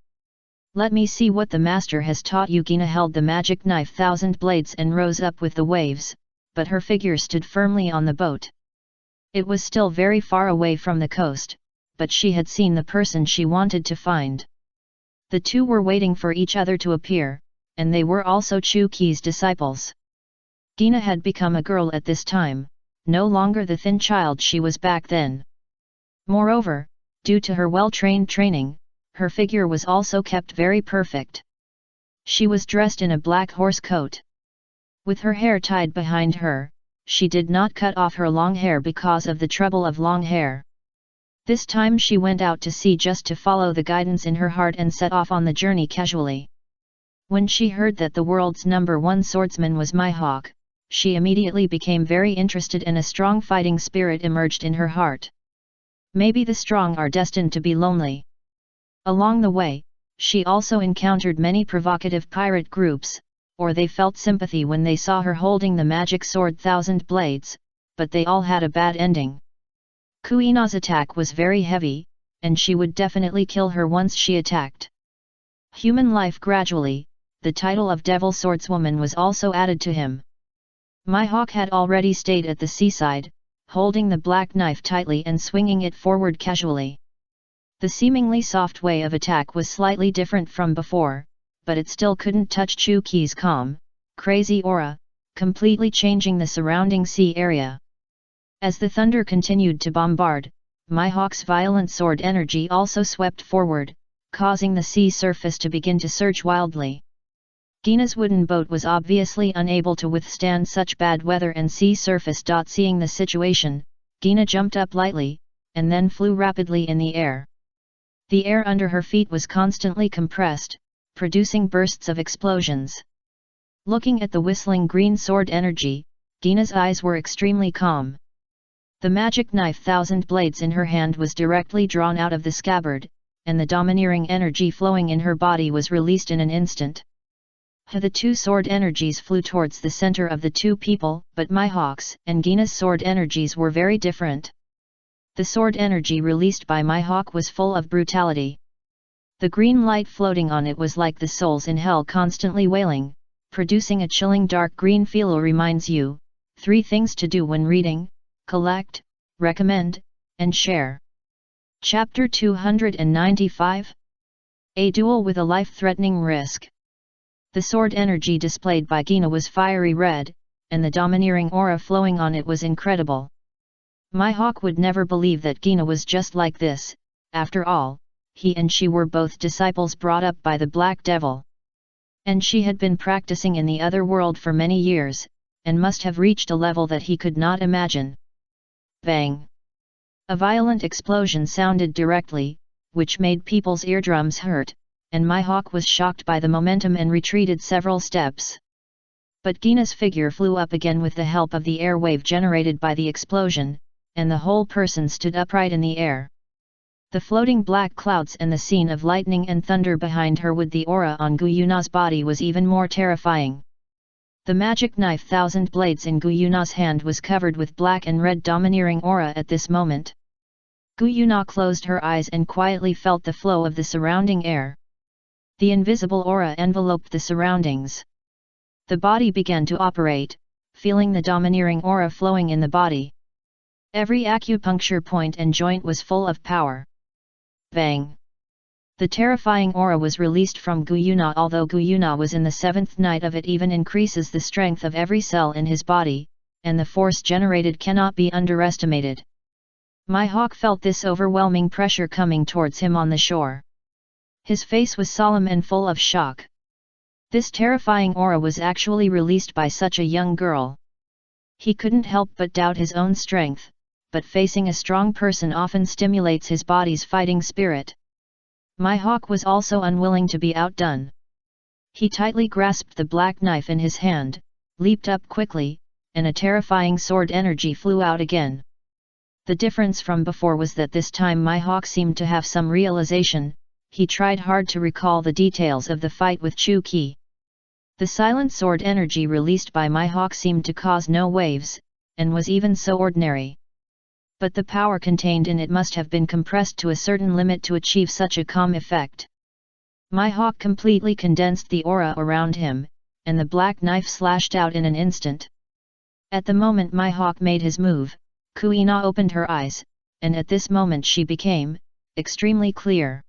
Let me see what the master has taught you." Gina held the magic knife thousand blades and rose up with the waves, but her figure stood firmly on the boat. It was still very far away from the coast, but she had seen the person she wanted to find. The two were waiting for each other to appear, and they were also Chuki's disciples. Gina had become a girl at this time, no longer the thin child she was back then. Moreover, due to her well-trained training, her figure was also kept very perfect. She was dressed in a black horse coat. With her hair tied behind her, she did not cut off her long hair because of the trouble of long hair. This time she went out to sea just to follow the guidance in her heart and set off on the journey casually. When she heard that the world's #1 swordsman was Mihawk, she immediately became very interested and a strong fighting spirit emerged in her heart. Maybe the strong are destined to be lonely. Along the way, she also encountered many provocative pirate groups, or they felt sympathy when they saw her holding the magic sword thousand blades, but they all had a bad ending. Kuina's attack was very heavy, and she would definitely kill her once she attacked. Human life. Gradually, the title of Devil Swordswoman was also added to him. Mihawk had already stayed at the seaside, holding the black knife tightly and swinging it forward casually. The seemingly soft way of attack was slightly different from before, but it still couldn't touch Chuki's calm, crazy aura, completely changing the surrounding sea area. As the thunder continued to bombard, Mihawk's violent sword energy also swept forward, causing the sea surface to begin to surge wildly. Gina's wooden boat was obviously unable to withstand such bad weather and sea surface. Seeing the situation, Gina jumped up lightly, and then flew rapidly in the air. The air under her feet was constantly compressed, producing bursts of explosions. Looking at the whistling green sword energy, Gina's eyes were extremely calm. The magic knife thousand blades in her hand was directly drawn out of the scabbard, and the domineering energy flowing in her body was released in an instant. The two sword energies flew towards the center of the two people, but Mihawk's and Gina's sword energies were very different. The sword energy released by Mihawk was full of brutality. The green light floating on it was like the souls in hell constantly wailing, producing a chilling dark green feel. Reminds you, 3 things to do when reading: collect, recommend, and share. Chapter 295. A duel with a life-threatening risk. The sword energy displayed by Gina was fiery red, and the domineering aura flowing on it was incredible. Mihawk would never believe that Gina was just like this. After all, he and she were both disciples brought up by the Black Devil. And she had been practicing in the other world for many years, and must have reached a level that he could not imagine. Bang! A violent explosion sounded directly, which made people's eardrums hurt, and Mihawk was shocked by the momentum and retreated several steps. But Gina's figure flew up again with the help of the air wave generated by the explosion, and the whole person stood upright in the air. The floating black clouds and the scene of lightning and thunder behind her with the aura on Guyuna's body was even more terrifying. The magic knife thousand blades in Guyuna's hand was covered with black and red domineering aura at this moment. Guyuna closed her eyes and quietly felt the flow of the surrounding air. The invisible aura enveloped the surroundings. The body began to operate, feeling the domineering aura flowing in the body. Every acupuncture point and joint was full of power. Bang! The terrifying aura was released from Guyuna. Although Guyuna was in the 7th night of it, even increases the strength of every cell in his body, and the force generated cannot be underestimated. Mihawk felt this overwhelming pressure coming towards him on the shore. His face was solemn and full of shock. This terrifying aura was actually released by such a young girl. He couldn't help but doubt his own strength, but facing a strong person often stimulates his body's fighting spirit. Mihawk was also unwilling to be outdone. He tightly grasped the black knife in his hand, leaped up quickly, and a terrifying sword energy flew out again. The difference from before was that this time my hawk seemed to have some realization. He tried hard to recall the details of the fight with Chu Qi. The silent sword energy released by my hawk seemed to cause no waves, and was even so ordinary. But the power contained in it must have been compressed to a certain limit to achieve such a calm effect. My hawk completely condensed the aura around him, and the black knife slashed out in an instant. At the moment my hawk made his move, Kuina opened her eyes, and at this moment she became extremely clear.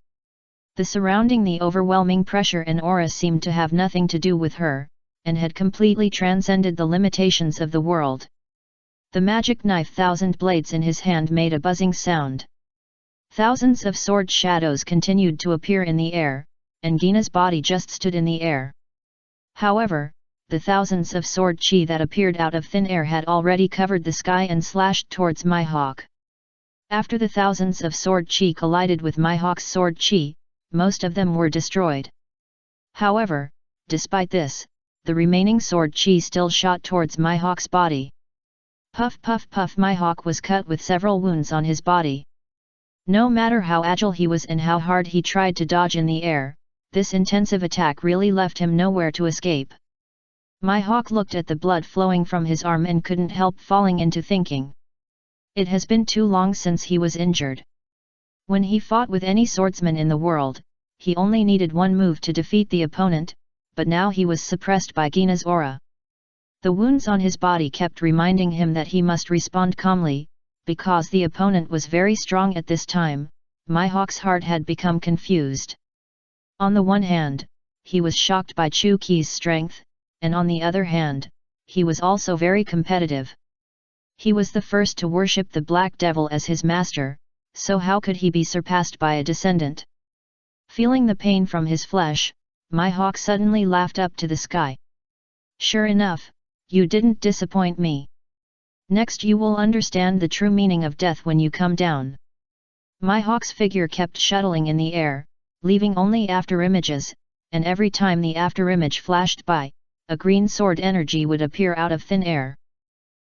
The overwhelming pressure and aura seemed to have nothing to do with her, and had completely transcended the limitations of the world. The magic knife thousand blades in his hand made a buzzing sound. Thousands of sword shadows continued to appear in the air, and Gina's body just stood in the air. However, the thousands of sword chi that appeared out of thin air had already covered the sky and slashed towards my hawk. After the thousands of sword chi collided with my hawk's sword chi, most of them were destroyed. However, despite this, the remaining sword chi still shot towards my hawk's body. Puff puff puff, my hawk was cut with several wounds on his body. No matter how agile he was and how hard he tried to dodge in the air, this intensive attack really left him nowhere to escape. My hawk looked at the blood flowing from his arm and couldn't help falling into thinking. It has been too long since he was injured. When he fought with any swordsman in the world, he only needed one move to defeat the opponent, but now he was suppressed by Gina's aura. The wounds on his body kept reminding him that he must respond calmly, because the opponent was very strong at this time. My hawk's heart had become confused. On the one hand, he was shocked by Chu Qi's strength, and on the other hand, he was also very competitive. He was the first to worship the Black Devil as his master, so how could he be surpassed by a descendant? Feeling the pain from his flesh, my hawk suddenly laughed up to the sky. Sure enough, you didn't disappoint me. Next you will understand the true meaning of death when you come down. My hawk's figure kept shuttling in the air, leaving only afterimages, and every time the afterimage flashed by, a green sword energy would appear out of thin air.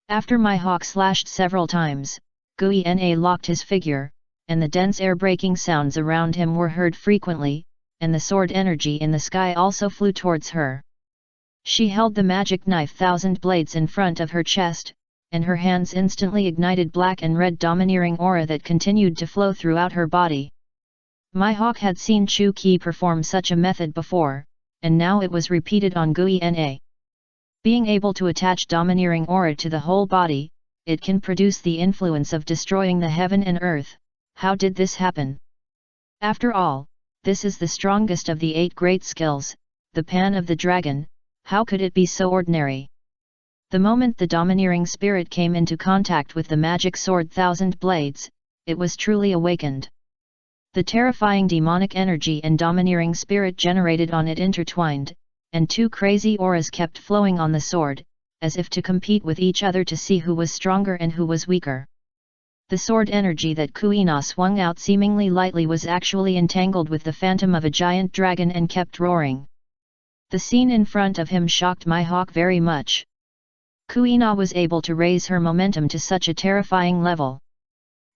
After my hawk slashed several times, Guina locked his figure, and the dense air-breaking sounds around him were heard frequently, and the sword energy in the sky also flew towards her. She held the magic knife thousand blades in front of her chest, and her hands instantly ignited black and red domineering aura that continued to flow throughout her body. My hawk had seen Chu Qi perform such a method before, and now it was repeated on Guina. Being able to attach domineering aura to the whole body, it can produce the influence of destroying the heaven and earth. How did this happen? After all, this is the strongest of the 8 great skills, the Pan of the Dragon. How could it be so ordinary? The moment the domineering spirit came into contact with the magic sword thousand blades, it was truly awakened. The terrifying demonic energy and domineering spirit generated on it intertwined, and 2 crazy auras kept flowing on the sword, as if to compete with each other to see who was stronger and who was weaker. The sword energy that Kuina swung out seemingly lightly was actually entangled with the phantom of a giant dragon and kept roaring. The scene in front of him shocked my hawk very much. Kuina was able to raise her momentum to such a terrifying level.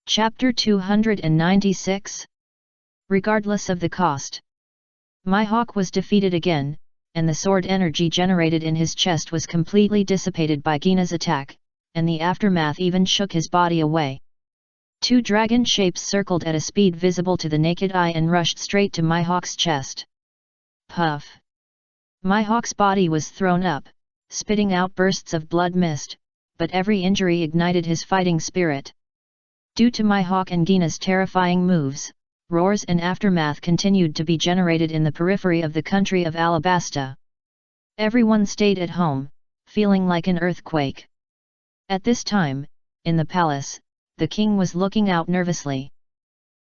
Chapter 296. Regardless of the cost. My hawk was defeated again, and the sword energy generated in his chest was completely dissipated by Gina's attack, and the aftermath even shook his body away. 2 dragon shapes circled at a speed visible to the naked eye and rushed straight to my hawk's chest. Puff! My hawk's body was thrown up, spitting out bursts of blood mist, but every injury ignited his fighting spirit. Due to my hawk and Gina's terrifying moves, roars and aftermath continued to be generated in the periphery of the country of Alabasta. Everyone stayed at home, feeling like an earthquake. At this time, in the palace, the king was looking out nervously.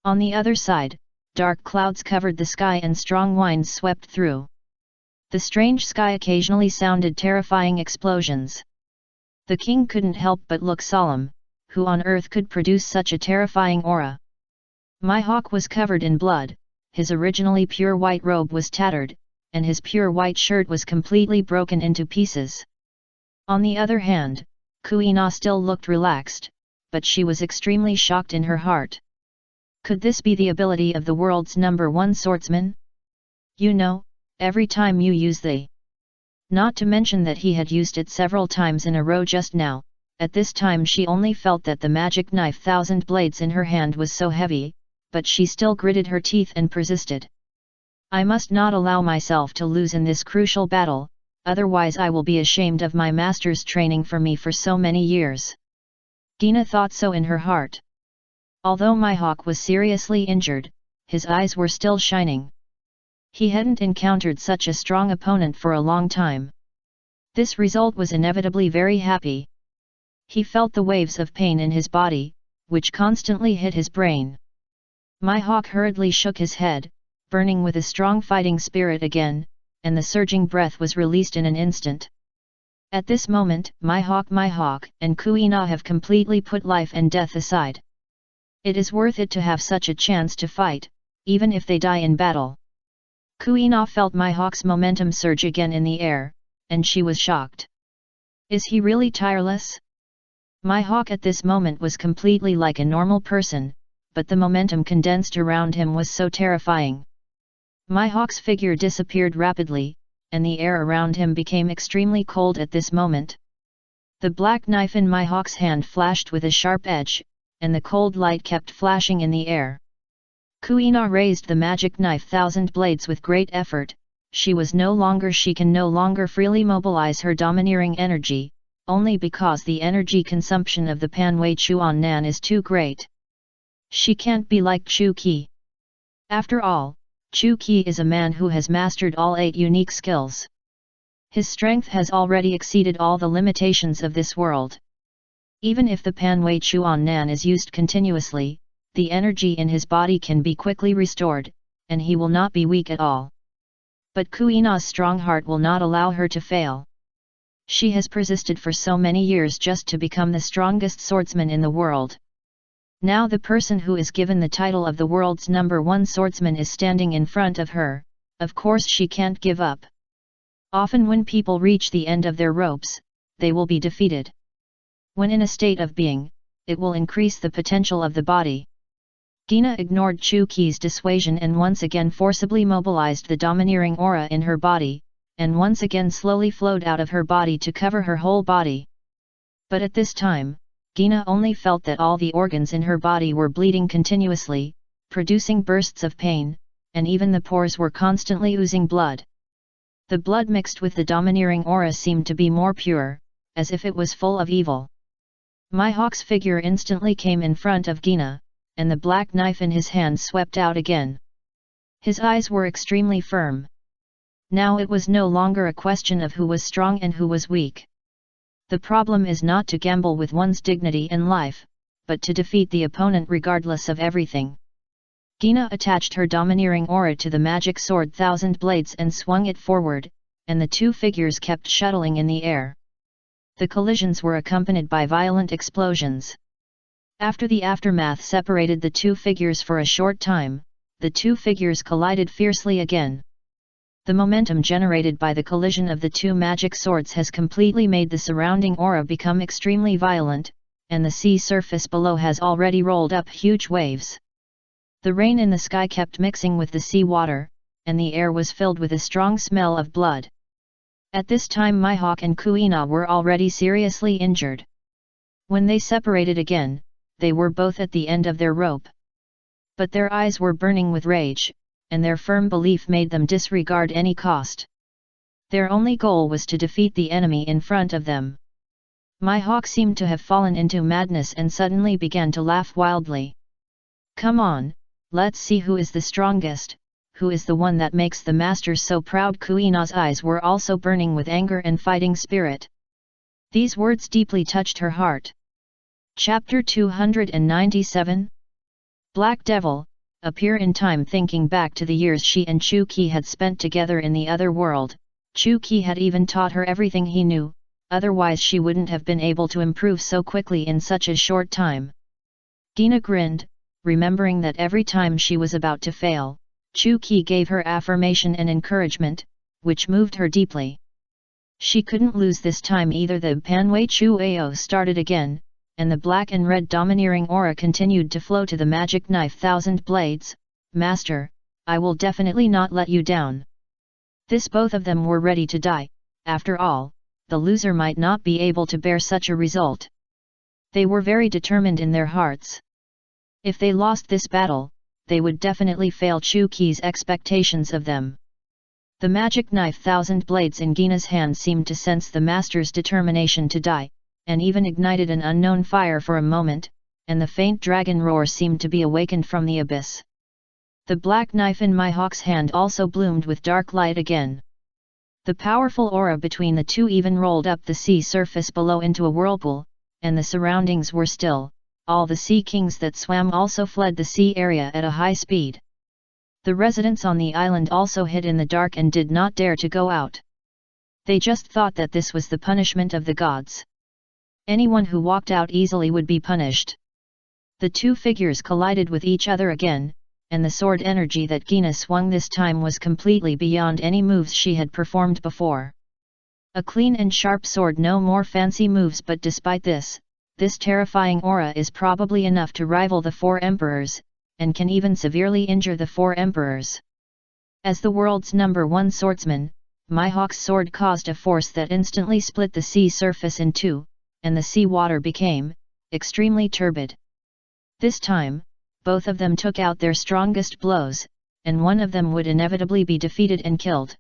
On the other side, dark clouds covered the sky and strong winds swept through. The strange sky occasionally sounded terrifying explosions. The king couldn't help but look solemn. Who on earth could produce such a terrifying aura? My hawk was covered in blood, his originally pure white robe was tattered, and his pure white shirt was completely broken into pieces. On the other hand, Kuina still looked relaxed, but she was extremely shocked in her heart. Could this be the ability of the world's #1 swordsman? You know, every time you use the... Not to mention that he had used it several times in a row just now, at this time she only felt that the magic knife 1,000 blades in her hand was so heavy, but she still gritted her teeth and persisted. I must not allow myself to lose in this crucial battle, otherwise I will be ashamed of my master's training for me for so many years. Gina thought so in her heart. Although Mihawk was seriously injured, his eyes were still shining. He hadn't encountered such a strong opponent for a long time. This result was inevitably very happy. He felt the waves of pain in his body, which constantly hit his brain. Mihawk hurriedly shook his head, burning with a strong fighting spirit again, and the surging breath was released in an instant. At this moment, Mihawk and Kuina have completely put life and death aside. It is worth it to have such a chance to fight, even if they die in battle. Kuina felt Mihawk's momentum surge again in the air, and she was shocked. Is he really tireless? Mihawk at this moment was completely like a normal person, but the momentum condensed around him was so terrifying. Mihawk's figure disappeared rapidly, and the air around him became extremely cold at this moment. The black knife in Mihawk's hand flashed with a sharp edge, and the cold light kept flashing in the air. Kuina raised the magic knife 1,000 blades with great effort. She can no longer freely mobilize her domineering energy, only because the energy consumption of the Panwei Chuan Nan is too great. She can't be like Chu Qi. After all, Chu Qi is a man who has mastered all 8 unique skills. His strength has already exceeded all the limitations of this world. Even if the Panwei Chuan Nan is used continuously, the energy in his body can be quickly restored, and he will not be weak at all. But Kuina's strong heart will not allow her to fail. She has persisted for so many years just to become the strongest swordsman in the world. Now the person who is given the title of the world's #1 swordsman is standing in front of her, of course she can't give up. Often when people reach the end of their ropes, they will be defeated. When in a state of being, it will increase the potential of the body. Gina ignored Chu Qi's dissuasion and once again forcibly mobilized the domineering aura in her body, and once again slowly flowed out of her body to cover her whole body. But at this time, Gina only felt that all the organs in her body were bleeding continuously, producing bursts of pain, and even the pores were constantly oozing blood. The blood mixed with the domineering aura seemed to be more pure, as if it was full of evil. Mihawk's figure instantly came in front of Gina, and the black knife in his hand swept out again. His eyes were extremely firm. Now it was no longer a question of who was strong and who was weak. The problem is not to gamble with one's dignity and life, but to defeat the opponent regardless of everything. Gina attached her domineering aura to the magic sword 1,000 blades and swung it forward, and the two figures kept shuttling in the air. The collisions were accompanied by violent explosions. After the aftermath separated the two figures for a short time, the two figures collided fiercely again. The momentum generated by the collision of the two magic swords has completely made the surrounding aura become extremely violent, and the sea surface below has already rolled up huge waves. The rain in the sky kept mixing with the sea water, and the air was filled with a strong smell of blood. At this time Mihawk and Kuina were already seriously injured. When they separated again, they were both at the end of their rope. But their eyes were burning with rage, and their firm belief made them disregard any cost. Their only goal was to defeat the enemy in front of them. Mihawk seemed to have fallen into madness and suddenly began to laugh wildly. "Come on, let's see who is the strongest, who is the one that makes the master so proud." Kuina's eyes were also burning with anger and fighting spirit. These words deeply touched her heart. Chapter 297 Black Devil, appear in time. Thinking back to the years she and Chu Qi had spent together in the other world, Chu Qi had even taught her everything he knew, otherwise she wouldn't have been able to improve so quickly in such a short time. Gina grinned, remembering that every time she was about to fail, Chu Qi gave her affirmation and encouragement, which moved her deeply. She couldn't lose this time either. The Panwei Chuao started again, and the black and red domineering aura continued to flow to the magic knife thousand blades. Master, I will definitely not let you down. This both of them were ready to die. After all, the loser might not be able to bear such a result. They were very determined in their hearts. If they lost this battle, they would definitely fail Chu Qi's expectations of them. The magic knife thousand blades in Gina's hand seemed to sense the master's determination to die, and even ignited an unknown fire for a moment, and the faint dragon roar seemed to be awakened from the abyss. The black knife in Mihawk's hand also bloomed with dark light again. The powerful aura between the two even rolled up the sea surface below into a whirlpool, and the surroundings were still. All the sea kings that swam also fled the sea area at a high speed. The residents on the island also hid in the dark and did not dare to go out. They just thought that this was the punishment of the gods. Anyone who walked out easily would be punished. The two figures collided with each other again, and the sword energy that Gina swung this time was completely beyond any moves she had performed before. A clean and sharp sword, no more fancy moves, but despite this terrifying aura is probably enough to rival the four emperors, and can even severely injure the four emperors. As the world's #1 swordsman, Mihawk's sword caused a force that instantly split the sea surface in two, and the sea water became extremely turbid. This time, both of them took out their strongest blows, and one of them would inevitably be defeated and killed.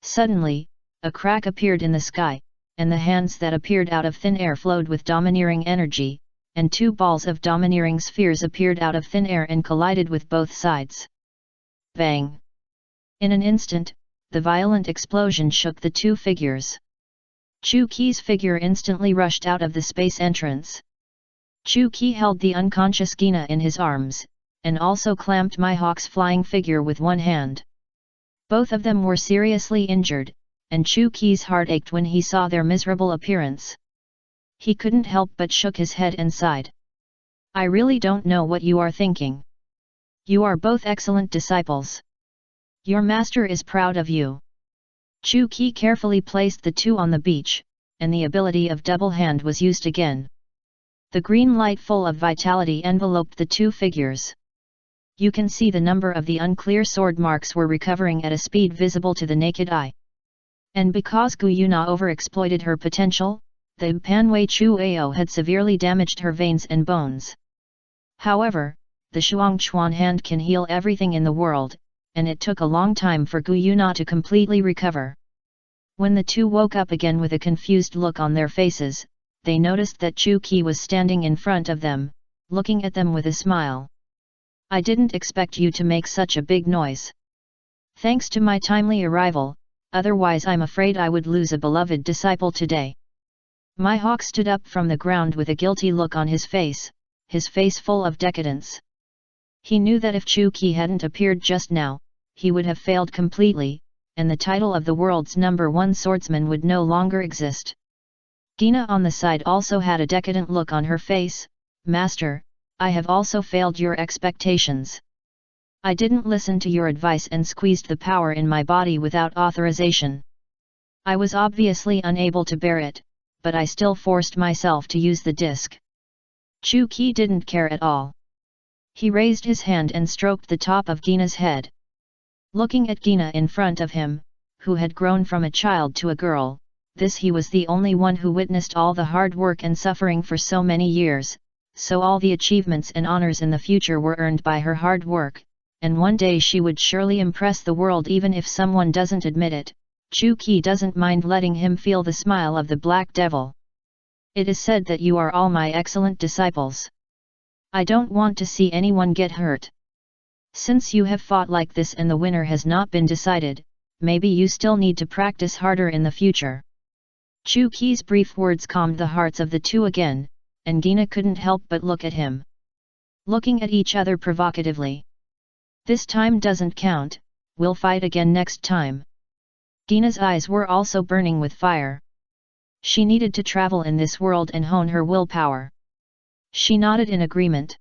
Suddenly, a crack appeared in the sky, and the hands that appeared out of thin air flowed with domineering energy, and two balls of domineering spheres appeared out of thin air and collided with both sides. Bang! In an instant, the violent explosion shook the two figures. Chu Qi's figure instantly rushed out of the space entrance. Chu Qi held the unconscious Gina in his arms, and also clamped Mihawk's flying figure with one hand. Both of them were seriously injured, and Chu Qi's heart ached when he saw their miserable appearance. He couldn't help but shook his head and sighed. I really don't know what you are thinking. You are both excellent disciples. Your master is proud of you. Chu Qi carefully placed the two on the beach, and the ability of double hand was used again. The green light full of vitality enveloped the two figures. You can see the number of the unclear sword marks were recovering at a speed visible to the naked eye. And because Gu Yuna overexploited her potential, the Panwei Chuao had severely damaged her veins and bones. However, the Shuangchuan hand can heal everything in the world, and it took a long time for Gu Yuna to completely recover. When the two woke up again with a confused look on their faces, they noticed that Chu Qi was standing in front of them, looking at them with a smile. I didn't expect you to make such a big noise. Thanks to my timely arrival, otherwise I'm afraid I would lose a beloved disciple today. Mihawk stood up from the ground with a guilty look on his face full of decadence. He knew that if Chu Qi hadn't appeared just now, he would have failed completely, and the title of the world's #1 swordsman would no longer exist. Gina on the side also had a decadent look on her face. Master, I have also failed your expectations. I didn't listen to your advice and squeezed the power in my body without authorization. I was obviously unable to bear it, but I still forced myself to use the disc. Chu Qi didn't care at all. He raised his hand and stroked the top of Gina's head. Looking at Gina in front of him, who had grown from a child to a girl, he was the only one who witnessed all the hard work and suffering for so many years, so all the achievements and honors in the future were earned by her hard work, and one day she would surely impress the world even if someone doesn't admit it. Chu Qi doesn't mind letting him feel the smile of the Black Devil. It is said that you are all my excellent disciples. I don't want to see anyone get hurt. Since you have fought like this and the winner has not been decided, maybe you still need to practice harder in the future. Chu Qi's brief words calmed the hearts of the two again, and Gina couldn't help but look at him. Looking at each other provocatively. This time doesn't count, we'll fight again next time. Gina's eyes were also burning with fire. She needed to travel in this world and hone her willpower. She nodded in agreement.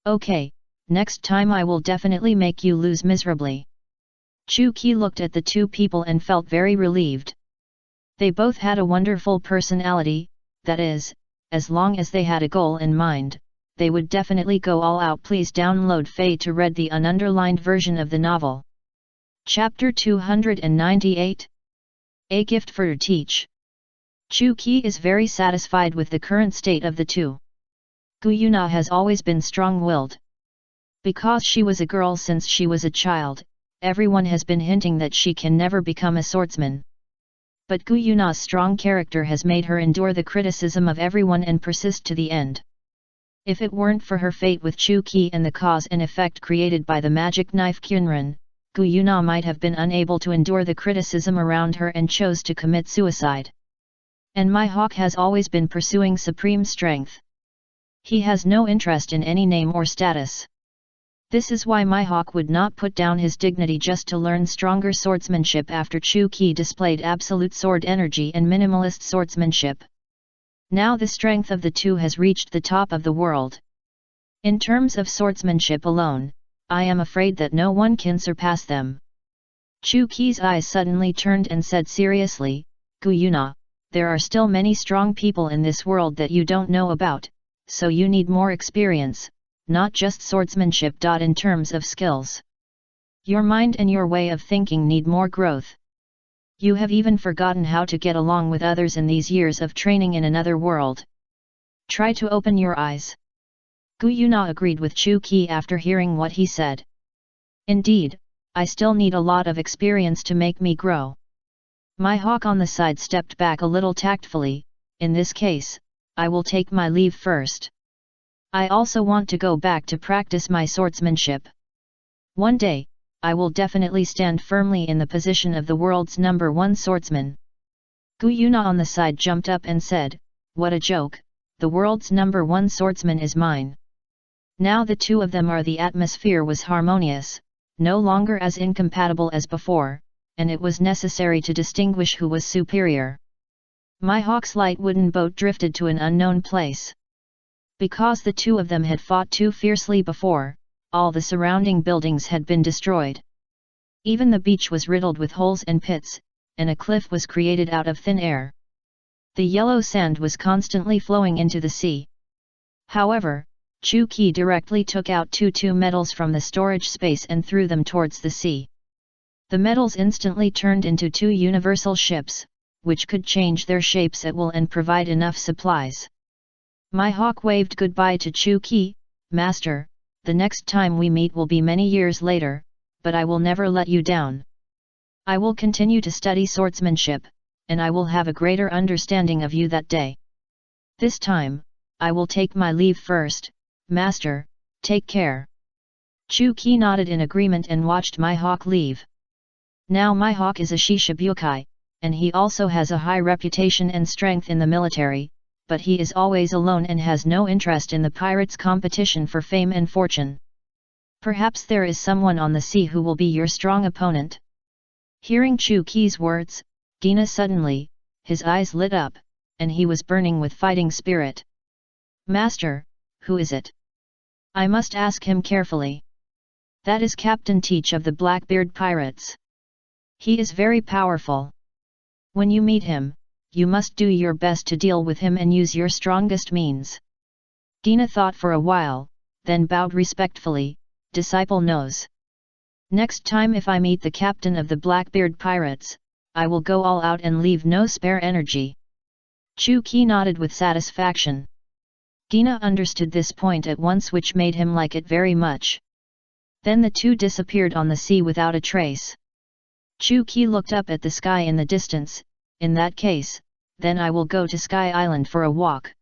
Okay, next time I will definitely make you lose miserably. Chu Qi looked at the two people and felt very relieved. They both had a wonderful personality, that is, as long as they had a goal in mind, they would definitely go all out. Please download Faye to read the ununderlined version of the novel. Chapter 298. A Gift for Teach. Chu-Ki is very satisfied with the current state of the two. Gu-Yuna has always been strong-willed. Because she was a girl since she was a child, everyone has been hinting that she can never become a swordsman. But Gu-Yuna's strong character has made her endure the criticism of everyone and persist to the end. If it weren't for her fate with Chu-Ki and the cause and effect created by the magic knife Kyunran, Gu-Yuna might have been unable to endure the criticism around her and chose to commit suicide. And Mihawk has always been pursuing supreme strength. He has no interest in any name or status. This is why Mihawk would not put down his dignity just to learn stronger swordsmanship after Chu-Ki displayed absolute sword energy and minimalist swordsmanship. Now the strength of the two has reached the top of the world. In terms of swordsmanship alone, I am afraid that no one can surpass them. Chu-Ki's eyes suddenly turned and said seriously, Gu-Yuna, there are still many strong people in this world that you don't know about, so you need more experience, not just swordsmanship. In terms of skills, your mind and your way of thinking need more growth. You have even forgotten how to get along with others in these years of training in another world. Try to open your eyes. Gu-Yuna agreed with Chu-Ki after hearing what he said. Indeed, I still need a lot of experience to make me grow. Mihawk on the side stepped back a little tactfully. In this case, I will take my leave first. I also want to go back to practice my swordsmanship. One day, I will definitely stand firmly in the position of the world's #1 swordsman. Gu-Yuna on the side jumped up and said, what a joke, the world's #1 swordsman is mine. Now the two of them are. The atmosphere was harmonious, no longer as incompatible as before, and it was necessary to distinguish who was superior. Mihawk's light wooden boat drifted to an unknown place. Because the two of them had fought too fiercely before, all the surrounding buildings had been destroyed. Even the beach was riddled with holes and pits, and a cliff was created out of thin air. The yellow sand was constantly flowing into the sea. However, Chu-Ki directly took out two metals from the storage space and threw them towards the sea. The metals instantly turned into 2 universal ships, which could change their shapes at will and provide enough supplies. Mihawk waved goodbye to Chu-Ki. Master, the next time we meet will be many years later, but I will never let you down. I will continue to study swordsmanship, and I will have a greater understanding of you that day. This time, I will take my leave first. Master, take care. Chu-Ki nodded in agreement and watched Mihawk leave. Now Mihawk is a Shishibukai, and he also has a high reputation and strength in the military, but he is always alone and has no interest in the pirates' competition for fame and fortune. Perhaps there is someone on the sea who will be your strong opponent. Hearing Chu-Ki's words, Gina suddenly, his eyes lit up, and he was burning with fighting spirit. Master, who is it? I must ask him carefully. That is Captain Teach of the Blackbeard Pirates. He is very powerful. When you meet him, you must do your best to deal with him and use your strongest means. Gina thought for a while, then bowed respectfully. Disciple knows. Next time if I meet the captain of the Blackbeard Pirates, I will go all out and leave no spare energy. Chu-Ki nodded with satisfaction. Gina understood this point at once, which made him like it very much. Then the two disappeared on the sea without a trace. Chu-Ki looked up at the sky in the distance. In that case, then I will go to Sky Island for a walk.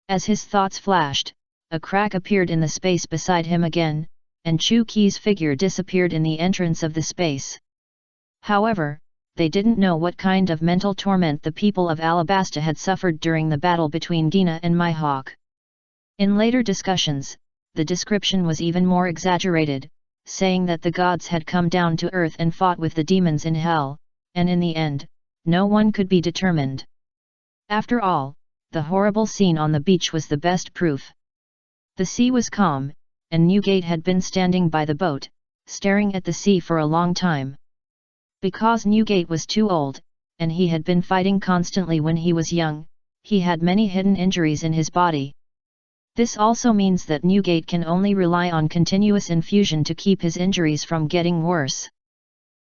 As his thoughts flashed, a crack appeared in the space beside him again, and Chu-Ki's figure disappeared in the entrance of the space. However, they didn't know what kind of mental torment the people of Alabasta had suffered during the battle between Gina and Mihawk. In later discussions, the description was even more exaggerated, saying that the gods had come down to earth and fought with the demons in hell, and in the end, no one could be determined. After all, the horrible scene on the beach was the best proof. The sea was calm, and Newgate had been standing by the boat, staring at the sea for a long time. Because Newgate was too old, and he had been fighting constantly when he was young. He had many hidden injuries in his body. This also means that Newgate can only rely on continuous infusion to keep his injuries from getting worse.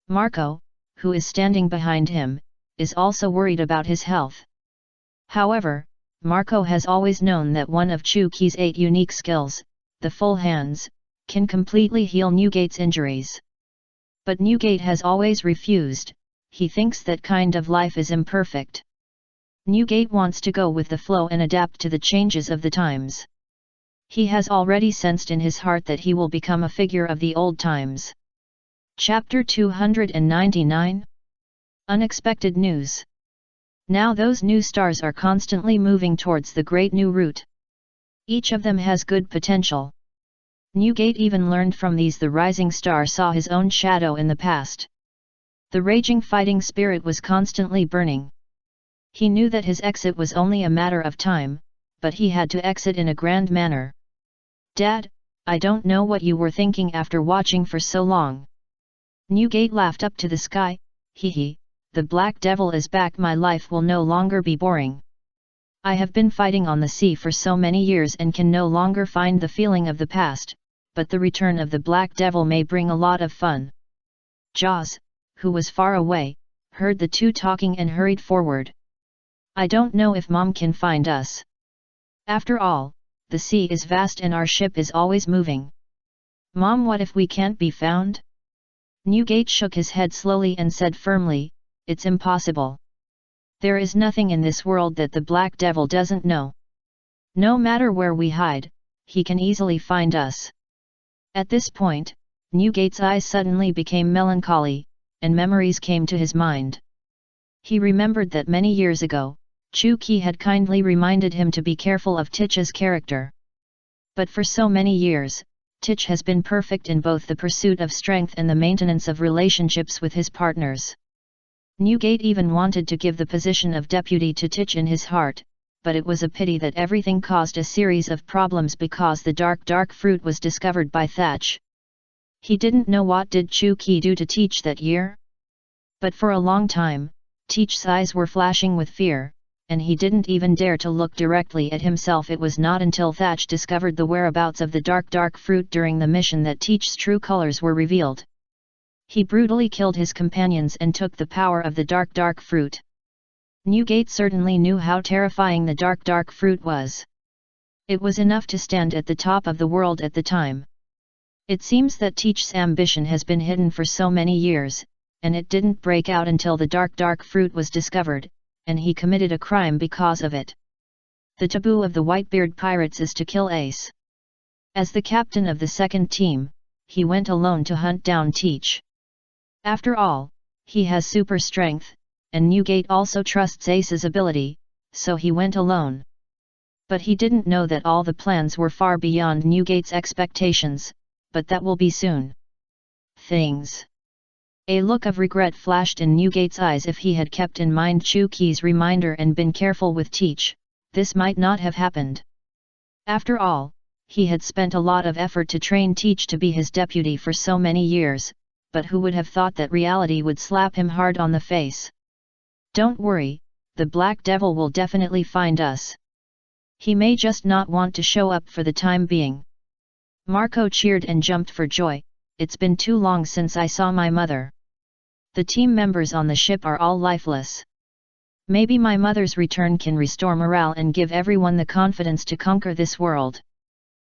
Marco, who is standing behind him, is also worried about his health. However, Marco has always known that one of Chuki's 8 unique skills, the full hands, can completely heal Newgate's injuries. But Newgate has always refused. He thinks that kind of life is imperfect. Newgate wants to go with the flow and adapt to the changes of the times. He has already sensed in his heart that he will become a figure of the old times. Chapter 299. Unexpected news. Now those new stars are constantly moving towards the great new route. Each of them has good potential. Newgate even learned from these the rising star saw his own shadow in the past. The raging fighting spirit was constantly burning. He knew that his exit was only a matter of time, but he had to exit in a grand manner. Dad, I don't know what you were thinking after watching for so long. Newgate laughed up to the sky. Hee hee, the Black Devil is back. My life will no longer be boring. I have been fighting on the sea for so many years and can no longer find the feeling of the past, but the return of the Black Devil may bring a lot of fun. Jaws, who was far away, heard the two talking and hurried forward. I don't know if Mom can find us. After all, the sea is vast and our ship is always moving. Mom, what if we can't be found? Newgate shook his head slowly and said firmly, it's impossible. There is nothing in this world that the Black Devil doesn't know. No matter where we hide, he can easily find us. At this point, Newgate's eyes suddenly became melancholy, and memories came to his mind. He remembered that many years ago, Chuki had kindly reminded him to be careful of Titch's character. But for so many years, Titch has been perfect in both the pursuit of strength and the maintenance of relationships with his partners. Newgate even wanted to give the position of deputy to Titch in his heart, but it was a pity that everything caused a series of problems because the dark fruit was discovered by Thatch. He didn't know what did Chuki do to Teach that year? But for a long time, Teach's eyes were flashing with fear, and he didn't even dare to look directly at himself. It was not until Thatch discovered the whereabouts of the dark fruit during the mission that Teach's true colors were revealed. He brutally killed his companions and took the power of the dark fruit. Newgate certainly knew how terrifying the dark fruit was. It was enough to stand at the top of the world at the time. It seems that Teach's ambition has been hidden for so many years, and it didn't break out until the dark fruit was discovered, and he committed a crime because of it. The taboo of the Whitebeard pirates is to kill Ace. As the captain of the second team, he went alone to hunt down Teach. After all, he has super strength, and Newgate also trusts Ace's ability, so he went alone. But he didn't know that all the plans were far beyond Newgate's expectations, but that will be soon. Things. A look of regret flashed in Newgate's eyes. If he had kept in mind Chuki's reminder and been careful with Teach, this might not have happened. After all, he had spent a lot of effort to train Teach to be his deputy for so many years, but who would have thought that reality would slap him hard on the face? Don't worry, the Black Devil will definitely find us. He may just not want to show up for the time being. Marco cheered and jumped for joy. It's been too long since I saw my mother. The team members on the ship are all lifeless. Maybe my mother's return can restore morale and give everyone the confidence to conquer this world.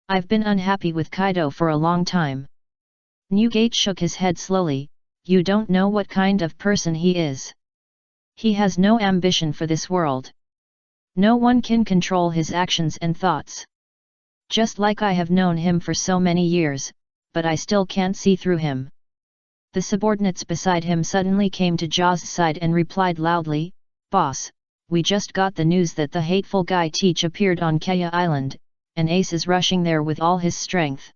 I've been unhappy with Kaido for a long time. Newgate shook his head slowly. You don't know what kind of person he is. He has no ambition for this world. No one can control his actions and thoughts. Just like I have known him for so many years, but I still can't see through him. The subordinates beside him suddenly came to Jaw's side and replied loudly, Boss, we just got the news that the hateful guy Teach appeared on Kea Island, and Ace is rushing there with all his strength.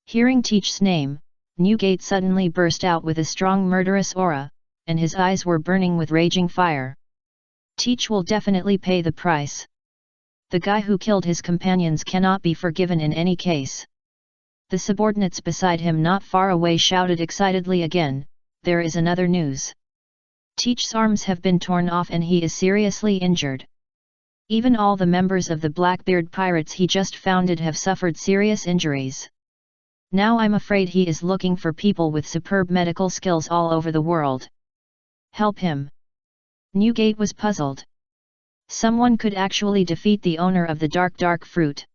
Hearing Teach's name, Newgate suddenly burst out with a strong murderous aura, and his eyes were burning with raging fire. Teach will definitely pay the price. The guy who killed his companions cannot be forgiven in any case. The subordinates beside him not far away shouted excitedly again, there is another news. Teach's arms have been torn off and he is seriously injured. Even all the members of the Blackbeard pirates he just founded have suffered serious injuries. Now I'm afraid he is looking for people with superb medical skills all over the world. Help him. Newgate was puzzled. Someone could actually defeat the owner of the dark fruit.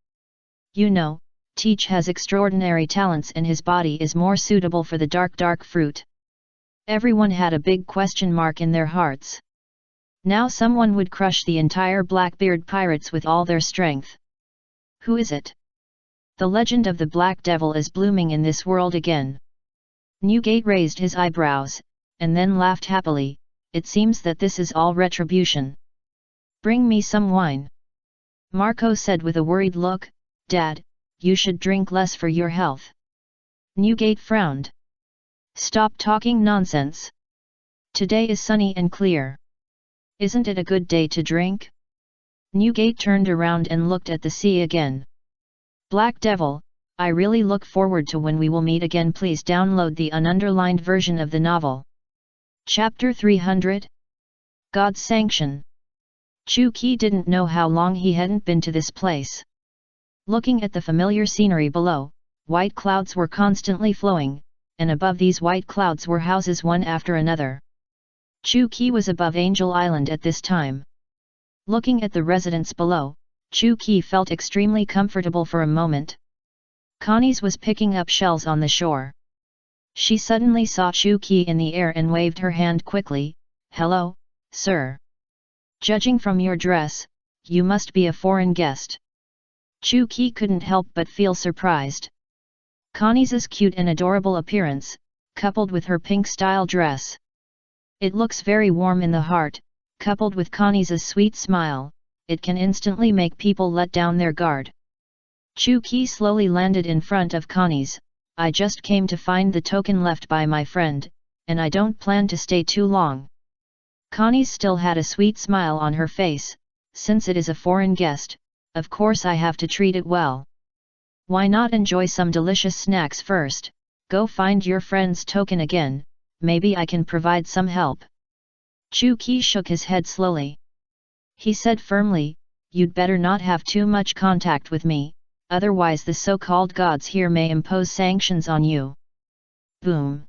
You know, Teach has extraordinary talents and his body is more suitable for the dark fruit. Everyone had a big question mark in their hearts. Now someone would crush the entire Blackbeard pirates with all their strength. Who is it? The legend of the Black Devil is blooming in this world again. Newgate raised his eyebrows, and then laughed happily. It seems that this is all retribution. Bring me some wine. Marco said with a worried look. Dad, you should drink less for your health. Newgate frowned. Stop talking nonsense. Today is sunny and clear. Isn't it a good day to drink? Newgate turned around and looked at the sea again. Black Devil, I really look forward to when we will meet again. Please download the ununderlined version of the novel. Chapter 300. God's Sanction. Chu-Ki didn't know how long he hadn't been to this place. Looking at the familiar scenery below, white clouds were constantly flowing, and above these white clouds were houses one after another. Chu-Ki was above Angel Island at this time. Looking at the residents below, Chu-Ki felt extremely comfortable for a moment. Connie's was picking up shells on the shore. She suddenly saw Chu-Ki in the air and waved her hand quickly. Hello, sir. Judging from your dress, you must be a foreign guest. Chu-Ki couldn't help but feel surprised. Connie's cute and adorable appearance, coupled with her pink-style dress. It looks very warm in the heart, coupled with Connie's sweet smile, it can instantly make people let down their guard. Chu-Ki slowly landed in front of Connie's. I just came to find the token left by my friend, and I don't plan to stay too long. Connie's still had a sweet smile on her face. Since it is a foreign guest, of course I have to treat it well. Why not enjoy some delicious snacks first? Go find your friend's token again, maybe I can provide some help. Chu-Ki shook his head slowly. He said firmly, you'd better not have too much contact with me, otherwise the so-called gods here may impose sanctions on you. Boom!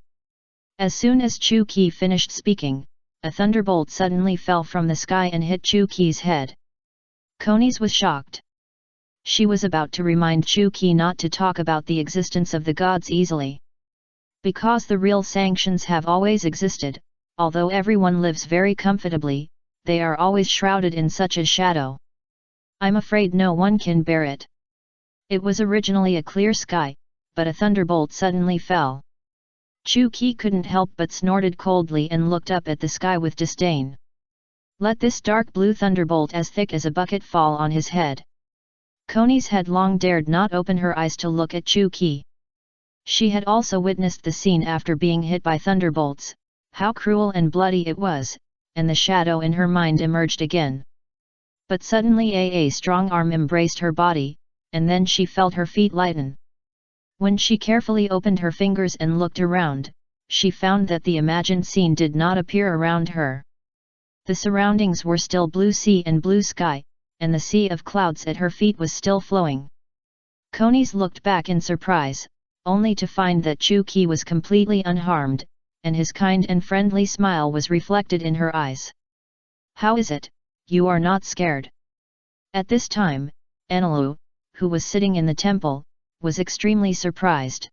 As soon as Chu-Ki finished speaking, a thunderbolt suddenly fell from the sky and hit Chu-Ki's head. Connie's was shocked. She was about to remind Chu-Ki not to talk about the existence of the gods easily. Because the real sanctions have always existed, although everyone lives very comfortably, they are always shrouded in such a shadow. I'm afraid no one can bear it. It was originally a clear sky, but a thunderbolt suddenly fell. Chu-Ki couldn't help but snorted coldly and looked up at the sky with disdain. Let this dark blue thunderbolt as thick as a bucket fall on his head. Connie's had long dared not open her eyes to look at Chu-Ki. She had also witnessed the scene after being hit by thunderbolts, how cruel and bloody it was, and the shadow in her mind emerged again. But suddenly a strong arm embraced her body, and then she felt her feet lighten. When she carefully opened her fingers and looked around, she found that the imagined scene did not appear around her. The surroundings were still blue sea and blue sky, and the sea of clouds at her feet was still flowing. Connie's looked back in surprise, only to find that Chu-Ki was completely unharmed, and his kind and friendly smile was reflected in her eyes. How is it, you are not scared? At this time, Enelu, who was sitting in the temple, was extremely surprised.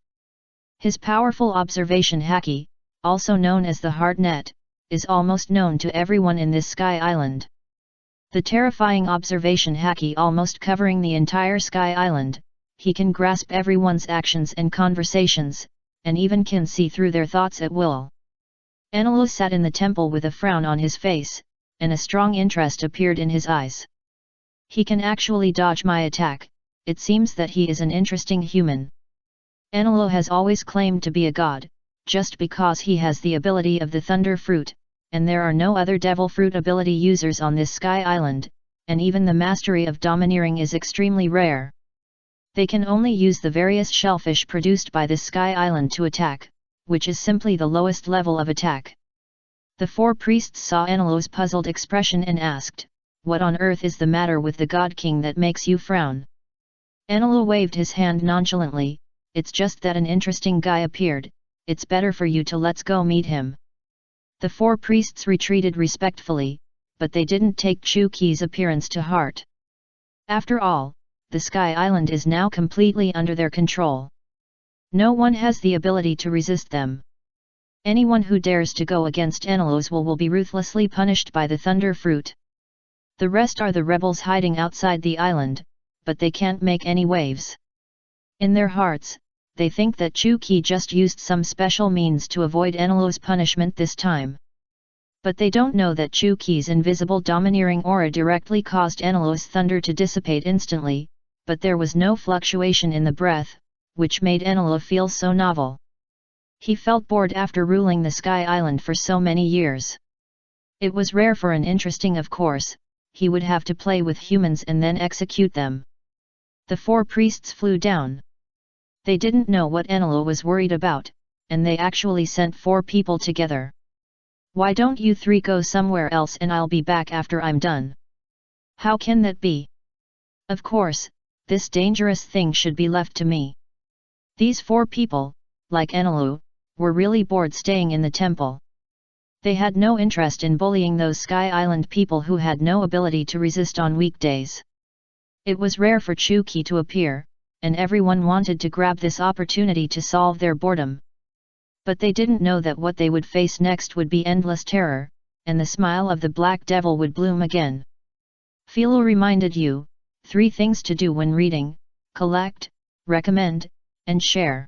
His powerful observation haki, also known as the heart net, is almost known to everyone in this sky island. The terrifying observation haki almost covering the entire sky island, he can grasp everyone's actions and conversations, and even can see through their thoughts at will. Enelu sat in the temple with a frown on his face, and a strong interest appeared in his eyes. He can actually dodge my attack, it seems that he is an interesting human. Enelu has always claimed to be a god, just because he has the ability of the thunder fruit, and there are no other devil fruit ability users on this sky island, and even the mastery of domineering is extremely rare. They can only use the various shellfish produced by this sky island to attack, which is simply the lowest level of attack. The four priests saw Anilo's puzzled expression and asked, "What on earth is the matter with the God King that makes you frown?" Anilo waved his hand nonchalantly, "It's just that an interesting guy appeared, it's better for you to let's go meet him." The four priests retreated respectfully, but they didn't take Chuki's appearance to heart. After all, the Sky Island is now completely under their control. No one has the ability to resist them. Anyone who dares to go against Anilo's will be ruthlessly punished by the Thunder Fruit. The rest are the rebels hiding outside the island, but they can't make any waves. In their hearts, they think that Chuki just used some special means to avoid Anilo's punishment this time. But they don't know that Chuki's invisible domineering aura directly caused Anilo's thunder to dissipate instantly, but there was no fluctuation in the breath, which made Anilo feel so novel. He felt bored after ruling the Sky Island for so many years. It was rare for an interesting, of course, he would have to play with humans and then execute them. The four priests flew down. They didn't know what Anilo was worried about, and they actually sent four people together. "Why don't you three go somewhere else and I'll be back after I'm done?" "How can that be? Of course, this dangerous thing should be left to me." These four people, like Anilo, were really bored staying in the temple. They had no interest in bullying those Sky Island people who had no ability to resist on weekdays. It was rare for Chuki to appear, and everyone wanted to grab this opportunity to solve their boredom. But they didn't know that what they would face next would be endless terror, and the smile of the Black Devil would bloom again. Philo reminded you, 3 things to do when reading: collect, recommend, and share.